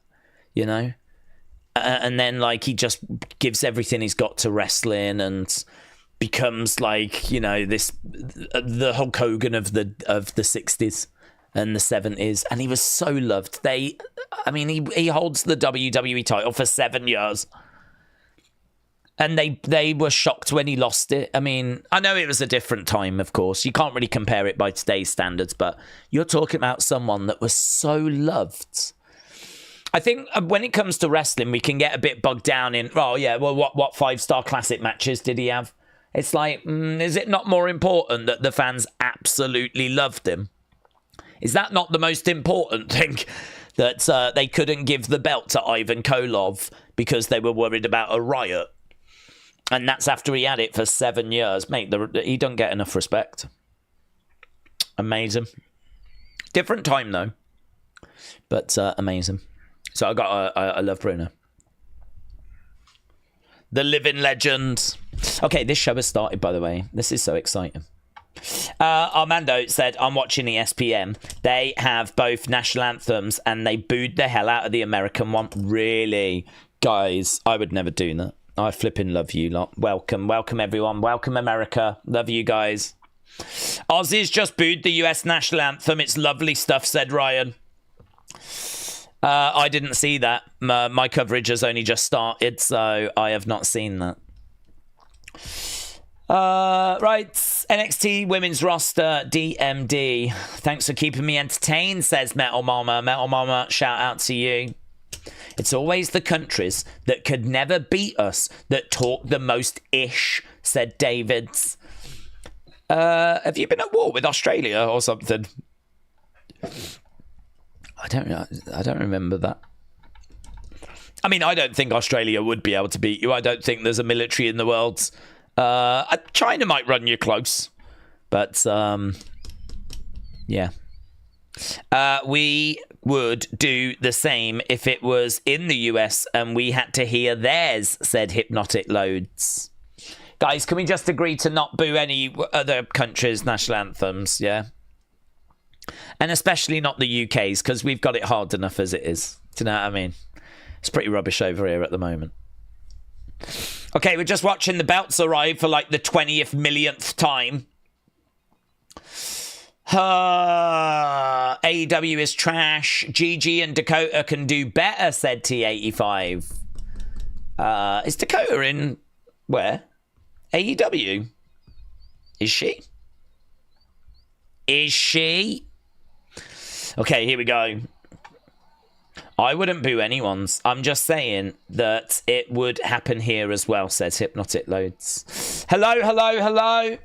And then he just gives everything he's got to wrestling and becomes this the Hulk Hogan of the 60s and the 70s, and he was so loved. He holds the WWE title for 7 years, and they were shocked when he lost it. I mean, I know it was a different time, of course. You can't really compare it by today's standards, but you're talking about someone that was so loved. I think when it comes to wrestling, we can get a bit bogged down in, what 5-star classic matches did he have? It's is it not more important that the fans absolutely loved him? Is that not the most important thing? That they couldn't give the belt to Ivan Koloff because they were worried about a riot. And that's after he had it for 7 years. Mate, he don't get enough respect. Amazing. Different time, though. But amazing. So I love Bruno. The living legend. Okay, this show has started, by the way. This is so exciting. Armando said, I'm watching ESPN. They have both national anthems and they booed the hell out of the American one. Really? Guys, I would never do that. I flipping love you lot. Welcome everyone. Welcome America. Love you guys. Aussies just booed the US national anthem. It's lovely stuff, said Ryan. I didn't see that. My coverage has only just started, so I have not seen that. Right, NXT women's roster, DMD. Thanks for keeping me entertained, says Metal Mama. Metal Mama, shout out to you. It's always the countries that could never beat us that talk the most ish, said Davids. Have you been at war with Australia or something? I don't remember that. I mean, I don't think Australia would be able to beat you. I don't think there's a military in the world. China might run you close, but yeah. We would do the same if it was in the US and we had to hear theirs, said Hypnotic Loads. Guys, can we just agree to not boo any other countries' national anthems, yeah? And especially not the UK's, because we've got it hard enough as it is. Do you know what I mean? It's pretty rubbish over here at the moment. Okay, we're just watching the belts arrive for like the 20th millionth time. AEW is trash. GG and Dakota can do better, said T85. Is Dakota in where? AEW? Is she? Is she? Okay, here we go. I wouldn't boo anyone's. I'm just saying that it would happen here as well, says Hypnotic Loads. Hello.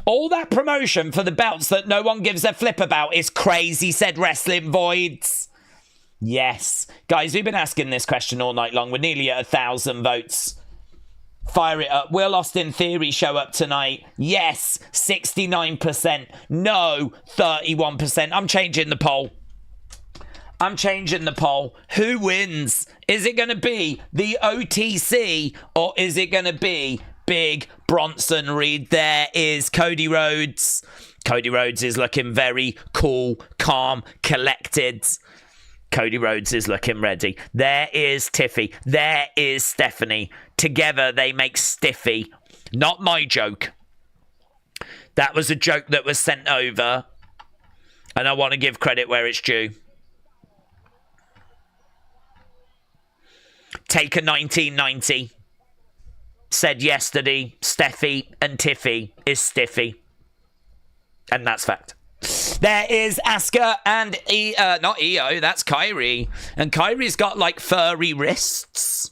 All that promotion for the belts that no one gives a flip about is crazy, said Wrestling Voids. Yes. Guys, we've been asking this question all night long. We're nearly at 1,000 votes. Fire it up. Will Austin Theory show up tonight? Yes, 69%. No, 31%. I'm changing the poll. Who wins? Is it going to be the OTC or is it going to be Big Bronson Reed? There is Cody Rhodes. Cody Rhodes is looking very cool, calm, collected. Cody Rhodes is looking ready. There is Tiffy. There is Stephanie. Together they make Stiffy. Not my joke. That was a joke that was sent over. And I want to give credit where it's due. Taker 1990 said yesterday, Steffi and Tiffy is Stiffy. And that's fact. There is Asuka and not Io, that's Kairi. And Kairi's got like furry wrists.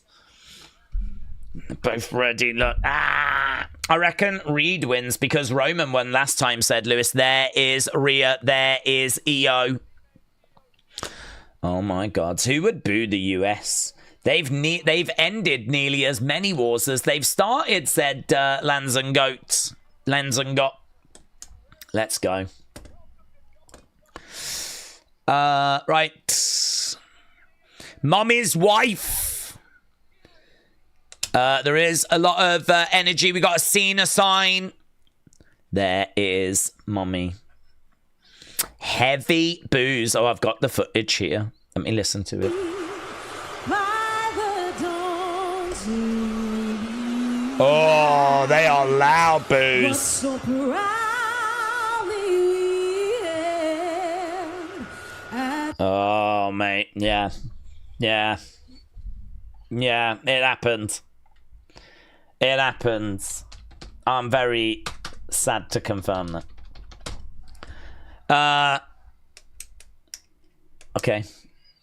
Both ready, look. I reckon Reed wins because Roman won last time, said Lewis. There is Rhea, there is Io. Oh my God, who would boo the US? They've ended nearly as many wars as they've started, said Lands and Goats. Lands and Got. Let's go. Right. Mommy's wife. There is a lot of energy. We got a Cena sign. There is Mommy. Heavy booze. Oh, I've got the footage here. Let me listen to it. Oh, they are loud boos. Oh, mate. Yeah. It happened. It happens. I'm very sad to confirm that. Okay.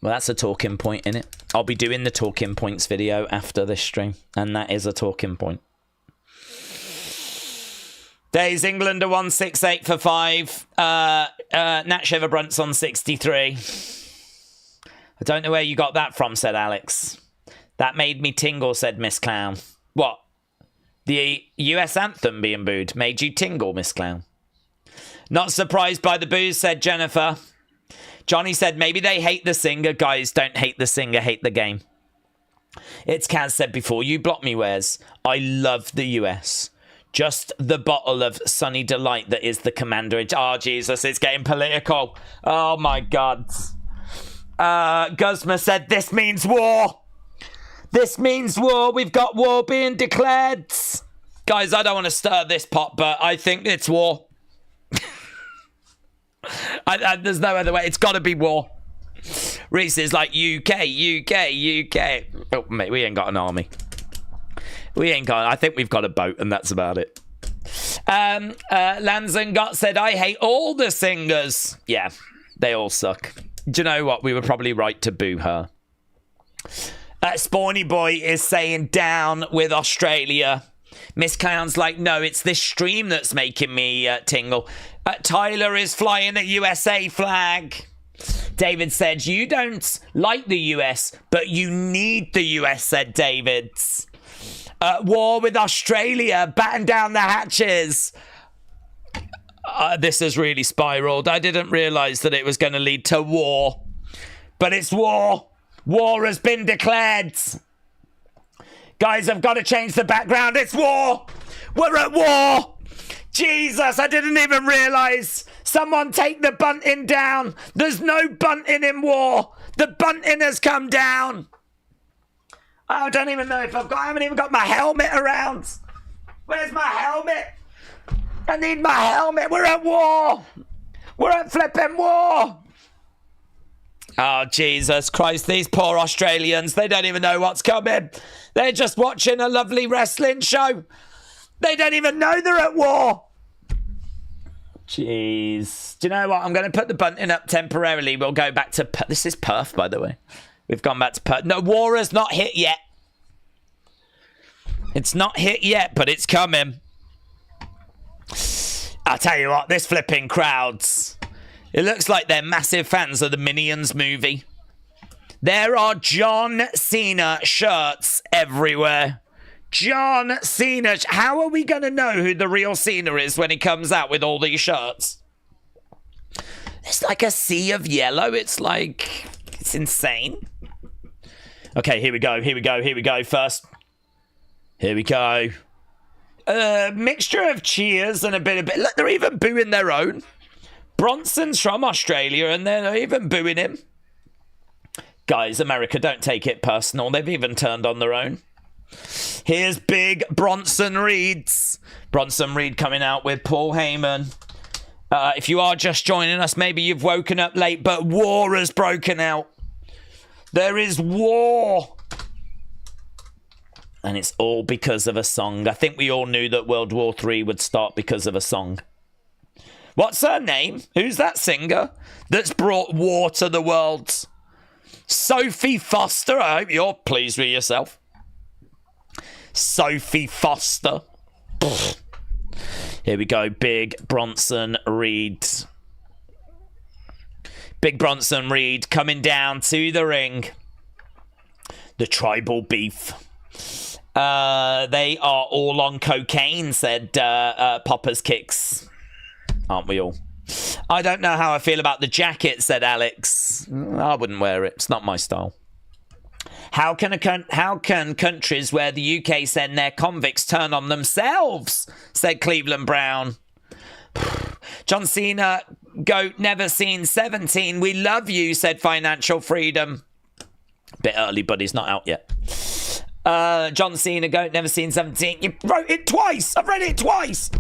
Well, that's a talking point, innit? I'll be doing the talking points video after this stream. And that is a talking point. Days England are 168 for 5. Nat Shiverbrunt's on 63. I don't know where you got that from, said Alex. That made me tingle, said Miss Clown. What? The US anthem being booed made you tingle, Miss Clown. Not surprised by the boos, said Jennifer. Johnny said maybe they hate the singer. Guys, don't hate the singer, hate the game. It's Kaz said before, you block me, Wes. I love the US. Just the bottle of Sunny Delight that is the commander. Oh, Jesus, it's getting political. Oh, my God. Guzma said, this means war. This means war. We've got war being declared. Guys, I don't want to stir this pot, but I think it's war. There's no other way. It's got to be war. Reese is like, UK. Oh, mate, we ain't got an army. I think we've got a boat, and that's about it. Lanzengott said, I hate all the singers. Yeah, they all suck. Do you know what? We were probably right to boo her. Spawny Boy is saying down with Australia. Miss Clown's like, no, it's this stream that's making me tingle. Tyler is flying a USA flag. David said, you don't like the US, but you need the US, said David. War with Australia, batten down the hatches. This has really spiraled. I didn't realise that it was going to lead to war. But it's war. War has been declared. Guys, I've got to change the background. It's war. We're at war. Jesus, I didn't even realise. Someone take the bunting down. There's no bunting in war. The bunting has come down. I don't even know if I haven't even got my helmet around. Where's my helmet? I need my helmet. We're at war. We're at flipping war. Oh, Jesus Christ. These poor Australians. They don't even know what's coming. They're just watching a lovely wrestling show. They don't even know they're at war. Jeez. Do you know what? I'm going to put the bunting up temporarily. We'll go back to... This is Perth, by the way. We've gone back to Perth. No, war has not hit yet. It's not hit yet, but it's coming. I'll tell you what, this flipping crowds. It looks like they're massive fans of the Minions movie. There are John Cena shirts everywhere. John Cena. How are we going to know who the real Cena is when he comes out with all these shirts? It's like a sea of yellow. It's like... It's insane. Okay, here we go. First. Here we go. Mixture of cheers and a bit. Look, they're even booing their own. Bronson's from Australia and they're even booing him. Guys, America, don't take it personal. They've even turned on their own. Here's big Bronson Reeds. Bronson Reed coming out with Paul Heyman. If you are just joining us, maybe you've woken up late, but war has broken out. There is war. And it's all because of a song. I think we all knew that World War III would start because of a song. What's her name? Who's that singer that's brought war to the world? Sophie Foster. I hope you're pleased with yourself. Sophie Foster. Here we go. Big Bronson Reed. Big Bronson Reed coming down to the ring. The tribal beef. They are all on cocaine, said Popper's Kicks. Aren't we all? I don't know how I feel about the jacket, said Alex. I wouldn't wear it. It's not my style. How can countries where the UK send their convicts turn on themselves, said Cleveland Brown. John Cena, GOAT, never seen 17. We love you, said Financial Freedom. Bit early, but he's not out yet. John Cena, GOAT, never seen 17. You wrote it twice. I've read it twice.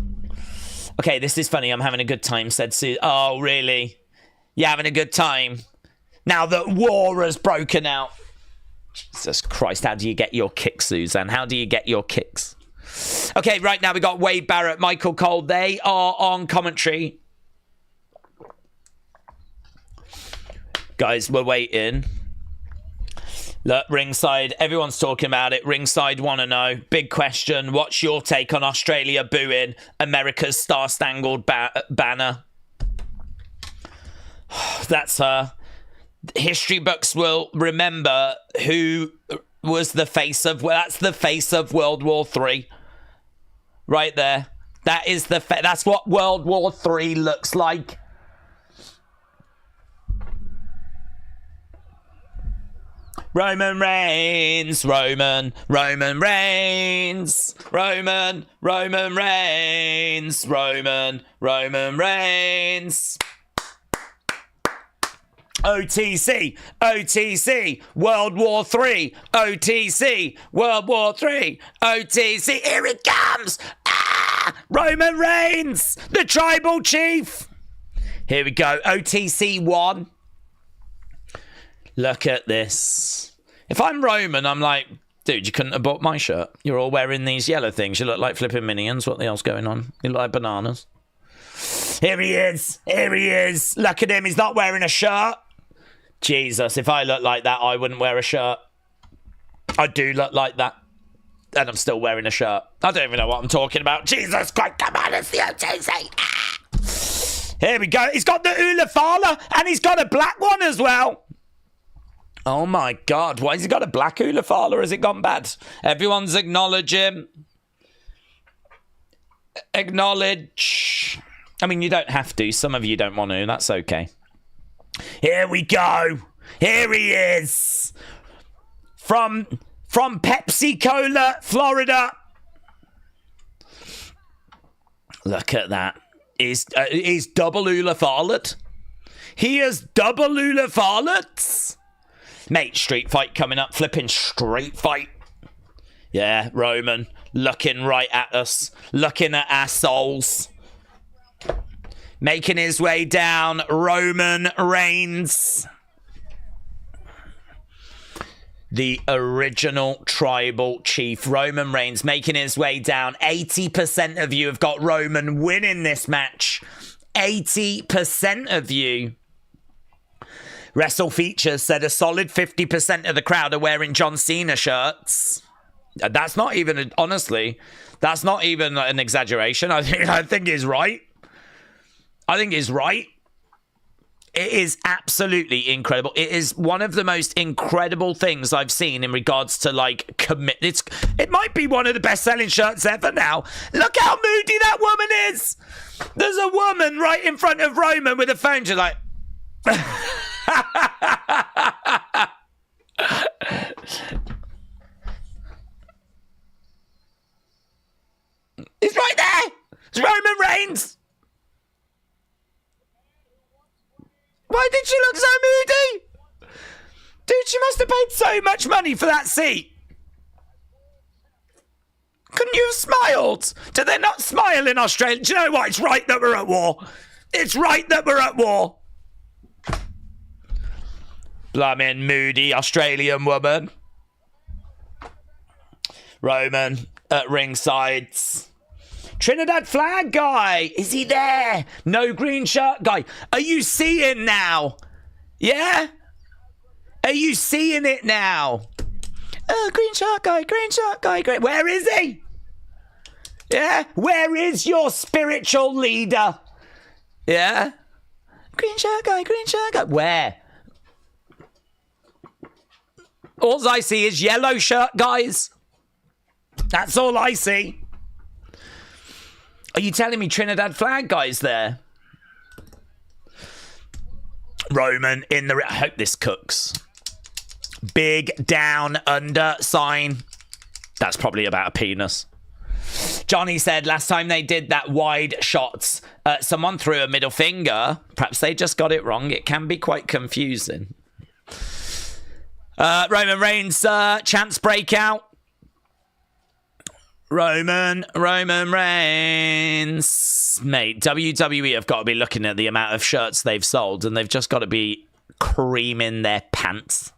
Okay, this is funny. I'm having a good time, said Sue. Oh, really? You're having a good time? Now that war has broken out. Jesus Christ, how do you get your kicks, Suzanne? How do you get your kicks? Okay, right now we got Wade Barrett, Michael Cole. They are on commentary. Guys, we're waiting. Look, ringside, everyone's talking about it. Ringside want to know. Big question. What's your take on Australia booing America's star-spangled banner? That's her. History books will remember who was the face of... Well, that's the face of World War III. Right there. That is the... That's what World War III looks like. Roman Reigns, Roman Reigns, Roman Reigns, Roman Reigns. OTC, World War III, OTC, World War III, OTC, here it comes! Ah! Roman Reigns, the tribal chief! Here we go, OTC 1. Look at this. If I'm Roman, I'm like, dude, you couldn't have bought my shirt. You're all wearing these yellow things. You look like flipping minions. What the hell's going on? You look like bananas. Here he is. Here he is. Look at him. He's not wearing a shirt. Jesus, if I looked like that, I wouldn't wear a shirt. I do look like that. And I'm still wearing a shirt. I don't even know what I'm talking about. Jesus Christ, come on, it's the OTC. Ah. Here we go. He's got the Ula Fala and he's got a black one as well. Oh my God, why has he got a black Ula Fala? Has it gone bad? Everyone's acknowledging. Acknowledge. I mean, you don't have to. Some of you don't want to. That's okay. Here we go. Here he is. From Pepsi Cola, Florida. Look at that. He's double Ula Farlet. He is double Ula Farlets. Mate, street fight coming up. Flipping street fight. Yeah, Roman. Looking right at us. Looking at our souls. Making his way down. Roman Reigns. The original tribal chief. Roman Reigns making his way down. 80% of you have got Roman winning this match. 80% of you. Wrestle Features said a solid 50% of the crowd are wearing John Cena shirts. That's not even, honestly, that's not even an exaggeration. I think he's right. I think he's right. It is absolutely incredible. It is one of the most incredible things I've seen in regards to, like, it might be one of the best-selling shirts ever now. Look how moody that woman is. There's a woman right in front of Roman with a phone. She's like... He's right there. It's Roman Reigns. Why did she look so moody? Dude, she must have paid so much money for that seat. Couldn't you have smiled? Do they not smile in Australia? Do you know what? It's right that we're at war. It's right that we're at war. Blimmin' moody Australian woman. Roman at ringside. Trinidad flag guy. Is he there? No green shirt guy. Are you seeing now? Yeah? Are you seeing it now? Oh, green shirt guy, green shirt guy, great. Where is he? Yeah? Where is your spiritual leader? Yeah? Green shirt guy, green shirt guy. Where? All I see is yellow shirt guys. That's all I see. Are you telling me Trinidad flag guy's there? Roman in the... I hope this cooks. Big down under sign. That's probably about a penis. Johnny said last time they did that wide shots, someone threw a middle finger. Perhaps they just got it wrong. It can be quite confusing. Roman Reigns, chance breakout. Roman Reigns. Mate, WWE have got to be looking at the amount of shirts they've sold, and they've just got to be creaming their pants.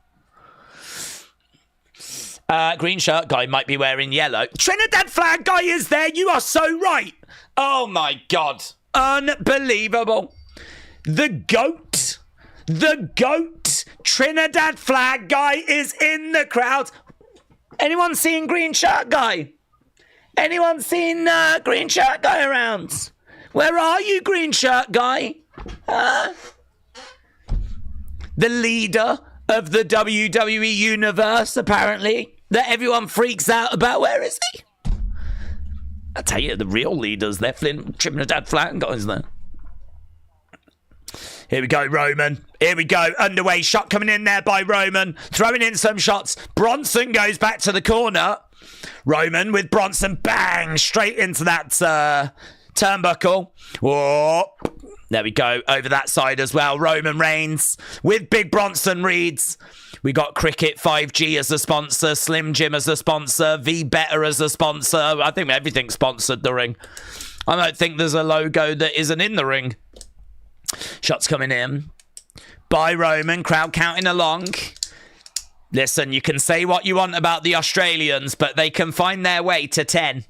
Green shirt guy might be wearing yellow. Trinidad flag guy is there. You are so right. Oh, my God. Unbelievable. The GOAT. The GOAT. Trinidad flag guy is in the crowd. Anyone seen green shirt guy? Anyone seen green shirt guy around? Where are you, green shirt guy? The leader of the WWE universe, apparently, that everyone freaks out about. Where is he? I tell you, the real leaders, they're Trinidad flag guys there. Here we go, Roman. Here we go. Underway shot coming in there by Roman. Throwing in some shots. Bronson goes back to the corner. Roman with Bronson. Bang! Straight into that turnbuckle. Whoa. There we go. Over that side as well. Roman Reigns with Big Bronson Reeds. We got Cricket 5G as a sponsor. Slim Jim as a sponsor. V Better as a sponsor. I think everything's sponsored the ring. I don't think there's a logo that isn't in the ring. Shots coming in by Roman. Crowd counting along. Listen, you can say what you want about the Australians, but they can find their way to 10.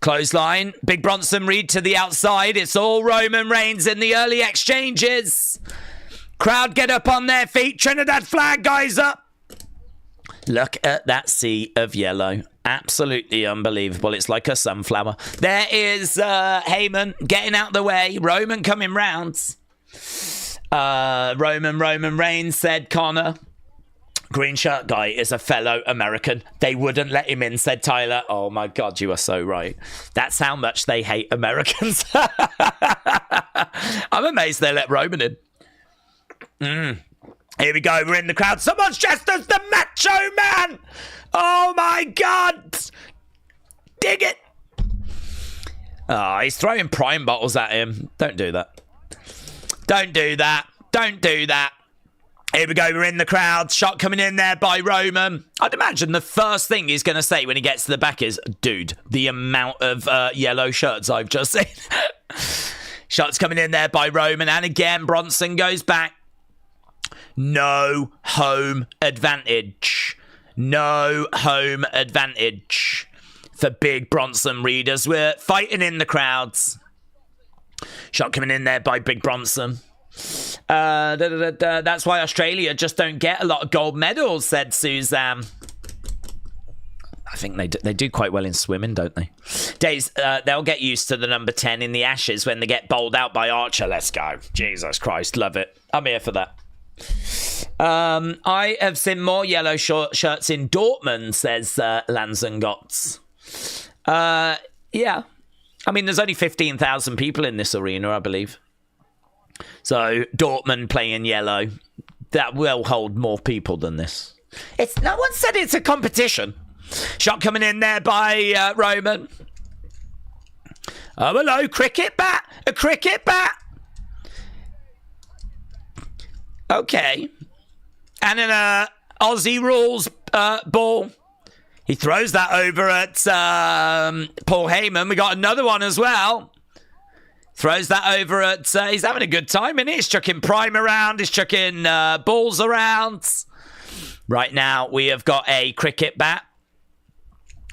Clothesline. Big Bronson Reed to the outside. It's all Roman Reigns in the early exchanges. Crowd get up on their feet. Trinidad flag guys up. Look at that sea of yellow. Absolutely unbelievable. It's like a sunflower. There is Heyman getting out the way. Roman coming round. Roman Reigns said, Connor, green shirt guy is a fellow American. They wouldn't let him in, said Tyler. Oh my God, you are so right. That's how much they hate Americans. I'm amazed they let Roman in. Here we go. We're in the crowd. Someone's dressed as the Macho Man. Oh, my God. Dig it. Oh, he's throwing prime bottles at him. Don't do that. Don't do that. Don't do that. Here we go. We're in the crowd. Shot coming in there by Roman. I'd imagine the first thing he's going to say when he gets to the back is, dude, the amount of yellow shirts I've just seen. Shots coming in there by Roman. And again, Bronson goes back. No home advantage. No home advantage for Big Bronson Reed as we're fighting in the crowds. Shot coming in there by Big Bronson. That's why Australia just don't get a lot of gold medals, said Suzanne. I think they do quite well in swimming, don't they? Daze, they'll get used to the number 10 in the Ashes when they get bowled out by Archer. Let's go. Jesus Christ, love it. I'm here for that. I have seen more yellow shirts in Dortmund, says Lanzengotz. Yeah. I mean, there's only 15,000 people in this arena, I believe. So, Dortmund playing yellow, that will hold more people than this. No one said it's a competition. Shot coming in there by Roman. Oh, hello, cricket bat. A cricket bat. Okay. And an Aussie rules ball. He throws that over at Paul Heyman. We got another one as well. Throws that over at... he's having a good time, isn't he? He's chucking prime around. He's chucking balls around. Right now, we have got a cricket bat.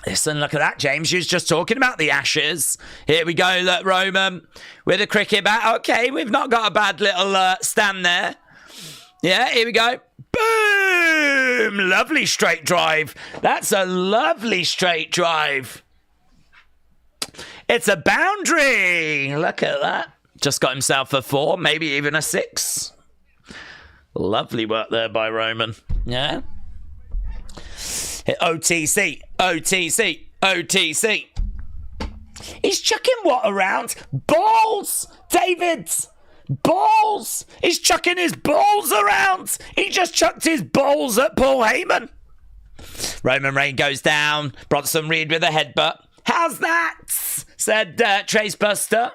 Listen, look at that, James. You was just talking about the Ashes. Here we go, look, Roman with a cricket bat. Okay, we've not got a bad little stand there. Yeah, here we go. Boom! Lovely straight drive. That's a lovely straight drive. It's a boundary. Look at that. Just got himself a 4, maybe even a 6. Lovely work there by Roman. Yeah. Hit OTC, OTC, OTC. He's chucking what around? Balls, David. Balls. He's chucking his balls around. He just chucked his balls at Paul Heyman. Roman Reigns goes down. Bronson Reed with a headbutt. How's that? Said Trace Buster.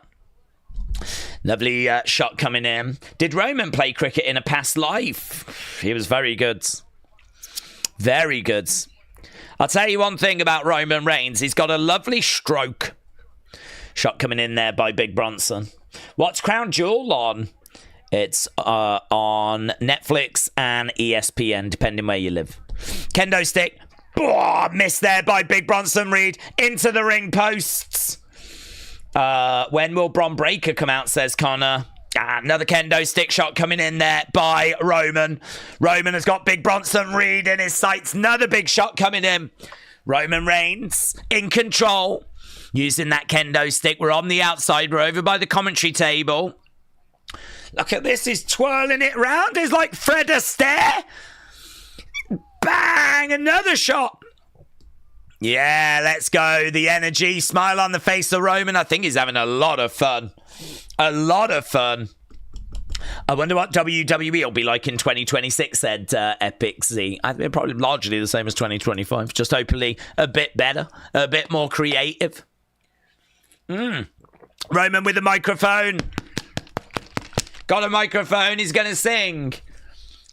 Lovely shot coming in. Did Roman play cricket in a past life? He was very good. Very good. I'll tell you one thing about Roman Reigns. He's got a lovely stroke. Shot coming in there by Big Bronson. What's Crown Jewel on? It's on Netflix and ESPN, depending where you live. Kendo stick. Oh, missed there by Big Bronson Reed. Into the ring posts. When will Bron Breakker come out, says Connor. Another kendo stick shot coming in there by Roman. Roman has got big Bronson Reed in his sights. Another big shot coming in. Roman Reigns in control. Using that kendo stick. We're on the outside. We're over by the commentary table. Look at this. He's twirling it round. He's like Fred Astaire. Bang! Another shot. Yeah, let's go. The energy. Smile on the face of Roman. I think he's having a lot of fun. A lot of fun. I wonder what WWE will be like in 2026, said Epic Z. I think probably largely the same as 2025. Just hopefully a bit better. A bit more creative. Roman with a microphone. Got a microphone. He's going to sing.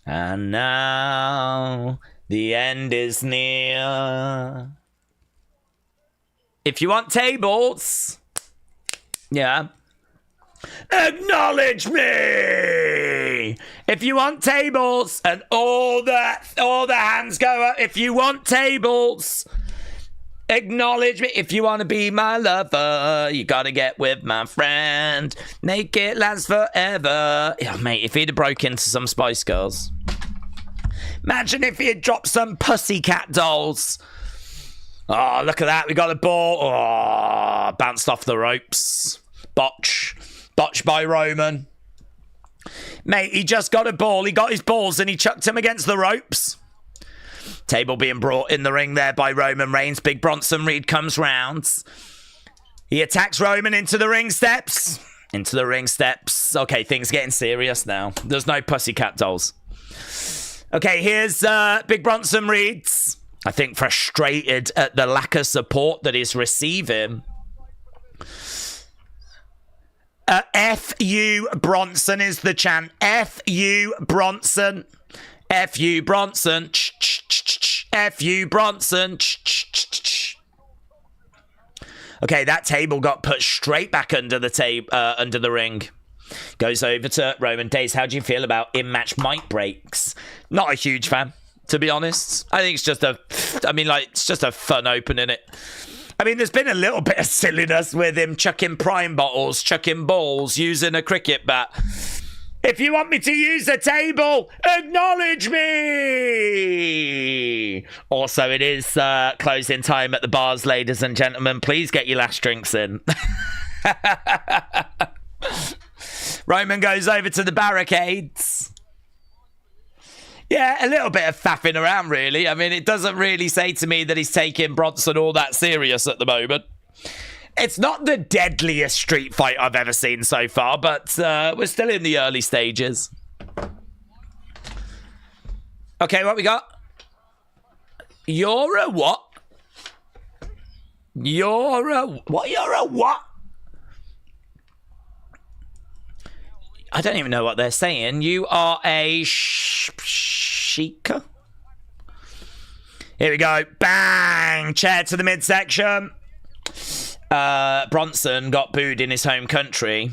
And now the end is near. If you want tables, yeah, acknowledge me. If you want tables, and all the hands go up. If you want tables, acknowledge me. If you want to be my lover, you gotta get with my friend. Make it last forever. Yeah, mate, if he'd have broke into some Spice Girls. Imagine if he had dropped some Pussycat Dolls. Oh, look at that. We got a ball. Oh, bounced off the ropes. Botch by Roman. Mate, he just got a ball. He got his balls and he chucked him against the ropes. Table being brought in the ring there by Roman Reigns. Big Bronson Reed comes round. He attacks Roman into the ring steps. Into the ring steps. Okay, things getting serious now. There's no Pussycat Dolls. Okay, here's Big Bronson Reed. I think frustrated at the lack of support that he's receiving. F.U. Bronson is the chant. F.U. Bronson. F.U. Bronson. F.U. Bronson. Okay, that table got put straight back under the ring. Goes over to Roman Daze. How do you feel about in-match mic breaks? Not a huge fan, to be honest. I think it's just it's just a fun opening it. I mean, there's been a little bit of silliness with him chucking prime bottles, chucking balls, using a cricket bat. If you want me to use a table, acknowledge me. Also, it is closing time at the bars, ladies and gentlemen. Please get your last drinks in. Roman goes over to the barricades. Yeah, a little bit of faffing around, really. I mean, it doesn't really say to me that he's taking Bronson all that serious at the moment. It's not the deadliest street fight I've ever seen so far, but we're still in the early stages. Okay, what we got? You're a what? You're a what? You're a what? I don't even know what they're saying. You are a Sheikah? Here we go. Bang! Chair to the midsection. Bronson got booed in his home country.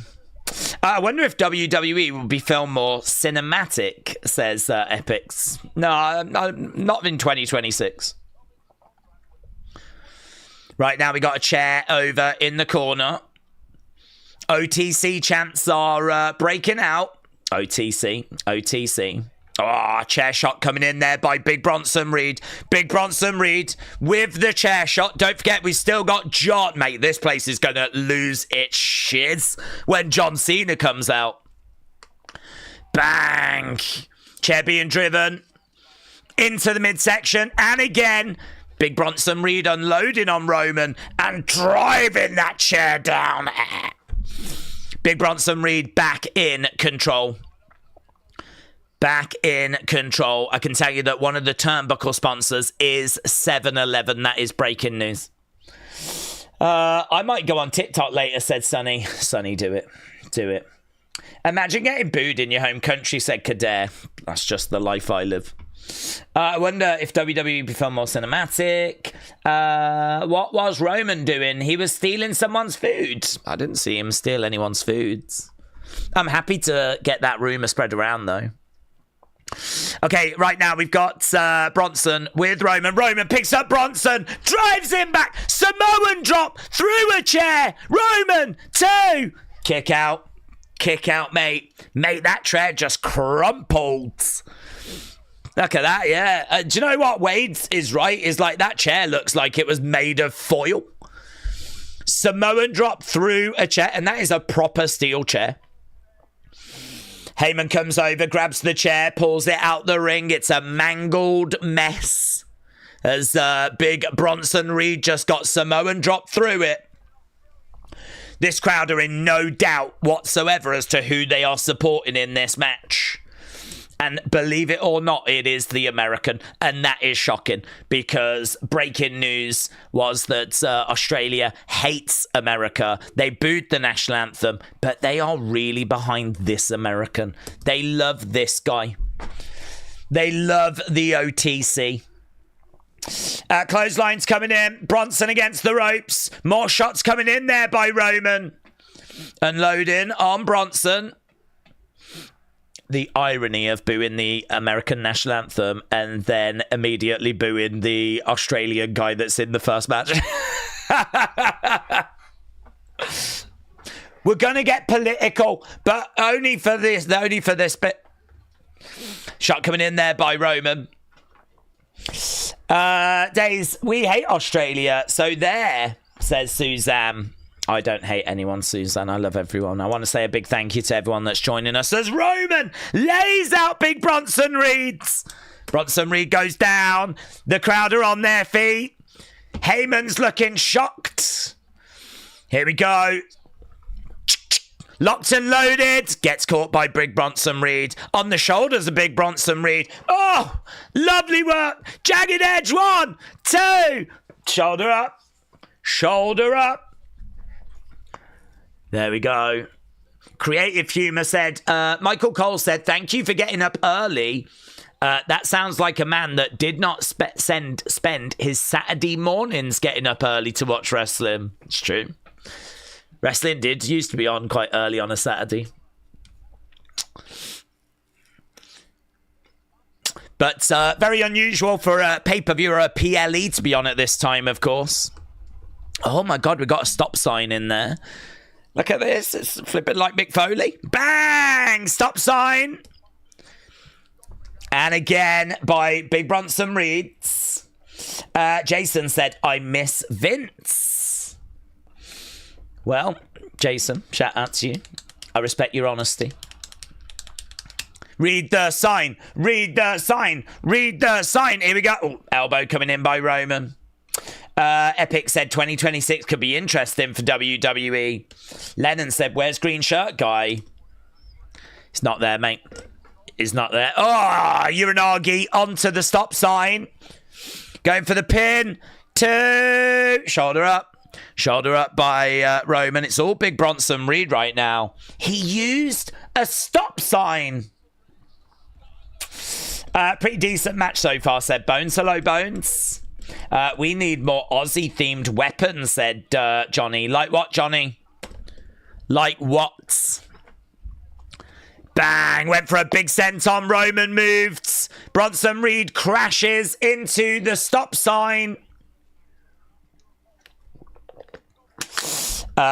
I wonder if WWE will be filmed more cinematic, says Epics. No, not in 2026. Right, now we got a chair over in the corner. OTC chants are breaking out. OTC. Oh, chair shot coming in there by Big Bronson Reed. Big Bronson Reed with the chair shot. Don't forget, we've still got John. Mate, this place is going to lose its shiz when John Cena comes out. Bang. Chair being driven into the midsection. And again, Big Bronson Reed unloading on Roman and driving that chair down. Big Bronson Reed back in control. Back in control. I can tell you that one of the turnbuckle sponsors is 7-Eleven. That is breaking news. I might go on TikTok later, said Sonny. Sonny, do it. Do it. Imagine getting booed in your home country, said Kader. That's just the life I live. I wonder if WWE will become more cinematic. What was Roman doing? He was stealing someone's food. I didn't see him steal anyone's foods. I'm happy to get that rumour spread around, though. Okay, right now we've got Bronson with Roman. Roman picks up Bronson, drives him back. Samoan drop through a chair. Roman, 2. Kick out. Kick out, mate. Mate, that chair just crumpled. Look at that, yeah. Do you know what Wade is right? Is like that chair looks like it was made of foil. Samoan drop through a chair, and that is a proper steel chair. Heyman comes over, grabs the chair, pulls it out the ring. It's a mangled mess. As big Bronson Reed just got Samoan drop through it. This crowd are in no doubt whatsoever as to who they are supporting in this match. And believe it or not, it is the American. And that is shocking because breaking news was that Australia hates America. They booed the national anthem, but they are really behind this American. They love this guy. They love the OTC. Clotheslines coming in. Bronson against the ropes. More shots coming in there by Roman. Unloading on Bronson. The irony of booing the American national anthem and then immediately booing the Australian guy that's in the first match. We're going to get political, but only for this bit. Shot coming in there by Roman. Daze, we hate Australia. So there, says Suzanne. I don't hate anyone, Suzanne. I love everyone. I want to say a big thank you to everyone that's joining us as Roman lays out big Bronson Reeds. Bronson Reed goes down. The crowd are on their feet. Heyman's looking shocked. Here we go. Locked and loaded. Gets caught by big Bronson Reed. On the shoulders of big Bronson Reed. Oh, lovely work. Jagged edge. 1, 2. Shoulder up. Shoulder up. There we go. Creative Humour said, Michael Cole said, thank you for getting up early. That sounds like a man that did not spend his Saturday mornings getting up early to watch wrestling. It's true. Wrestling used to be on quite early on a Saturday. But very unusual for a pay-per-view or a PLE to be on at this time, of course. Oh my God, we got a stop sign in there. Look at this. It's flipping like Mick Foley. Bang! Stop sign. And again by big Bronson Reeds. Jason said, I miss Vince. Well, Jason, shout out to you. I respect your honesty. Read the sign. Read the sign. Read the sign. Here we go. Ooh, elbow coming in by Roman. Epic said 2026 could be interesting for WWE. Lennon said, where's green shirt guy? It's not there, mate. It's not there. Oh, Uranagi onto the stop sign. Going for the pin. 2. Shoulder up. Shoulder up by Roman. It's all big Bronson Reed right now. He used a stop sign. Pretty decent match so far, said Bones. Hello, Bones. We need more Aussie-themed weapons, said Johnny. Like what, Johnny? Like what? Bang! Went for a big senton. Roman moves. Bronson Reed crashes into the stop sign.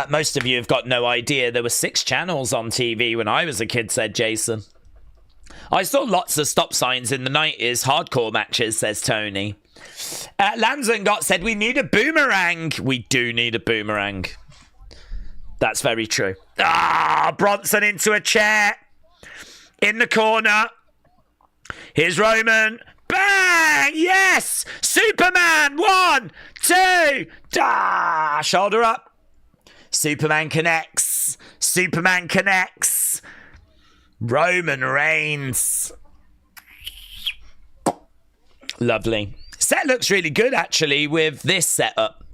Most of you have got no idea. There were 6 channels on TV when I was a kid, said Jason. I saw lots of stop signs in the 90s. Hardcore matches, says Tony. Lanzengott said, we need a boomerang. We do need a boomerang. That's very true. Bronson into a chair. In the corner. Here's Roman. Bang! Yes! Superman! 1, 2. Shoulder up. Superman connects. Superman connects. Roman Reigns. Lovely. Set looks really good, actually, with this setup.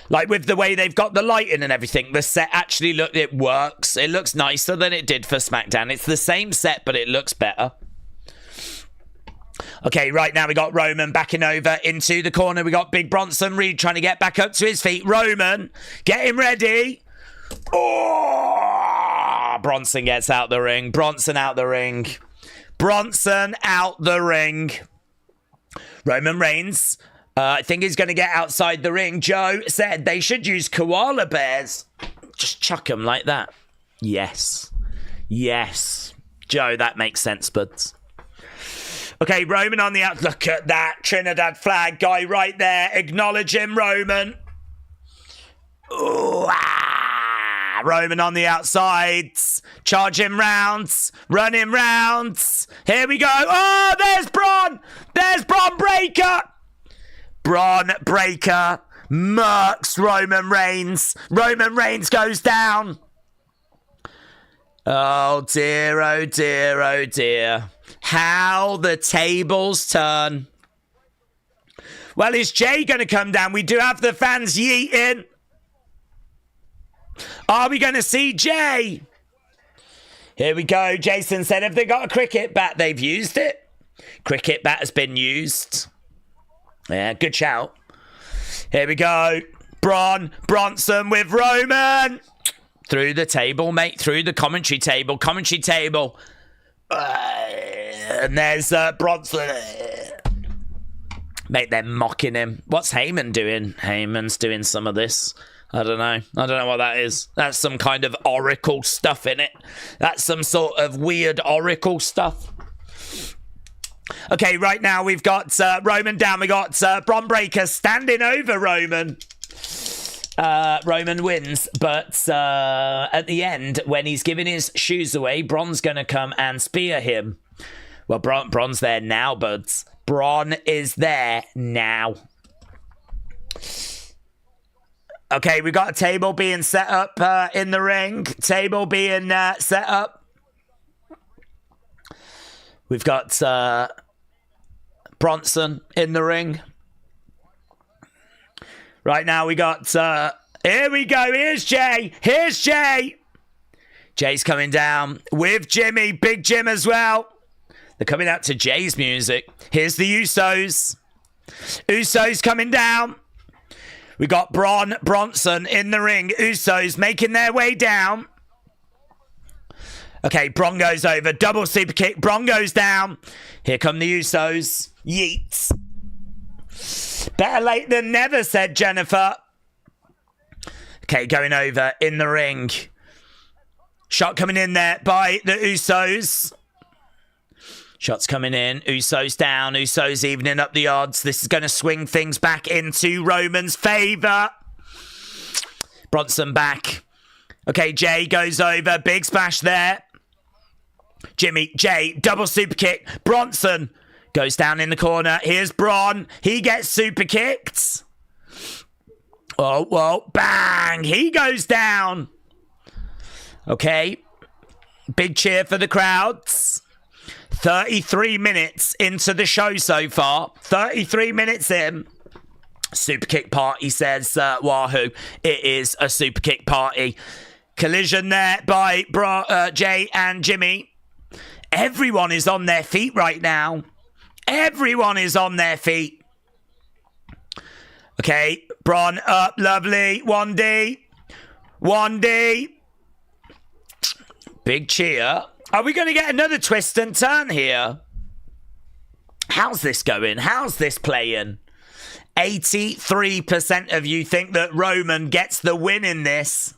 Like, with the way they've got the lighting and everything, the set actually it works. It looks nicer than it did for SmackDown. It's the same set, but it looks better. Okay, right now we got Roman backing over into the corner. We got big Bronson Reed trying to get back up to his feet. Roman, get him ready. Oh! Bronson gets out the ring. Bronson out the ring. Bronson out the ring. Roman Reigns, I think he's going to get outside the ring. Joe said they should use koala bears. Just chuck them like that. Yes. Yes. Joe, that makes sense, buds. Okay, Roman on the out. Look at that Trinidad flag guy right there. Acknowledge him, Roman. Ooh, Roman on the outsides. Charge him rounds. Run him rounds. Here we go. Oh, there's Braun. There's Braun Breaker. Braun Breaker murks Roman Reigns. Roman Reigns goes down. Oh dear, oh dear, oh dear. How the tables turn. Well, is Jay going to come down? We do have the fans yeeting. Are we going to see Jay? Here we go. Jason said, have they got a cricket bat? They've used it. Cricket bat has been used. Yeah, good shout. Here we go. Bronson with Roman. Through the table, mate. Through the commentary table. Commentary table. And there's Bronson. Mate, they're mocking him. What's Heyman doing? Heyman's doing some of this. I don't know. I don't know what that is. That's some kind of oracle stuff in it. That's some sort of weird oracle stuff. Okay, right now we've got Roman down. We got Braun Breaker standing over Roman. Roman wins, but at the end, when he's giving his shoes away, Braun's going to come and spear him. Well, Braun's there now, buds. Braun is there now. Okay, we got a table being set up in the ring. Table being set up. We've got Bronson in the ring. Right now we got, here we go, here's Jay. Here's Jay. Jay's coming down with Jimmy, Big Jim as well. They're coming out to Jay's music. Here's the Usos. Usos coming down. We got Bronson in the ring. Usos making their way down. Okay, Bron goes over. Double super kick. Bron goes down. Here come the Usos. Yeets. Better late than never, said Jennifer. Okay, going over in the ring. Shot coming in there by the Usos. Shots coming in. Usos down. Usos evening up the odds. This is going to swing things back into Roman's favour. Bronson back. Okay, Jay goes over. Big splash there. Jay, double super kick. Bronson goes down in the corner. Here's Braun. He gets super kicked. Oh, whoa. Bang. He goes down. Okay. Big cheer for the crowds. 33 minutes into the show so far. 33 minutes in. Super kick party, says Wahoo. It is a super kick party. Collision there by Jay and Jimmy. Everyone is on their feet right now. Everyone is on their feet. Okay, Braun up, lovely. 1D. 1D. Big cheer. Are we going to get another twist and turn here? How's this going? How's this playing? 83% of you think that Roman gets the win in this.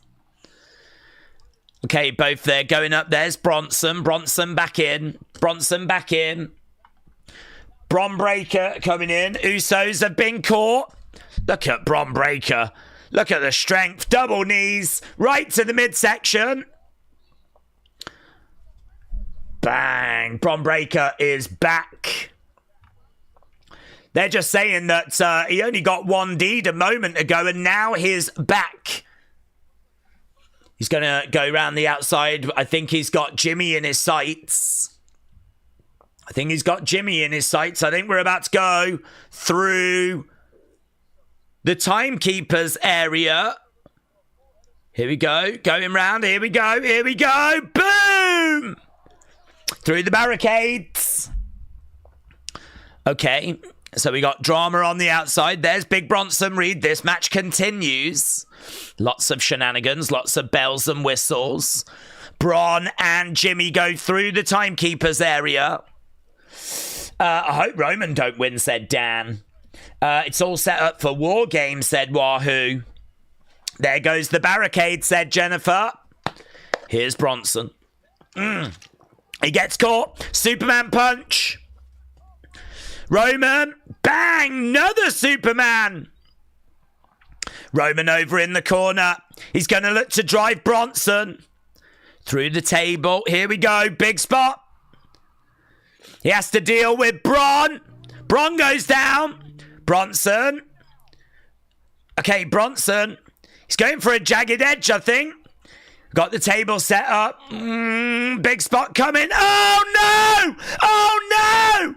Okay, both there going up. There's Bronson. Bronson back in. Bronson back in. Braun Breaker coming in. Usos have been caught. Look at Braun Breaker. Look at the strength. Double knees. Right to the midsection. Bang. Braun Breaker is back. They're just saying that he only got 1D'd a moment ago and now he's back. He's going to go around the outside. I think he's got Jimmy in his sights. I think we're about to go through the timekeeper's area. Here we go. Going round. Here we go. Here we go. Boom! Through the barricades. Okay. So we got drama on the outside. There's Big Bronson Reed. This match continues. Lots of shenanigans. Lots of bells and whistles. Braun and Jimmy go through the timekeeper's area. I hope Roman don't win, said Dan. It's all set up for War Games, said Wahoo. There goes the barricade, said Jennifer. Here's Bronson. He gets caught. Superman punch. Roman. Bang! Another Superman. Roman over in the corner. He's going to look to drive Bronson through the table. Here we go. Big spot. He has to deal with Bron. Bron goes down. Bronson. Okay, Bronson. He's going for a jagged edge, I think. Got the table set up. Big spot coming. Oh, no! Oh, no!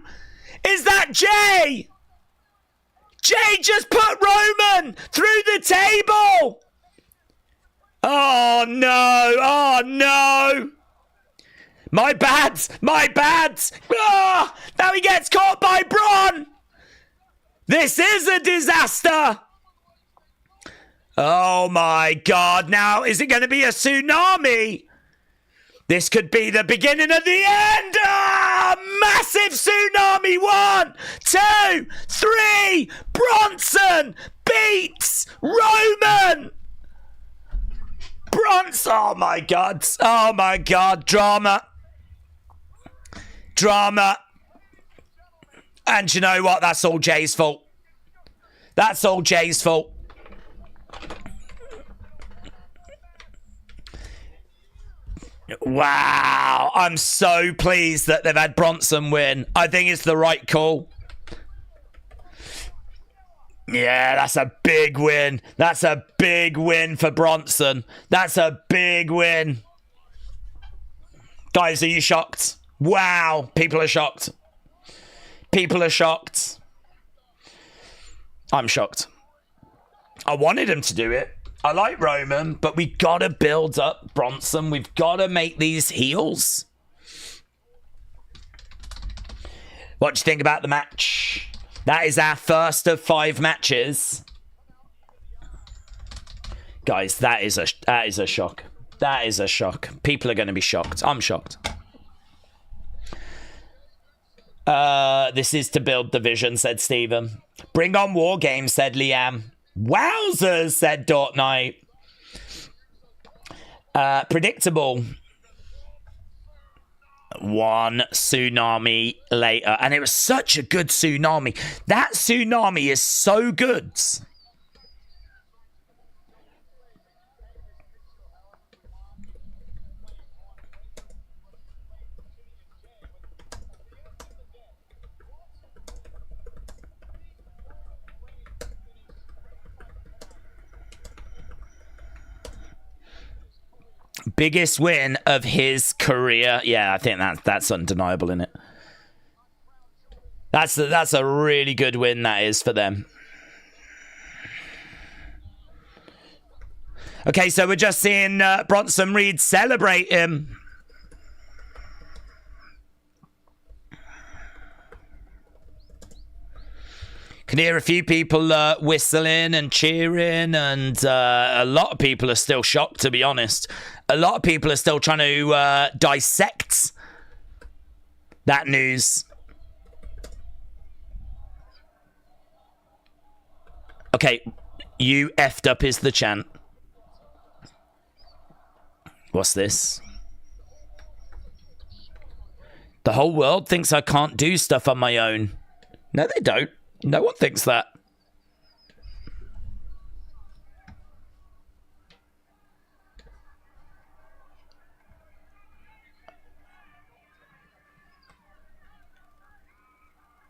Is that Jay? Jay just put Roman through the table. Oh, no. Oh, no. My bad. My bad. Oh, now he gets caught by Bron. This is a disaster. Oh, my God. Now, is it going to be a tsunami? This could be the beginning of the end. Massive tsunami. 1, 2, 3. Bronson beats Roman. Bronson. Oh, my God. Oh, my God. Drama. Drama. And you know what? That's all Jay's fault. That's all Jay's fault. Wow, I'm so pleased that they've had Bronson win. I think it's the right call. Yeah, that's a big win. That's a big win for Bronson. That's a big win. Guys, are you shocked? Wow, people are shocked. People are shocked. I'm shocked. I wanted him to do it. I like Roman, but we gotta build up Bronson. We've gotta make these heels. What do you think about the match? That is our first of 5 matches. Guys, that is a shock. That is a shock. People are gonna be shocked. I'm shocked. This is to build the vision, said Stephen. Bring on War Games, said Liam. Wowzers, said Dort Knight. Predictable. 1 tsunami later. And it was such a good tsunami. That tsunami is so good. Biggest win of his career. Yeah, I think that's undeniable, isn't it? That's a really good win, that is, for them. Okay, so we're just seeing Bronson Reed celebrate him. Can hear a few people whistling and cheering, and a lot of people are still shocked, to be honest. A lot of people are still trying to dissect that news. Okay, you effed up is the chant. What's this? The whole world thinks I can't do stuff on my own. No, they don't. No one thinks that.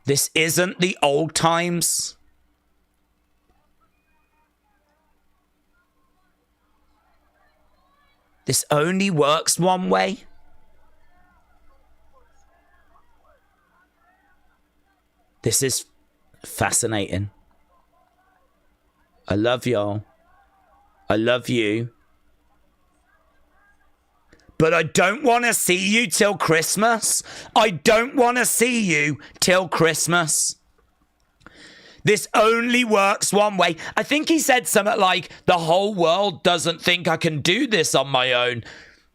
This isn't the old times. This only works one way. This is fascinating. I love y'all. I love you. But I don't want to see you till Christmas. I don't want to see you till Christmas. This only works one way. I think he said something like, the whole world doesn't think I can do this on my own.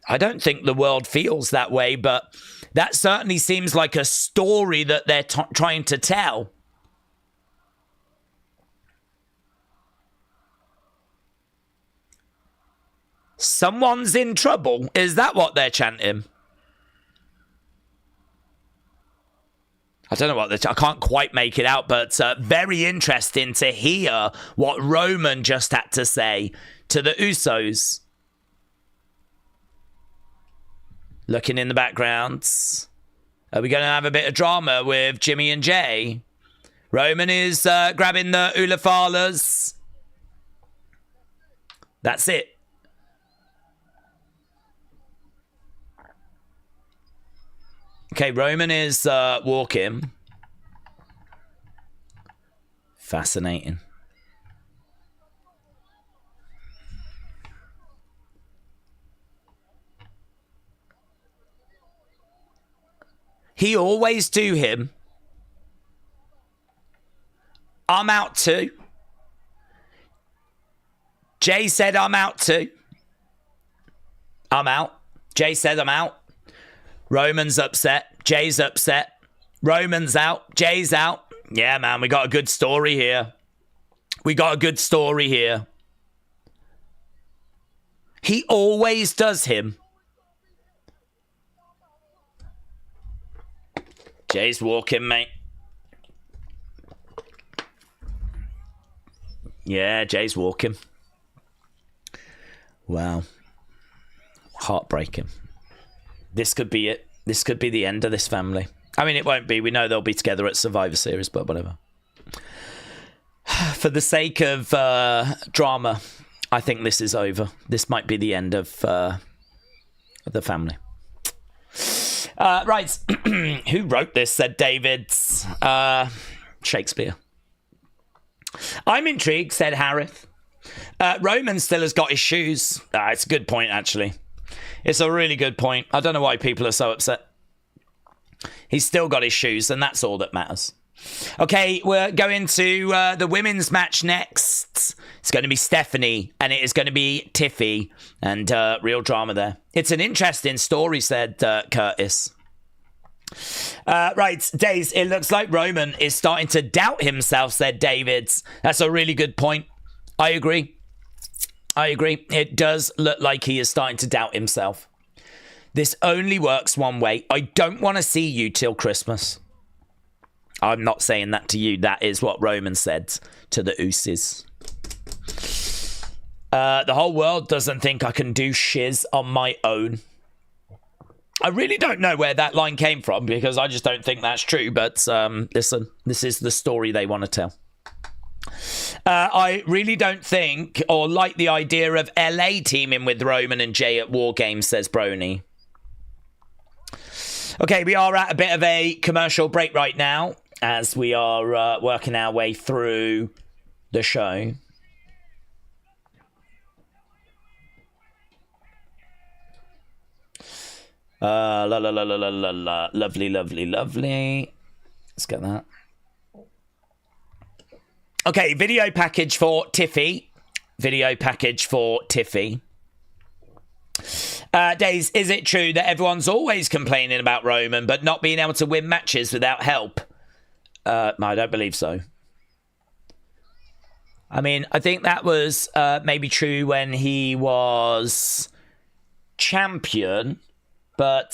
I don't think the world feels that way, but that certainly seems like a story that they're trying to tell. Someone's in trouble. Is that what they're chanting? I don't know what I can't quite make it out, but very interesting to hear what Roman just had to say to the Usos. Looking in the background. Are we going to have a bit of drama with Jimmy and Jay? Roman is grabbing the Ulafalas. That's it. Okay, Roman is walking. Fascinating. He always do him. I'm out too. Jay said I'm out too. I'm out. Jay said I'm out. Roman's upset. Jay's upset. Roman's out. Jay's out. Yeah, man, we got a good story here. We got a good story here. He always does him. Jay's walking, mate. Yeah, Jay's walking. Wow. Heartbreaking. This could be it. This could be the end of this family. I mean, it won't be. We know they'll be together at Survivor Series, but whatever. For the sake of drama, I think this is over. This might be the end of the family. Right. Who wrote this, said David. Shakespeare. I'm intrigued, said Harith. Roman still has got his shoes. It's a good point, actually. It's a really good point. I don't know why people are so upset. He's still got his shoes, and that's all that matters. Okay, we're going to the women's match next. It's going to be Stephanie, and it is going to be Tiffy, and real drama there. It's an interesting story, said Curtis. Right, Daze, it looks like Roman is starting to doubt himself, said David. That's a really good point. I agree. It does look like he is starting to doubt himself. This only works one way. I don't want to see you till Christmas. I'm not saying that to you. That is what Roman said to the Usos. The whole world doesn't think I can do shiz on my own. I really don't know where that line came from because I just don't think that's true. But listen, this is the story they want to tell. I really don't think or like the idea of LA teaming with Roman and Jay at War Games, says Brony. Okay, we are at a bit of a commercial break right now as we are working our way through the show. Lovely. Let's get that. Okay, video package for Tiffy. Daze, is it true that everyone's always complaining about Roman but not being able to win matches without help? I don't believe so. I mean, I think that was maybe true when he was champion, but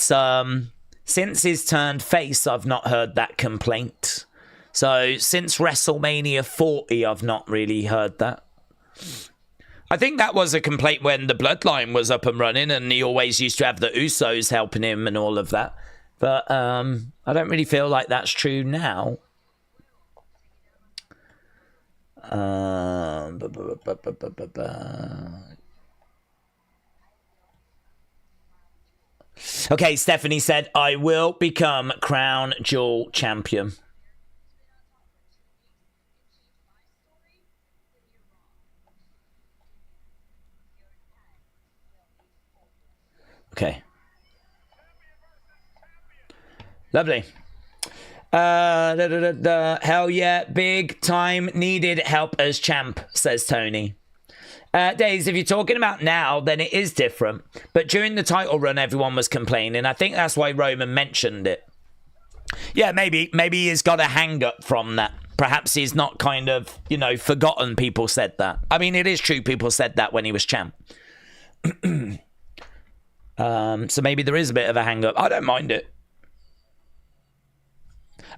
since he's turned face, I've not heard that complaint. So since WrestleMania 40, I've not really heard that. I think that was a complaint when the Bloodline was up and running and he always used to have the Usos helping him and all of that. But I don't really feel like that's true now. Okay, Stephanie said, I will become Crown Jewel champion. Okay. Lovely. Hell yeah, big time needed help as champ, says Tony. Daze, if you're talking about now, then it is different. But during the title run, everyone was complaining. I think that's why Roman mentioned it. Yeah, maybe he's got a hang-up from that. Perhaps he's not kind of, forgotten people said that. I mean, it is true people said that when he was champ. So maybe there is a bit of a hang-up. I don't mind it.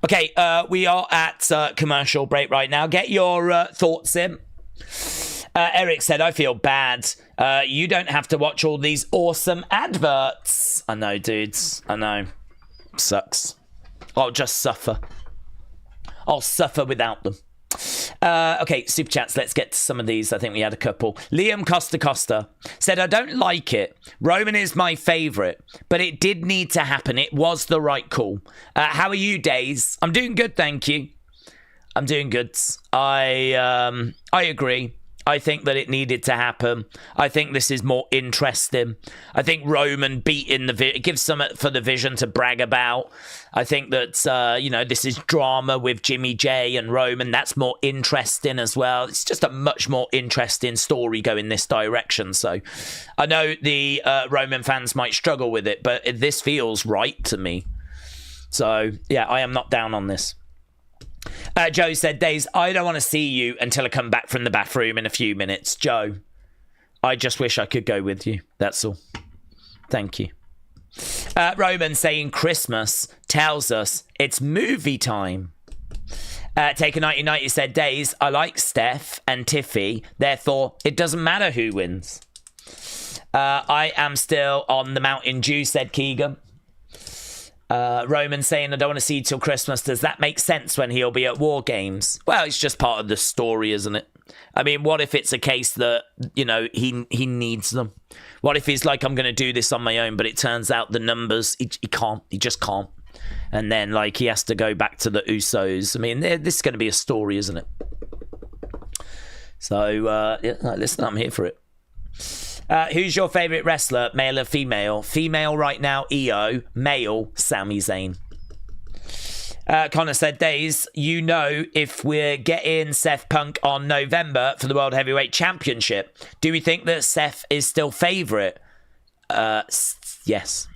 Okay, we are at commercial break right now. Get your thoughts in. Eric said, I feel bad. You don't have to watch all these awesome adverts. I know, dudes. I know. Sucks. I'll just suffer. I'll suffer without them. Okay, super chats. Let's get to some of these. I think we had a couple. Liam Costa said, I don't like it. Roman is my favourite, but it did need to happen. It was the right call. How are you, Daze? I'm doing good, thank you. I'm doing good. I agree. I think that it needed to happen. I think this is more interesting. I think Roman beating it gives something for the Vision to brag about. I think that, you know, this is drama with Jimmy J and Roman. That's more interesting as well. It's just a much more interesting story going this direction. So I know the Roman fans might struggle with it, but this feels right to me. So, yeah, I am not down on this. Joe said, Daze, I don't want to see you until I come back from the bathroom in a few minutes. Joe, I just wish I could go with you. That's all. Thank you. Roman saying Christmas tells us it's movie time. Taker 1990 said, Daze, I like Steph and Tiffy. Therefore, it doesn't matter who wins. I am still on the Mountain Dew, said Keegan. Roman saying, I don't want to see you till Christmas. Does that make sense when he'll be at War Games? Well, it's just part of the story, isn't it? I mean, what if it's a case that, you know, he needs them? What if he's like, I'm going to do this on my own, but it turns out the numbers, he can't. He just can't. And then, like, he has to go back to the Usos. I mean, this is going to be a story, isn't it? So, yeah, listen, I'm here for it. Who's your favourite wrestler, male or female? Female right now, EO. Male, Sami Zayn. Connor said, Daze, you know if we're getting Seth Punk on November for the World Heavyweight Championship, do we think that Seth is still favourite? Yes.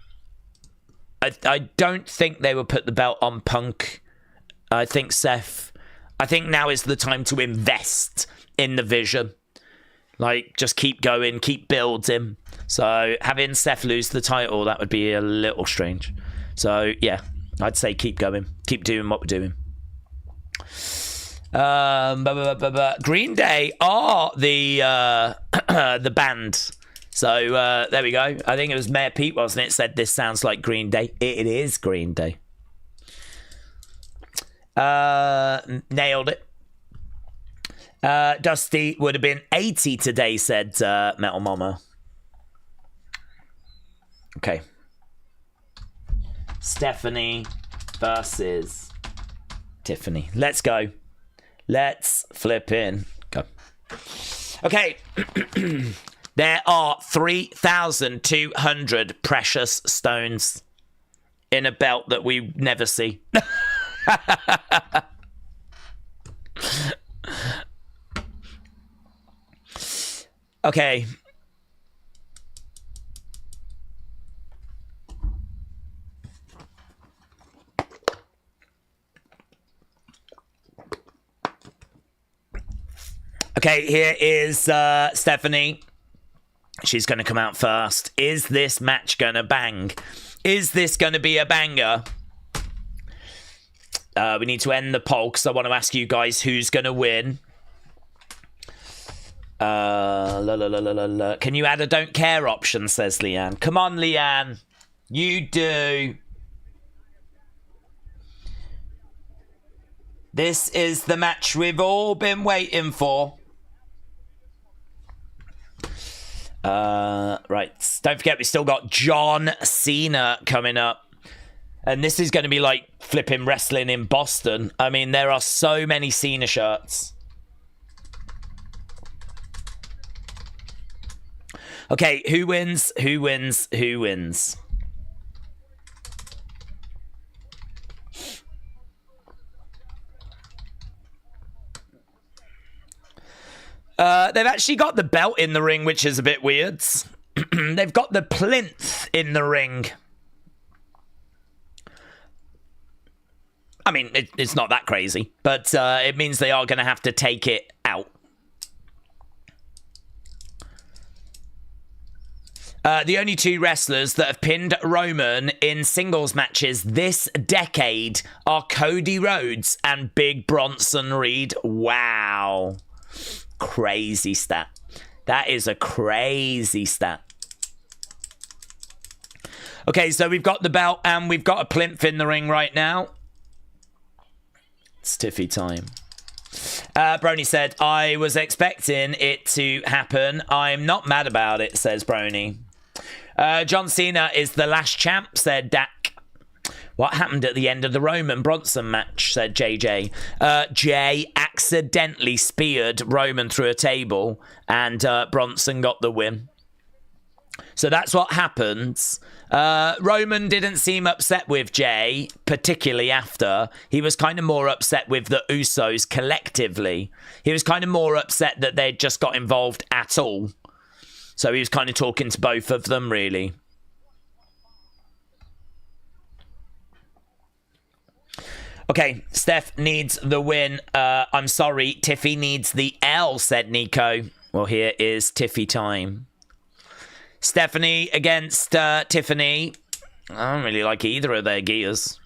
I don't think they will put the belt on Punk. I think now is the time to invest in the Vision. Like, just keep going, keep building. So, having Seth lose the title, that would be a little strange. So, yeah, I'd say keep going. Keep doing what we're doing. Green Day are the band. So, there we go. I think it was Mayor Pete, wasn't it? Said this sounds like Green Day. It is Green Day. Nailed it. Dusty would have been 80 today, said Metal Mama. Okay. Stephanie versus Tiffany. Let's go. Let's flip in. Go. Okay. There are 3,200 precious stones in a belt that we never see. Okay. Okay, here is Stephanie. She's going to come out first. Is this match going to bang? Is this going to be a banger? We need to end the poll because I want to ask you guys who's going to win. Can you add a don't care option, says Leanne. Come on, Leanne. You do. This is the match we've all been waiting for. Right. Don't forget, we still got John Cena coming up. And this is going to be like flipping wrestling in Boston. I mean, there are so many Cena shirts. Okay, who wins? Who wins? Who wins? They've actually got the belt in the ring, which is a bit weird. They've got the plinth in the ring. I mean, it's not that crazy, but it means they are going to have to take it out. The only two wrestlers that have pinned Roman in singles matches this decade are Cody Rhodes and Big Bronson Reed. Wow. Crazy stat. That is a crazy stat. Okay, so we've got the belt and we've got a plinth in the ring right now. It's Tiffy time. Brony said, I was expecting it to happen. I'm not mad about it, says Brony. John Cena is the last champ, said Dak. What happened at the end of the Roman Bronson match, said JJ. Jay accidentally speared Roman through a table and Bronson got the win. So that's what happens. Roman didn't seem upset with Jay, particularly after. He was kind of more upset with the Usos collectively. He was kind of more upset that they'd just got involved at all. So he was kind of talking to both of them, really. Okay, Steph needs the win. I'm sorry, Tiffy needs the L, said Nico. Well, here is Tiffy time. Stephanie against Tiffany. I don't really like either of their gears.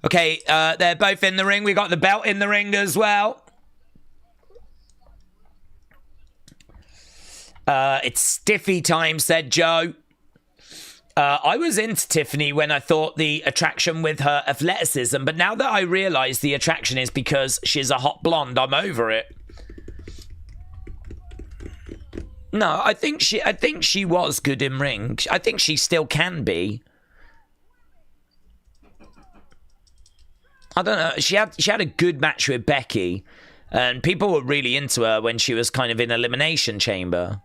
Okay, they're both in the ring. We got the belt in the ring as well. It's Stiffy time, said Joe. I was into Tiffany when I thought the attraction with her athleticism, but now that I realise the attraction is because she's a hot blonde, I'm over it. No, I think she was good in ring. I think she still can be. I don't know. She had a good match with Becky, and people were really into her when she was kind of in Elimination Chamber.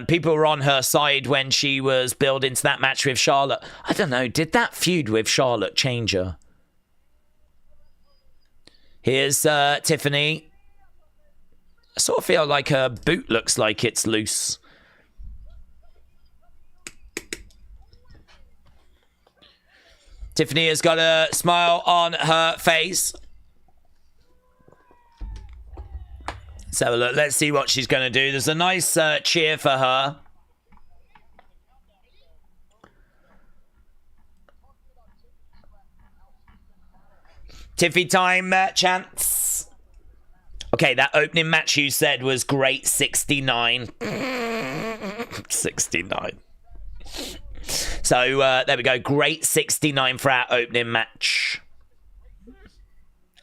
People were on her side when she was billed into that match with Charlotte. I don't know, did that feud with Charlotte change her? Here's Tiffany. I sort of feel like her boot looks like it's loose. Tiffany has got a smile on her face. Let's have a look. Let's see what she's going to do. There's a nice cheer for her. Tiffy time chance. Okay, that opening match you said was great. 69. 69. So there we go. Great 69 for our opening match.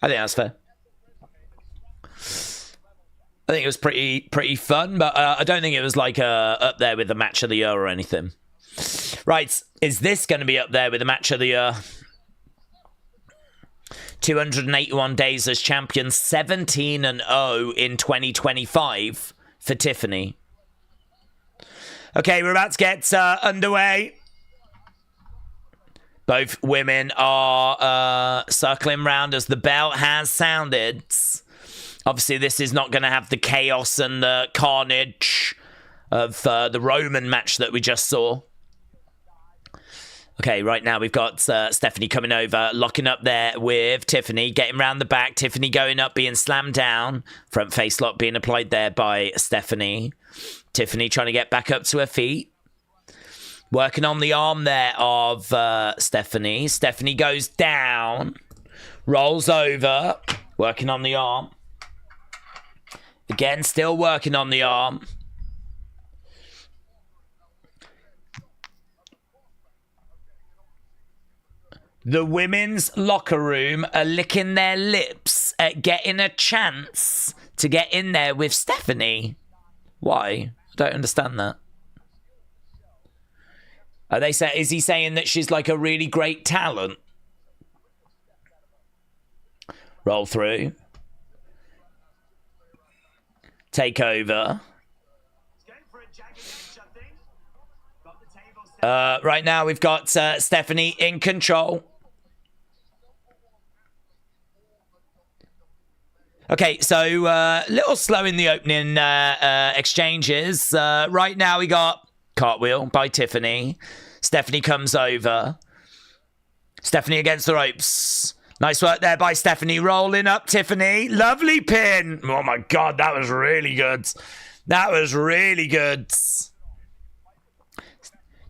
I think that's fair. I think it was pretty fun, but I don't think it was like up there with the match of the year or anything. Right, is this going to be up there with the match of the year? 281 days as champion, 17-0 in 2025 for Tiffany. Okay, we're about to get underway. Both women are circling round as the bell has sounded. Obviously, this is not going to have the chaos and the carnage of the Roman match that we just saw. Okay, right now we've got Stephanie coming over, locking up there with Tiffany, getting round the back. Tiffany going up, being slammed down. Front face lock being applied there by Stephanie. Tiffany trying to get back up to her feet. Working on the arm there of Stephanie. Stephanie goes down, rolls over, working on the arm. Again, still working on the arm. The women's locker room are licking their lips at getting a chance to get in there with Stephanie. Why? I don't understand that. Are they say? Is he saying that she's like a really great talent? Roll through. Take over. Right now we've got Stephanie in control. Okay, so a little slow in the opening exchanges. Right now we got cartwheel by Tiffany. Stephanie comes over. Stephanie against the ropes. Nice work there by Stephanie. Rolling up Tiffany. Lovely pin. Oh my God, that was really good. That was really good.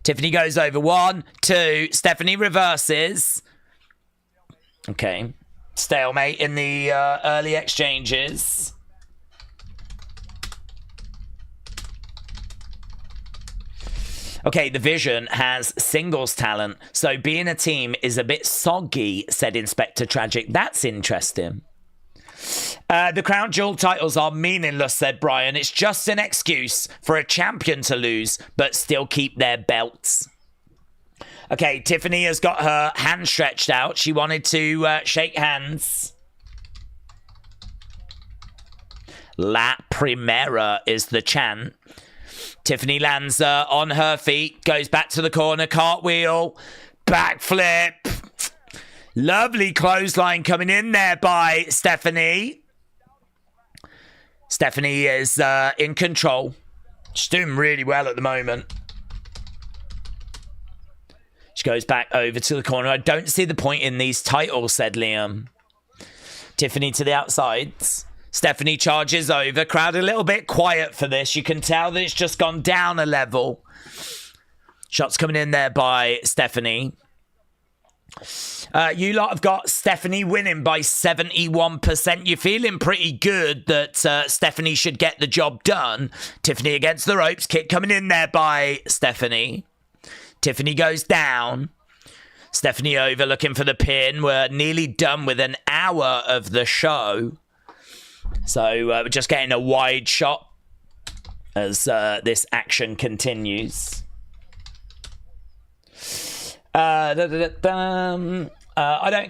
Tiffany goes over. 1, 2. Stephanie reverses. Okay. Stalemate in the early exchanges. Okay, the Vision has singles talent, so being a team is a bit soggy, said Inspector Tragic. That's interesting. The Crown Jewel titles are meaningless, said Brian. It's just an excuse for a champion to lose, but still keep their belts. Okay, Tiffany has got her hand stretched out. She wanted to shake hands. La Primera is the chant. Tiffany lands on her feet, goes back to the corner, cartwheel, backflip. Lovely clothesline coming in there by Stephanie. Stephanie is in control. She's doing really well at the moment. She goes back over to the corner. I don't see the point in these titles, said Liam. Tiffany to the outsides. Stephanie charges over. Crowd a little bit quiet for this. You can tell that it's just gone down a level. Shots coming in there by Stephanie. You lot have got Stephanie winning by 71%. You're feeling pretty good that Stephanie should get the job done. Tiffany against the ropes. Kick coming in there by Stephanie. Tiffany goes down. Stephanie over looking for the pin. We're nearly done with an hour of the show. So we're just getting a wide shot as this action continues. I don't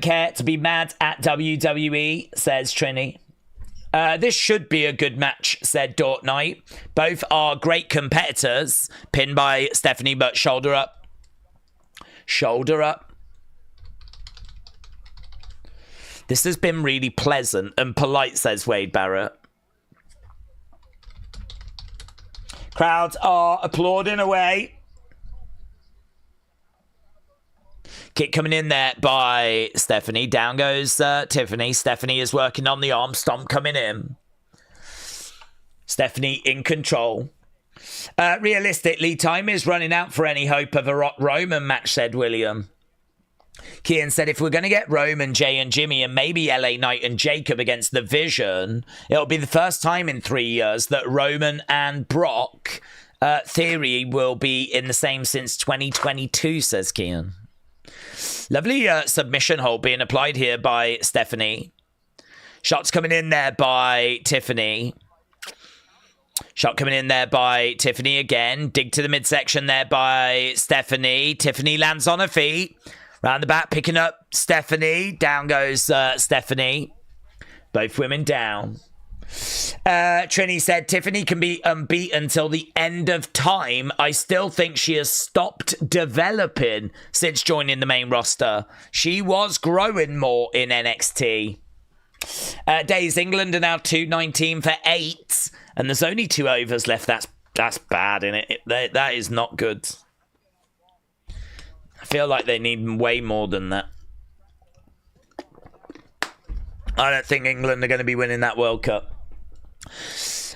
care to be mad at WWE, says Trini. This should be a good match, said Dort Knight. Both are great competitors. Pinned by Stephanie, but shoulder up. Shoulder up. This has been really pleasant and polite, says Wade Barrett. Crowds are applauding away. Kick coming in there by Stephanie. Down goes Tiffany. Stephanie is working on the arm. Stomp coming in. Stephanie in control. Realistically, time is running out for any hope of a Roman match, said William. Kian said, if we're going to get Roman, Jay and Jimmy, and maybe LA Knight and Jacob against the Vision, it'll be the first time in 3 years that Roman and Brock Theory will be in the same since 2022, says Kian. Lovely submission hold being applied here by Stephanie. Shots coming in there by Tiffany. Shot coming in there by Tiffany again. Dig to the midsection there by Stephanie. Tiffany lands on her feet. Round the back, picking up Stephanie. Down goes Stephanie. Both women down. Trini said, Tiffany can be unbeaten till the end of time. I still think she has stopped developing since joining the main roster. She was growing more in NXT. Days, England are now 2-19 for 8. And there's only 2 overs left. That's bad, innit? That is not good. I feel like they need way more than that. I don't think England are going to be winning that World Cup.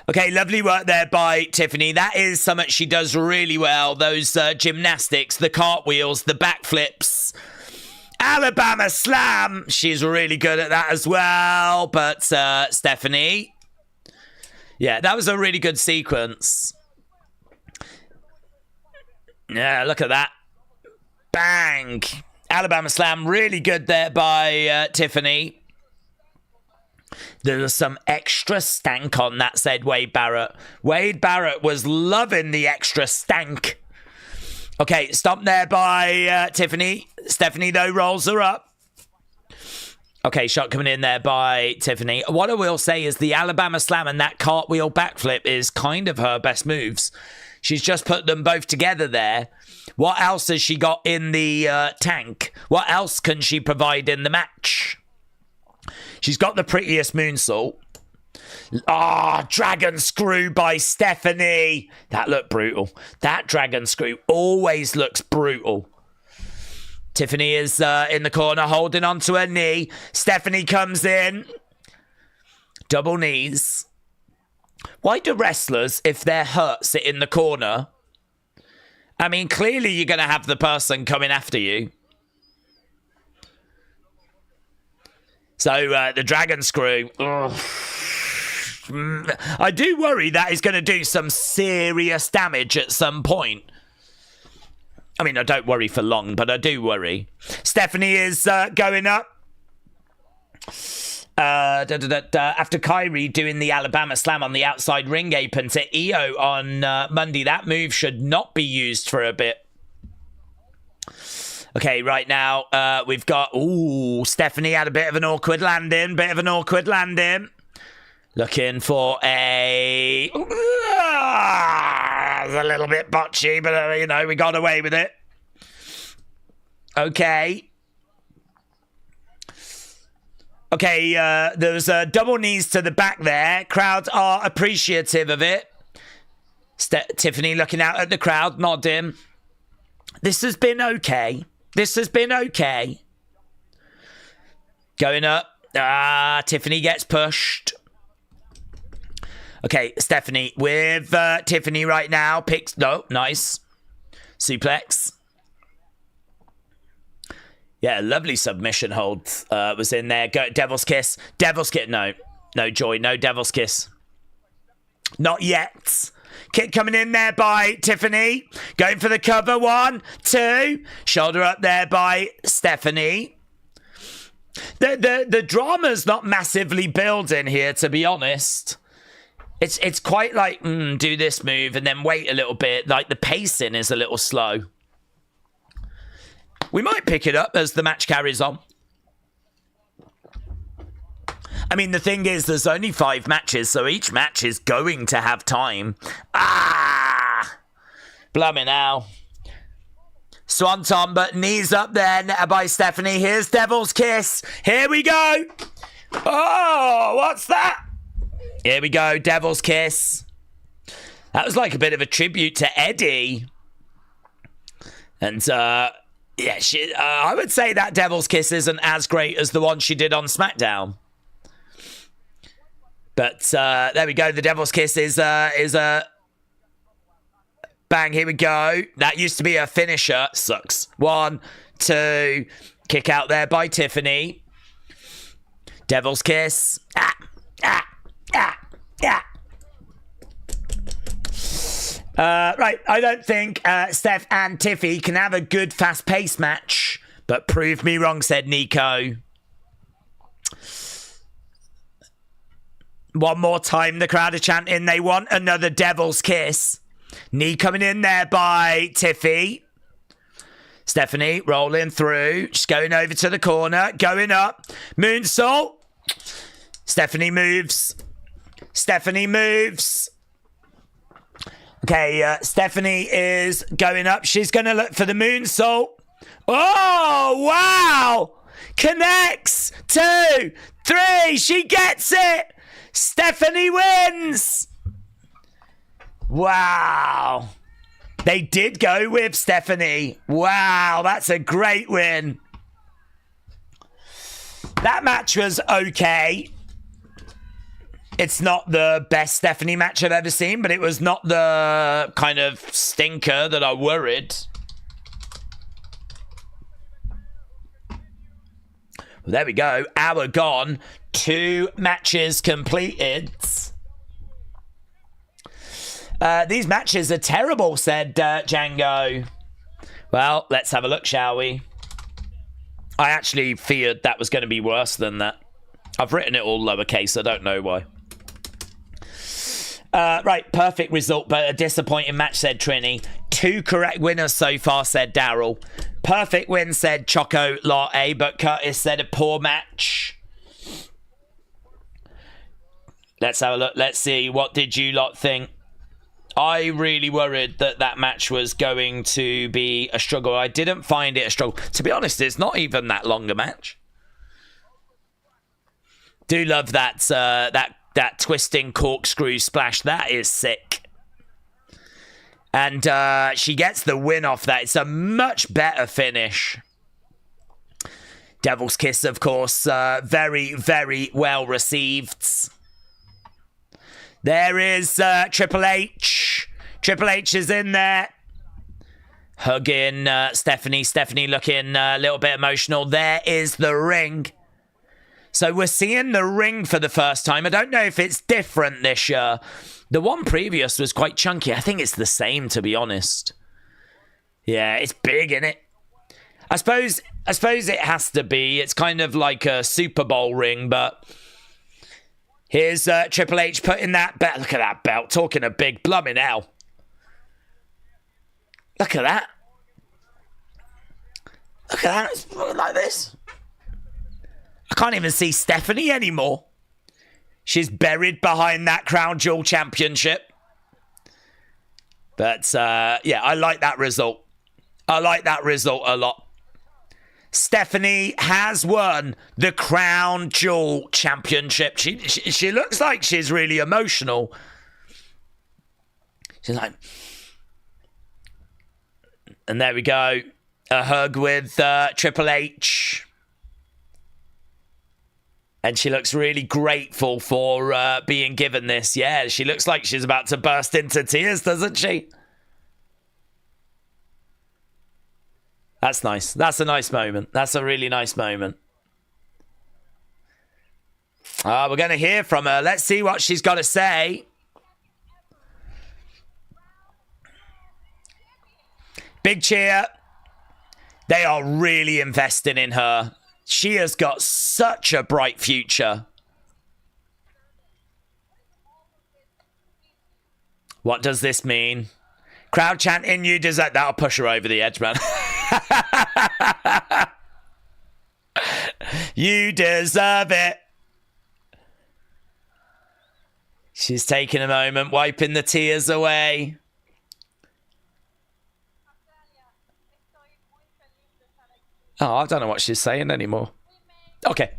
Okay, lovely work there by Tiffany. That is something she does really well. Those gymnastics, the cartwheels, the backflips. Alabama Slam. She's really good at that as well. But Stephanie. Yeah, that was a really good sequence. Yeah, look at that. Bang. Alabama Slam. Really good there by Tiffany. There's some extra stank on that, said Wade Barrett. Wade Barrett was loving the extra stank. Okay, stomp there by Tiffany. Stephanie, though, rolls her up. Okay, shot coming in there by Tiffany. What I will say is the Alabama Slam and that cartwheel backflip is kind of her best moves. She's just put them both together there. What else has she got in the tank? What else can she provide in the match? She's got the prettiest moonsault. Dragon screw by Stephanie. That looked brutal. That dragon screw always looks brutal. Tiffany is in the corner, holding onto her knee. Stephanie comes in. Double knees. Why do wrestlers, if they're hurt, sit in the corner? I mean, clearly you're going to have the person coming after you. So, the dragon screw. Ugh. I do worry that is going to do some serious damage at some point. I mean, I don't worry for long, but I do worry. Stephanie is going up. After Kyrie doing the Alabama Slam on the outside ring apron to Io on Monday. That move should not be used for a bit. Okay, right now we've got... Ooh, Stephanie had a bit of an awkward landing. Looking for a... It's a little bit botchy, but, you know, we got away with it. Okay. Okay, there's double knees to the back there. Crowd are appreciative of it. Tiffany looking out at the crowd, nodding. This has been okay. Going up. Tiffany gets pushed. Okay, Stephanie with Tiffany right now. No, nice. Suplex. Yeah, lovely submission hold was in there. Go, Devil's Kiss. No, Joy. No Devil's Kiss. Not yet. Kick coming in there by Tiffany. Going for the cover. 1, 2. Shoulder up there by Stephanie. The drama's not massively building here, to be honest. It's quite like, do this move and then wait a little bit. Like, the pacing is a little slow. We might pick it up as the match carries on. I mean, the thing is, there's only 5 matches, so each match is going to have time. Blimey now. Swanton, but knees up there by Stephanie. Here's Devil's Kiss. Here we go. Oh, what's that? Here we go, Devil's Kiss. That was like a bit of a tribute to Eddie. And, yeah, I would say that Devil's Kiss isn't as great as the one she did on SmackDown. But there we go. The Devil's Kiss is a bang. Here we go. That used to be a finisher. Sucks. 1, 2. Kick out there by Tiffany. Devil's Kiss. Right, I don't think Steph and Tiffy can have a good fast-paced match, but prove me wrong, said Nico. One more time, the crowd are chanting. They want another Devil's Kiss. Knee coming in there by Tiffy. Stephanie rolling through, just going over to the corner, going up. Moonsault. Stephanie moves. Okay, Stephanie is going up. She's going to look for the moonsault. Oh, wow. Connects. 2, 3. She gets it. Stephanie wins. Wow. They did go with Stephanie. Wow, that's a great win. That match was okay. It's not the best Stephanie match I've ever seen, but it was not the kind of stinker that I worried. Well, there we go. Hour gone. 2 matches completed. These matches are terrible, said Django. Well, let's have a look, shall we? I actually feared that was going to be worse than that. I've written it all lowercase. I don't know why. Right, perfect result, but a disappointing match, said Trini. 2 correct winners so far, said Daryl. Perfect win, said Choco Latte, but Curtis said a poor match. Let's have a look. Let's see. What did you lot think? I really worried that match was going to be a struggle. I didn't find it a struggle. To be honest, it's not even that long a match. Do love that that twisting corkscrew splash. That is sick. And she gets the win off that. It's a much better finish. Devil's Kiss, of course, very, very well received. There is Triple H. Triple H is in there. Hugging Stephanie. Stephanie looking a little bit emotional. There is the ring. So we're seeing the ring for the first time. I don't know if it's different this year. The one previous was quite chunky. I think it's the same, to be honest. Yeah, it's big, isn't it? I suppose it has to be. It's kind of like a Super Bowl ring, but here's Triple H putting that belt. Look at that belt. Talking a big blooming hell. Look at that. Look at that. It's like this. I can't even see Stephanie anymore. She's buried behind that Crown Jewel Championship. But, yeah, I like that result. I like that result a lot. Stephanie has won the Crown Jewel Championship. She looks like she's really emotional. She's like... And there we go. A hug with Triple H. And she looks really grateful for being given this. Yeah, she looks like she's about to burst into tears, doesn't she? That's nice. That's a nice moment. That's a really nice moment. We're going to hear from her. Let's see what she's got to say. Big cheer. They are really investing in her. She has got such a bright future. What does this mean? Crowd chanting, you deserve... That'll push her over the edge, man. You deserve it. She's taking a moment, wiping the tears away. Oh, I don't know what she's saying anymore. Okay.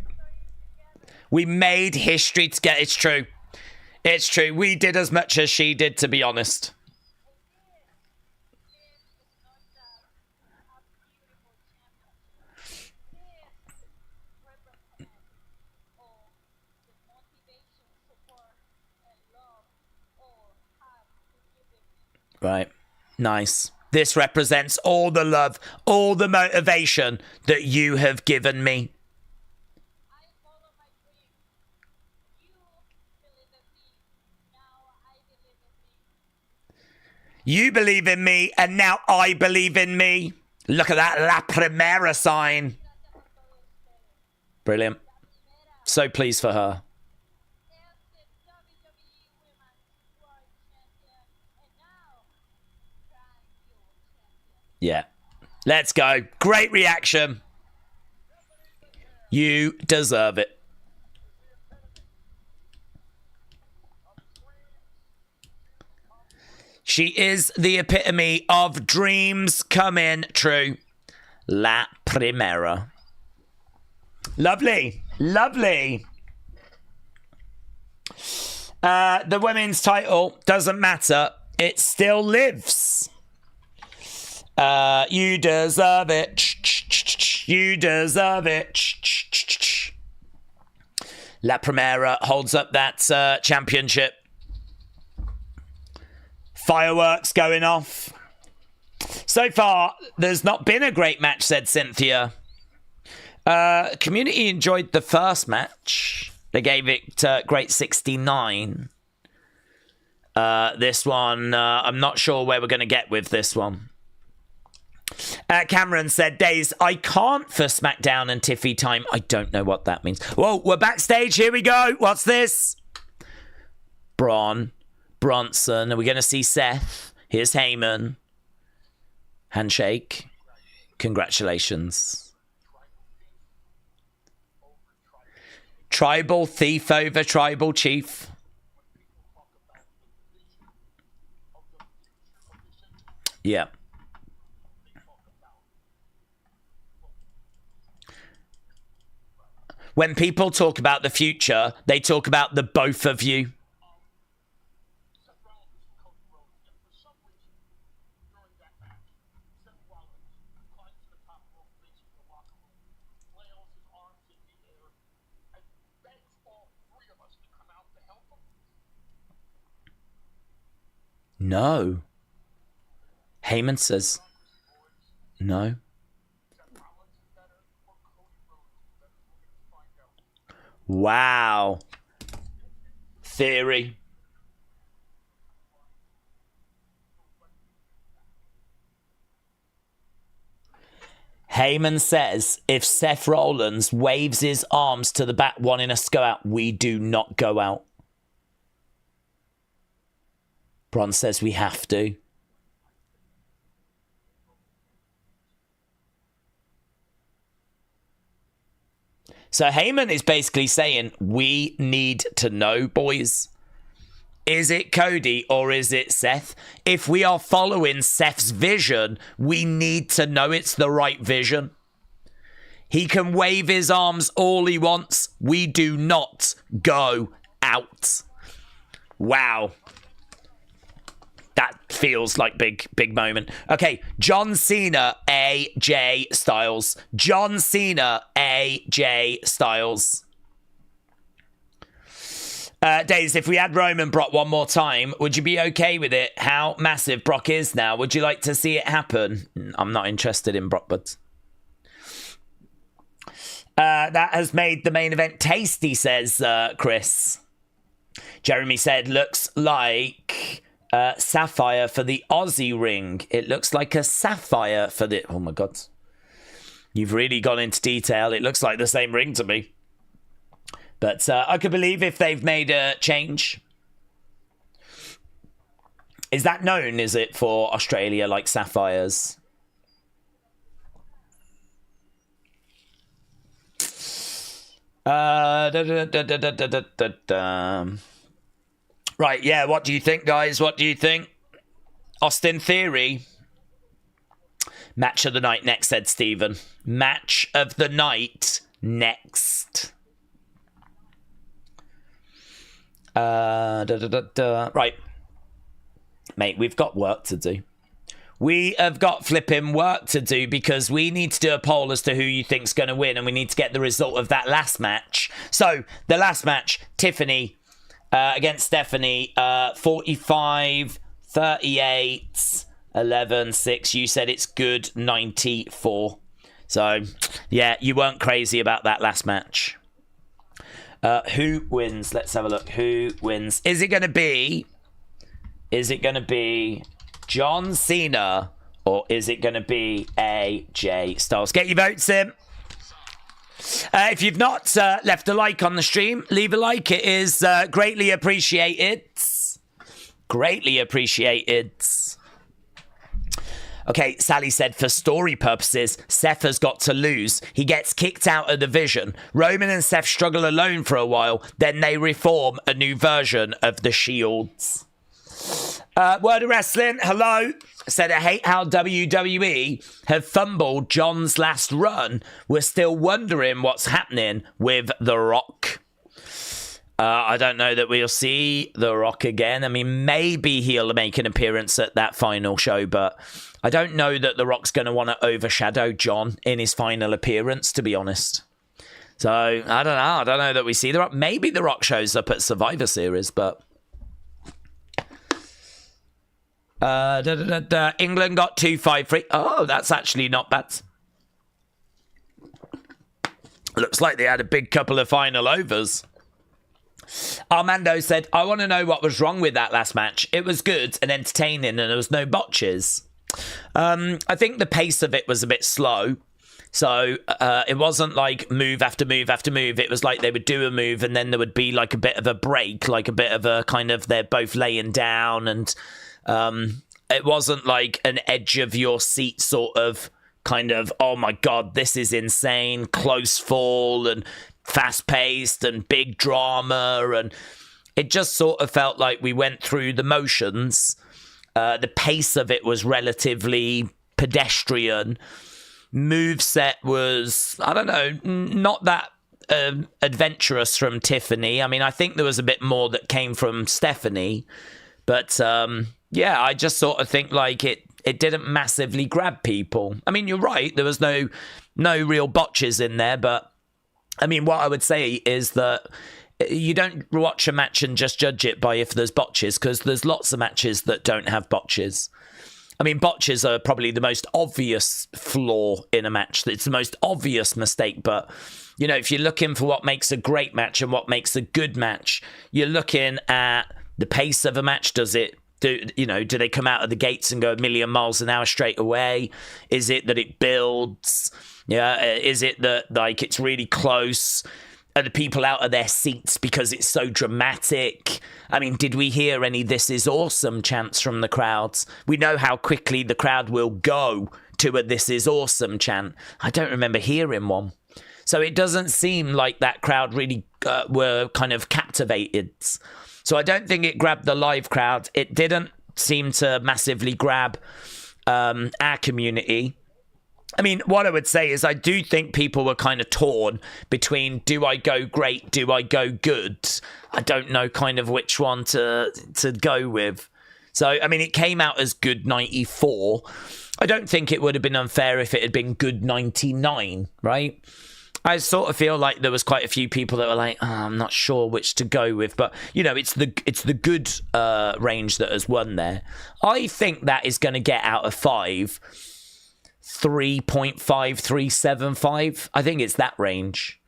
We made history together. It's true. It's true. We did as much as she did, to be honest. Right. Nice. This represents all the love, all the motivation that you have given me. You believe in me, and now I believe in me. Look at that La Primera sign. Brilliant. So pleased for her. Yeah. Let's go. Great reaction. You deserve it. She is the epitome of dreams coming true. La Primera. Lovely. Lovely. The women's title doesn't matter. It still lives. You deserve it. You deserve it. La Primera holds up that championship. Fireworks going off. So far, there's not been a great match, said Cynthia. Community enjoyed the first match. They gave it grade 69. This one, I'm not sure where we're going to get with this one. Cameron said, Daze, I can't for SmackDown and Tiffy time. I don't know what that means. Whoa, we're backstage. Here we go. What's this? Bronson. Are we going to see Seth? Here's Heyman. Handshake. Congratulations. Tribal thief over tribal chief. Yeah. When people talk about the future, they talk about the both of you. Seth Rollins and Cody Rhodes, and for some reason, during that match, Seth Rollins climbs to the top rope, reaches the locker room, flails No. Heyman says no. Wow. Theory. Heyman says if Seth Rollins waves his arms to the back wanting us to go out, we do not go out. Bronson says we have to. So Heyman is basically saying we need to know, boys. Is it Cody or is it Seth? If we are following Seth's vision, we need to know it's the right vision. He can wave his arms all he wants. We do not go out. Wow. That feels like big moment. Okay, John Cena, AJ Styles. John Cena, AJ Styles. Daze, if we had Roman Brock one more time, would you be okay with it? How massive Brock is now? Would you like to see it happen? I'm not interested in Brock, but that has made the main event tasty, says Chris. Jeremy said, looks like sapphire for the Aussie ring. It looks like a sapphire for the... Oh, my God. You've really gone into detail. It looks like the same ring to me. But I could believe if they've made a change. Is that known, is it, for Australia, like sapphires? Right, yeah, what do you think, guys? What do you think? Austin Theory. Match of the night next, said Stephen. Match of the night next. Right. Mate, we've got work to do. We have got flipping work to do because we need to do a poll as to who you think's going to win, and we need to get the result of that last match. So, the last match, Tiffany against Stephanie, 45, 38, 11, 6. You said it's good, 94. So, yeah, you weren't crazy about that last match. Who wins? Let's have a look. Who wins? Is it going to be John Cena or is it going to be AJ Styles? Get your votes in. If you've not left a like on the stream, leave a like. It is greatly appreciated. Greatly appreciated. Okay, Sally said, for story purposes, Seth has got to lose. He gets kicked out of the division. Roman and Seth struggle alone for a while. Then they reform a new version of the Shields. Word of Wrestling, hello. Said, I hate how WWE have fumbled John's last run. We're still wondering what's happening with The Rock. I don't know that we'll see The Rock again. I mean, maybe he'll make an appearance at that final show, but I don't know that The Rock's going to want to overshadow John in his final appearance, to be honest. So, I don't know. I don't know that we see The Rock. Maybe The Rock shows up at Survivor Series, but... England got 2-5-3. Oh, that's actually not bad. Looks like they had a big couple of final overs. Armando said, I want to know what was wrong with that last match. It was good and entertaining and there was no botches. I think the pace of it was a bit slow. So it wasn't like move after move after move. It was like they would do a move and then there would be like a bit of a break, like a bit of a kind of they're both laying down. And it wasn't like an edge of your seat sort of kind of, oh my God, this is insane, close fall and fast-paced and big drama, and it just sort of felt like we went through the motions. The pace of it was relatively pedestrian. Moveset was, I don't know, not that adventurous from Tiffany. I mean, I think there was a bit more that came from Stephanie, but yeah, I just sort of think like it didn't massively grab people. I mean, you're right, there was no real botches in there, but I mean, what I would say is that you don't watch a match and just judge it by if there's botches, because there's lots of matches that don't have botches. I mean, botches are probably the most obvious flaw in a match. It's the most obvious mistake. But, you know, if you're looking for what makes a great match and what makes a good match, you're looking at the pace of a match. Do they come out of the gates and go a million miles an hour straight away? Is it that it builds? Yeah. Is it that, like, it's really close? Are the people out of their seats because it's so dramatic? I mean, did we hear any "This is awesome" chants from the crowds? We know how quickly the crowd will go to a "This is awesome" chant. I don't remember hearing one. So it doesn't seem like that crowd really were kind of captivated. So I don't think it grabbed the live crowd. It didn't seem to massively grab our community. I mean, what I would say is I do think people were kind of torn between, do I go great, do I go good? I don't know kind of which one to go with. So, I mean, it came out as good 94. I don't think it would have been unfair if it had been good 99, right? I sort of feel like there was quite a few people that were like, oh, I'm not sure which to go with. But, you know, it's the good range that has won there. I think that is going to get out of 5. 3.5375. I think it's that range.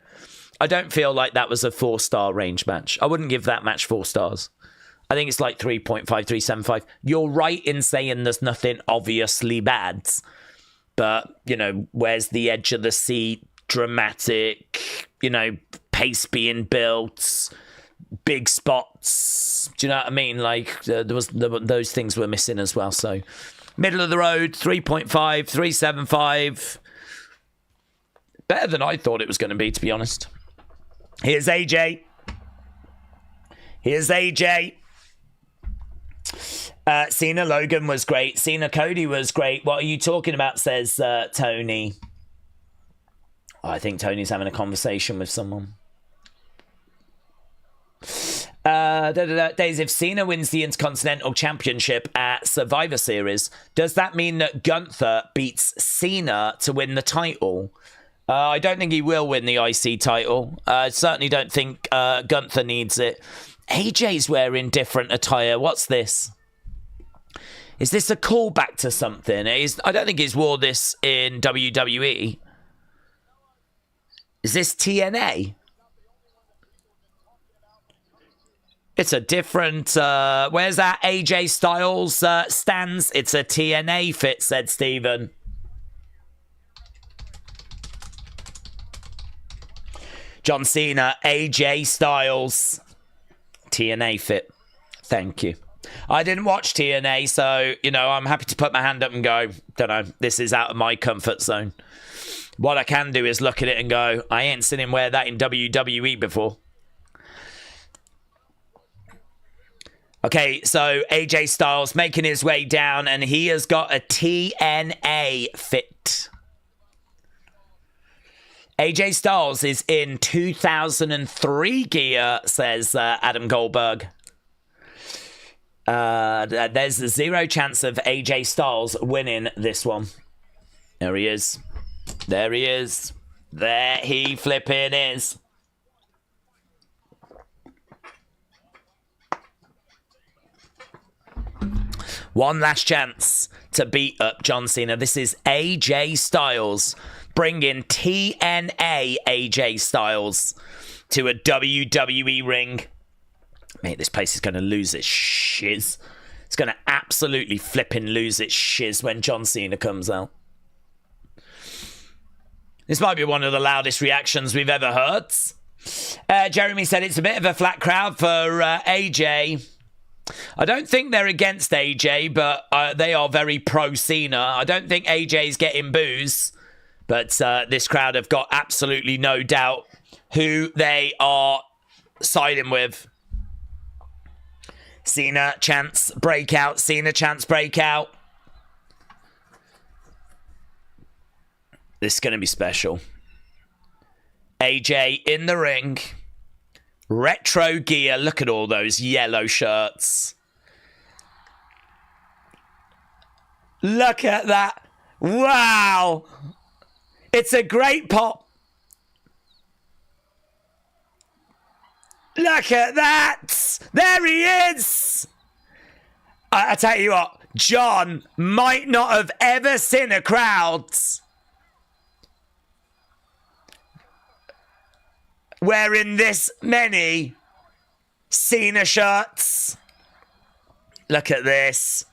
I don't feel like that was a 4-star range match. I wouldn't give that match 4 stars. I think it's like 3.5375. You're right in saying there's nothing obviously bad, but, you know, where's the edge of the seat? Dramatic, you know, pace being built, big spots. Do you know what I mean? Like those things were missing as well. So middle of the road, 3.5375. Better than I thought it was going to be, to be honest. Here's AJ. Cena Logan was great. Cena Cody was great. What are you talking about, says Tony. I think Tony's having a conversation with someone. Daze, if Cena wins the Intercontinental Championship at Survivor Series, does that mean that Gunther beats Cena to win the title? I don't think he will win the IC title. I certainly don't think Gunther needs it. AJ's wearing different attire. What's this? Is this a callback to something? I don't think he's wore this in WWE. Is this TNA? It's a different... where's that AJ Styles stands? It's a TNA fit, said Steven. John Cena, AJ Styles. TNA fit. Thank you. I didn't watch TNA, so, you know, I'm happy to put my hand up and go, don't know, this is out of my comfort zone. What I can do is look at it and go, I ain't seen him wear that in WWE before. Okay, so AJ Styles making his way down, and he has got a TNA fit. AJ Styles is in 2003 gear, says Adam Goldberg. There's a 0 chance of AJ Styles winning this one. There he is. There he is. There he flipping is. One last chance to beat up John Cena. This is AJ Styles bringing TNA AJ Styles to a WWE ring. Mate, this place is going to lose its shiz. It's going to absolutely flipping lose its shiz when John Cena comes out. This might be one of the loudest reactions we've ever heard. Jeremy said it's a bit of a flat crowd for AJ. I don't think they're against AJ, but they are very pro-Cena. I don't think AJ's getting boos, but this crowd have got absolutely no doubt who they are siding with. Cena chance breakout. Cena chance breakout. This is going to be special. AJ in the ring. Retro gear. Look at all those yellow shirts. Look at that. Wow. It's a great pop. Look at that! There he is! I tell you what, John might not have ever seen a crowd wearing this many Cena shirts. Look at this.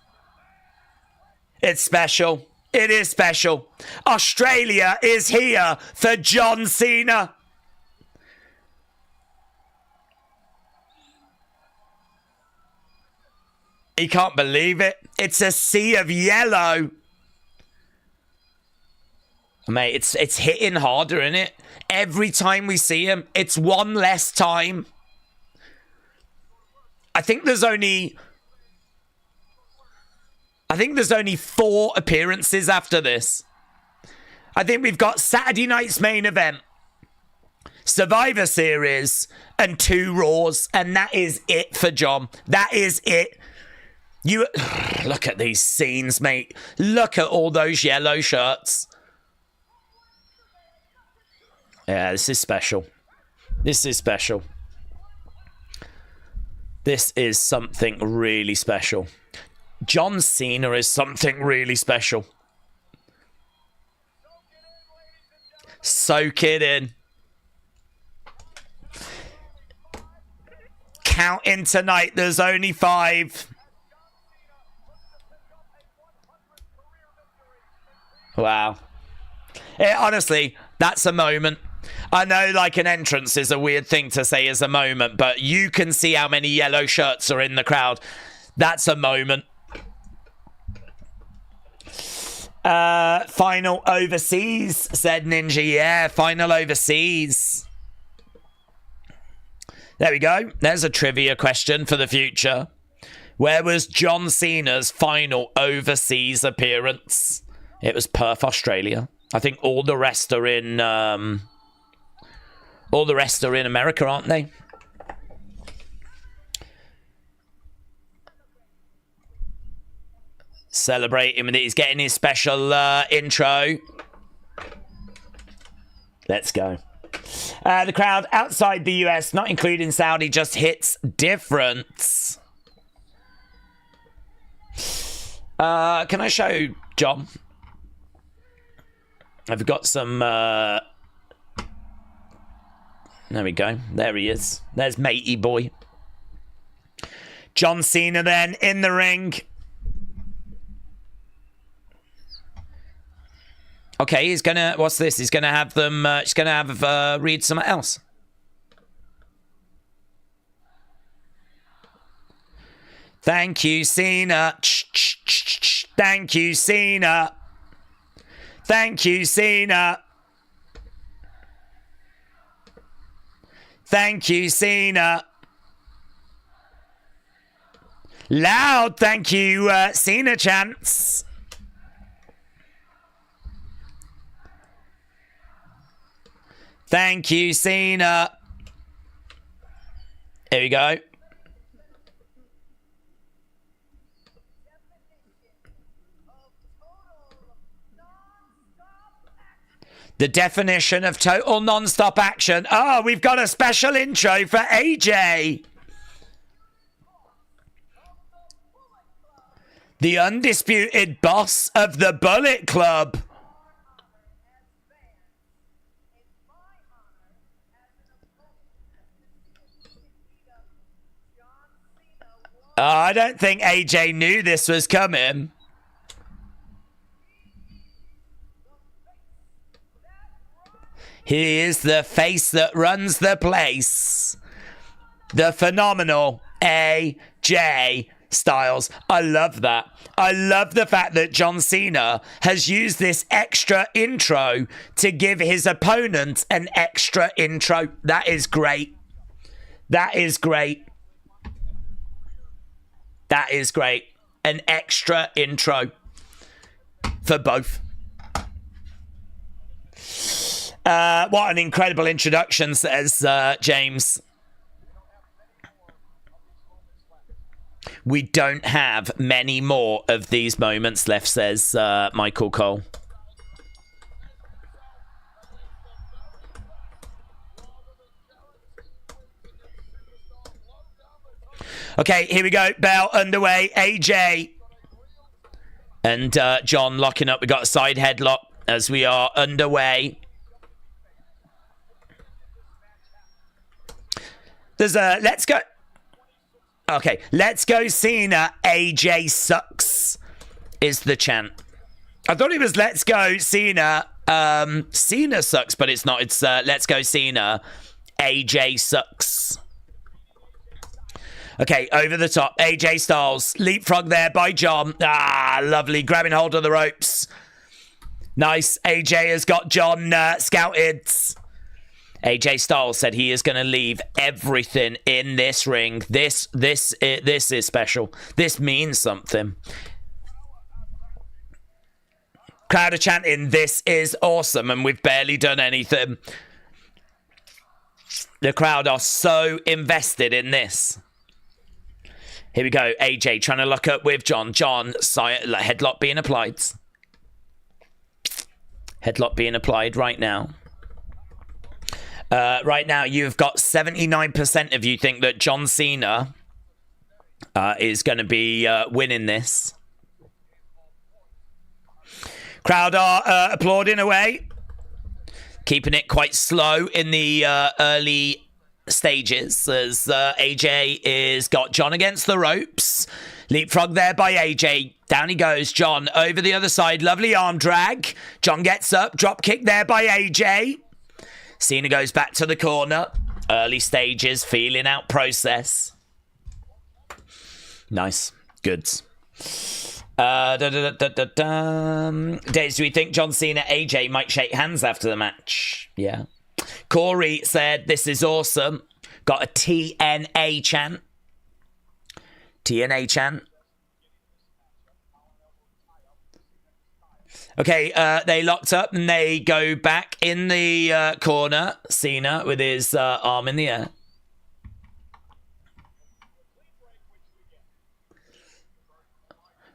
It's special. It is special. Australia is here for John Cena. He can't believe it. It's a sea of yellow. Mate, it's hitting harder, isn't it? Every time we see him, it's one less time. I think there's only 4 appearances after this. I think we've got Saturday night's main event, Survivor Series, and 2 Raws, and that is it for John. That is it. You look at these scenes, mate. Look at all those yellow shirts. Yeah, this is special. This is special. This is something really special. John Cena is something really special. Soak it in. Counting tonight, there's only 5. Wow. Honestly, that's a moment. I know, like, an entrance is a weird thing to say as a moment, but you can see how many yellow shirts are in the crowd. That's a moment. Final overseas, said Ninja. Yeah, final overseas. There we go. There's a trivia question for the future. Where was John Cena's final overseas appearance? It was Perth, Australia. I think all the rest are in America, aren't they? Celebrating with it. He's getting his special intro. Let's go. The crowd outside the US, not including Saudi, just hits different. Can I show John? I've got some... There we go. There he is. There's matey boy. John Cena then in the ring. Okay, he's gonna... What's this? He's gonna have them... he's gonna have read something else. Thank you, Cena. Thank you, Cena. Thank you, Cena. Thank you, Cena. Loud thank you, Cena chants. Thank you, Cena. Here we go. The definition of total non-stop action. Oh, we've got a special intro for AJ. The undisputed boss of the Bullet Club. Oh, I don't think AJ knew this was coming. He is the face that runs the place. The phenomenal AJ Styles. I love that. I love the fact that John Cena has used this extra intro to give his opponent an extra intro. That is great. That is great. That is great. An extra intro for both. What an incredible introduction, says James. We don't have many more of these moments left, says Michael Cole. Okay, here we go. Bell underway. AJ and John locking up. We got a side headlock as we are underway. There's a let's go. Okay, let's go Cena. AJ sucks is the chant. I thought it was let's go Cena. Cena sucks, but it's not. It's let's go Cena. AJ sucks. Okay, over the top. AJ Styles. Leapfrog there by John. Ah, lovely. Grabbing hold of the ropes. Nice. AJ has got John scouted. AJ Styles said he is going to leave everything in this ring. This is special. This means something. Crowd are chanting, this is awesome, and we've barely done anything. The crowd are so invested in this. Here we go. AJ trying to lock up with John. John, headlock being applied. Headlock being applied right now. Right now, you've got 79% of you think that John Cena is going to be winning this. Crowd are applauding away. Keeping it quite slow in the early stages as AJ is got John against the ropes. Leapfrog there by AJ. Down he goes. John over the other side. Lovely arm drag. John gets up. Drop kick there by AJ. Cena goes back to the corner. Early stages. Feeling out process. Nice. Good. Daze, do we think John Cena, AJ might shake hands after the match? Yeah. Corey said, this is awesome. Got a TNA chant. TNA chant. Okay, they locked up and they go back in the corner. Cena with his arm in the air.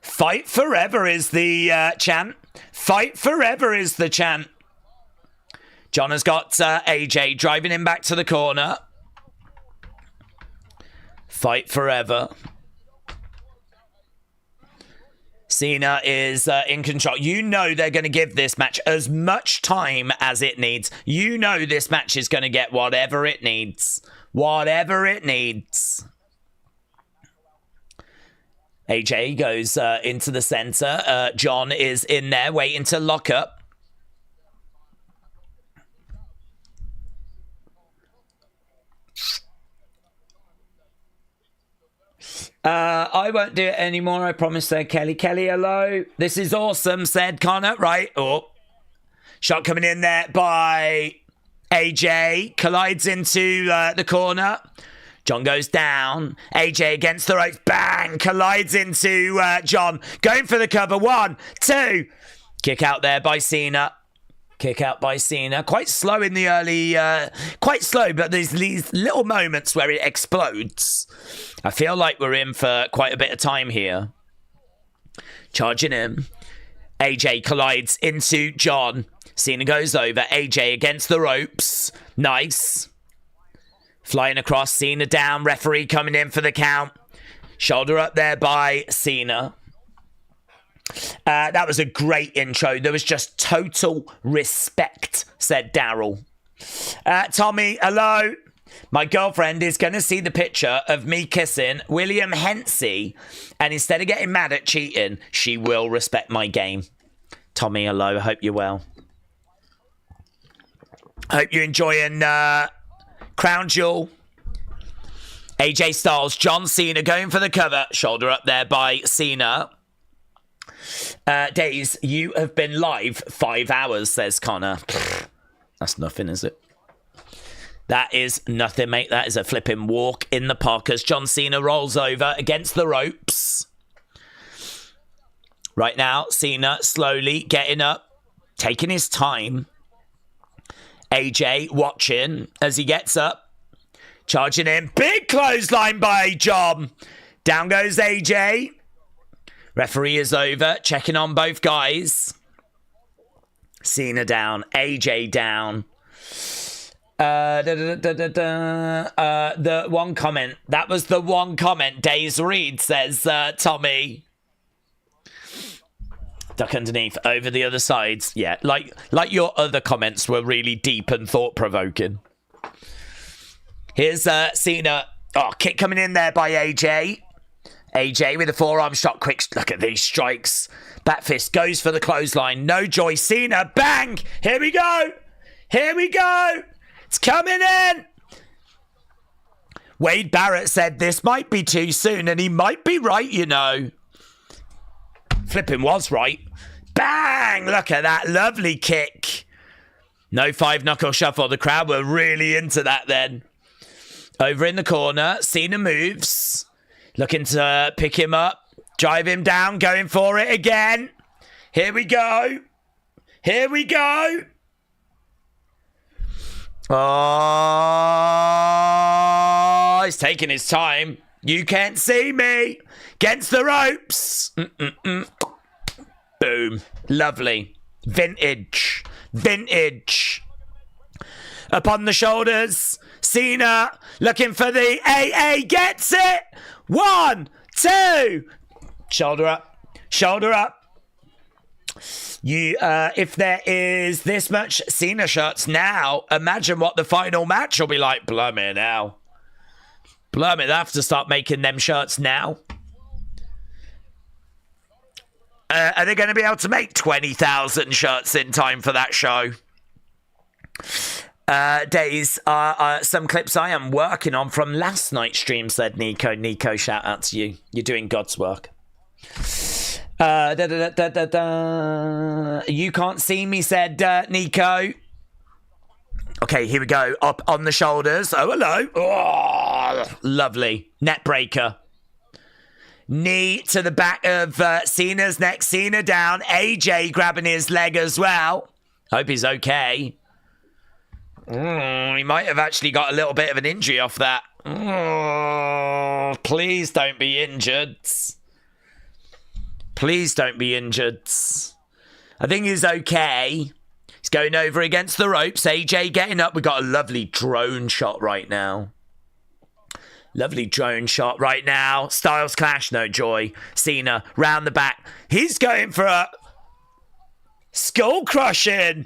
Fight forever is the chant. Fight forever is the chant. John has got AJ driving him back to the corner. Fight forever. Cena is in control. You know they're going to give this match as much time as it needs. You know this match is going to get whatever it needs. Whatever it needs. AJ goes into the center. John is in there waiting to lock up. I won't do it anymore, I promise, said Kelly. Kelly, hello. This is awesome, said Connor. Right. Oh. Shot coming in there by AJ. Collides into the corner. John goes down. AJ against the ropes. Bang! Collides into John. Going for the cover. 1, 2. Kick out there by Cena. Kick out by Cena. Quite slow in the early... quite slow, but there's these little moments where it explodes. I feel like we're in for quite a bit of time here. Charging in. AJ collides into John. Cena goes over. AJ against the ropes. Nice. Flying across. Cena down. Referee coming in for the count. Shoulder up there by Cena. That was a great intro. There was just total respect, said Daryl. Tommy, hello. My girlfriend is going to see the picture of me kissing William Hensey, and instead of getting mad at cheating, she will respect my game. Tommy, hello. Hope you're well. Hope you're enjoying Crown Jewel. AJ Styles, John Cena going for the cover. Shoulder up there by Cena. Daze, you have been live 5 hours, says Connor. That's nothing, is it? That is nothing, mate. That is a flipping walk in the park as John Cena rolls over against the ropes. Right now, Cena slowly getting up, taking his time. AJ watching as he gets up, charging in. Big clothesline by John. Down goes AJ. Referee is over, checking on both guys. Cena down, AJ down. The one comment. That was the one comment Daze read, says Tommy. Duck underneath, over the other sides. Yeah, like your other comments were really deep and thought-provoking. Here's Cena. Oh, kick coming in there by AJ. AJ with a forearm shot. Quick, look at these strikes. Back fist goes for the clothesline. No joy. Cena, bang! Here we go! Here we go! It's coming in! Wade Barrett said this might be too soon, and he might be right, you know. Flipping was right. Bang! Look at that lovely kick. No 5-knuckle shuffle. The crowd were really into that then. Over in the corner, Cena moves. Looking to pick him up. Drive him down, going for it again. Here we go. Here we go. Oh, he's taking his time. You can't see me. Against the ropes. Boom. Lovely. Vintage. Vintage. Upon the shoulders. Cena looking for the AA. Gets it. 1, 2. Shoulder up. Shoulder up. You, if there is this much Cena shots now, imagine what the final match will be like. Blimey now. Blimey, they have to start making them shirts now. Are they going to be able to make 20,000 shirts in time for that show? Days are some clips I am working on from last night's stream, said Nico. Nico, shout out to you. You're doing God's work. You can't see me, said Nico. Okay, here we go. Up on the shoulders. Oh, hello. Oh, lovely. Net breaker. Knee to the back of Cena's neck. Cena down. AJ grabbing his leg as well. Hope he's okay. He might have actually got a little bit of an injury off that. Please don't be injured. Please don't be injured. I think he's okay. He's going over against the ropes. AJ getting up. We've got a lovely drone shot right now. Lovely drone shot right now. Styles clash, no joy. Cena round the back. He's going for a skull crushing.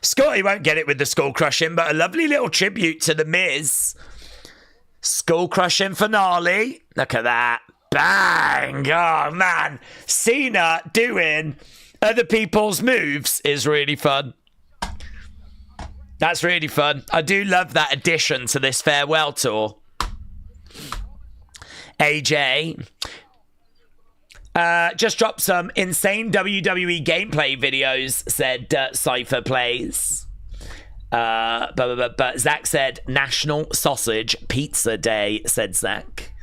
Scotty won't get it with the skull crushing, but a lovely little tribute to The Miz. Skull crushing finale. Look at that. Bang. Oh, man. Cena doing other people's moves is really fun. That's really fun. I do love that addition to this farewell tour. AJ just dropped some insane WWE gameplay videos, said Cypher Plays. But Zach said National Sausage Pizza Day, said Zach.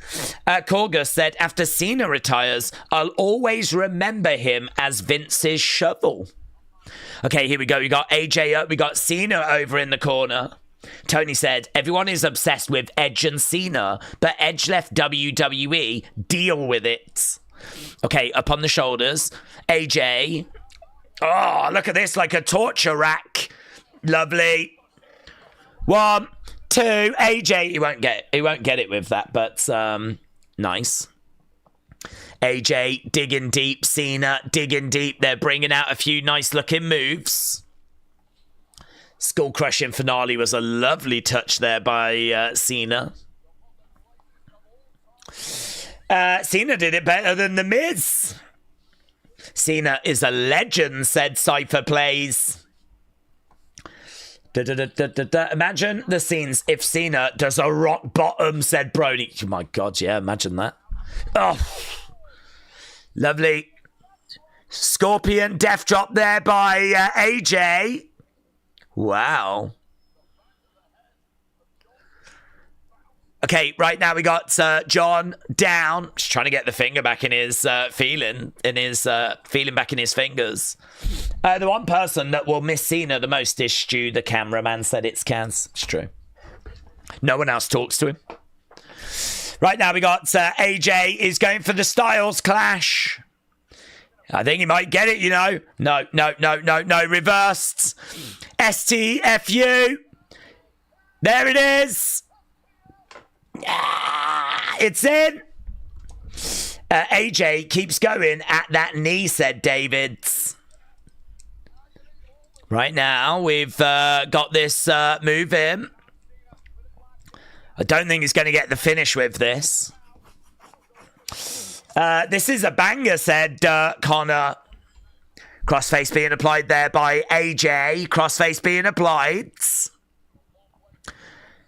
Corgus said, after Cena retires, I'll always remember him as Vince's shovel. Okay, here we go. We got AJ up. We got Cena over in the corner. Tony said, everyone is obsessed with Edge and Cena, but Edge left WWE. Deal with it. Okay, up on the shoulders. AJ. Oh, look at this, like a torture rack. Lovely. 1, 2. AJ. He won't get it with that, but nice. AJ digging deep. Cena digging deep. They're bringing out a few nice looking moves. Skull crushing finale was a lovely touch there by Cena. Cena did it better than The Miz. Cena is a legend, said Cypher Plays. Imagine the scenes if Cena does a rock bottom, said Brody. Oh my God, yeah, imagine that. Oh, lovely. Scorpion death drop there by AJ. Wow. Okay, right now we got John down. Just trying to get the finger back in his feeling back in his fingers. The one person that will miss Cena the most is Stu, the cameraman, said it's Kaz. It's true. No one else talks to him. Right now we got AJ is going for the Styles clash. I think he might get it, you know. No. Reversed. STFU. There it is. Ah, it's in. AJ keeps going at that knee, said Davids. Right now, we've got this move in. I don't think he's going to get the finish with this. This is a banger, said Connor. Crossface being applied there by AJ. Crossface being applied.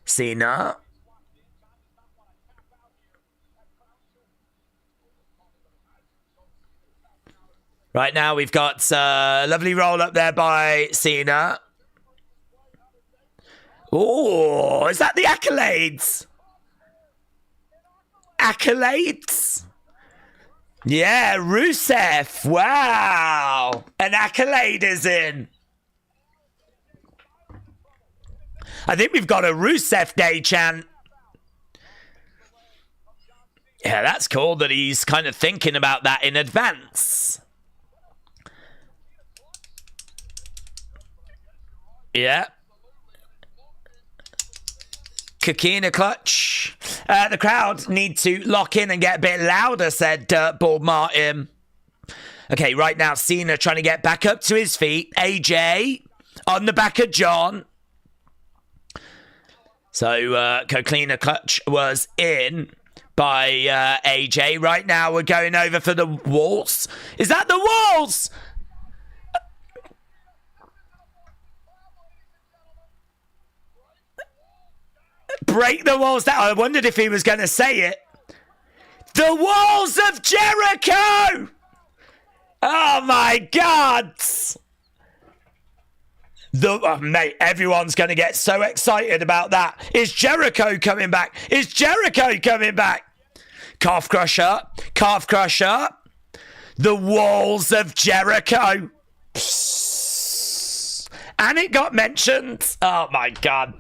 Cena. Right now, we've got a lovely roll up there by Cena. Oh, is that the accolades? Accolades? Yeah, Rusev. Wow. An accolade is in. I think we've got a Rusev Day chant. Yeah, that's cool that he's kind of thinking about that in advance. Yeah. Coquina clutch. The crowd need to lock in and get a bit louder, said Bald Martin. Okay, right now, Cena trying to get back up to his feet. AJ on the back of John. So, Coquina clutch was in by AJ. Right now, we're going over for the waltz. Is that the waltz? Break the walls down. I wondered if he was going to say it. The walls of Jericho! Oh my God! Mate, everyone's going to get so excited about that. Is Jericho coming back? Is Jericho coming back? Calf crusher. Calf crusher. The walls of Jericho. And it got mentioned. Oh my God.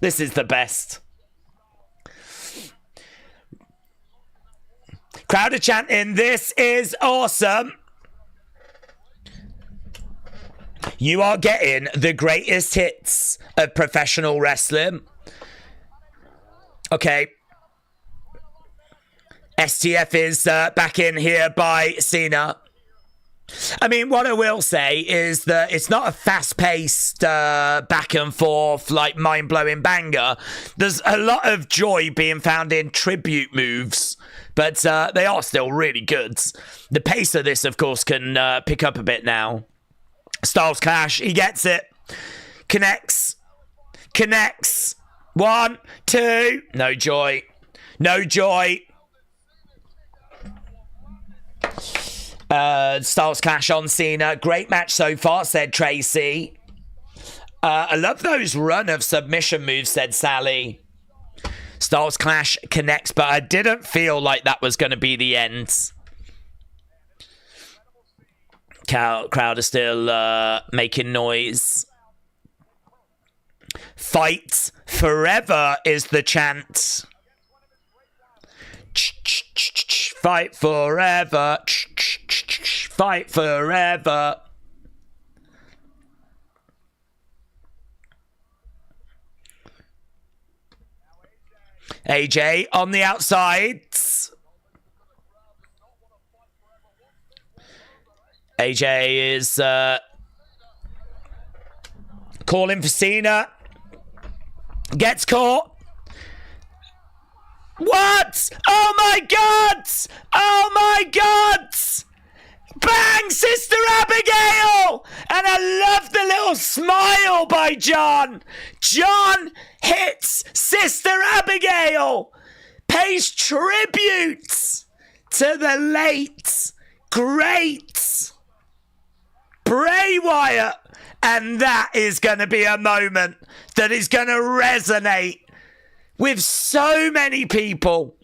This is the best. Crowd are chanting, this is awesome. You are getting the greatest hits of professional wrestling. Okay. STF is back in here by Cena. I mean, what I will say is that it's not a fast-paced back and forth, like mind-blowing banger. There's a lot of joy being found in tribute moves, but they are still really good. The pace of this, of course, can pick up a bit now. Styles Clash, he gets it. Connects. Connects. 1, 2. No joy. No joy. Styles Clash on Cena. Great match so far, said Tracy. I love those run of submission moves, said Sally. Styles Clash connects, but I didn't feel like that was going to be the end. Crowd are still making noise. Fight forever is the chant. Fight forever. Fight forever. AJ on the outside. AJ is calling for Cena. Gets caught. What? Oh my God! Oh my God! Bang, Sister Abigail! And I love the little smile by John. John hits Sister Abigail. Pays tribute to the late, great Bray Wyatt. And that is going to be a moment that is going to resonate with so many people.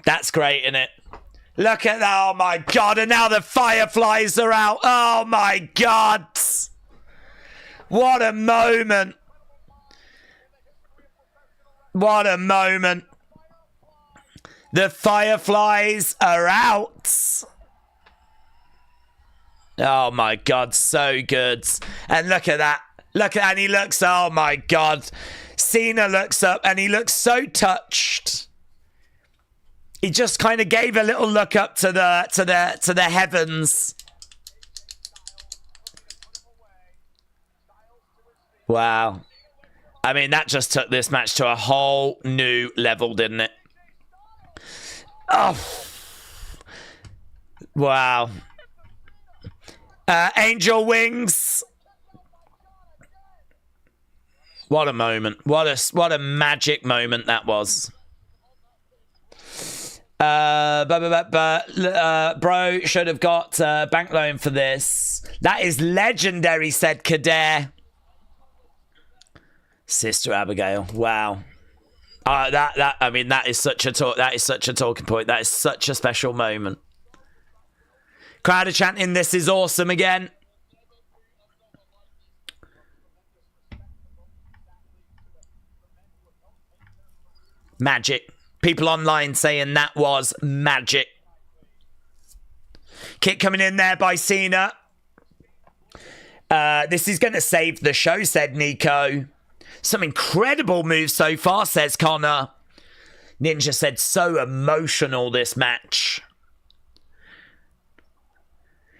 That's great, isn't it? Look at that. Oh my God. And now the Fireflies are out. Oh my God. What a moment. What a moment. The Fireflies are out. Oh my God. So good. And look at that. Look at, and he looks, oh my God. Cena looks up and he looks so touched. He just kind of gave a little look up to the heavens. Wow. I mean, that just took this match to a whole new level, didn't it? Oh. Wow. Angel Wings. What a moment. What a magic moment that was. Bro should have got bank loan for this. That is legendary, said Kader. Sister Abigail. Wow. I mean, that is such a talking point. That is such a special moment. Crowd are chanting, "This is awesome" again. Magic. People online saying that was magic. Kick coming in there by Cena. This is going to save the show, said Nico. Some incredible moves so far, says Connor. Ninja said, so emotional, this match.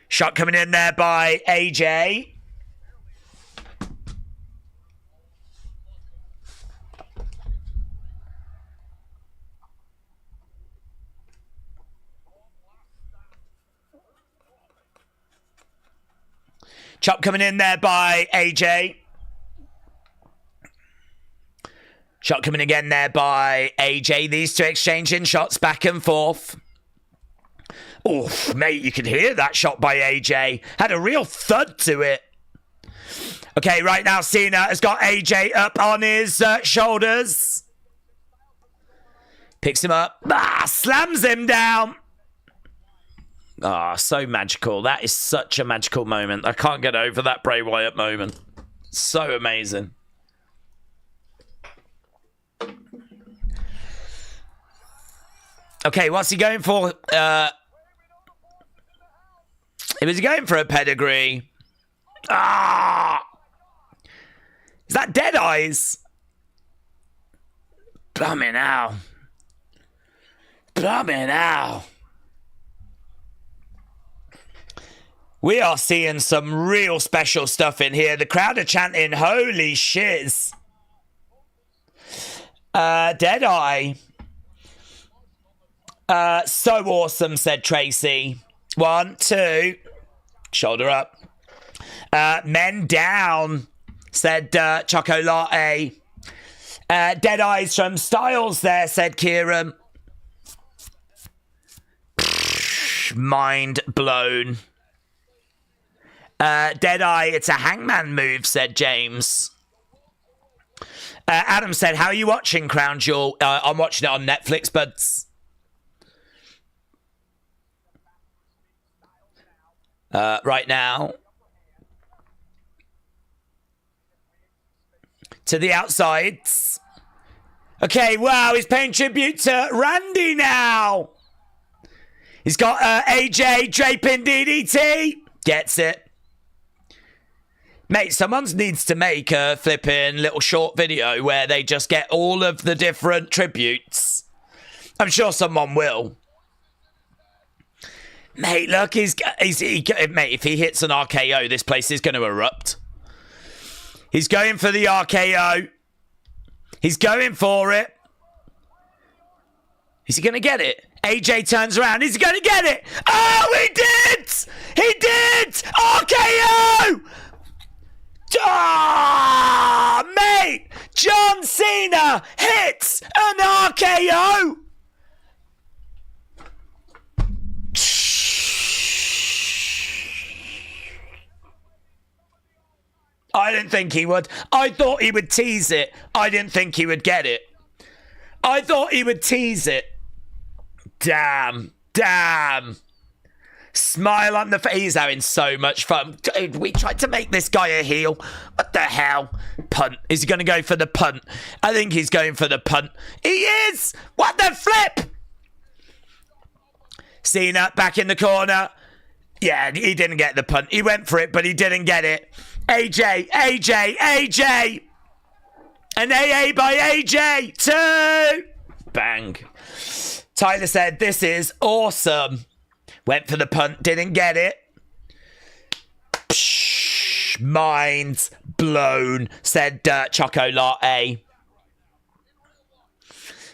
Shot coming in there by AJ. Chop coming in there by AJ. Shot coming again there by AJ. These two exchanging shots back and forth. Oof, mate, you can hear that shot by AJ. Had a real thud to it. Okay, right now Cena has got AJ up on his shoulders. Picks him up. Slams him down. So magical. That is such a magical moment. I can't get over that Bray Wyatt moment. So amazing. Okay, what's he going for? He was going for a pedigree. Is that Dead Eyes? Blumming out. Blumming out. We are seeing some real special stuff in here. The crowd are chanting, holy shiz. Deadeye. So awesome, said Tracy. 1, 2. Shoulder up. Men down, said Choco Latte. Dead Eyes from Styles there, said Kieran. Mind blown. Deadeye, it's a hangman move, said James. Adam said, how are you watching Crown Jewel? I'm watching it on Netflix, buds. Right now. To the outsides. Okay, wow, he's paying tribute to Randy now. He's got AJ draping DDT. Gets it. Mate, someone needs to make a flipping little short video where they just get all of the different tributes. I'm sure someone will. Mate, look, mate, if he hits an RKO, this place is going to erupt. He's going for the RKO. He's going for it. Is he going to get it? AJ turns around. Is he going to get it? Oh, he did! He did! RKO! Mate! John Cena hits an RKO! I didn't think he would. I thought he would tease it. I didn't think he would get it. I thought he would tease it. Damn. Damn. Smile on the face. He's having so much fun. Dude, we tried to make this guy a heel. What the hell? Punt. Is he going to go for the punt? I think he's going for the punt. He is! What the flip? Cena back in the corner. Yeah, he didn't get the punt. He went for it, but he didn't get it. AJ. An AA by AJ. 2. Bang. Tyler said, this is awesome. Went for the punt, didn't get it. Psh, mind blown, said Choco Latte.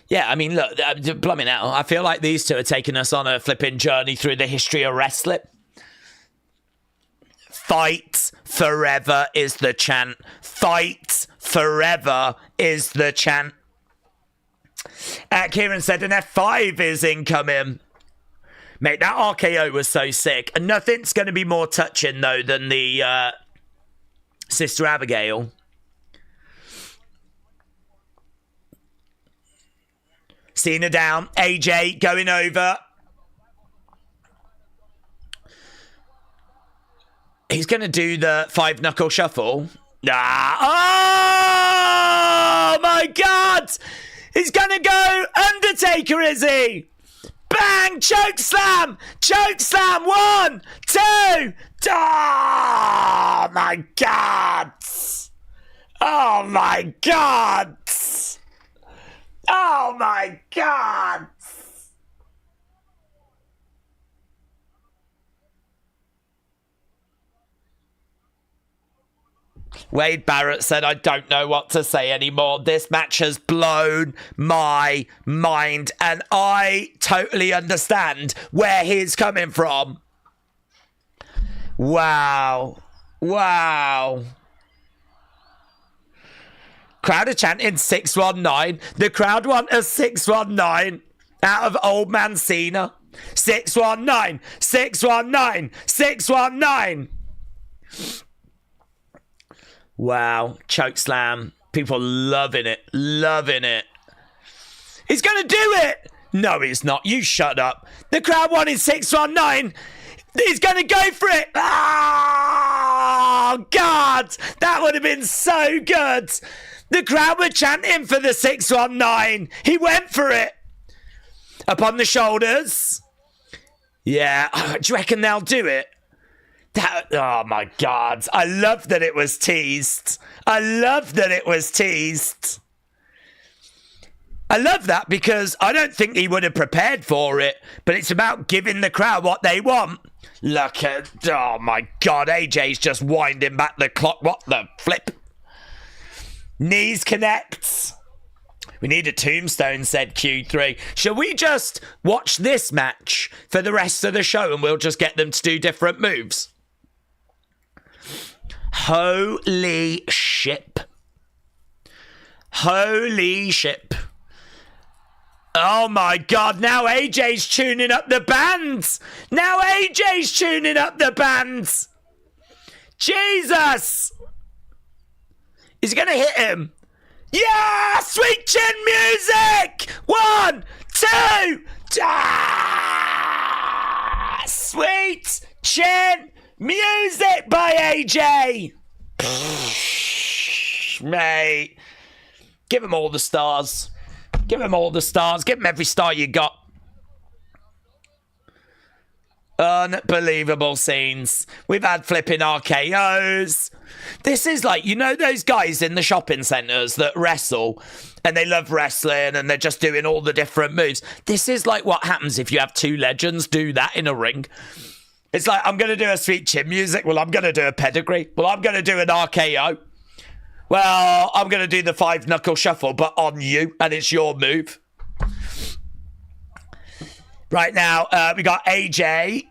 Yeah, I mean, look, blumming out. I feel like these two are taking us on a flipping journey through the history of wrestling. Fight forever is the chant. Fight forever is the chant. Kieran said an F5 is incoming. Mate, that RKO was so sick. And nothing's going to be more touching, though, than the Sister Abigail. Cena down. AJ going over. He's going to do the 5-knuckle shuffle. Oh, my God. He's going to go Undertaker, is he? Bang! Choke slam! 1, 2. Oh, my God. Oh, my God. Oh, my God. Wade Barrett said, I don't know what to say anymore. This match has blown my mind, and I totally understand where he's coming from. Wow. Crowd are chanting 619. The crowd want a 619 out of old man Cena. 619, 619, 619. Wow, chokeslam. People loving it. He's going to do it. No, he's not. You shut up. The crowd wanted 619. He's going to go for it. Oh, God. That would have been so good. The crowd were chanting for the 619. He went for it. Up on the shoulders. Yeah. Do you reckon they'll do it? Oh my God. I love that it was teased. I love that because I don't think he would have prepared for it, but it's about giving the crowd what they want. Look at, oh my God, AJ's just winding back the clock. What the flip? Knees connect. We need a tombstone, said Q3. Shall we just watch this match for the rest of the show and we'll just get them to do different moves? Holy ship. Oh my God, now AJ's tuning up the bands. Jesus. Is he going to hit him? Yeah, sweet chin music. 1, 2. Ah, sweet chin music by AJ. Mate. Give him all the stars. Give him every star you got. Unbelievable scenes. We've had flipping RKOs. This is like, you know those guys in the shopping centres that wrestle and they love wrestling and they're just doing all the different moves. This is like what happens if you have two legends do that in a ring. It's like, I'm going to do a sweet chin music. Well, I'm going to do a pedigree. Well, I'm going to do an RKO. Well, I'm going to do the 5-knuckle shuffle, but on you, and it's your move. Right now, we got AJ.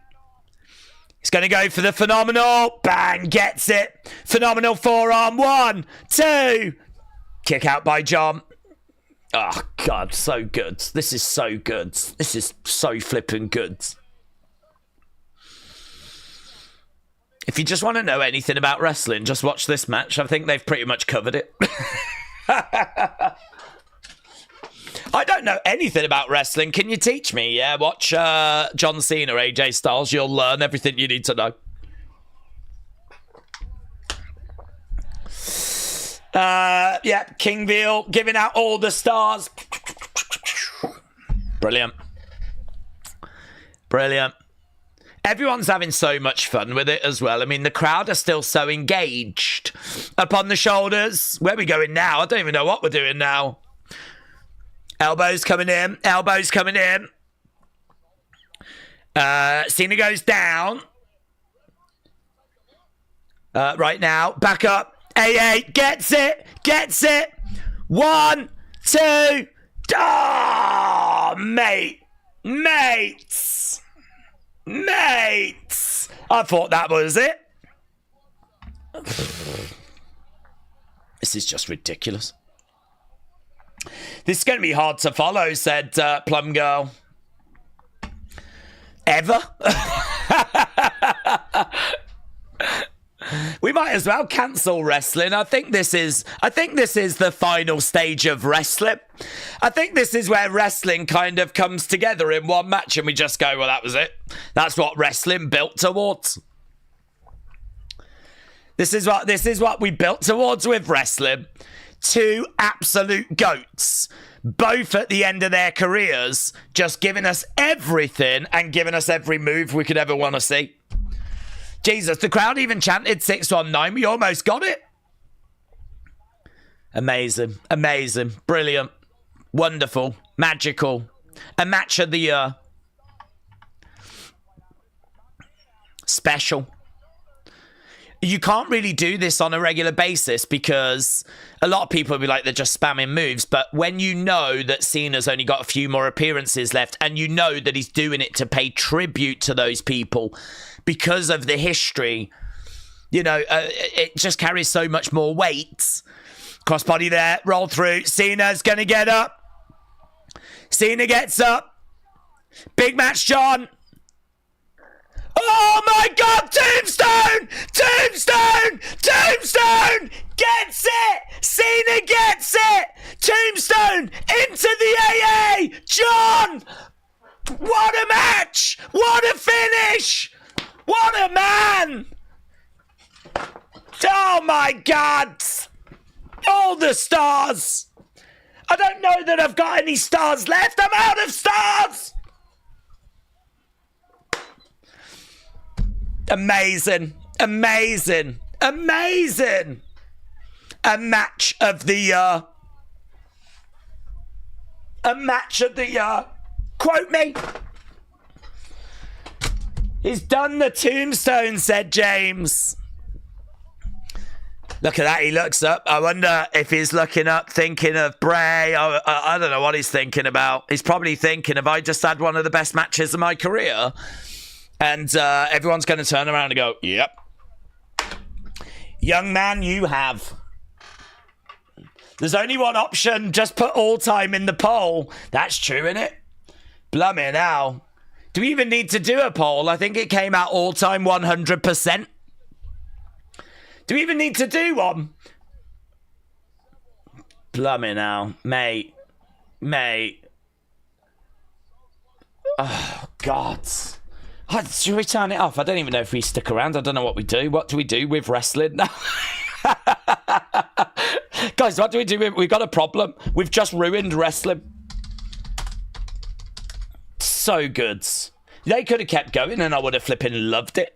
He's going to go for the phenomenal. Bang, gets it. Phenomenal forearm. 1, 2. Kick out by John. Oh, God, so good. This is so good. This is so flipping good. If you just want to know anything about wrestling, just watch this match. I think they've pretty much covered it. I don't know anything about wrestling. Can you teach me? Yeah, watch John Cena, AJ Styles. You'll learn everything you need to know. Yeah, King Veal giving out all the stars. Brilliant. Everyone's having so much fun with it as well. I mean, the crowd are still so engaged. Up on the shoulders. Where are we going now? I don't even know what we're doing now. Elbows coming in. Elbows coming in. Cena goes down. Right now. Back up. AA gets it. Gets it. 1, 2. Oh, mate. Mates. Mates. I thought that was it. This is just ridiculous. This is going to be hard to follow, said Plum Girl. Ever? We might as well cancel wrestling. I think this is the final stage of wrestling. I think this is where wrestling kind of comes together in one match and we just go, well, that was it. That's what wrestling built towards. This is what we built towards with wrestling. Two absolute goats, both at the end of their careers, just giving us everything and giving us every move we could ever want to see. Jesus, the crowd even chanted 619. We almost got it. Amazing. Amazing. Brilliant. Wonderful. Magical. A match of the year. Special. You can't really do this on a regular basis because a lot of people will be like, they're just spamming moves. But when you know that Cena's only got a few more appearances left and you know that he's doing it to pay tribute to those people because of the history, you know, it just carries so much more weight. Crossbody there, roll through. Cena's going to get up. Cena gets up. Big match, John. Oh my God, Tombstone! Tombstone! Tombstone! Gets it! Cena gets it! Tombstone into the AA! John! What a match! What a finish! What a man! Oh my God! All the stars! I don't know that I've got any stars left. I'm out of stars! Amazing. Amazing. Amazing. A match of the year. A match of the year. Quote me. He's done the tombstone, said James. Look at that. He looks up. I wonder if he's looking up thinking of Bray. I don't know what he's thinking about. He's probably thinking, have I just had one of the best matches of my career? And everyone's going to turn around and go, yep. Young man, you have. There's only one option. Just put all time in the poll. That's true, innit? Blimey now. Do we even need to do a poll? I think it came out all time 100%. Do we even need to do one? Blimey now. Mate. Mate. Oh, God. Should we turn it off? I don't even know if we stick around. I don't know what we do. What do we do with wrestling now? Guys, what do we do? We've got a problem. We've just ruined wrestling. So good. They could have kept going and I would have flipping loved it.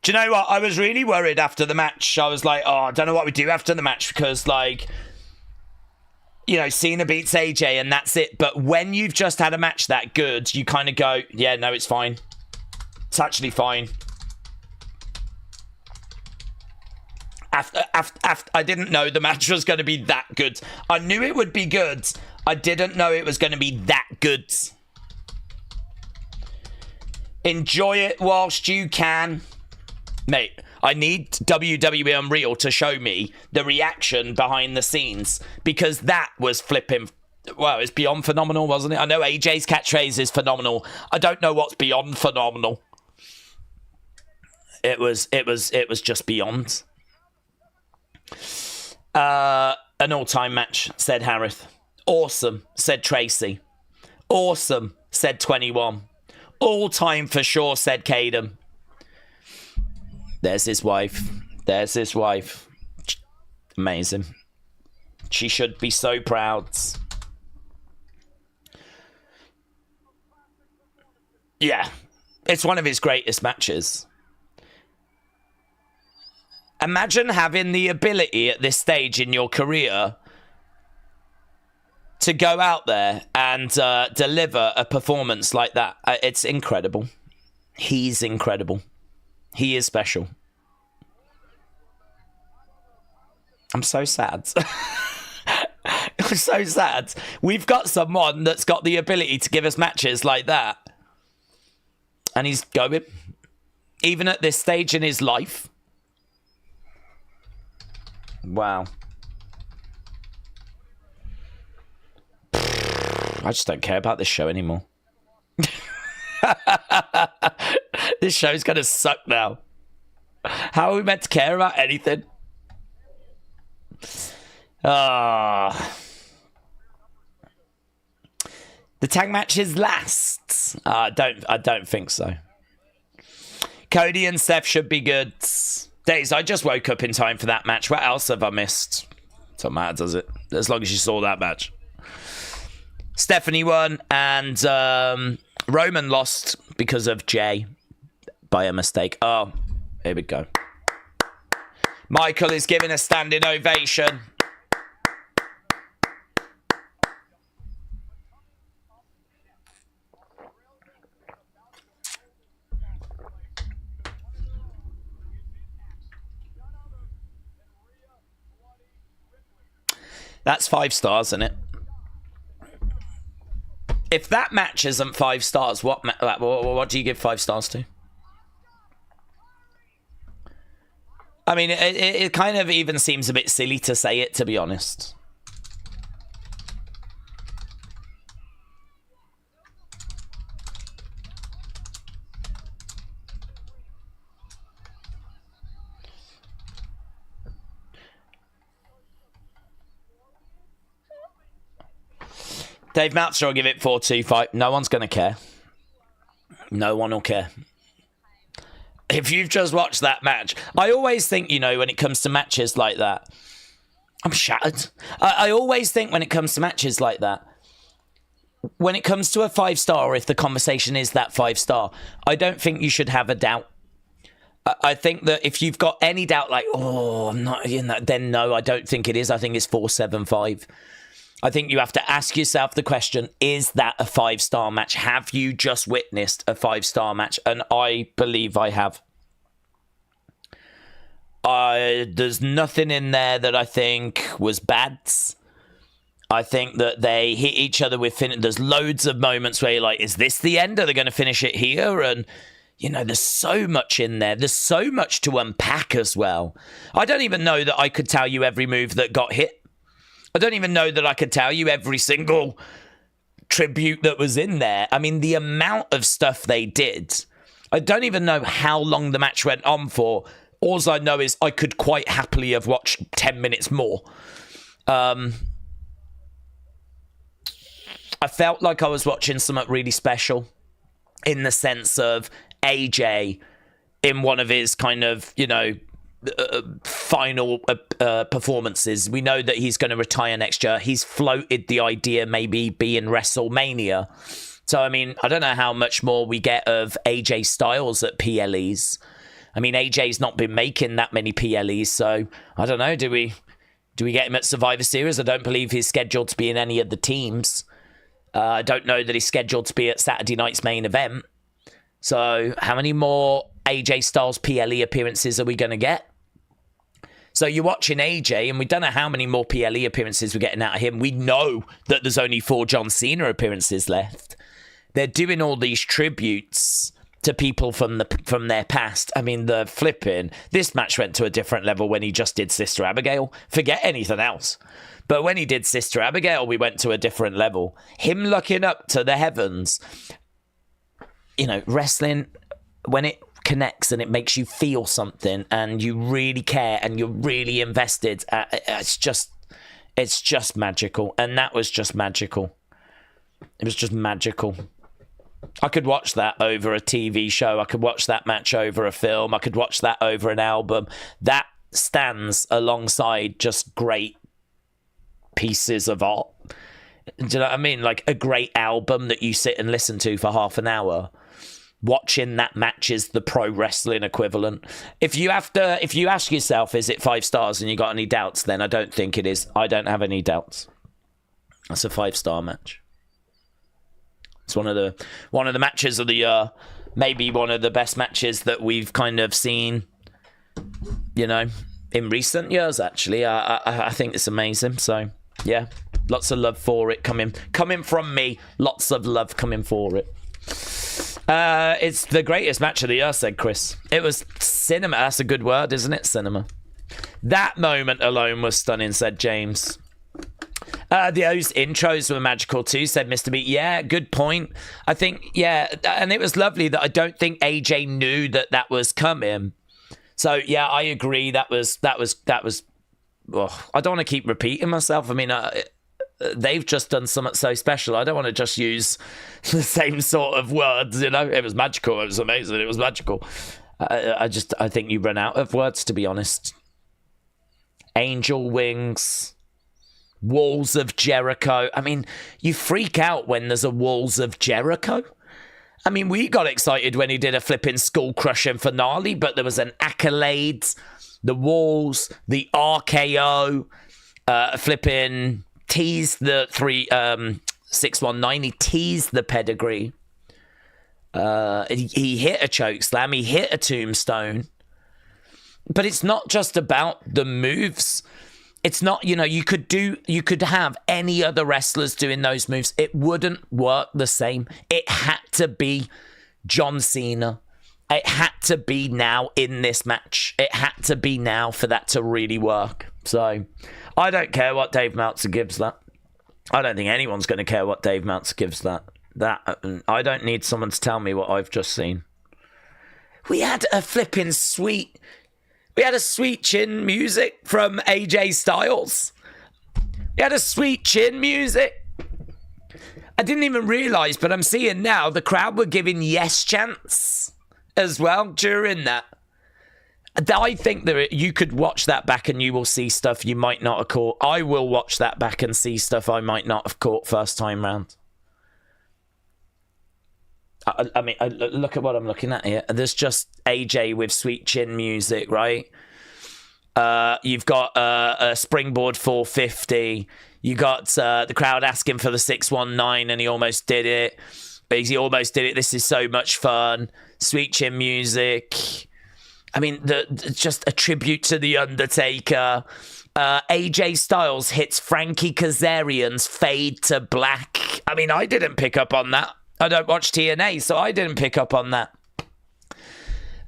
Do you know what? I was really worried after the match. I was like, oh, I don't know what we do after the match because, like, you know, Cena beats AJ and that's it. But when you've just had a match that good, you kind of go, yeah, no, it's fine. It's actually fine. After I didn't know the match was going to be that good. I knew it would be good. I didn't know it was going to be that good. Enjoy it whilst you can. Mate, I need WWE Unreal to show me the reaction behind the scenes because that was flipping. Well, it's beyond phenomenal, wasn't it? I know AJ's catchphrase is phenomenal. I don't know what's beyond phenomenal. It was just beyond. An all-time match, said Harith. Awesome, said Tracy. Awesome, said 21. All-time for sure, said Caden. There's his wife. There's his wife. Amazing. She should be so proud. Yeah. It's one of his greatest matches. Imagine having the ability at this stage in your career to go out there and deliver a performance like that. It's incredible. He's incredible. He is special. I'm so sad. I'm so sad. We've got someone that's got the ability to give us matches like that. And he's going. Even at this stage in his life. Wow. I just don't care about this show anymore. This show's gonna suck now. How are we meant to care about anything? The tag matches last. I don't think so. Cody and Seth should be good. Daze, I just woke up in time for that match. What else have I missed? Doesn't matter, does it? As long as you saw that match. Stephanie won, and Roman lost because of Jay by a mistake. Oh, here we go. Michael is giving a standing ovation. That's 5 stars, isn't it? If that match isn't 5 stars, what do you give 5 stars to? I mean, it kind of even seems a bit silly to say it, to be honest. Dave Meltzer will give it 4.25. No one's going to care. No one will care. If you've just watched that match, I always think, you know, when it comes to matches like that, I'm shattered. I always think when it comes to matches like that, when it comes to a 5-star, if the conversation is that 5-star, I don't think you should have a doubt. I think that if you've got any doubt, like, oh, I'm not, you know, then no, I don't think it is. I think it's 4.75. I think you have to ask yourself the question, is that a 5-star match? Have you just witnessed a 5-star match? And I believe I have. There's nothing in there that I think was bad. I think that they hit each other with... There's loads of moments where you're like, is this the end? Are they going to finish it here? And, you know, there's so much in there. There's so much to unpack as well. I don't even know that I could tell you every move that got hit. I don't even know that I could tell you every single tribute that was in there. I mean, the amount of stuff they did. I don't even know how long the match went on for. All I know is I could quite happily have watched 10 minutes more. I felt like I was watching something really special in the sense of AJ in one of his kind of, you know, final performances. We know that he's going to retire next year. He's floated the idea maybe be in WrestleMania. So, I mean, I don't know how much more we get of AJ Styles at PLEs. I mean, AJ's not been making that many PLEs, so I don't know. Do we get him at Survivor Series? I don't believe he's scheduled to be in any of the teams. I don't know that he's scheduled to be at Saturday night's main event. So, how many more AJ Styles PLE appearances are we going to get? So you're watching AJ, and we don't know how many more PLE appearances we're getting out of him. We know that there's only 4 John Cena appearances left. They're doing all these tributes to people from their past. I mean, the flipping. This match went to a different level when he just did Sister Abigail. Forget anything else. But when he did Sister Abigail, we went to a different level. Him looking up to the heavens. You know, wrestling, when it connects and it makes you feel something and you really care and you're really invested, it's just magical. And that was just magical. It was just magical. I could watch that over a TV show. I could watch that match over a film. I could watch that over an album. That stands alongside just great pieces of art. Do you know what I mean? Like a great album that you sit and listen to for half an hour. Watching that match is the pro wrestling equivalent. If you ask yourself, is it 5 stars and you got any doubts, then I don't think it is. I don't have any doubts. That's a 5-star match. It's one of the matches of the year. Maybe one of the best matches that we've kind of seen, you know, in recent years, actually. I think it's amazing. So, yeah, lots of love for it coming from me. Lots of love coming for it. It's the greatest match of the year, said Chris. It was cinema. That's a good word, isn't it? Cinema. That moment alone was stunning, said James. Those intros were magical too, said Mr. B. Yeah, good point. I think, yeah, and it was lovely that I don't think AJ knew that was coming. So, yeah, I agree. That was. Oh, I don't want to keep repeating myself. I mean, they've just done something so special. I don't want to just use the same sort of words, you know. It was magical. It was amazing. It was magical. I think you run out of words, to be honest. Angel wings, walls of Jericho. I mean, you freak out when there's a walls of Jericho. I mean, we got excited when he did a flipping skull-crushing finale, but there was an accolades, the walls, the RKO, flipping teased the 619. He teased the pedigree. He hit a choke slam. He hit a tombstone. But it's not just about the moves. It's not, you know, you could have any other wrestlers doing those moves. It wouldn't work the same. It had to be John Cena. It had to be now in this match. It had to be now for that to really work. So, I don't care what Dave Meltzer gives that. I don't think anyone's going to care what Dave Meltzer gives that. I don't need someone to tell me what I've just seen. We had a sweet chin music from AJ Styles. We had a sweet chin music. I didn't even realise, but I'm seeing now the crowd were giving yes chants as well during that. I think that you could watch that back and you will see stuff you might not have caught. I will watch that back and see stuff I might not have caught first time round. I mean, look at what I'm looking at here. There's just AJ with sweet chin music, right? You've got a springboard 450. You got the crowd asking for the 619, and he almost did it. He almost did it. This is so much fun. Sweet chin music. I mean, just a tribute to The Undertaker. AJ Styles hits Frankie Kazarian's fade to black. I mean, I didn't pick up on that. I don't watch TNA, so I didn't pick up on that.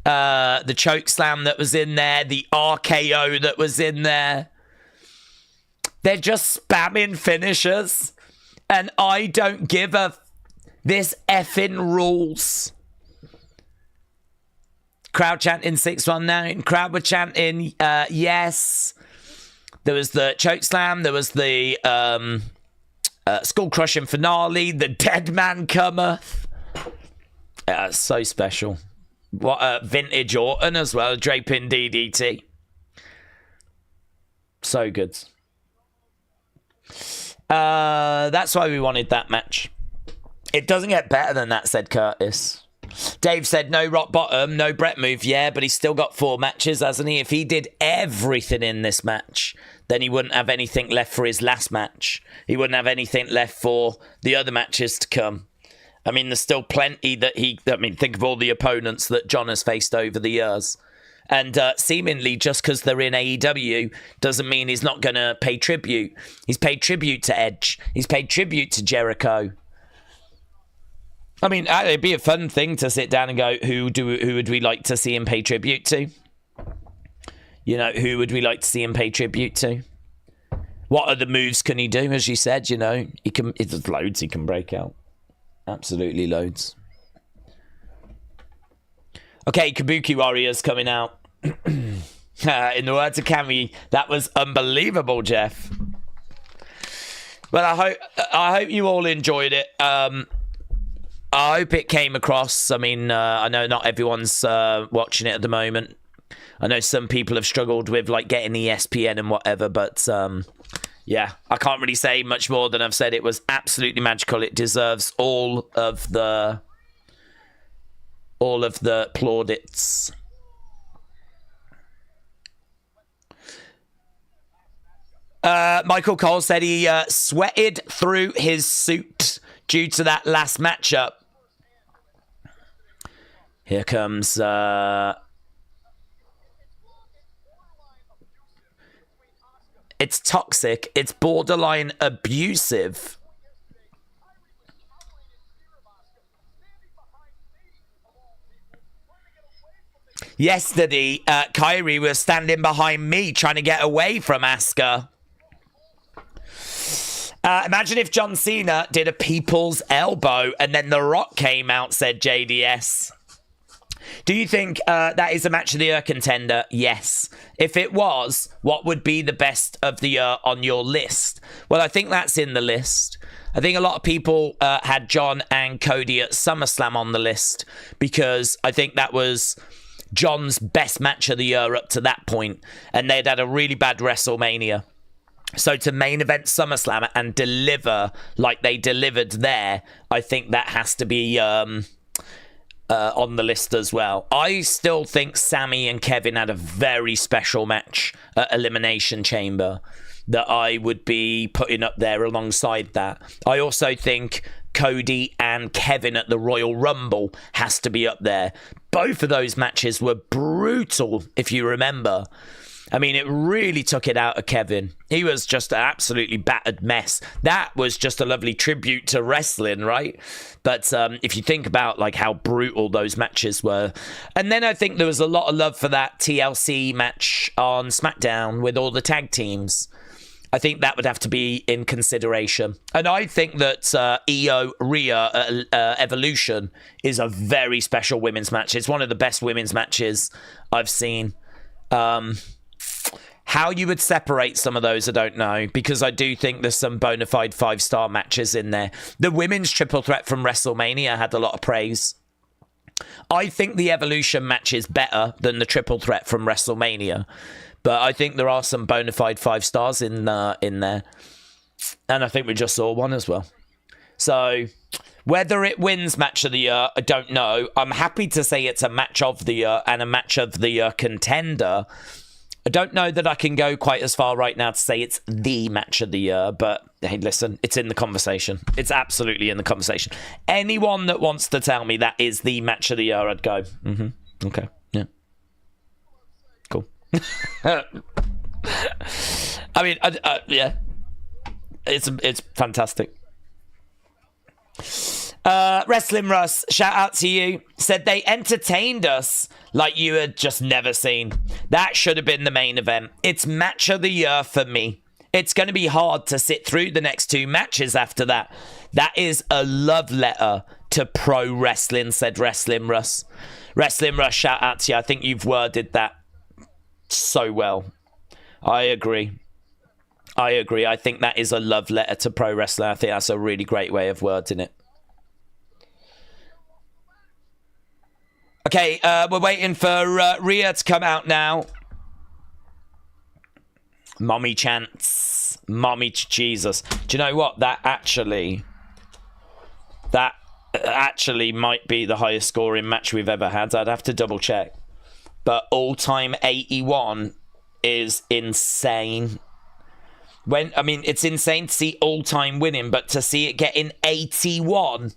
The choke slam that was in there, the RKO that was in there. They're just spamming finishers, and I don't give a... This effing rules. Crowd chanting 619. Crowd were chanting yes. There was the choke slam. There was the skull crushing finale. The dead man cometh. So special. What vintage Orton as well, draping DDT. So good. That's why we wanted that match. It doesn't get better than that, said Curtis. Dave said no rock bottom, no Brett move. Yeah, but he's still got 4 matches, hasn't he? If he did everything in this match, then he wouldn't have anything left for his last match. He wouldn't have anything left for the other matches to come. I mean, there's still plenty that think of all the opponents that John has faced over the years. And seemingly just because they're in AEW doesn't mean he's not going to pay tribute. He's paid tribute to Edge. He's paid tribute to Jericho. I mean, it'd be a fun thing to sit down and go, who would we like to see him pay tribute to? You know, who would we like to see him pay tribute to? What other moves can he do? As you said, you know, there's loads he can break out. Absolutely loads. Okay, Kabuki Warriors coming out. In the words of Cammy, that was unbelievable, Jeff. Well, I hope you all enjoyed it. I hope it came across. I mean, I know not everyone's watching it at the moment. I know some people have struggled with like getting ESPN and whatever, but yeah, I can't really say much more than I've said. It was absolutely magical. It deserves all of the plaudits. Michael Cole said he sweated through his suit due to that last matchup. Here comes it's toxic. It's borderline abusive. Yesterday, Kyrie was standing behind me trying to get away from Asuka. Imagine if John Cena did a people's elbow and then The Rock came out, said JDS. Do you think that is a match of the year contender? Yes. If it was, what would be the best of the year on your list? Well, I think that's in the list. I think a lot of people had John and Cody at SummerSlam on the list because I think that was John's best match of the year up to that point, and they'd had a really bad WrestleMania. So to main event SummerSlam and deliver like they delivered there, I think that has to be on the list as well. I still think Sami and Kevin had a very special match at Elimination Chamber that I would be putting up there alongside that. I also think Cody and Kevin at the Royal Rumble has to be up there. Both of those matches were brutal, if you remember. I mean, it really took it out of Kevin. He was just an absolutely battered mess. That was just a lovely tribute to wrestling, right? But if you think about like how brutal those matches were. And then I think there was a lot of love for that TLC match on SmackDown with all the tag teams. I think that would have to be in consideration. And I think that Io Rhea Evolution is a very special women's match. It's one of the best women's matches I've seen. How you would separate some of those, I don't know, because I do think there's some bona fide 5-star matches in there. The women's triple threat from WrestleMania had a lot of praise. I think the Evolution match is better than the triple threat from WrestleMania, but I think there are some bona fide 5 stars in there. And I think we just saw one as well. So whether it wins match of the year, I don't know. I'm happy to say it's a match of the year and a match of the year contender. I don't know that I can go quite as far right now to say it's the match of the year, but hey, listen, it's in the conversation. It's absolutely in the conversation. Anyone that wants to tell me that is the match of the year, I'd go, okay, yeah. Cool. I mean, yeah. It's fantastic. Wrestling Russ, shout out to you. Said they entertained us like you had just never seen. That should have been the main event. It's match of the year for me. It's going to be hard to sit through the next 2 matches after that. That is a love letter to pro wrestling, said Wrestling Russ. Wrestling Russ, shout out to you. I think you've worded that so well. I agree. I think that is a love letter to pro wrestling. I think that's a really great way of wording it. Okay, we're waiting for Rhea to come out now. Mommy chants. Mommy Jesus. Do you know what? That actually might be the highest scoring match we've ever had. I'd have to double check. But all-time 81 is insane. It's insane to see all-time winning, but to see it getting 81...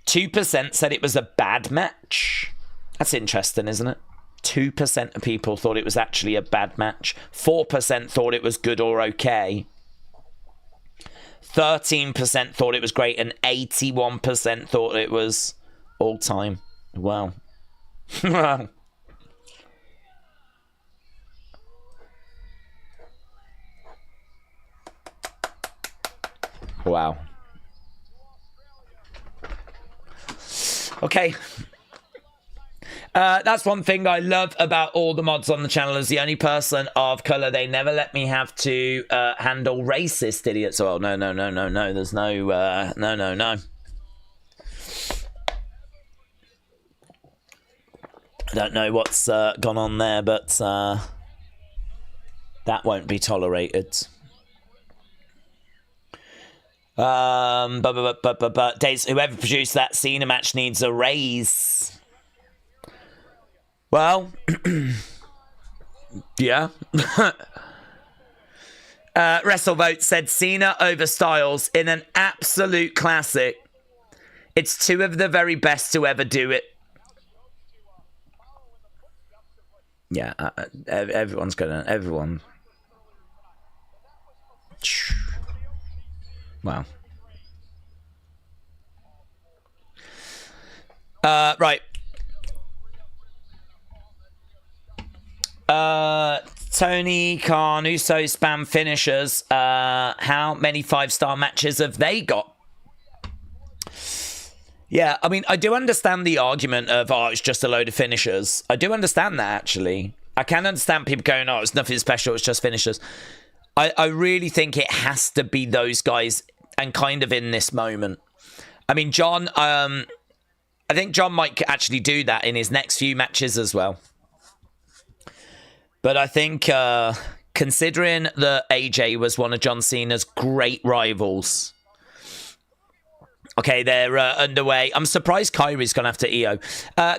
2% said it was a bad match. That's interesting, isn't it? 2% of people thought it was actually a bad match. 4% thought it was good or okay. 13% thought it was great, and 81% thought it was all time. Wow. Wow. Okay. That's one thing I love about all the mods on the channel. As the only person of colour, they never let me have to handle racist idiots. Oh, no. There's no. I don't know what's gone on there, but that won't be tolerated. But Daze, whoever produced that Cena match needs a raise. Well, yeah. WrestleVote said Cena over Styles in an absolute classic. It's two of the very best to ever do it. Yeah, everyone's gonna. Everyone. Wow. Right. Tony Khan, Uso spam finishers. How many 5-star matches have they got? Yeah, I mean, I do understand the argument of, oh, it's just a load of finishers. I do understand that, actually. I can understand people going, oh, it's nothing special, it's just finishers. I really think it has to be those guys, and kind of in this moment. I mean, John, I think John might actually do that in his next few matches as well. But I think, considering that AJ was one of John Cena's great rivals... Okay, they're underway. I'm surprised Kyrie's gone after EO.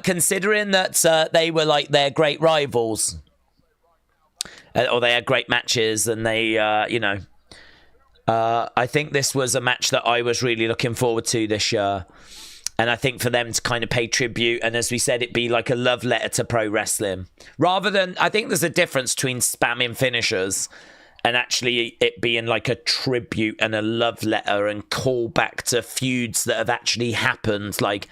Considering that they were like their great rivals. Or they had great matches and they, you know. I think this was a match that I was really looking forward to this year. And I think for them to kind of pay tribute. And as we said, it be like a love letter to pro wrestling. Rather than, I think there's a difference between spamming finishers and actually it being like a tribute and a love letter and call back to feuds that have actually happened. Like,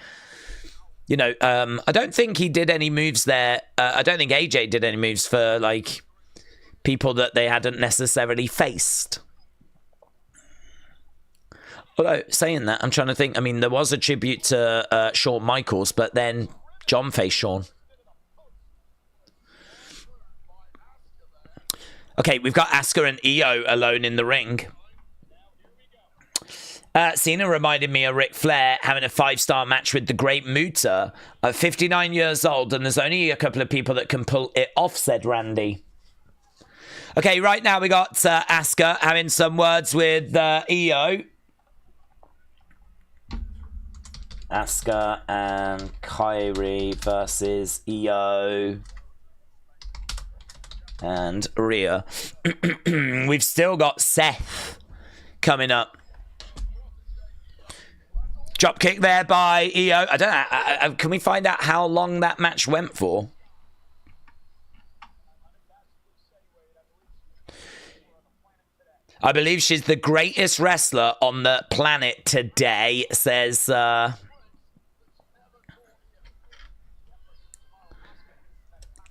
you know, I don't think he did any moves there. I don't think AJ did any moves for, like, people that they hadn't necessarily faced. Although, saying that, I'm trying to think. I mean, there was a tribute to Shawn Michaels, but then John faced Shawn. Okay, we've got Asuka and Io alone in the ring. Cena reminded me of Ric Flair having a 5-star match with the Great Muta at 59 years old, and there's only a couple of people that can pull it off, said Randy. Okay, right now we got Asuka having some words with Io. Asuka and Kyrie versus Io and Rhea. We've still got Seth coming up. Drop kick there by Io. I don't know. Can we find out how long that match went for? I believe she's the greatest wrestler on the planet today, says...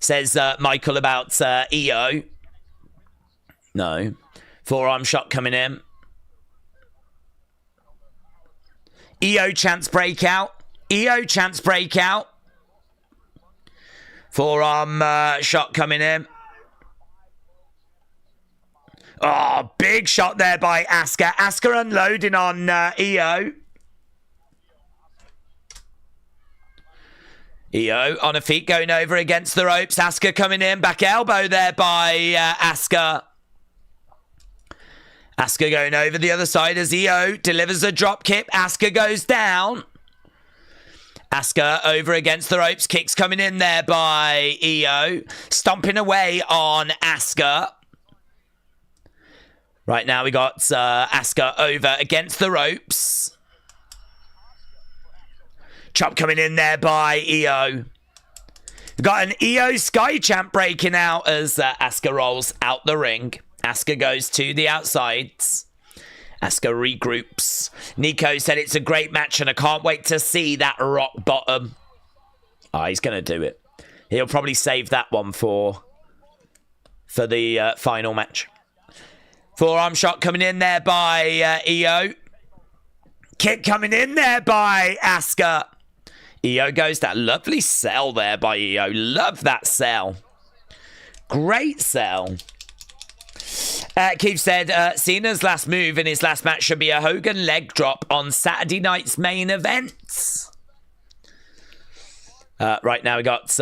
Says Michael about Io. No. Forearm shot coming in. Io chance breakout. Io chance breakout. Forearm shot coming in. Oh, big shot there by Asuka. Asuka unloading on Io. Io on her feet, going over against the ropes. Asuka coming in. Back elbow there by Asuka. Asuka going over the other side as Io delivers a drop kick. Asuka goes down. Asuka over against the ropes. Kicks coming in there by Io. Stomping away on Asuka. Right now we got Asuka over against the ropes. Chop coming in there by Io. We've got an Io Sky Champ breaking out as Asuka rolls out the ring. Asuka goes to the outsides. Asuka regroups. Nico said it's a great match and I can't wait to see that rock bottom. Oh, he's going to do it. He'll probably save that one for the final match. Forearm shot coming in there by Io. Kick coming in there by Asuka. Io goes that lovely sell there by Io. Love that sell. Great sell. Keith said, Cena's last move in his last match should be a Hogan leg drop on Saturday night's main event. Right now we got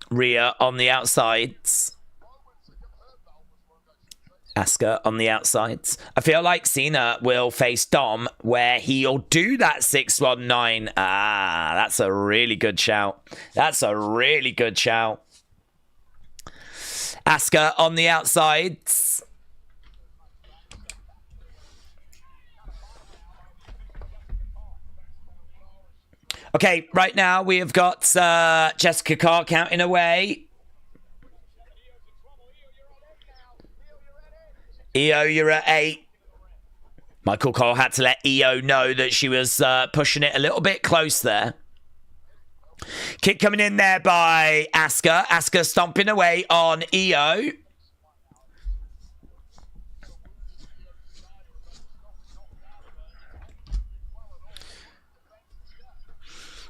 Rhea on the outsides. Asuka on the outsides. I feel like Cena will face Dom where he'll do that 619. Ah, that's a really good shout. That's a really good shout. Asuka on the outsides. Okay, right now we have got Jessica Carr counting away. EO, you're at 8. Michael Cole had to let EO know that she was pushing it a little bit close there. Kick coming in there by Asuka. Asuka stomping away on EO.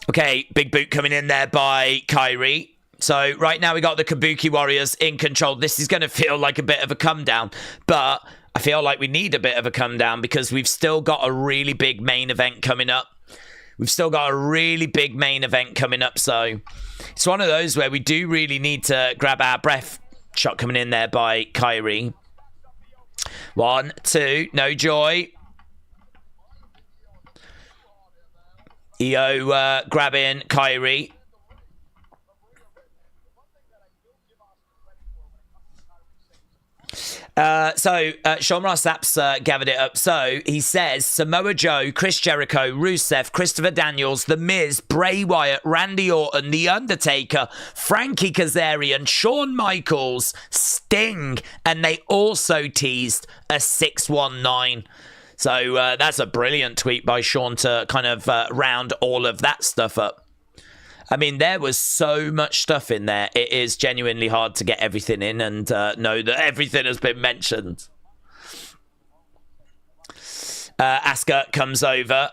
Okay, big boot coming in there by Kairi. So right now we got the Kabuki Warriors in control. This is going to feel like a bit of a come down, but I feel like we need a bit of a come down because we've still got a really big main event coming up. We've still got a really big main event coming up, so it's one of those where we do really need to grab our breath. Shot coming in there by Kairi. 1, 2, no joy. EO grabbing Kairi. Sean Ross Apps gathered it up. So he says Samoa Joe, Chris Jericho, Rusev, Christopher Daniels, The Miz, Bray Wyatt, Randy Orton, The Undertaker, Frankie Kazarian, Shawn Michaels, Sting, and they also teased a 619. So that's a brilliant tweet by Sean to kind of round all of that stuff up. I mean, there was so much stuff in there. It is genuinely hard to get everything in and know that everything has been mentioned. Asuka comes over.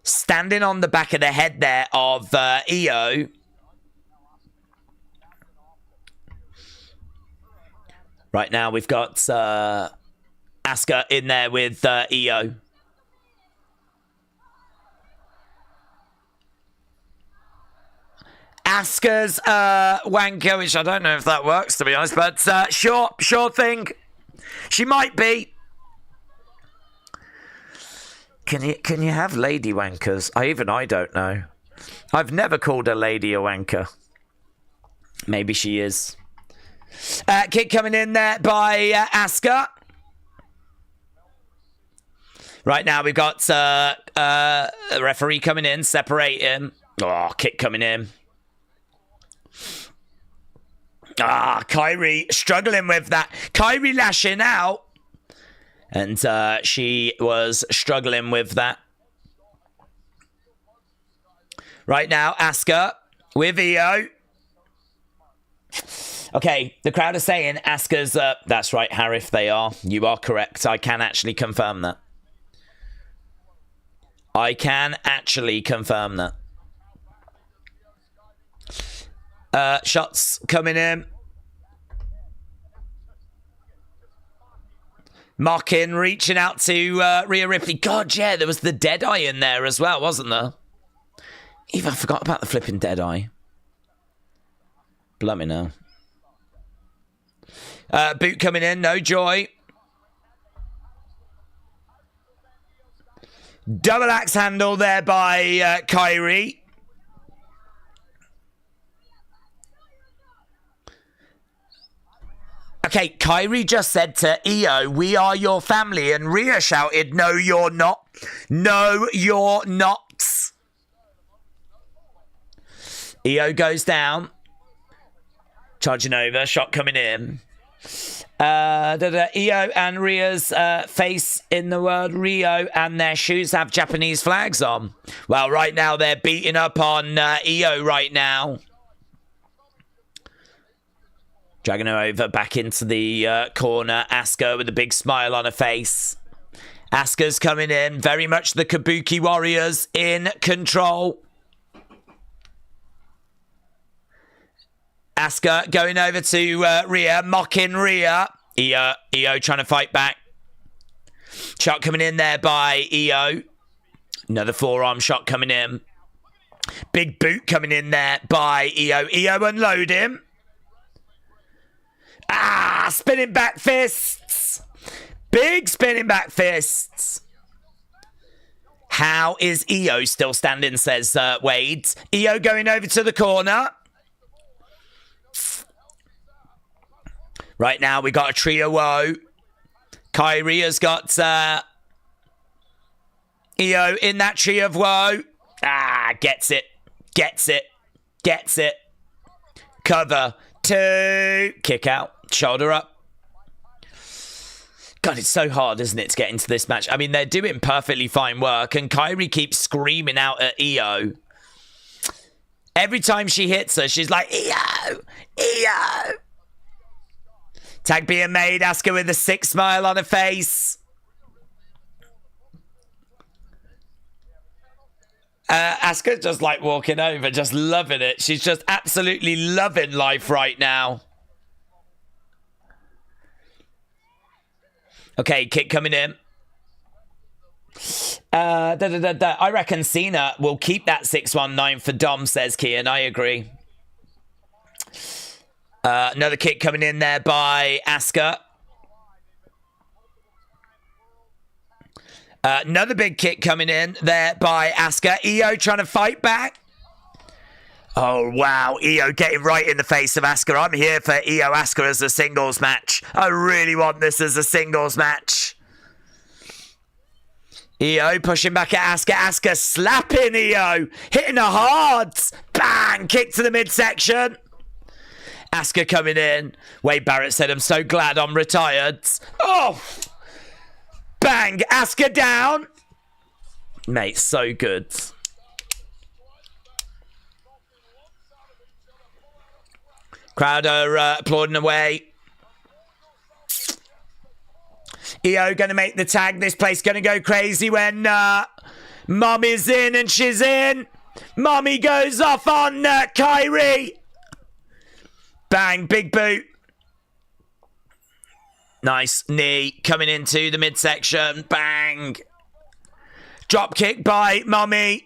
Standing on the back of the head there of EO. Right now we've got Asuka in there with EO. Asuka's wanker, which I don't know if that works, to be honest, but sure thing. She might be. Can you have lady wankers? I don't know. I've never called a lady a wanker. Maybe she is. Kick coming in there by Asuka. Right now we've got a referee coming in, separate him. Oh, kick coming in. Kairi struggling with that. Kairi lashing out. And she was struggling with that. Right now, Asuka with EO. Okay, the crowd is saying Asuka's... that's right, Harif, they are. You are correct. I can actually confirm that. I can actually confirm that. Shots coming in. Mocking, reaching out to Rhea Ripley. God, yeah, there was the Deadeye in there as well, wasn't there? Even I forgot about the flipping Deadeye. Blimey now. Boot coming in, no joy. Double axe handle there by Kairi. Okay, Kairi just said to EO, we are your family, and Rhea shouted, no, you're not. No, you're not. EO goes down. Charging over, shot coming in. EO and Rhea's face in the word Rio, and their shoes have Japanese flags on. Well, right now they're beating up on EO right now. Dragging her over back into the corner. Asuka with a big smile on her face. Asuka's coming in. Very much the Kabuki Warriors in control. Asuka going over to Rhea. Mocking Rhea. EO trying to fight back. Shot coming in there by EO. Another forearm shot coming in. Big boot coming in there by Io. Io unload him. Ah, spinning back fists. Big spinning back fists. How is Io still standing, says Wade. Io going over to the corner. Right now we got a trio woe. Kyrie has got Io in that tree of woe. Ah, gets it. Gets it. Gets it. Cover. 2. Kick out. Shoulder up. God, it's so hard, isn't it, to get into this match? I mean, they're doing perfectly fine work, and Kyrie keeps screaming out at Io. Every time she hits her, she's like, Io! Io! Tag being made. Asuka with a sick smile on her face. Asuka's just like walking over, just loving it. She's just absolutely loving life right now. Okay, kick coming in. I reckon Cena will keep that 619 for Dom, says Kian. I agree. Another kick coming in there by Asuka. Another big kick coming in there by Asuka. Io trying to fight back. Oh, wow. Io getting right in the face of Asuka. I'm here for Io Asuka as a singles match. I really want this as a singles match. Io pushing back at Asuka. Asuka slapping Io. Hitting her hard. Bang. Kick to the midsection. Asuka coming in. Wade Barrett said, I'm so glad I'm retired. Oh. Bang. Asuka down. Mate, so good. Crowd are applauding away. Io going to make the tag. This place going to go crazy when Mommy's in and she's in. Mommy goes off on Kyrie. Bang, big boot. Nice knee coming into the midsection. Bang. Drop kick by Mommy.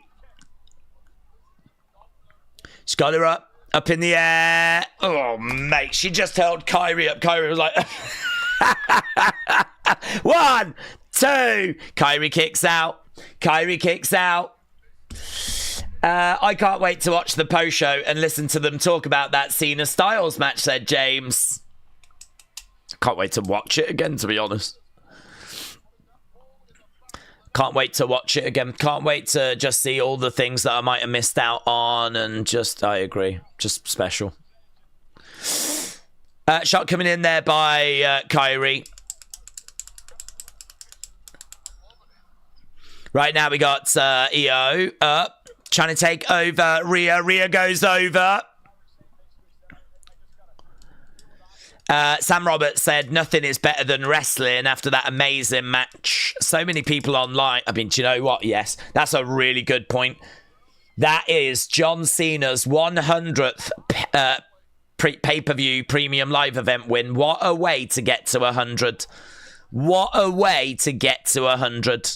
She's got her up. Up in the air. Oh, mate. She just held Kyrie up. Kyrie was like... 1, 2. Kyrie kicks out. Kyrie kicks out. I can't wait to watch the post show and listen to them talk about that Cena Styles match, said James. Can't wait to watch it again, to be honest. Can't wait to watch it again. Can't wait to just see all the things that I might have missed out on. And just, I agree. Just special. Shot coming in there by Kyrie. Right now we got Io up. Trying to take over Rhea. Rhea goes over. Sam Roberts said nothing is better than wrestling after that amazing match. So many people online. I mean, do you know what? Yes, that's a really good point. That is John Cena's 100th pay-per-view premium live event win. What a way to get to 100. What a way to get to 100.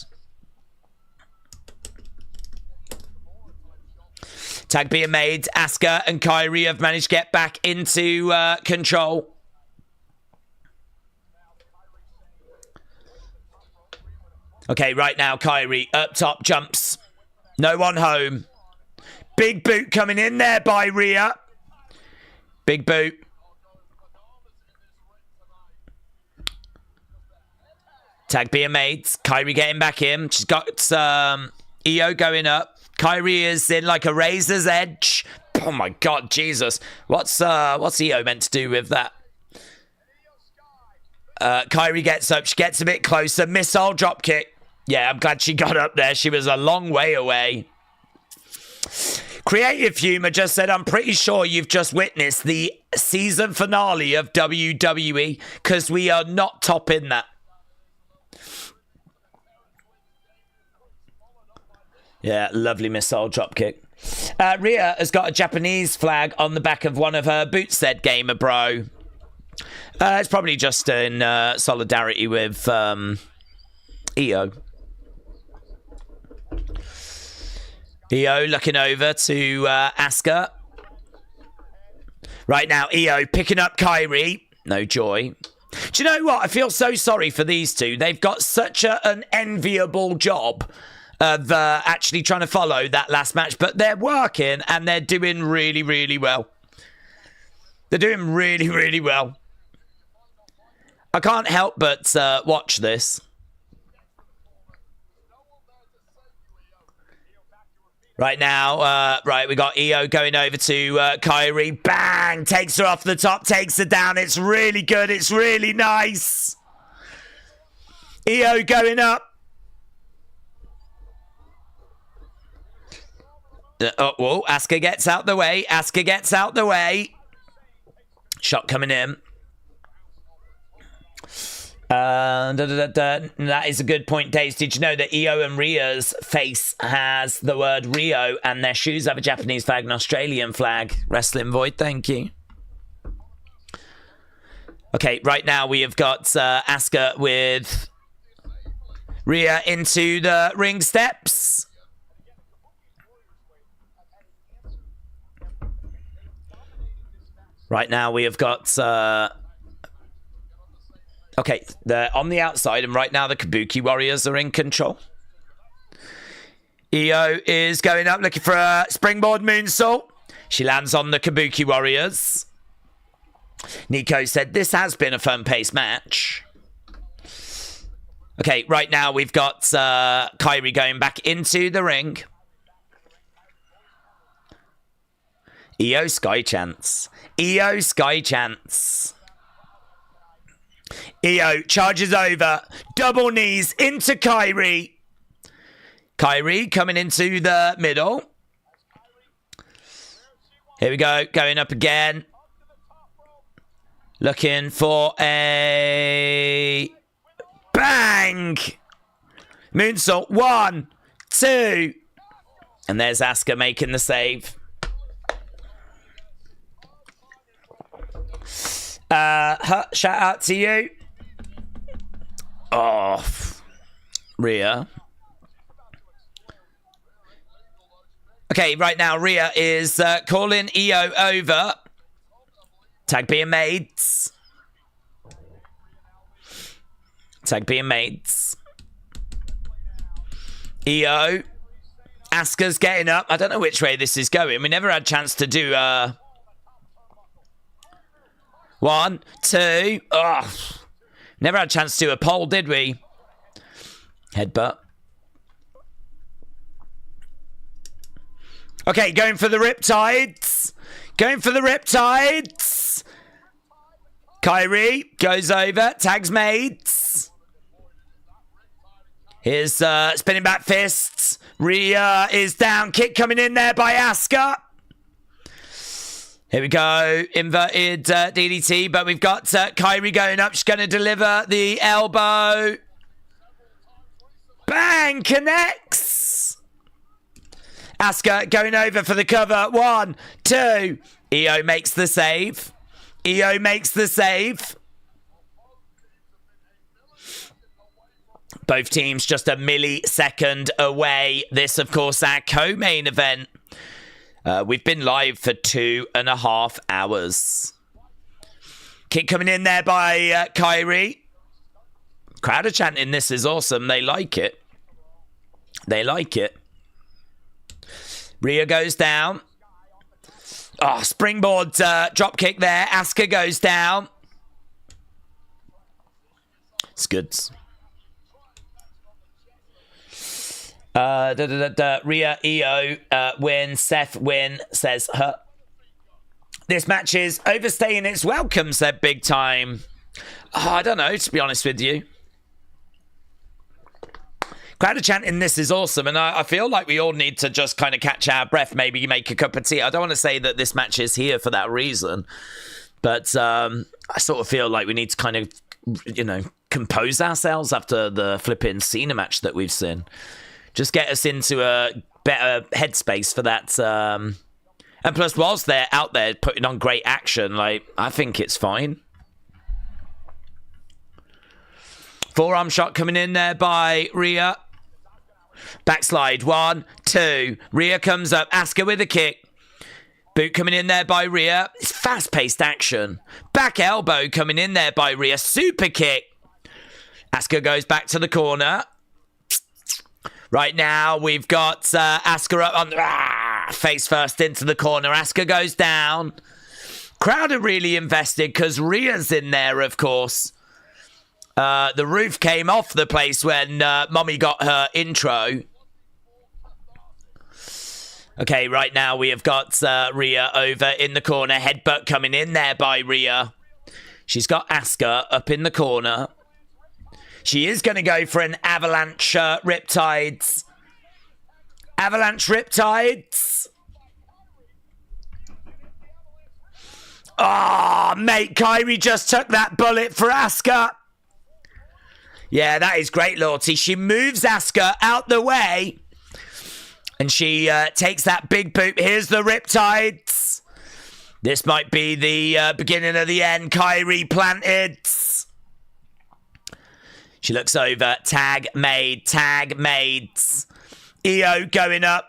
Tag being made. Asuka and Kyrie have managed to get back into control. Okay, right now, Kyrie up top jumps. No one home. Big boot coming in there by Rhea. Big boot. Tag being made. Kyrie getting back in. She's got Io going up. Kyrie is in like a razor's edge. Oh my God, Jesus. What's Io meant to do with that? Kyrie gets up. She gets a bit closer. Missile drop kick. Yeah, I'm glad she got up there. She was a long way away. Creative Humor just said, I'm pretty sure you've just witnessed the season finale of WWE because we are not topping that. Yeah, lovely missile drop kick. Rhea has got a Japanese flag on the back of one of her boots, said Gamer Bro. It's probably just in solidarity with Io. Io looking over to Asuka. Right now, Io picking up Kairi. No joy. Do you know what? I feel so sorry for these two. They've got such an enviable job of actually trying to follow that last match. But they're working and they're doing really, really well. They're doing really, really well. I can't help but watch this. Right now, right, we got Io going over to Kairi. Bang! Takes her off the top, takes her down. It's really good. It's really nice. Io going up. Whoa, Asuka gets out the way. Asuka gets out the way. Shot coming in. That is a good point, Daze. Did you know that Io and Rhea's face has the word Rio and their shoes have a Japanese flag and Australian flag? Wrestling Void, thank you. Okay, right now we have got Asuka with Rhea into the ring steps. Right now we have got... Okay, they're on the outside, and right now the Kabuki Warriors are in control. Io is going up, looking for a springboard moonsault. She lands on the Kabuki Warriors. Nico said, this has been a fun-paced match. Okay, right now we've got Kairi going back into the ring. Io Sky Chance. Io Sky Chance. Io charges over. Double knees into Kairi. Kairi coming into the middle. Here we go. Going up again. Looking for a... Bang! Moonsault. 1, 2. And there's Asuka making the save. Shout out to you. Oh, Rhea. Okay, right now Rhea is calling Io over. Tag being made. Tag being made. Io. Asuka's getting up. I don't know which way this is going. We never had a chance to do... 1, 2. Oh, never had a chance to do a pole, did we? Headbutt. Okay, going for the Riptides. Going for the Riptides. Kairi goes over. Tags mates. Here's spinning back fists. Rhea is down. Kick coming in there by Asuka. Here we go, inverted DDT, but we've got Kairi going up. She's going to deliver the elbow. Bang, connects. Asuka going over for the cover. 1, 2. Io makes the save. Io makes the save. Both teams just a millisecond away. This, of course, our co-main event. We've been live for 2.5 hours. Kick coming in there by Kairi. Crowd are chanting, this is awesome. They like it. They like it. Rhea goes down. Oh, springboard drop kick there. Asuka goes down. It's good. Rhea, Io win, Seth win, says her. This match is overstaying its welcome, said Big Time. Oh, I don't know, to be honest with you. Crowd are chanting, this is awesome, and I feel like we all need to just kind of catch our breath, maybe make a cup of tea. I don't want to say that this match is here for that reason, but I sort of feel like we need to kind of, you know, compose ourselves after the flipping Cena match that we've seen. Just get us into a better headspace for that. And plus, whilst they're out there putting on great action, like, I think it's fine. Forearm shot coming in there by Rhea. Backslide. 1, 2. Rhea comes up. Asuka with a kick. Boot coming in there by Rhea. It's fast-paced action. Back elbow coming in there by Rhea. Super kick. Asuka goes back to the corner. Right now, we've got Asuka up on face first into the corner. Asuka goes down. Crowd are really invested because Rhea's in there, of course. The roof came off the place when Mommy got her intro. Okay, right now we have got Rhea over in the corner. Headbutt coming in there by Rhea. She's got Asuka up in the corner. She is going to go for an avalanche riptides. Avalanche riptides. Oh, mate, Kairi just took that bullet for Asuka. Yeah, that is great, Lorty. She moves Asuka out the way. And she takes that big boot. Here's the riptides. This might be the beginning of the end. Kairi planted. She looks over. Tag made. Tag made. Io going up.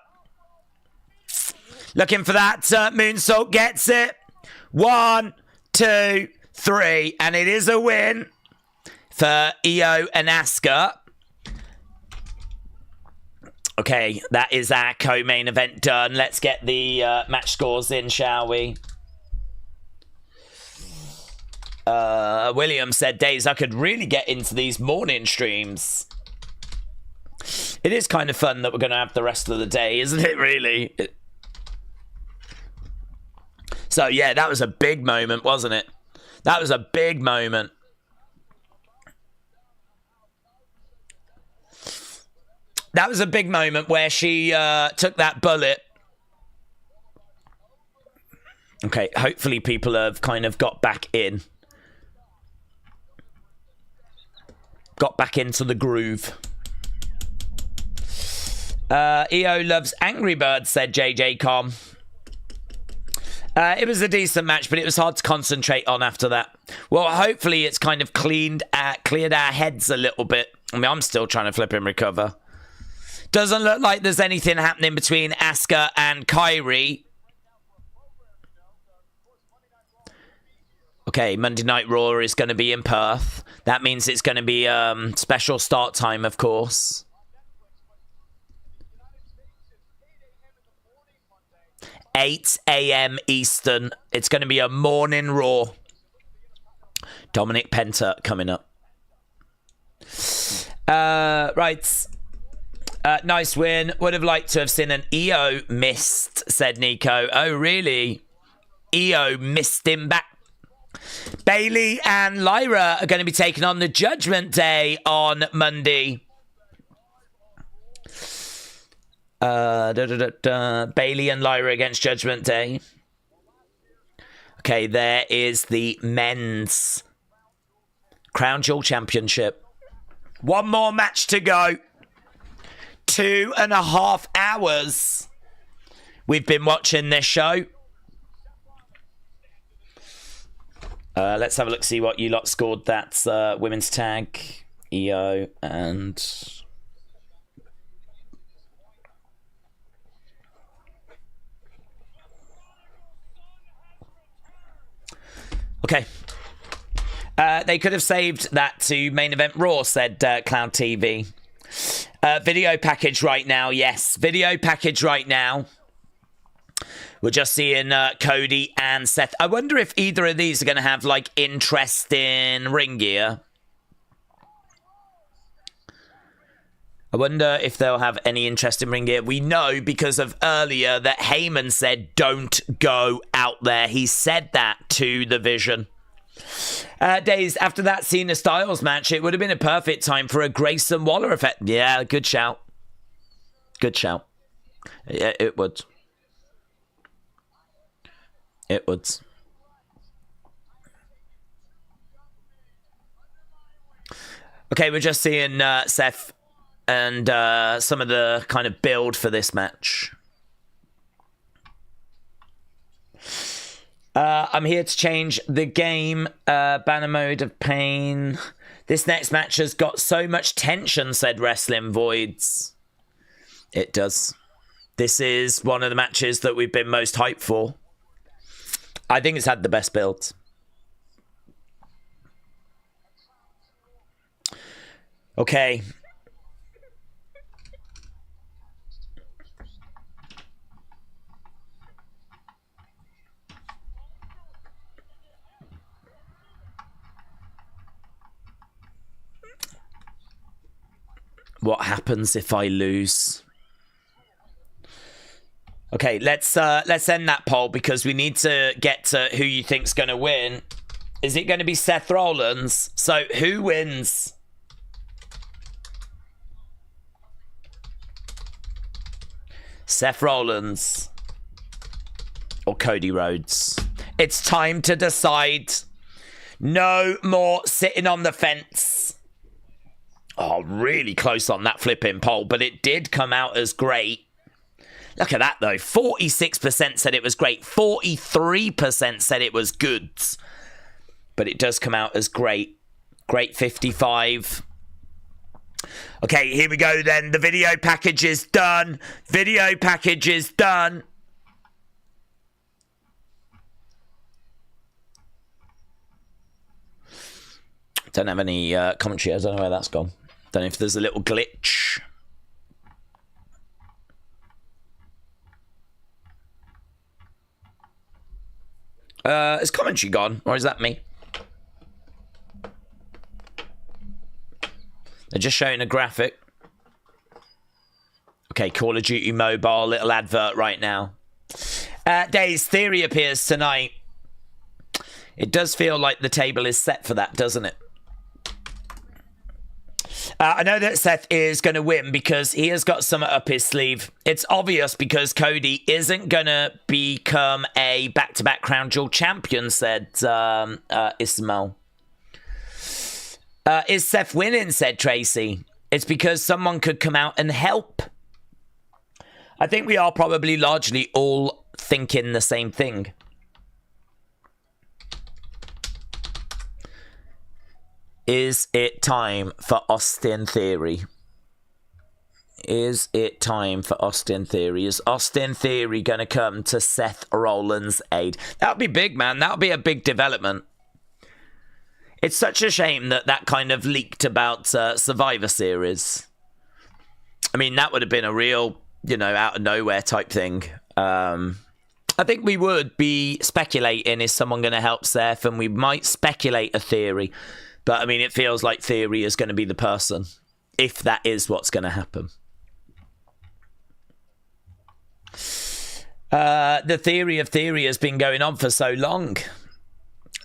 Looking for that moonsault. Gets it. 1, 2, 3. And it is a win for Io and Asuka. Okay, that is our co-main event done. Let's get the match scores in, shall we? William said, Daze, I could really get into these morning streams. It is kind of fun that we're going to have the rest of the day, isn't it, really? So, yeah, that was a big moment, wasn't it? That was a big moment. That was a big moment where she took that bullet. Okay, hopefully people have kind of got back in. Got back into the groove. EO loves Angry Birds, said JJ Com. It was a decent match, but it was hard to concentrate on after that. Well, hopefully it's kind of cleared our heads a little bit. I mean, I'm still trying to flip and recover. Doesn't look like there's anything happening between Asuka and Kairi. Okay, Monday Night Raw is going to be in Perth. That means it's going to be special start time, of course. 8 a.m. Eastern. It's going to be a morning Raw. Dominic Penta coming up. Right. Nice win. Would have liked to have seen an EO missed, said Nico. Oh, really? EO missed him back. Bailey and Lyra are going to be taking on the Judgment Day on Monday. Bailey and Lyra against Judgment Day. Okay, there is the men's Crown Jewel Championship. One more match to go. 2.5 hours we've been watching this show. Let's have a look, see what you lot scored. That's women's tag, EO, and... Okay. They could have saved that to main event Raw, said Cloud TV. Video package right now, yes. Video package right now. We're just seeing Cody and Seth. I wonder if either of these are going to have, like, interesting ring gear. I wonder if they'll have any interesting ring gear. We know because of earlier that Heyman said, don't go out there. He said that to the Vision. Days after that Cena Styles match, it would have been a perfect time for a Grayson Waller effect. Yeah, good shout. Good shout. Yeah, it would. It would. Okay, we're just seeing Seth and some of the kind of build for this match. I'm here to change the game. Banner mode of pain. This next match has got so much tension, said Wrestling Voids. It does. This is one of the matches that we've been most hyped for. I think it's had the best build. Okay. What happens if I lose? Okay, let's end that poll because we need to get to who you think's going to win. Is it going to be Seth Rollins? So who wins? Seth Rollins or Cody Rhodes? It's time to decide. No more sitting on the fence. Oh, really close on that flipping poll, but it did come out as great. Look at that, though. 46% said it was great. 43% said it was good. But it does come out as great. Great 55. Okay, here we go then. The video package is done. Video package is done. Don't have any commentary. I don't know where that's gone. Don't know if there's a little glitch. Is commentary gone? Or is that me? They're just showing a graphic. Okay, Call of Duty Mobile, little advert right now. Daze Theory appears tonight. It does feel like the table is set for that, doesn't it? I know that Seth is going to win because he has got something up his sleeve. It's obvious because Cody isn't going to become a back-to-back Crown Jewel champion, said Ismail. Is Seth winning, said Tracy. It's because someone could come out and help. I think we are probably largely all thinking the same thing. Is it time for Austin Theory? Is it time for Austin Theory? Is Austin Theory going to come to Seth Rollins' aid? That would be big, man. That would be a big development. It's such a shame that that kind of leaked about Survivor Series. I mean, that would have been a real, you know, out of nowhere type thing. I think we would be speculating, is someone going to help Seth? And we might speculate a theory. But, I mean, it feels like Theory is going to be the person, if that is what's going to happen. The theory of theory has been going on for so long.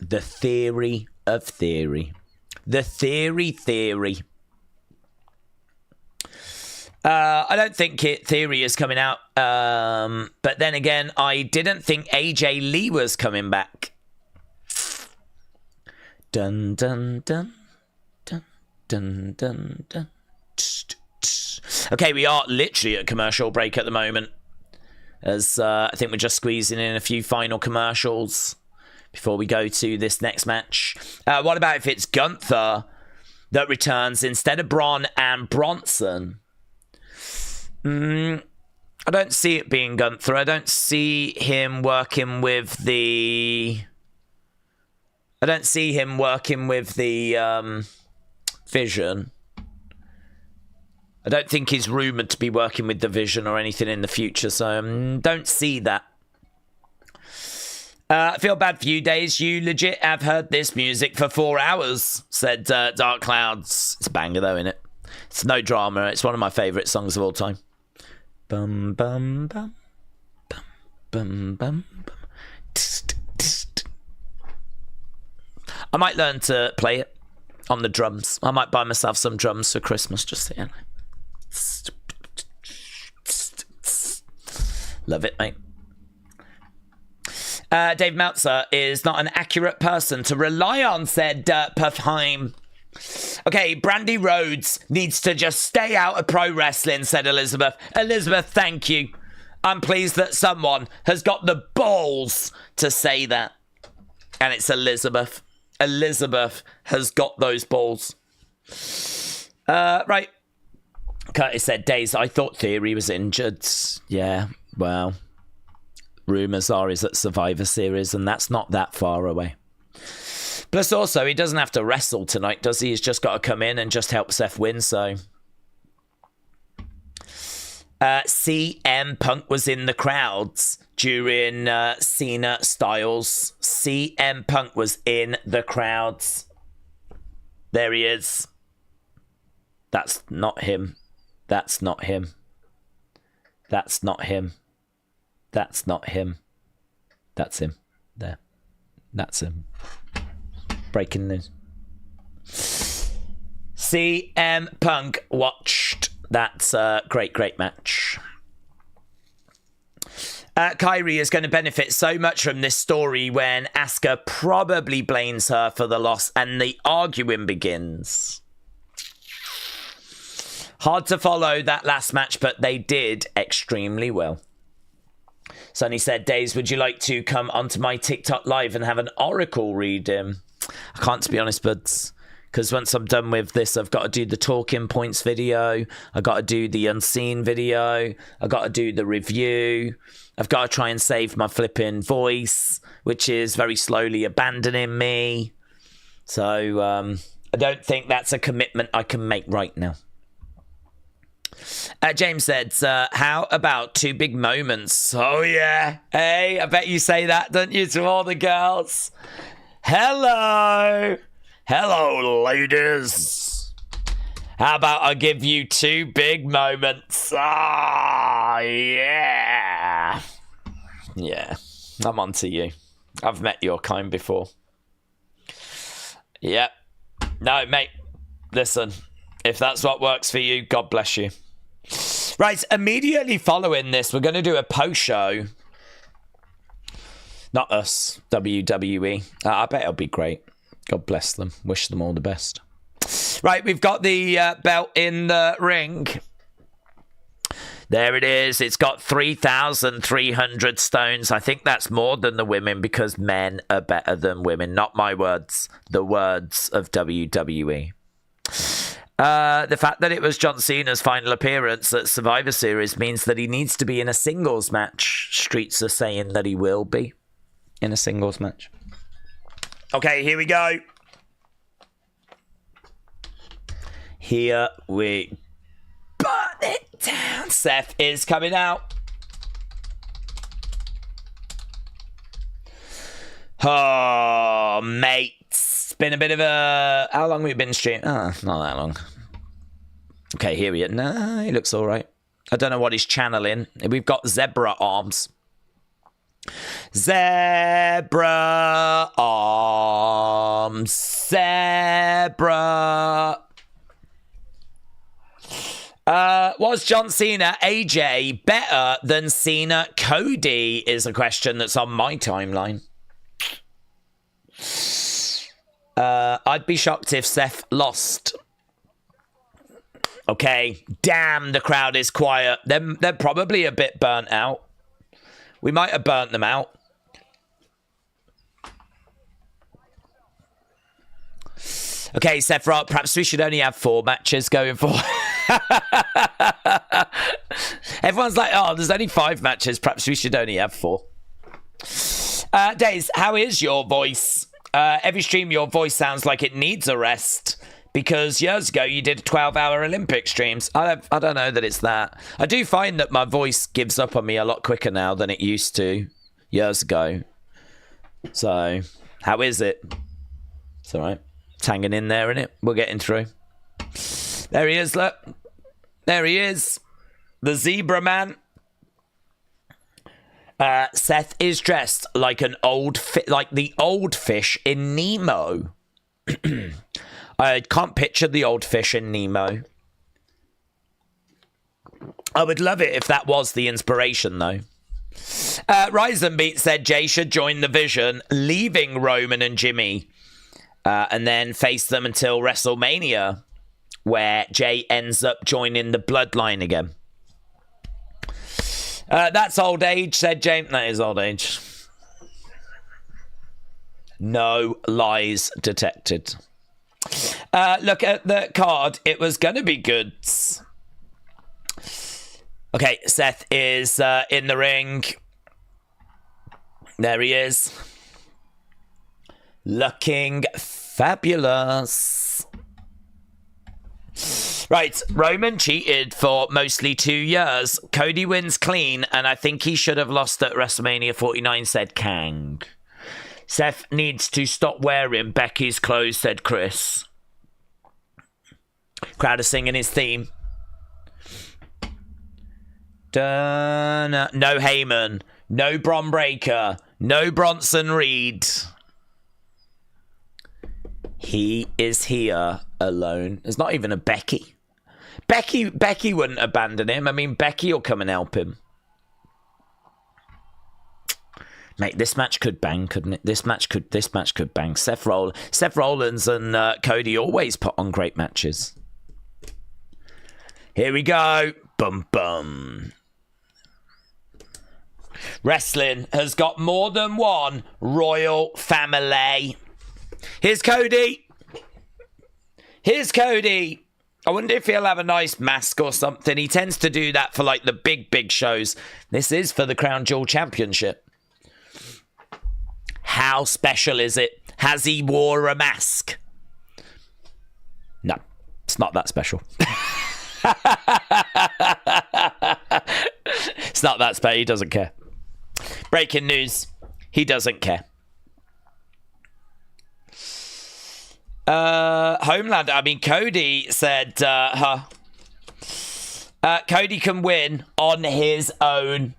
The theory of theory. The theory. I don't think Theory is coming out. But then again, I didn't think AJ Lee was coming back. Dun dun dun dun dun dun dun. Okay, we are literally at commercial break at the moment, as I think we're just squeezing in a few final commercials before we go to this next match. What about if it's Gunther that returns instead of Braun and Bronson? I don't see it being Gunther. I don't see him working with the... Vision. I don't think he's rumoured to be working with the Vision or anything in the future, so don't see that. I feel bad for you, Daze. You legit have heard this music for 4 hours, said Dark Clouds. It's a banger, though, innit? It's no drama. It's one of my favourite songs of all time. Bum, bum, bum. Bum, bum, bum, bum. Tst, tst. I might learn to play it on the drums. I might buy myself some drums for Christmas, just saying. Love it, mate. Dave Meltzer is not an accurate person to rely on, said Puffheim. Okay, Brandy Rhodes needs to just stay out of pro wrestling, said Elizabeth. Elizabeth, thank you. I'm pleased that someone has got the balls to say that. And it's Elizabeth. Elizabeth has got those balls. Right. Curtis said, Daze, I thought Theory was injured. Yeah, well, rumours are he's at Survivor Series, and that's not that far away. Plus, also, he doesn't have to wrestle tonight, does he? He's just got to come in and just help Seth win, so... CM Punk was in the crowds during Cena Styles. CM Punk was in the crowds. There he is. That's not him. That's not him. That's not him. That's not him. That's him. There. That's him. Breaking news. CM Punk watched that great match. Kyrie is going to benefit so much from this story when Asuka probably blames her for the loss and the arguing begins. Hard to follow that last match, but they did extremely well. Sonny said, Daze, would you like to come onto my TikTok live and have an oracle reading? I can't, to be honest, buds. Because once I'm done with this, I've got to do the talking points video. I've got to do the unseen video. I've got to do the review. I've got to try and save my flipping voice, which is very slowly abandoning me. So I don't think that's a commitment I can make right now. James said, how about two big moments? Oh, yeah. Hey, I bet you say that, don't you, to all the girls? Hello. Hello, ladies. How about I give you two big moments? Ah, yeah. Yeah, I'm on to you. I've met your kind before. Yep. No, mate, listen. If that's what works for you, God bless you. Right, immediately following this, we're going to do a post-show. Not us, WWE. I bet it'll be great. God bless them. Wish them all the best. Right, we've got the belt in the ring. There it is. It's got 3,300 stones. I think that's more than the women because men are better than women. Not my words. The words of WWE. The fact that it was John Cena's final appearance at Survivor Series means that he needs to be in a singles match. Streets are saying that he will be in a singles match. Okay, here we go. Here we burn it down. Seth is coming out. Oh, mate. It's been a bit of a... How long have we been streaming? Oh, not that long. Okay, here we are. No, he looks all right. I don't know what he's channeling. We've got zebra arms. Zebra arms. Zebra. Was John Cena AJ better than Cena Cody is a question that's on my timeline. I'd be shocked if Seth lost. Okay, damn, the crowd is quiet. They're probably a bit burnt out. We might have burnt them out. Okay, Seth Rock, perhaps we should only have 4 matches going forward. Everyone's like, oh, there's only 5 matches. Perhaps we should only have 4. Daze, how is your voice? Every stream, your voice sounds like it needs a rest. Because years ago, you did 12-hour Olympic streams. I don't know that it's that. I do find that my voice gives up on me a lot quicker now than it used to years ago. So, how is it? It's all right. It's hanging in there, innit? We're getting through. There he is, look. There he is. The zebra man. Seth is dressed like an like the old fish in Nemo. I can't picture the old fish in Nemo. I would love it if that was the inspiration, though. Risenbeat said Jay should join the Vision, leaving Roman and Jimmy, and then face them until WrestleMania, where Jay ends up joining the Bloodline again. That's old age, said James. That is old age. No lies detected. Look at the card. It was going to be good. Okay, Seth is in the ring. There he is. Looking fabulous. Right, Roman cheated for mostly 2 years. Cody wins clean, and I think he should have lost at WrestleMania 49, said Kang. Seth needs to stop wearing Becky's clothes, said Chris. Crowd is singing his theme. No Heyman. No Bron Breakker. No Bronson Reed. He is here alone. There's not even a Becky. Becky wouldn't abandon him. I mean, Becky will come and help him. Mate, this match could bang, couldn't it? This match could bang. Seth Rollins and Cody always put on great matches. Here we go. Bum bum. Wrestling has got more than one royal family. Here's Cody. Here's Cody. I wonder if he'll have a nice mask or something. He tends to do that for like the big shows. This is for the Crown Jewel Championship. How special is it? Has he wore a mask? No, it's not that special. It's not that special. He doesn't care. Breaking news. He doesn't care. Homeland. I mean, Cody said Cody can win on his own.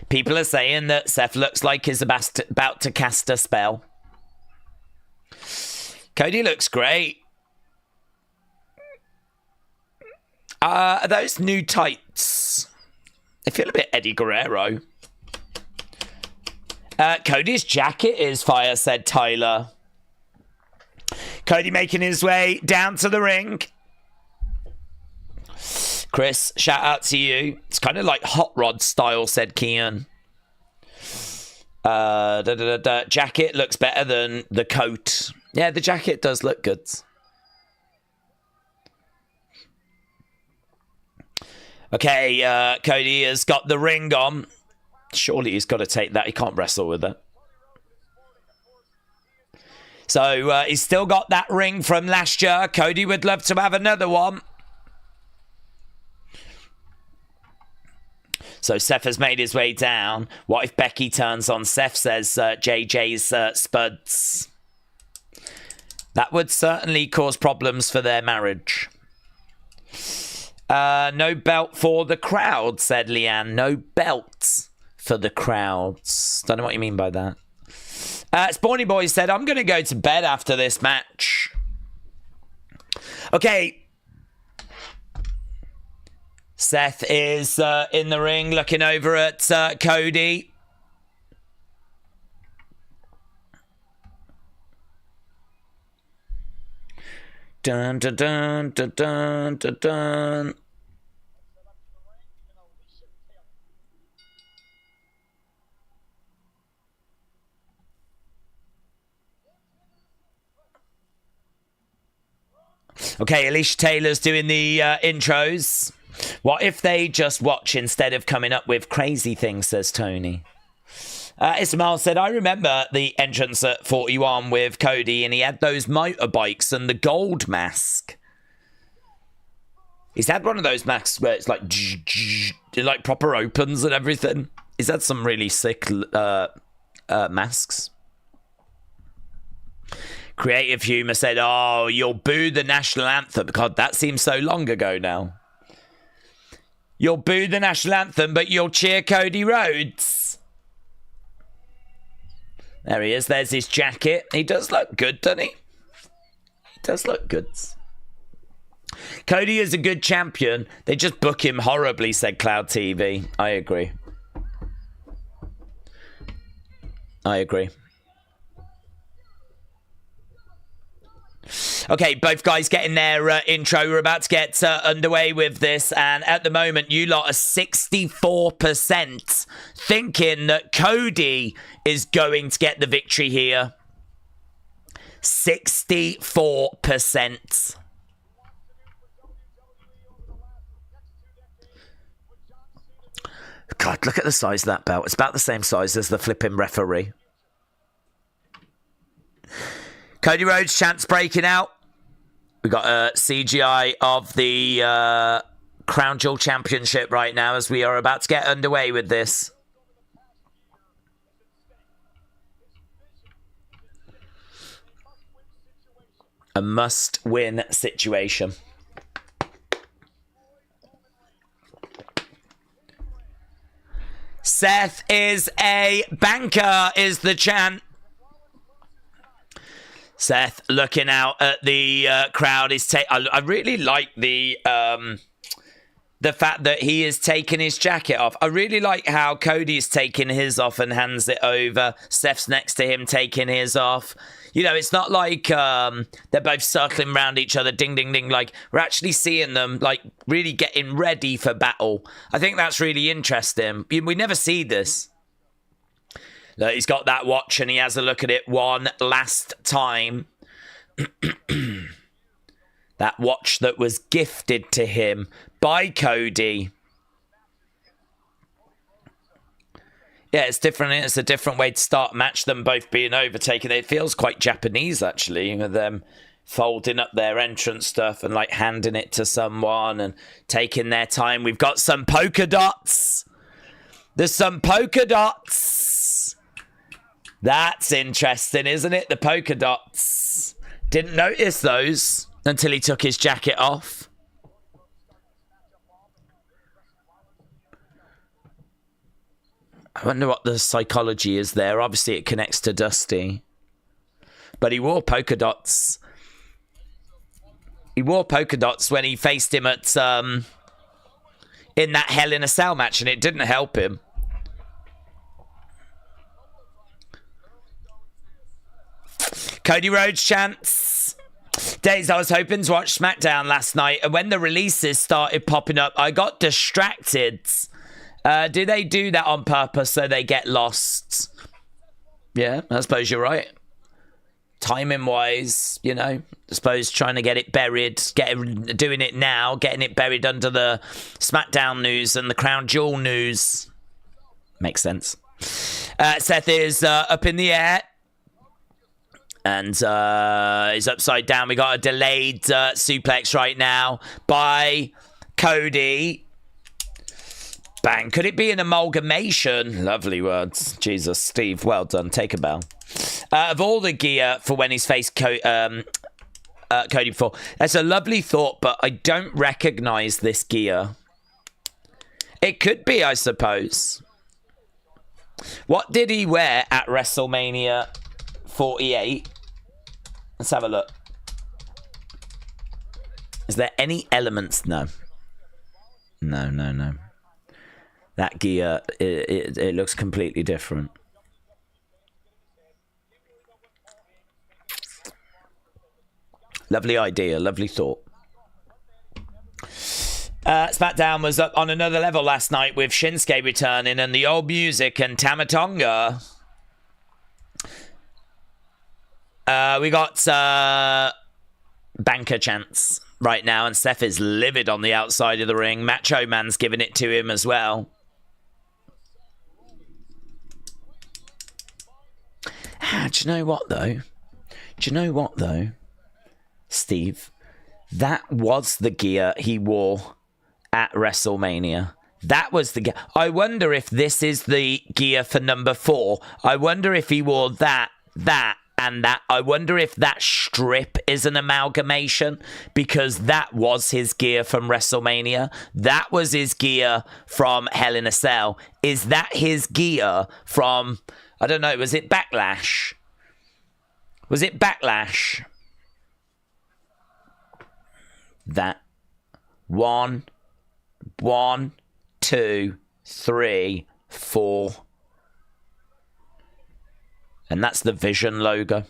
People are saying that Seth looks like he's about to cast a spell. Cody looks great. Are those new tights? They feel a bit Eddie Guerrero. Cody's jacket is fire, said Tyler. Cody making his way down to the ring. Chris, shout out to you. It's kind of like Hot Rod style, said Kian. Jacket looks better than the coat. Yeah, the jacket does look good. Okay, Cody has got the ring on. Surely he's got to take that. He can't wrestle with it. So he's still got that ring from last year. Cody would love to have another one. So Seth has made his way down. What if Becky turns on Seth, says JJ's Spuds. That would certainly cause problems for their marriage. No belt for the crowd, said Leanne. No belt for the crowds. Don't know what you mean by that. Spawny Boy said, I'm going to go to bed after this match. Okay. Seth is in the ring looking over at Cody. Dun, dun, dun, dun, dun, dun, dun. Okay, Alicia Taylor's doing the intros. What if they just watch instead of coming up with crazy things, says Tony. Ismail said, I remember the entrance at 41 with Cody, and he had those motorbikes and the gold mask. He's had one of those masks where it's like, it like proper opens and everything. He's had some really sick masks. Creative Humour said, oh, you'll boo the national anthem. God, that seems so long ago now. You'll boo the national anthem, but you'll cheer Cody Rhodes. There he is. There's his jacket. He does look good, doesn't he? He does look good. Cody is a good champion. They just book him horribly, said Cloud TV. I agree. I agree. Okay, both guys getting their intro. We're about to get underway with this, and at the moment, you lot are 64% thinking that Cody is going to get the victory here. 64%. God, look at the size of that belt. It's about the same size as the flipping referee. Cody Rhodes chants breaking out. We got a CGI of the Crown Jewel Championship right now as we are about to get underway with this. A must-win situation. Seth is a banker, is the chant. Seth looking out at the crowd. I really like the fact that he is taking his jacket off. I really like how Cody's taking his off and hands it over. Seth's next to him taking his off. You know, it's not like they're both circling around each other, ding, ding, ding. Like, we're actually seeing them, like, really getting ready for battle. I think that's really interesting. We never see this. Look, he's got that watch and he has a look at it one last time. That watch that was gifted to him by Cody. Yeah, it's different. It's a different way to start a match than both being overtaken. It feels quite Japanese, actually, with them folding up their entrance stuff and, like, handing it to someone and taking their time. We've got some polka dots. There's some polka dots. That's interesting, isn't it? The polka dots. Didn't notice those until he took his jacket off. I wonder what the psychology is there. Obviously, it connects to Dusty. But he wore polka dots. He wore polka dots when he faced him at in that Hell in a Cell match, and it didn't help him. Cody Rhodes chants. Daze, I was hoping to watch SmackDown last night, and when the releases started popping up, I got distracted. Do they do that on purpose so they get lost? Yeah, I suppose you're right. Timing-wise, you know, I suppose trying to get it buried, doing it now, getting it buried under the SmackDown news and the Crown Jewel news. Makes sense. Seth is up in the air. And he's upside down. We got a delayed suplex right now by Cody. Bang. Could it be an amalgamation? Lovely words. Jesus, Steve, well done. Take a bow. Of all the gear for when he's faced Cody before. That's a lovely thought, but I don't recognise this gear. It could be, I suppose. What did he wear at WrestleMania 48? Let's have a look. Is there any elements? No. No. That gear, it looks completely different. Lovely idea, lovely thought. SmackDown was up on another level last night with Shinsuke returning and the old music and Tamatonga. We got banker chants right now, and Seth is livid on the outside of the ring. Macho Man's giving it to him as well. Do you know what, though? Steve, that was the gear he wore at WrestleMania. That was the gear. I wonder if this is the gear for number 4. I wonder if he wore that, and that. I wonder if that strip is an amalgamation, because that was his gear from WrestleMania. That was his gear from Hell in a Cell. Is that his gear from, I don't know, was it Backlash? That. 1, 2, 3, 4. And that's the Vision logo.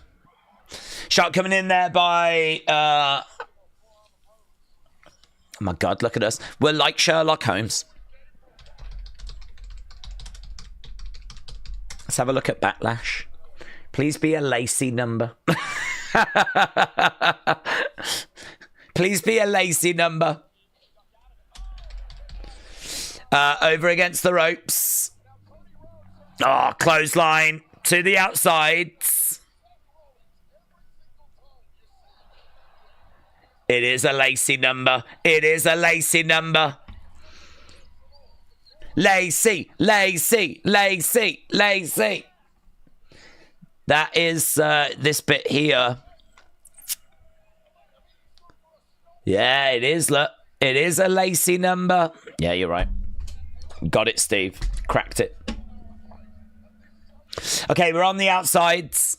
Shot coming in there by... oh my God, look at us. We're like Sherlock Holmes. Let's have a look at Backlash. Please be a Lacey number. Please be a Lacey number. Over against the ropes. Oh, clothesline to the outside. It is a Lacey number. It is a Lacey number. Lacey, Lacey, Lacey, Lacey. That is this bit here. Yeah, it is. Look, it is a Lacey number. Yeah, you're right. Got it, Steve. Cracked it. Okay, we're on the outsides.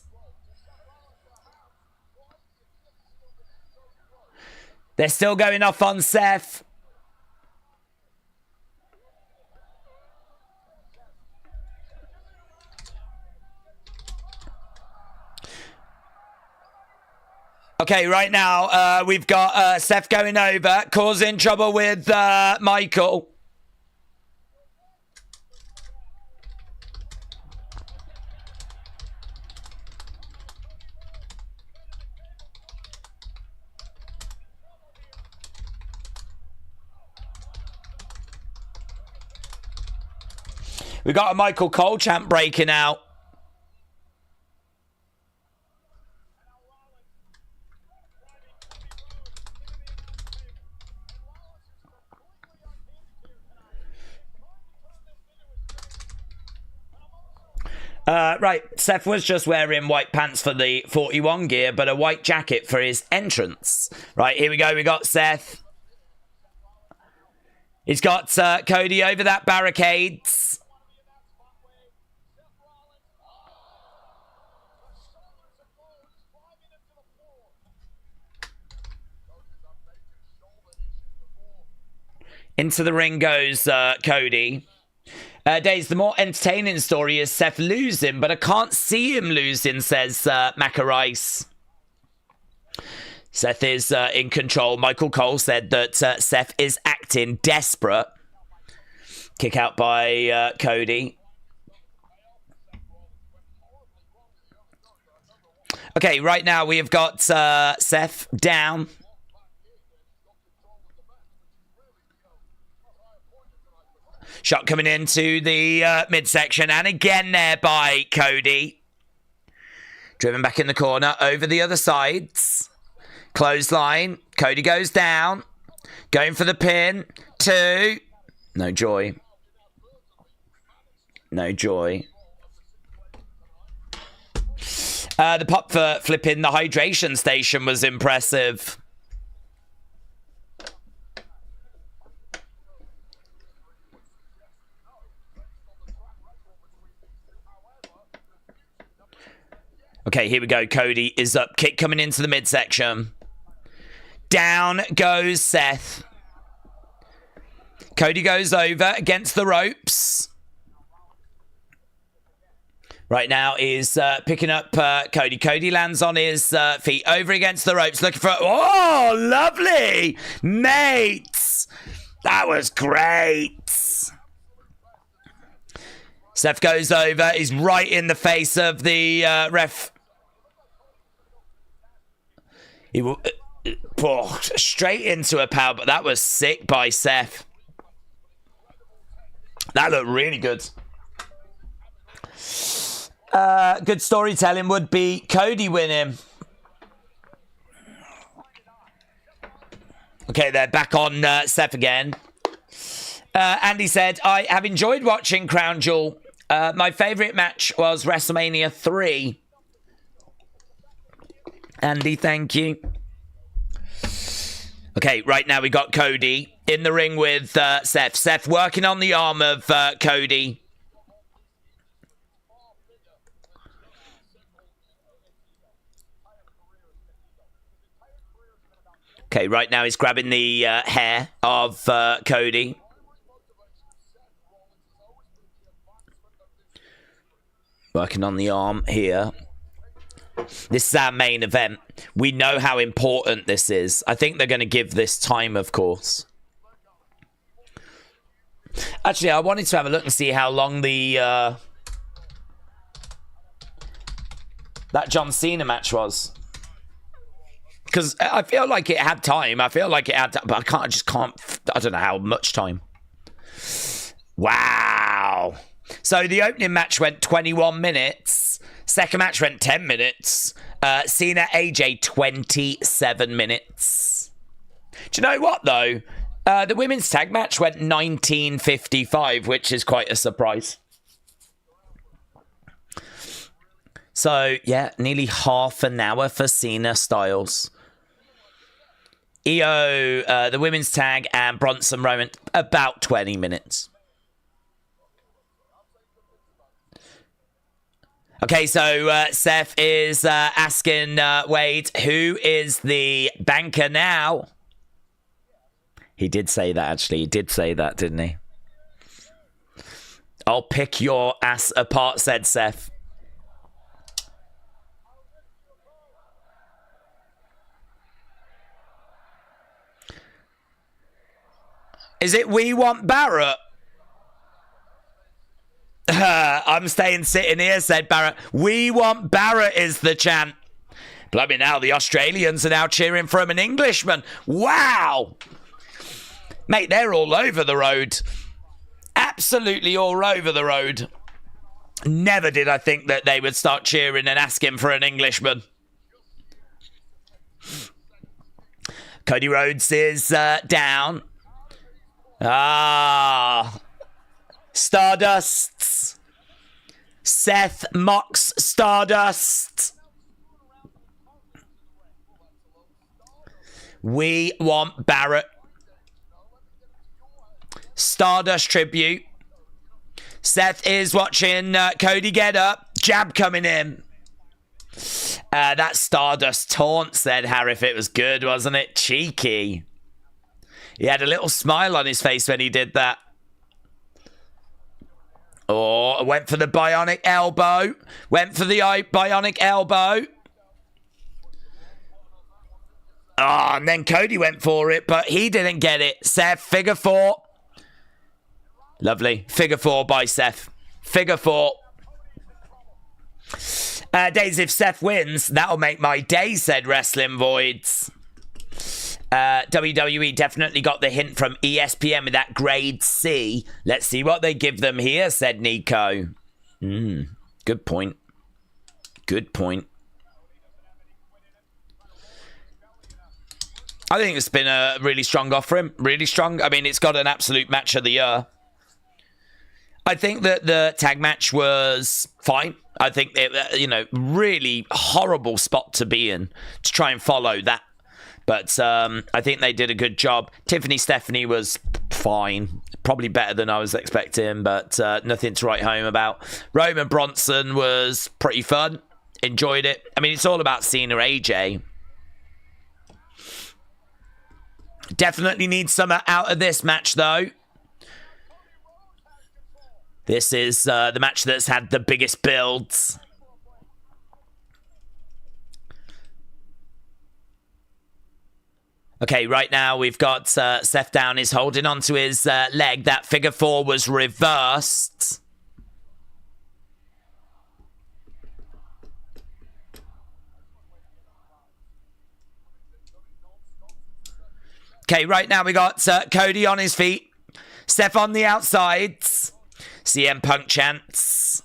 They're still going off on Seth. Okay, right now, we've got Seth going over, causing trouble with Michael. We got a Michael Cole chant breaking out. Right, Seth was just wearing white pants for the 41 gear, but a white jacket for his entrance. Right, here we go. We got Seth. He's got Cody over that barricades. Into the ring goes Cody. Daze, the more entertaining story is Seth losing, but I can't see him losing, says Macarice. Seth is in control. Michael Cole said that Seth is acting desperate. Kick out by Cody. Okay, right now we have got Seth down. Shot coming into the midsection, and again there by Cody. Driven back in the corner, over the other sides. Clothesline. Cody goes down. Going for the pin. 2. No joy. No joy. The pop for flipping the hydration station was impressive. Okay, here we go. Cody is up. Kick coming into the midsection. Down goes Seth. Cody goes over against the ropes. Right now is picking up Cody. Cody lands on his feet. Over against the ropes. Looking for... Oh, lovely! Mates! That was great! Seth goes over. He's right in the face of the ref. He will... straight into a power, but that was sick by Seth. That looked really good. Good storytelling would be Cody winning. Okay, they're back on Seth again. Andy said, I have enjoyed watching Crown Jewel. My favourite match was WrestleMania 3. Andy, thank you. Okay, right now we got Cody in the ring with Seth. Seth working on the arm of Cody. Okay, right now he's grabbing the hair of Cody. Working on the arm here. This is our main event. We know how important this is. I think they're going to give this time, of course. Actually, I wanted to have a look and see how long the that John Cena match was. Because I feel like it had time. I feel like it had time, but I just can't. I don't know how much time. Wow. So the opening match went 21 minutes. Second match went 10 minutes. Cena, AJ, 27 minutes. Do you know what, though? The women's tag match went 19:55, which is quite a surprise. So, yeah, nearly half an hour for Cena Styles. EO, the women's tag, and Bronson Roman, about 20 minutes. Okay, so Seth is asking Wade, who is the banker now? He did say that, actually. He did say that, didn't he? I'll pick your ass apart, said Seth. Is it We Want Barrett? I'm staying sitting here, said Barrett. We Want Barrett is the chant. Bloody now, the Australians are now cheering for him, an Englishman. Wow. Mate, they're all over the road. Absolutely all over the road. Never did I think that they would start cheering and asking for an Englishman. Cody Rhodes is down. Stardust. Seth mocks Stardust. We Want Barrett. Stardust tribute. Seth is watching Cody get up. Jab coming in. That Stardust taunt, said Harif. It was good, wasn't it? Cheeky. He had a little smile on his face when he did that. Oh, went for the bionic elbow. Went for the bionic elbow. Oh, and then Cody went for it, but he didn't get it. Seth, figure four. Lovely. Figure four by Seth. Figure four. Days, if Seth wins, that'll make my day, said Wrestling Voids. WWE definitely got the hint from ESPN with that grade C. Let's see what they give them here, said Nico. Good point. Good point. I think it's been a really strong offer for him. Really strong. I mean, it's got an absolute match of the year. I think that the tag match was fine. I think, it, really horrible spot to be in to try and follow that. But I think they did a good job. Stephanie was fine. Probably better than I was expecting, but nothing to write home about. Roman Bronson was pretty fun. Enjoyed it. I mean, it's all about Cena AJ. Definitely need some out of this match, though. This is the match that's had the biggest builds. Okay, right now we've got Seth down. He's holding onto his leg. That figure four was reversed. Okay, right now we got Cody on his feet. Seth on the outsides. CM Punk chants.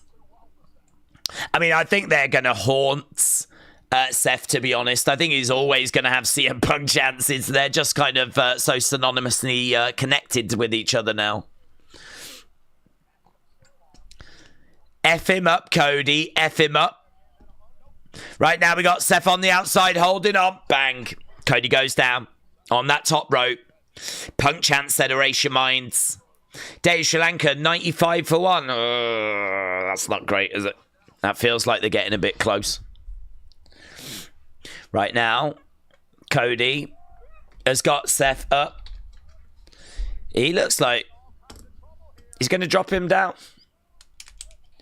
I mean, I think they're going to haunt Seth, to be honest. I think he's always going to have CM Punk chances. They're just kind of so synonymously connected with each other now. F him up, Cody. F him up. Right now we got Seth on the outside holding on. Bang. Cody goes down on that top rope. Punk chants, said erase your minds. Dave Sri Lanka, 95 for 1. That's not great, is it? That feels like they're getting a bit close. Right now, Cody has got Seth up. He looks like he's going to drop him down.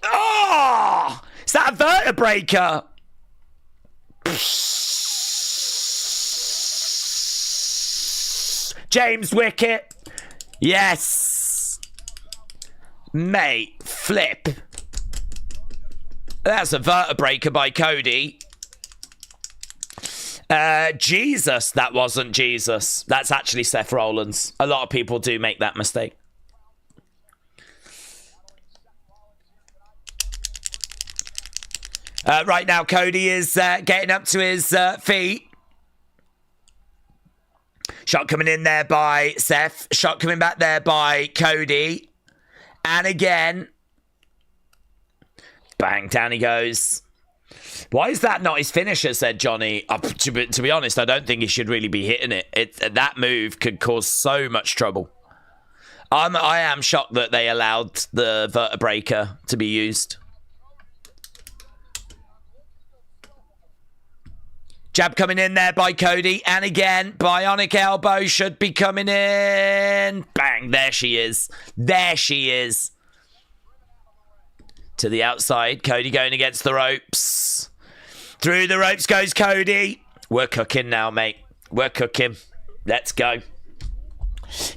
Oh! Is that a vertebraker? James Wicket. Yes. Mate, flip. That's a vertebraker by Cody. Jesus, that wasn't Jesus. That's actually Seth Rollins. A lot of people do make that mistake. Right now, Cody is getting up to his feet. Shot coming in there by Seth. Shot coming back there by Cody. And again. Bang, down he goes. Why is that not his finisher, said Johnny. To be honest, I don't think he should really be hitting it. That move could cause so much trouble. I am shocked that they allowed the vertebraker to be used. Jab coming in there by Cody. And again, bionic elbow should be coming in. Bang, there she is. There she is. To the outside. Cody going against the ropes. Through the ropes goes Cody. We're cooking now, mate. We're cooking. Let's go.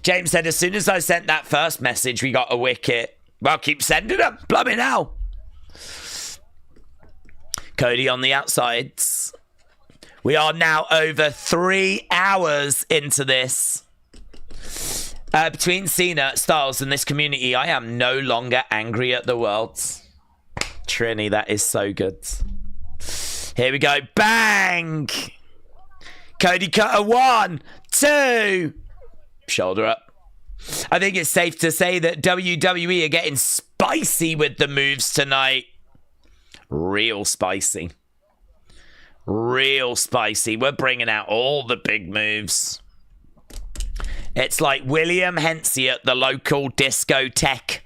James said, as soon as I sent that first message, we got a wicket. Well, keep sending them. Bloody hell. Cody on the outsides. We are now over 3 hours into this. Between Cena, Styles, and this community, I am no longer angry at the world. Trini, that is so good. Here we go. Bang! Cody cutter 1, 2. Shoulder up. I think it's safe to say that WWE are getting spicy with the moves tonight. Real spicy. Real spicy. We're bringing out all the big moves. It's like William Hensey at the local discotheque.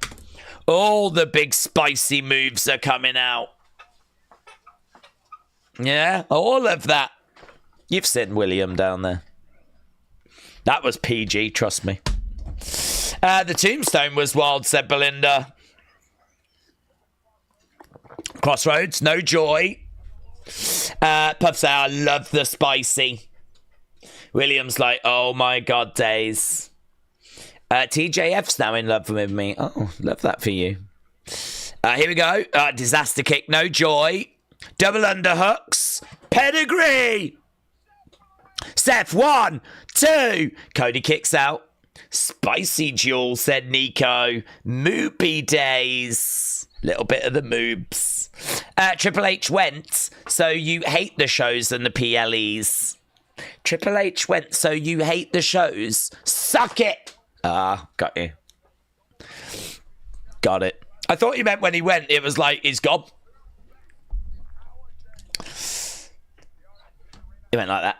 All the big spicy moves are coming out. Yeah, all of that. You've seen William down there. That was PG, trust me. The tombstone was wild, said Belinda. Crossroads, no joy. Puff say, I love the spicy. William's like, oh my God, Daze. TJF's now in love with me. Oh, love that for you. Here we go. Disaster kick, no joy. Double underhooks. Pedigree. Seth, 1, 2. Cody kicks out. Spicy duel, said Nico. Moopy days. Little bit of the moobs. Triple H went, so you hate the shows and the PLEs. Triple H went, so you hate the shows. Suck it. Got you. Got it. I thought you meant when he went, it was like, he's gone. He went like that.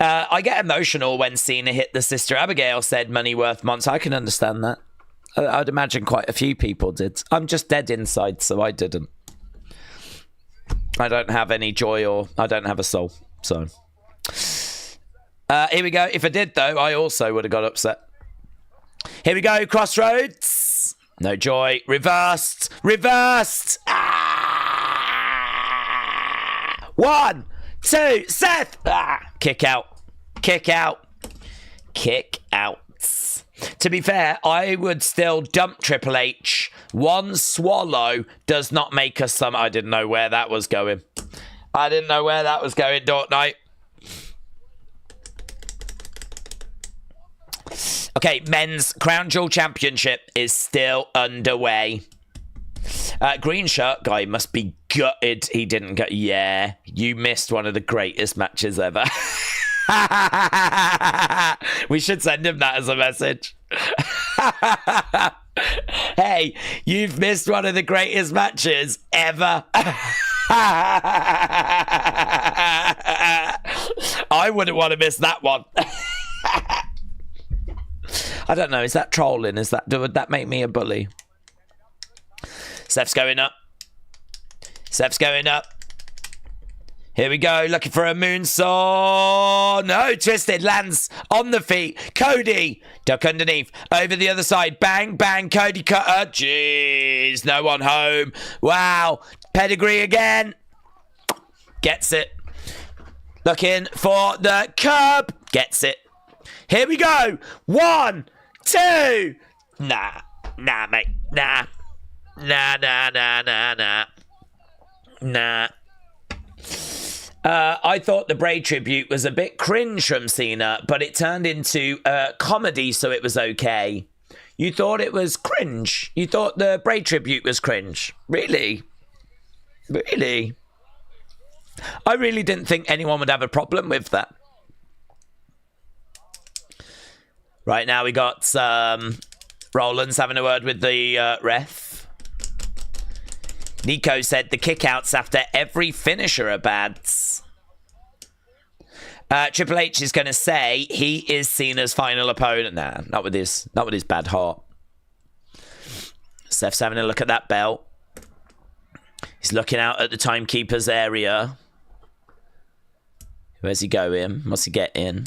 I get emotional when Cena hit the Sister Abigail, said Money Worth Months. I can understand that. I'd imagine quite a few people did. I'm just dead inside, so I didn't. I don't have any joy, or I don't have a soul. So here we go. If I did, though, I also would have got upset. Here we go. Crossroads. No joy. Reversed. Reversed. 1, 2. Seth. Kick out. Kick out. Kick out. To be fair, I would still dump Triple H. One swallow does not make us some... I didn't know where that was going. I didn't know where that was going, Dork Knight. Okay, men's Crown Jewel Championship is still underway. Green shirt guy must be gutted he didn't get... Yeah, you missed one of the greatest matches ever. We should send him that as a message. Hey, you've missed one of the greatest matches ever. I wouldn't want to miss that one. I don't know. Is that trolling? Would that make me a bully? Seth's going up. Seth's going up. Here we go, looking for a moonsault. No, twisted, lands on the feet. Cody, duck underneath, over the other side. Bang, bang, Cody cutter. Jeez, no one home. Wow, pedigree again. Gets it. Looking for the curb. Gets it. Here we go. 1, 2. Nah, mate. Nah. Nah. I thought the Bray tribute was a bit cringe from Cena, but it turned into comedy, so it was okay. You thought it was cringe? You thought the Bray tribute was cringe? Really? Really? I really didn't think anyone would have a problem with that. Right now we got Rollins having a word with the ref. Nico said the kickouts after every finisher are bad. Triple H is going to say he is Cena's final opponent. Nah, not with his bad heart. Seth's having a look at that belt. He's looking out at the timekeeper's area. Where's he going? What's he getting?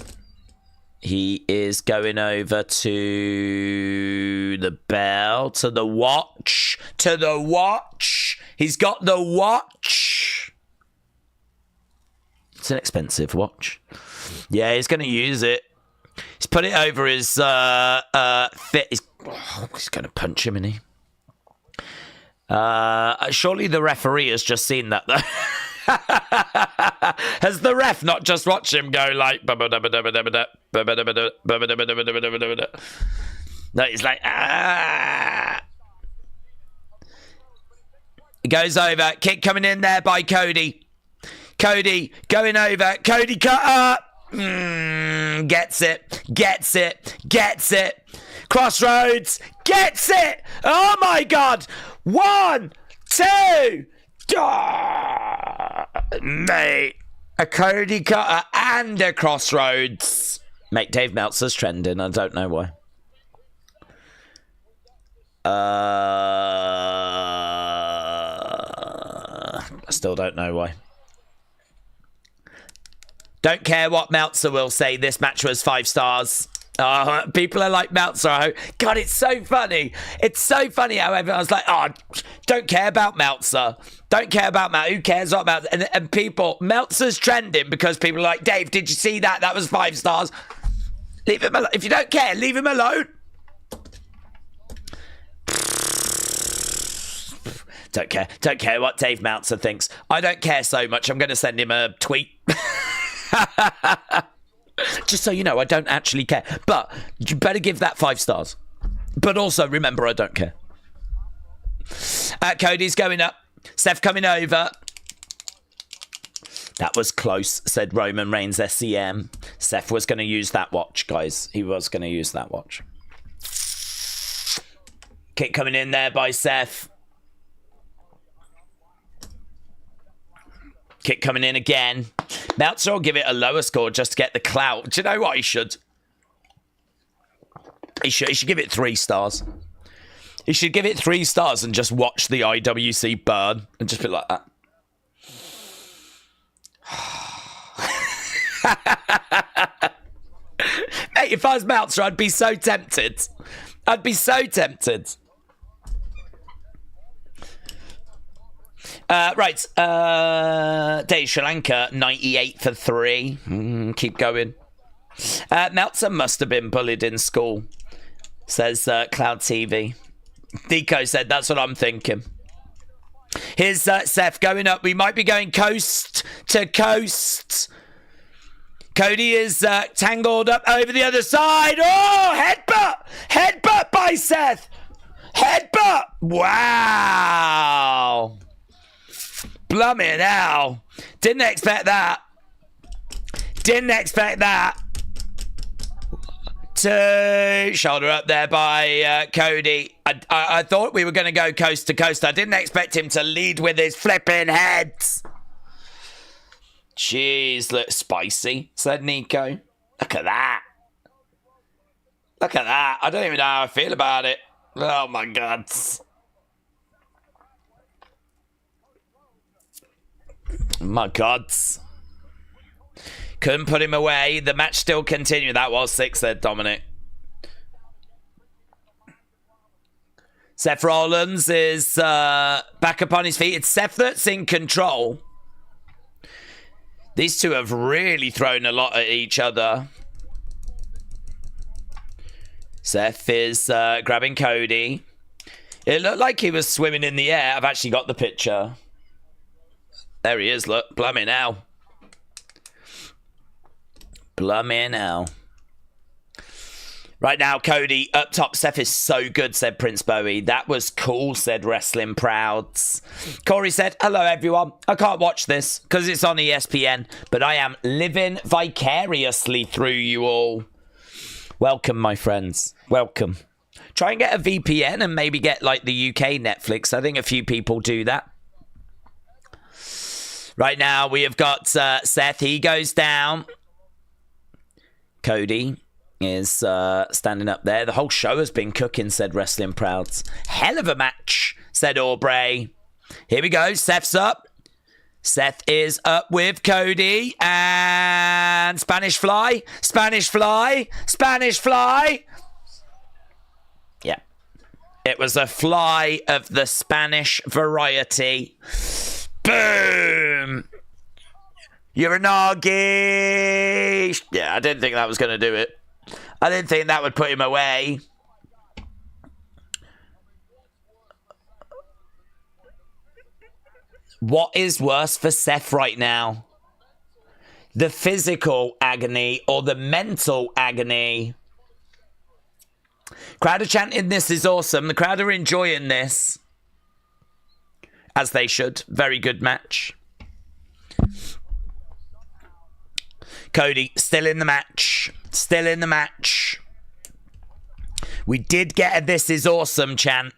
He is going over to the bell, to the watch, to the watch. He's got the watch. It's an expensive watch. Yeah, he's going to use it. He's put it over his fit. He's going to punch him, isn't he? Surely the referee has just seen that, though. Has the ref not just watched him go like... No, he's like... He goes over. Kick coming in there by Cody. Cody going over. Cody cut up. Gets it. Gets it. Gets it. Crossroads. Gets it. Oh, my God. 1, 2... Mate, a Cody cutter and a Crossroads. Mate, Dave Meltzer's trending. I don't know why. I still don't know why. Don't care what Meltzer will say. This match was 5 stars. People are like Meltzer. God, it's so funny. It's so funny how everyone's like, oh, don't care about Meltzer. Don't care about Meltzer. Who cares what Meltzer? And people, Meltzer's trending because people are like, Dave, did you see that? That was 5 stars. Leave him alone. If you don't care, leave him alone. Don't care. Don't care what Dave Meltzer thinks. I don't care so much. I'm going to send him a tweet. Just so you know, I don't actually care. But you better give that 5 stars. But also, remember, I don't care. Cody's going up. Seth coming over. That was close, said Roman Reigns SCM. Seth was going to use that watch, guys. He was going to use that watch. Kick coming in there by Seth. Kick coming in again. Meltzer will give it a lower score just to get the clout. Do you know what he should? He should give it 3 stars. He should give it 3 stars and just watch the IWC burn and just be like that. Mate, if I was Meltzer, I'd be so tempted. I'd be so tempted. Right, Dave Sri Lanka, 98 for 3. Keep going. Meltzer must have been bullied in school, says Cloud TV. Nico said, that's what I'm thinking. Here's Seth going up. We might be going coast to coast. Cody is tangled up over the other side. Oh, headbutt! Headbutt by Seth! Headbutt! Wow! Blumming hell. Didn't expect that. Didn't expect that. 2. Shoulder up there by Cody. I thought we were going to go coast to coast. I didn't expect him to lead with his flipping heads. Jeez, look spicy, said Nico. Look at that. Look at that. I don't even know how I feel about it. Oh my God. My God. Couldn't put him away. The match still continued. That was 6 there, Dominic. Seth Rollins is back up on his feet. It's Seth that's in control. These two have really thrown a lot at each other. Seth is grabbing Cody. It looked like he was swimming in the air. I've actually got the picture. There he is, look. Blimey now. Blimey now. Right now, Cody, up top, Seth is so good, said Prince Bowie. That was cool, said Wrestling Prouds. Corey said, hello, everyone. I can't watch this because it's on ESPN, but I am living vicariously through you all. Welcome, my friends. Welcome. Try and get a VPN and maybe get, like, the UK Netflix. I think a few people do that. Right now, we have got Seth. He goes down. Cody is standing up there. The whole show has been cooking, said Wrestling Prouds. Hell of a match, said Aubrey. Here we go. Seth's up. Seth is up with Cody. And Spanish Fly. Spanish Fly. Spanish Fly. Yeah. It was a fly of the Spanish variety. Boom. You're a Nagi. Yeah, I didn't think that was going to do it. I didn't think that would put him away. What is worse for Seth right now? The physical agony or the mental agony? Crowd are chanting, this is awesome. The crowd are enjoying this. As they should. Very good match. Cody, still in the match. Still in the match. We did get a this is awesome chant.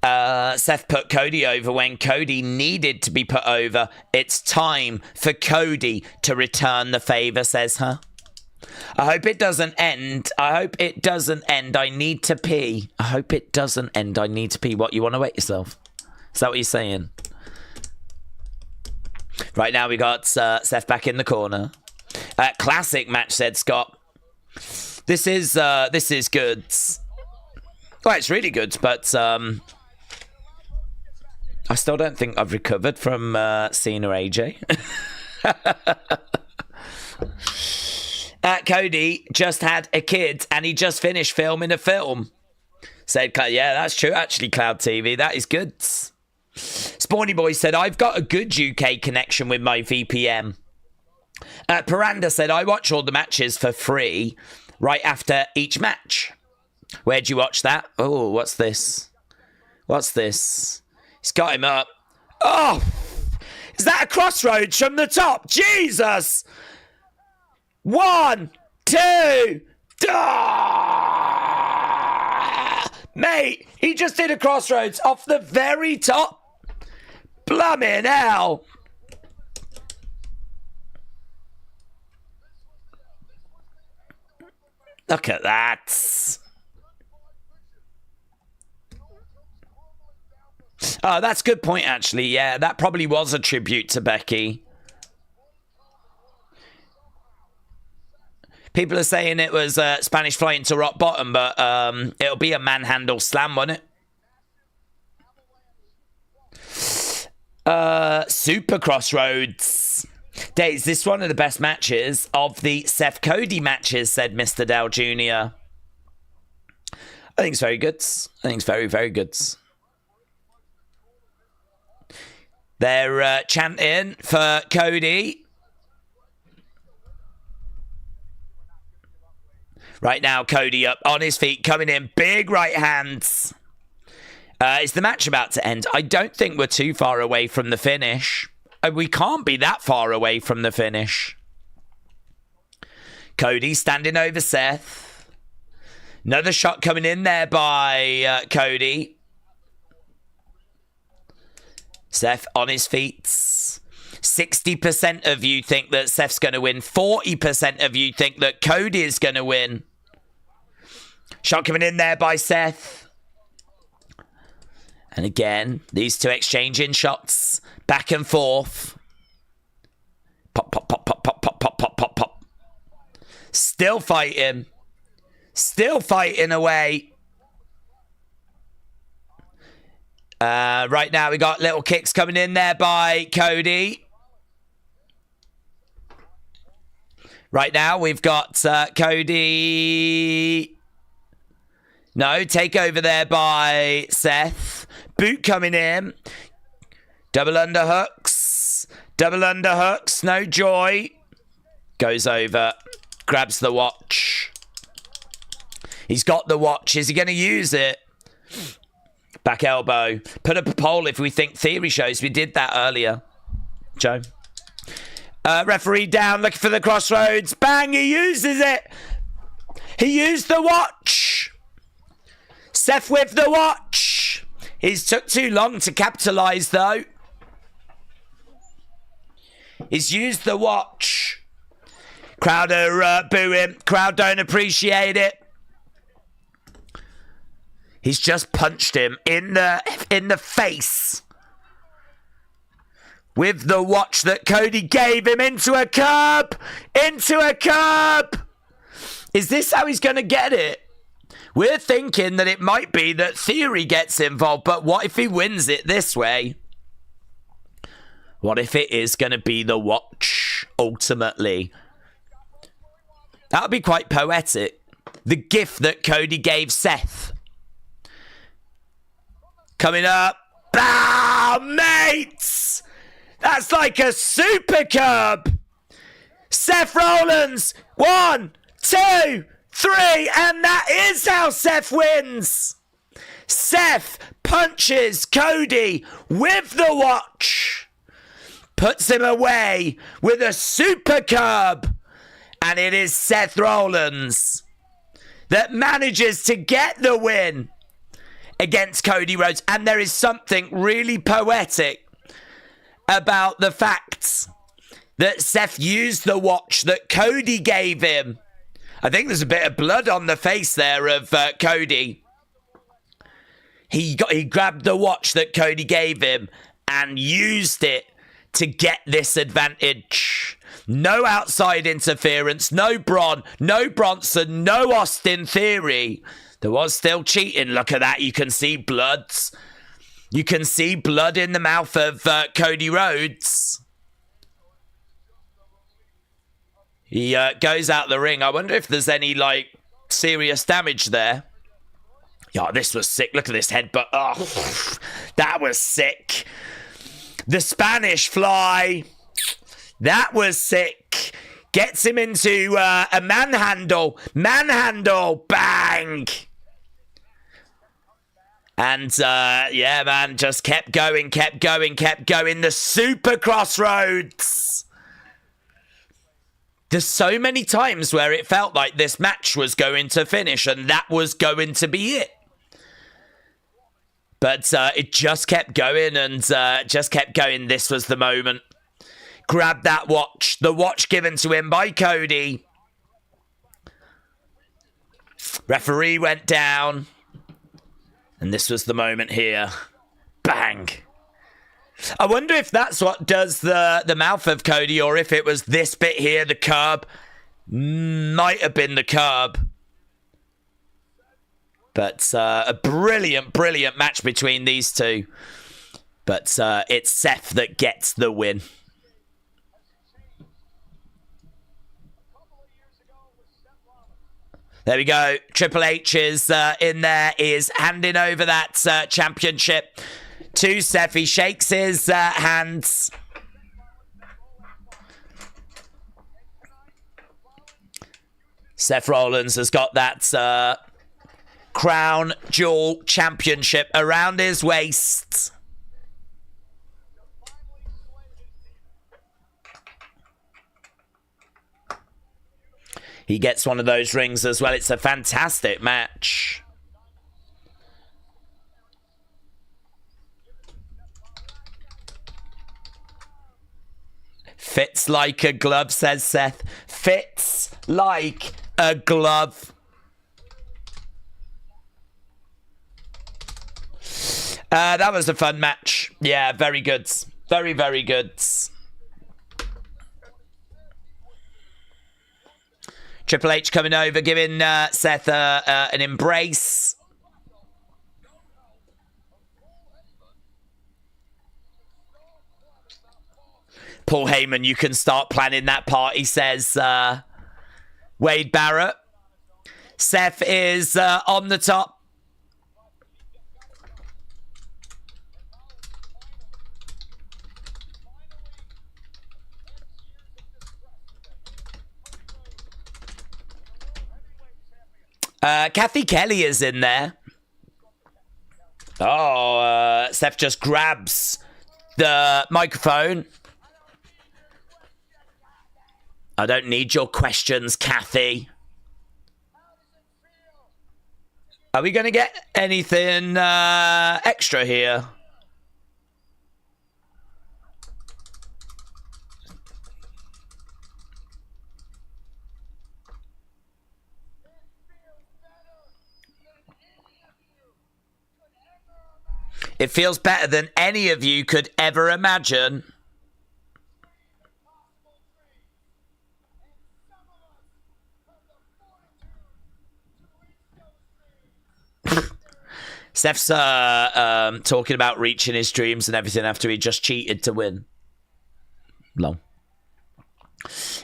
Seth put Cody over when Cody needed to be put over. It's time for Cody to return the favor, says her. I hope it doesn't end. I hope it doesn't end. I need to pee. I hope it doesn't end. I need to pee. What, you want to wet yourself? Is that what you're saying? Right now we got Seth back in the corner. Classic match, said Scott. This is good. Well, it's really good, but I still don't think I've recovered from Cena AJ. Cody just had a kid and he just finished filming a film. Said, yeah, that's true, actually, Cloud TV. That is good. Spawny Boy said, I've got a good UK connection with my VPN. Paranda said, I watch all the matches for free right after each match. Where'd you watch that? Oh, what's this? What's this? He's got him up. Oh! Is that a crossroads from the top? Jesus! 1, 2... Mate, he just did a crossroads off the very top. Blimmin' hell. Look at that. Oh, that's a good point, actually. Yeah, that probably was a tribute to Becky. People are saying it was Spanish Fly into rock bottom, but it'll be a manhandle slam, won't it? Super Crossroads. Daze, this is one of the best matches of the Seth Cody matches, said Mr. Dow Jr. I think it's very good. I think it's very, very good. They're chanting for Cody. Right now, Cody up on his feet, coming in, big right hands. Is the match about to end? I don't think we're too far away from the finish. We can't be that far away from the finish. Cody standing over Seth. Another shot coming in there by Cody. Seth on his feet. 60% of you think that Seth's going to win. 40% of you think that Cody is going to win. Shot coming in there by Seth. And again, these two exchanging shots. Back and forth. Pop, pop, pop, pop, pop, pop, pop, pop, pop, pop. Still fighting. Still fighting away. Right now, we got little kicks coming in there by Cody. Right now, we've got Cody. No, take over there by Seth. Boot coming in. Double underhooks. Double underhooks. No joy. Goes over. Grabs the watch. He's got the watch. Is he going to use it? Back elbow. Put up a poll if we think Theory shows. We did that earlier. Joe. Referee down, looking for the crossroads. Bang, he uses it. He used the watch. Seth with the watch. He's took too long to capitalise, though. He's used the watch. Crowd are booing. Crowd don't appreciate it. He's just punched him in the face with the watch that Cody gave him into a curb. Into a curb. Is this how he's going to get it? We're thinking that it might be that Theory gets involved, but what if he wins it this way? What if it is going to be the watch, ultimately? That would be quite poetic. The gift that Cody gave Seth. Coming up. Bow, mates! That's like a super curb. Seth Rollins. 1, 2, 3. And that is how Seth wins. Seth punches Cody with the watch. Puts him away with a super curb. And it is Seth Rollins that manages to get the win against Cody Rhodes. And there is something really poetic about the fact that Seth used the watch that Cody gave him. I think there's a bit of blood on the face there of Cody. He grabbed the watch that Cody gave him and used it to get this advantage. No outside interference, no no Bronson, no Austin Theory. There was still cheating. Look at that. You can see bloods. You can see blood in the mouth of Cody Rhodes. He goes out the ring. I wonder if there's any, like, serious damage there. Yeah, this was sick. Look at this headbutt. Oh, that was sick. The Spanish fly. That was sick. Gets him into a manhandle. Manhandle. Bang. And, yeah, man, just kept going, kept going, kept going. The super crossroads. There's so many times where it felt like this match was going to finish and that was going to be it. But it just kept going and just kept going. This was the moment. Grab that watch. The watch given to him by Cody. Referee went down. And this was the moment here. Bang. I wonder if that's what does the mouth of Cody or if it was this bit here, the curb. Might have been the curb. But a brilliant, brilliant match between these two. But it's Seth that gets the win. There we go. Triple H is in there. He is handing over that championship to Seth. He shakes his hands. Seth Rollins has got that Crown Jewel Championship around his waist. He gets one of those rings as well. It's a fantastic match. Fits like a glove, says Seth. Fits like a glove. That was a fun match. Yeah, very good. Very, very good. Triple H coming over, giving Seth an embrace. Paul Heyman, you can start planning that party, says Wade Barrett. Seth is on the top. Kathy Kelly is in there. Oh, Seth just grabs the microphone. I don't need your questions, Kathy. Are we going to get anything extra here? It feels better than any of you could ever imagine. Seth's talking about reaching his dreams and everything after he just cheated to win. Long.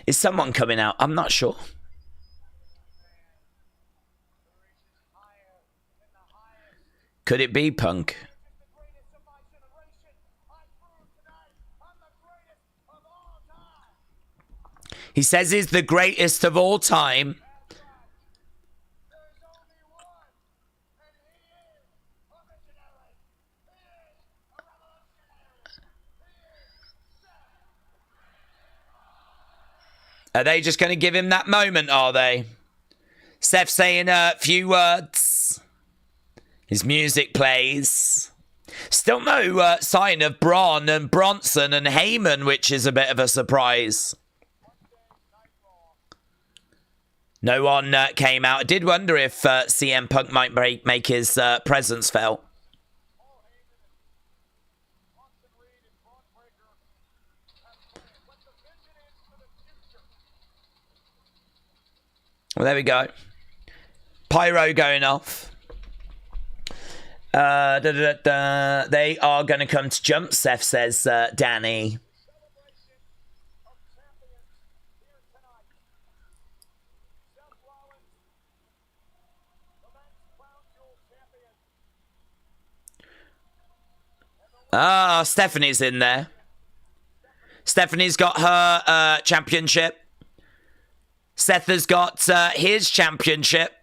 Is someone coming out? I'm not sure. Could it be Punk? He says he's the greatest of all time. Are they just going to give him that moment, are they? Seth saying a few words. His music plays. Still no sign of Braun and Bronson and Heyman, which is a bit of a surprise. No one came out. I did wonder if CM Punk might make his presence felt. Well, there we go. Pyro going off. They are going to come to jump, Seth says, Danny. Ah, Stephanie's in there. Stephanie's got her championship. Seth has got his championship.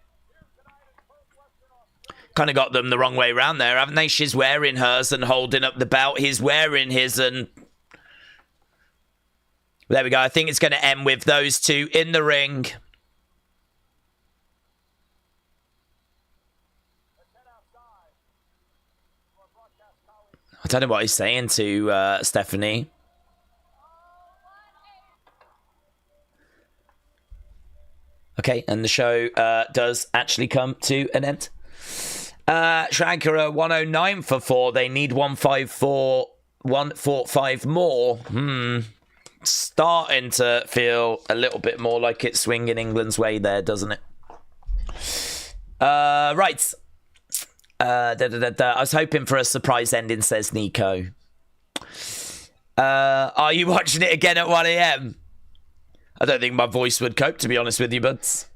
Kind of got them the wrong way around there, haven't they? She's wearing hers and holding up the belt. He's wearing his and... There we go. I think it's going to end with those two in the ring. I don't know what he's saying to Stephanie. Okay, and the show does actually come to an end. Shankara 109 for 4. They need 154, 145 more. Starting to feel a little bit more like it's swinging England's way there, doesn't it? Right. I was hoping for a surprise ending, says Nico. Are you watching it again at 1 a.m.? I don't think my voice would cope, to be honest with you, buds.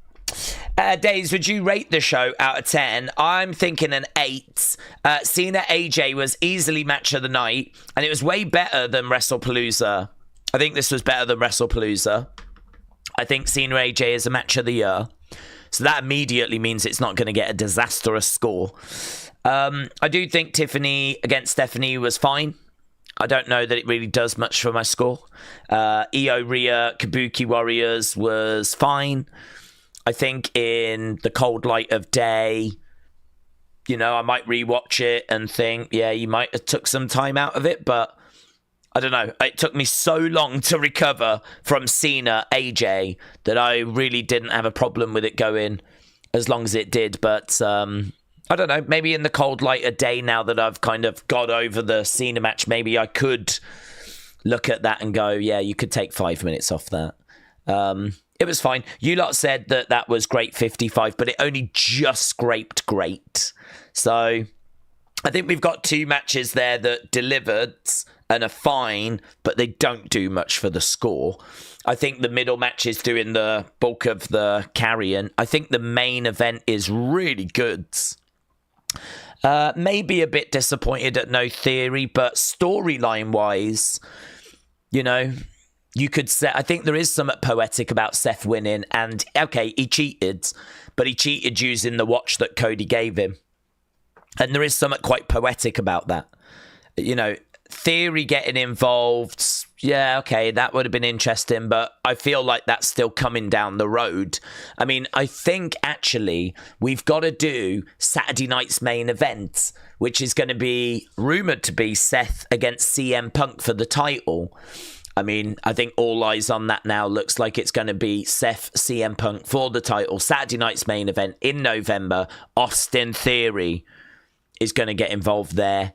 Daze, would you rate the show out of 10? I'm thinking an 8. Cena AJ was easily match of the night, and it was way better than WrestlePalooza. I think this was better than WrestlePalooza. I think Cena AJ is a match of the year. So that immediately means it's not going to get a disastrous score. I do think Tiffany against Stephanie was fine. I don't know that it really does much for my score. Io Rhea Kabuki Warriors was fine. I think in the cold light of day, you know, I might rewatch it and think, yeah, you might have took some time out of it, but I don't know. It took me so long to recover from Cena AJ that I really didn't have a problem with it going as long as it did. But I don't know. Maybe in the cold light of day, now that I've kind of got over the Cena match, maybe I could look at that and go, yeah, you could take 5 minutes off that. It was fine. You lot said that that was great 55, but it only just scraped great. So I think we've got 2 matches there that delivered and are fine, but they don't do much for the score. I think the middle match is doing the bulk of the carrying. I think the main event is really good. Maybe a bit disappointed at No Theory, but storyline-wise, you know, you could say, I think there is something poetic about Seth winning, and okay, he cheated, but he cheated using the watch that Cody gave him. And there is something quite poetic about that. You know, Theory getting involved, yeah, okay, that would have been interesting, but I feel like that's still coming down the road. I mean, I think actually we've got to do Saturday night's main event, which is going to be rumoured to be Seth against CM Punk for the title. I mean, I think all eyes on that now. Looks like it's going to be Seth, CM Punk for the title. Saturday night's main event in November. Austin Theory is going to get involved there.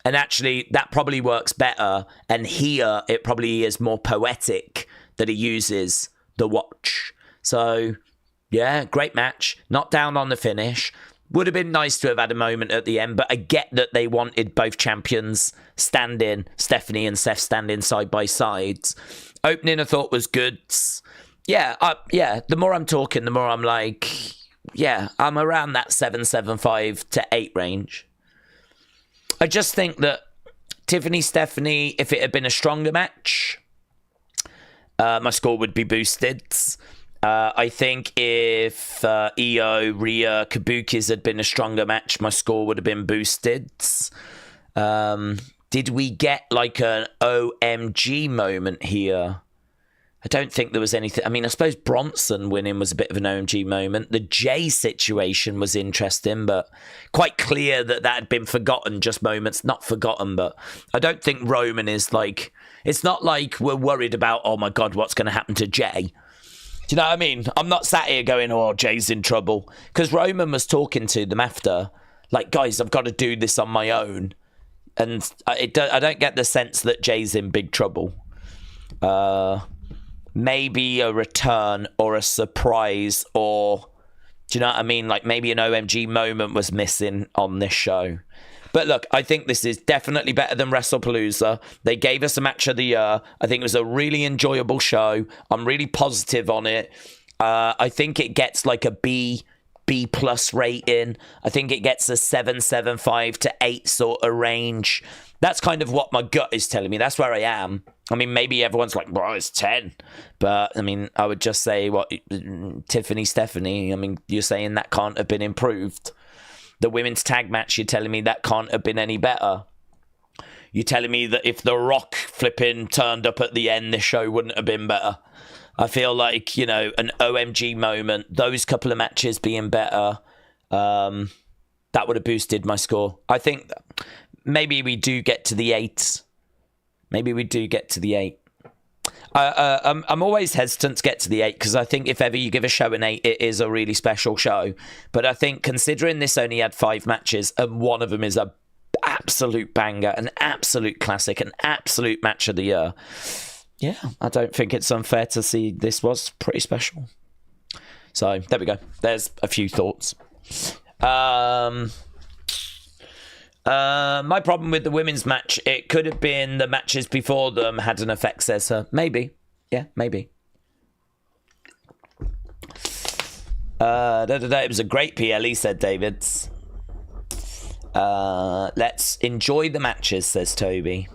And actually, that probably works better. And here, it probably is more poetic that he uses the watch. So, yeah, great match. Not down on the finish. Would have been nice to have had a moment at the end, but I get that they wanted both champions standing, Stephanie and Seth standing side by side. Opening, I thought, was good. Yeah, the more I'm talking, the more I'm like, yeah, I'm around that 7.75 to 8 range. I just think that Tiffany, Stephanie, if it had been a stronger match, my score would be boosted. I think if Io, Rhea, Kabuki's had been a stronger match, my score would have been boosted. Did we get like an OMG moment here? I don't think there was anything. I mean, I suppose Bronson winning was a bit of an OMG moment. The Jay situation was interesting, but quite clear that that had been forgotten, just moments, not forgotten. But I don't think Roman is like, it's not like we're worried about, oh my God, what's going to happen to Jay? Do you know what I mean? I'm not sat here going, oh, Jay's in trouble. Because Roman was talking to them after, like, guys, I've got to do this on my own. And I don't get the sense that Jay's in big trouble. Maybe a return or a surprise, or do you know what I mean? Like maybe an OMG moment was missing on this show. But look, I think this is definitely better than WrestlePalooza. They gave us a match of the year. I think it was a really enjoyable show. I'm really positive on it. I think it gets like a B plus rating. I think it gets a 7.75 to 8 sort of range. That's kind of what my gut is telling me. That's where I am. I mean, maybe everyone's like, well, it's 10. But, I mean, I would just say, what, Tiffany, Stephanie, I mean, you're saying that can't have been improved. The women's tag match, you're telling me that can't have been any better. You're telling me that if The Rock flipping turned up at the end, this show wouldn't have been better. I feel like, you know, an OMG moment, those couple of matches being better, that would have boosted my score. I think maybe we do get to the 8. Maybe we do get to the 8. I'm always hesitant to get to the 8 because I think if ever you give a show an 8, it is a really special show. But I think considering this only had 5 matches and one of them is an absolute banger, an absolute classic, an absolute match of the year, yeah, I don't think it's unfair to see this was pretty special. So there we go. There's a few thoughts. My problem with the women's match, it could have been the matches before them had an effect, says her. Maybe. Yeah, maybe. It was a great PLE, said David. Let's enjoy the matches, says Toby.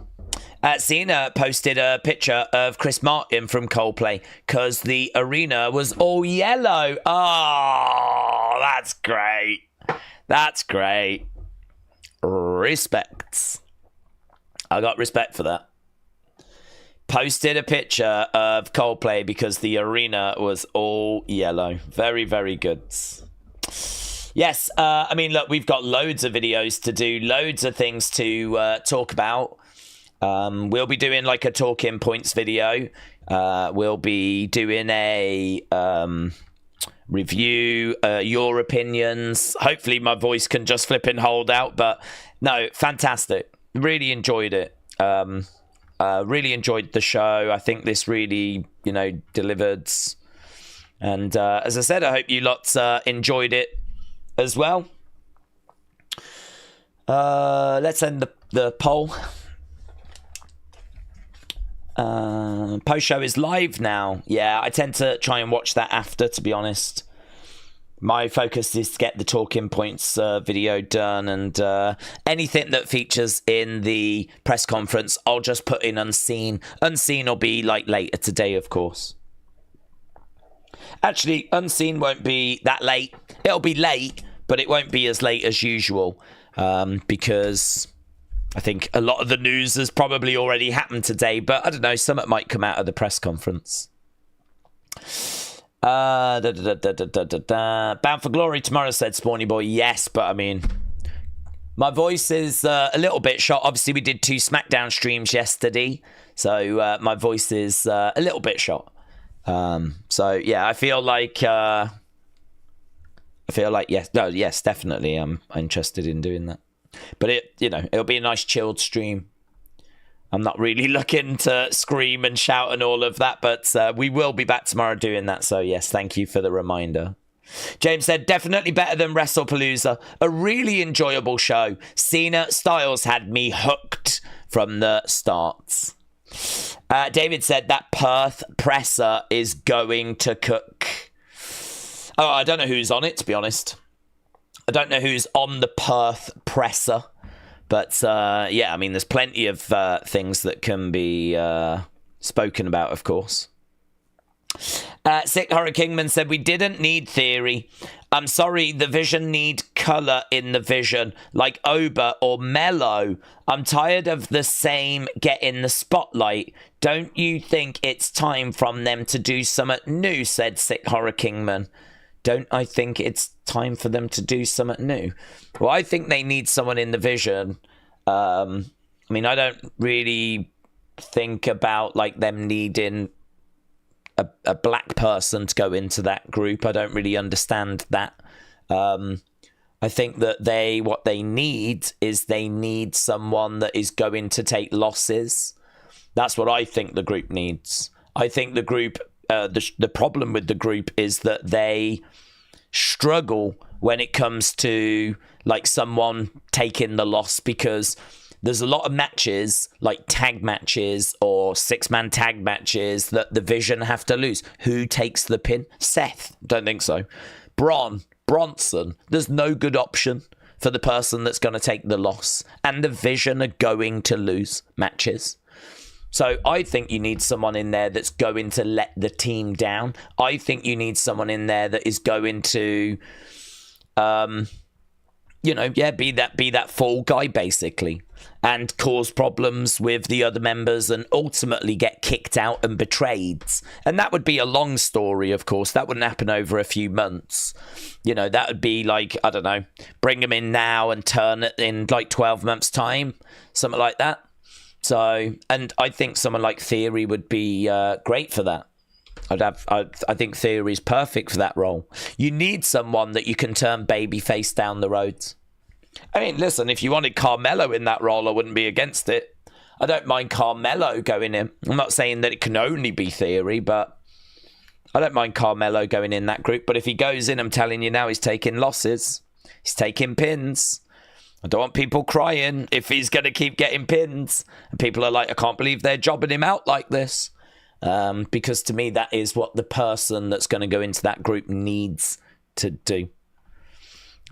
Cena posted a picture of Chris Martin from Coldplay because the arena was all yellow. Oh, that's great. That's great. Respect. I got respect for that. Posted a picture of Coldplay because the arena was all yellow. Very, very good. Yes, I mean, look, we've got loads of videos to do, loads of things to talk about. We'll be doing like a talking points video. We'll be doing a review, your opinions. Hopefully my voice can just flip and hold out, but no, fantastic. Really enjoyed it. Really enjoyed the show. I think this really, you know, delivered. And as I said, I hope you lots enjoyed it as well. Let's end the poll. Post show is live now. Yeah, I tend to try and watch that after, to be honest. My focus is to get the talking points video done, and anything that features in the press conference, I'll just put in unseen. Unseen will be like later today, of course. Actually, Unseen won't be that late. It'll be late, but it won't be as late as usual because I think a lot of the news has probably already happened today, but I don't know, something might come out of the press conference. Bound for Glory tomorrow, said Spawny Boy. Yes, but I mean, my voice is a little bit shot. Obviously, we did 2 SmackDown streams yesterday, so my voice is a little bit shot. So yeah, I feel like yes, definitely, I'm interested in doing that. But it'll be a nice chilled stream. I'm not really looking to scream and shout and all of that, but we will be back tomorrow doing that. So yes, thank you for the reminder. James said, definitely better than WrestlePalooza. A really enjoyable show. Cena Styles had me hooked from the start. David said that Perth presser is going to cook. Oh, I don't know who's on it, to be honest. I don't know who's on the Perth presser. But, yeah, I mean, there's plenty of things that can be spoken about, of course. Sick Horror Kingman said, we didn't need theory. I'm sorry, the Vision need colour in the Vision, like Oba or Mellow. I'm tired of the same getting the spotlight. Don't you think it's time from them to do something new, said Sick Horror Kingman. Don't I think it's time for them to do something new? Well, I think they need someone in the Vision. I mean, I don't really think about like them needing a black person to go into that group. I don't really understand that. I think that what they need is they need someone that is going to take losses. That's what I think the group needs. I think the group, the problem with the group is that they struggle when it comes to like someone taking the loss, because there's a lot of matches, like tag matches or 6-man tag matches, that the Vision have to lose. Who takes the pin? Seth? Don't think so. Bronson? There's no good option for the person that's going to take the loss. And the Vision are going to lose matches. So I think you need someone in there that's going to let the team down. I think you need someone in there that is going to, be that fall guy, basically, and cause problems with the other members and ultimately get kicked out and betrayed. And that would be a long story, of course. That wouldn't happen over a few months. That would be like, I don't know, bring them in now and turn it in like 12 months' time, something like that. So, and I think someone like Theory would be great for that. I think Theory's perfect for that role. You need someone that you can turn babyface down the road. I mean, listen, if you wanted Carmelo in that role, I wouldn't be against it. I don't mind Carmelo going in. I'm not saying that it can only be Theory, but I don't mind Carmelo going in that group. But if he goes in, I'm telling you now, he's taking losses. He's taking pins. I don't want people crying if he's going to keep getting pins. And people are like, I can't believe they're jobbing him out like this. Because to me, that is what the person that's going to go into that group needs to do.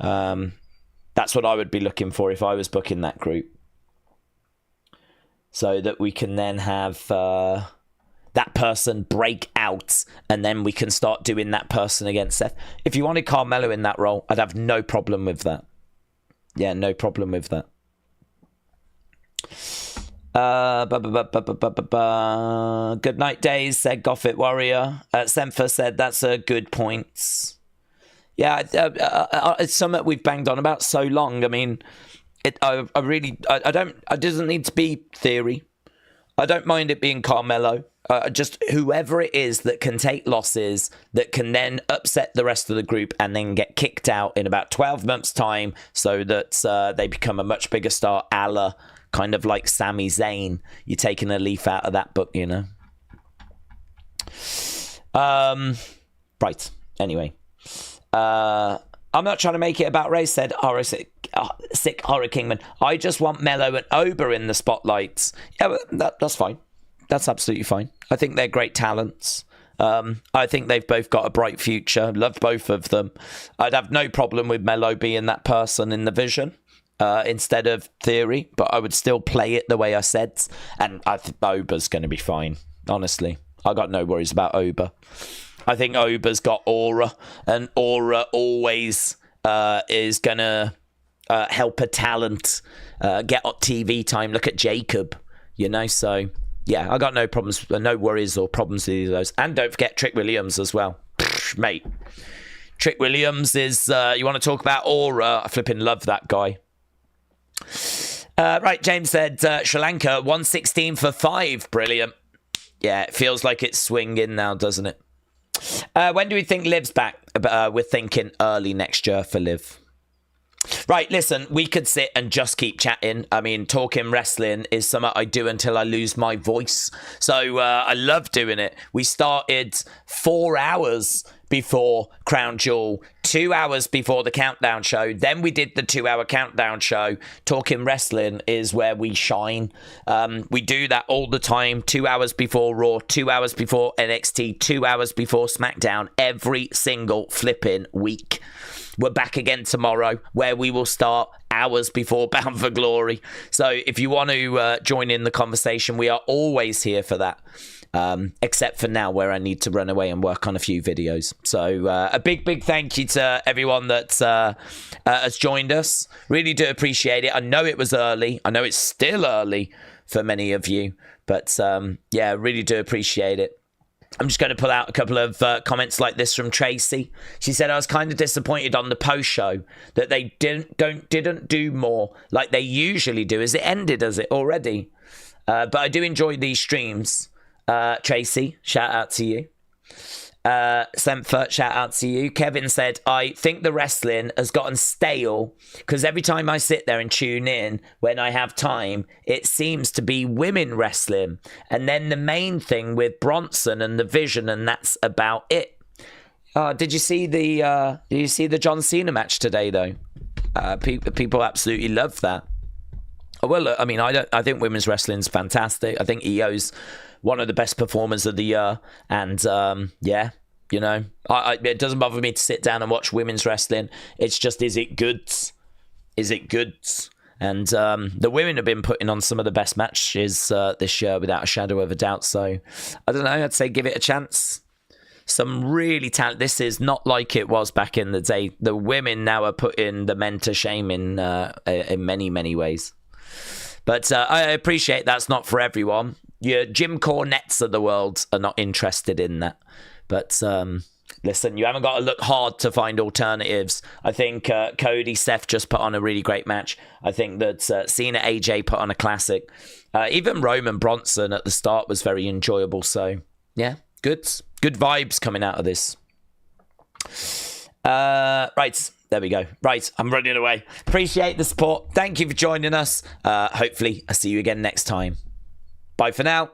That's what I would be looking for if I was booking that group. So that we can then have that person break out and then we can start doing that person against Seth. If you wanted Carmelo in that role, I'd have no problem with that. Yeah, no problem with that. Good night, Daze, said Goffit Warrior. Sempha said that's a good point. Yeah, it's something we've banged on about so long. I mean, it doesn't need to be Theory. I don't mind it being Carmelo. Just whoever it is that can take losses, that can then upset the rest of the group and then get kicked out in about 12 months' time so that they become a much bigger star, a la kind of like Sami Zayn. You're taking a leaf out of that book, you know. Right. Anyway. I'm not trying to make it about race, said Sick Horror Kingman. I just want Mello and Oba in the spotlights. Yeah, that's fine. That's absolutely fine. I think they're great talents. I think they've both got a bright future. Love both of them. I'd have no problem with Mello being that person in the Vision instead of Theory, but I would still play it the way I said. And I think Oba's going to be fine, honestly. I got no worries about Oba. I think Oba's got aura, and aura always is going to help a talent get on TV time. Look at Jacob, you know, so yeah, I got no problems, no worries or problems with either of those. And don't forget Trick Williams as well. Mate, Trick Williams is, you want to talk about aura, I flipping love that guy. Right, James said Sri Lanka 116 for 5. Brilliant. Yeah, it feels like it's swinging now, doesn't it? When do we think Liv's back? We're thinking early next year for Liv. Right, listen, we could sit and just keep chatting. I mean, talking wrestling is something I do until I lose my voice. So I love doing it. We started 4 hours before Crown Jewel, 2 hours before the countdown show. Then we did the 2-hour countdown show. Talking wrestling is where we shine. We do that all the time. 2 hours before Raw, 2 hours before NXT, 2 hours before SmackDown, every single flipping week. We're back again tomorrow, where we will start hours before Bound for Glory. So if you want to join in the conversation, we are always here for that. Except for now, where I need to run away and work on a few videos. So a big thank you to everyone that has joined us. Really do appreciate it. I know it was early. I know it's still early for many of you. But yeah, really do appreciate it. I'm just going to pull out a couple of comments like this from Tracy. She said, I was kind of disappointed on the post show that they didn't do more like they usually do. Is it ended, is it already? But I do enjoy these streams. Tracy, shout out to you. Sempher, shout out to you. Kevin said, I think the wrestling has gotten stale because every time I sit there and tune in when I have time, it seems to be women wrestling. And then the main thing with Bronson and the Vision, and that's about it. Did you see the John Cena match today though? People absolutely love that. Well, look, I mean, I think women's wrestling's fantastic. I think EO's one of the best performers of the year. And, yeah, you know, it doesn't bother me to sit down and watch women's wrestling. It's just, is it good? Is it good? And the women have been putting on some of the best matches this year without a shadow of a doubt. So, I don't know, I'd say give it a chance. Some really talented. This is not like it was back in the day. The women now are putting the men to shame in many, many ways. But I appreciate that's not for everyone. Your Jim Cornettes of the world are not interested in that. But listen, you haven't got to look hard to find alternatives. I think Cody, Seth just put on a really great match. I think that Cena, AJ put on a classic. Even Roman Bronson at the start was very enjoyable. So, yeah, good vibes coming out of this. Right. There we go. Right, I'm running away. Appreciate the support. Thank you for joining us. Hopefully, I'll see you again next time. Bye for now.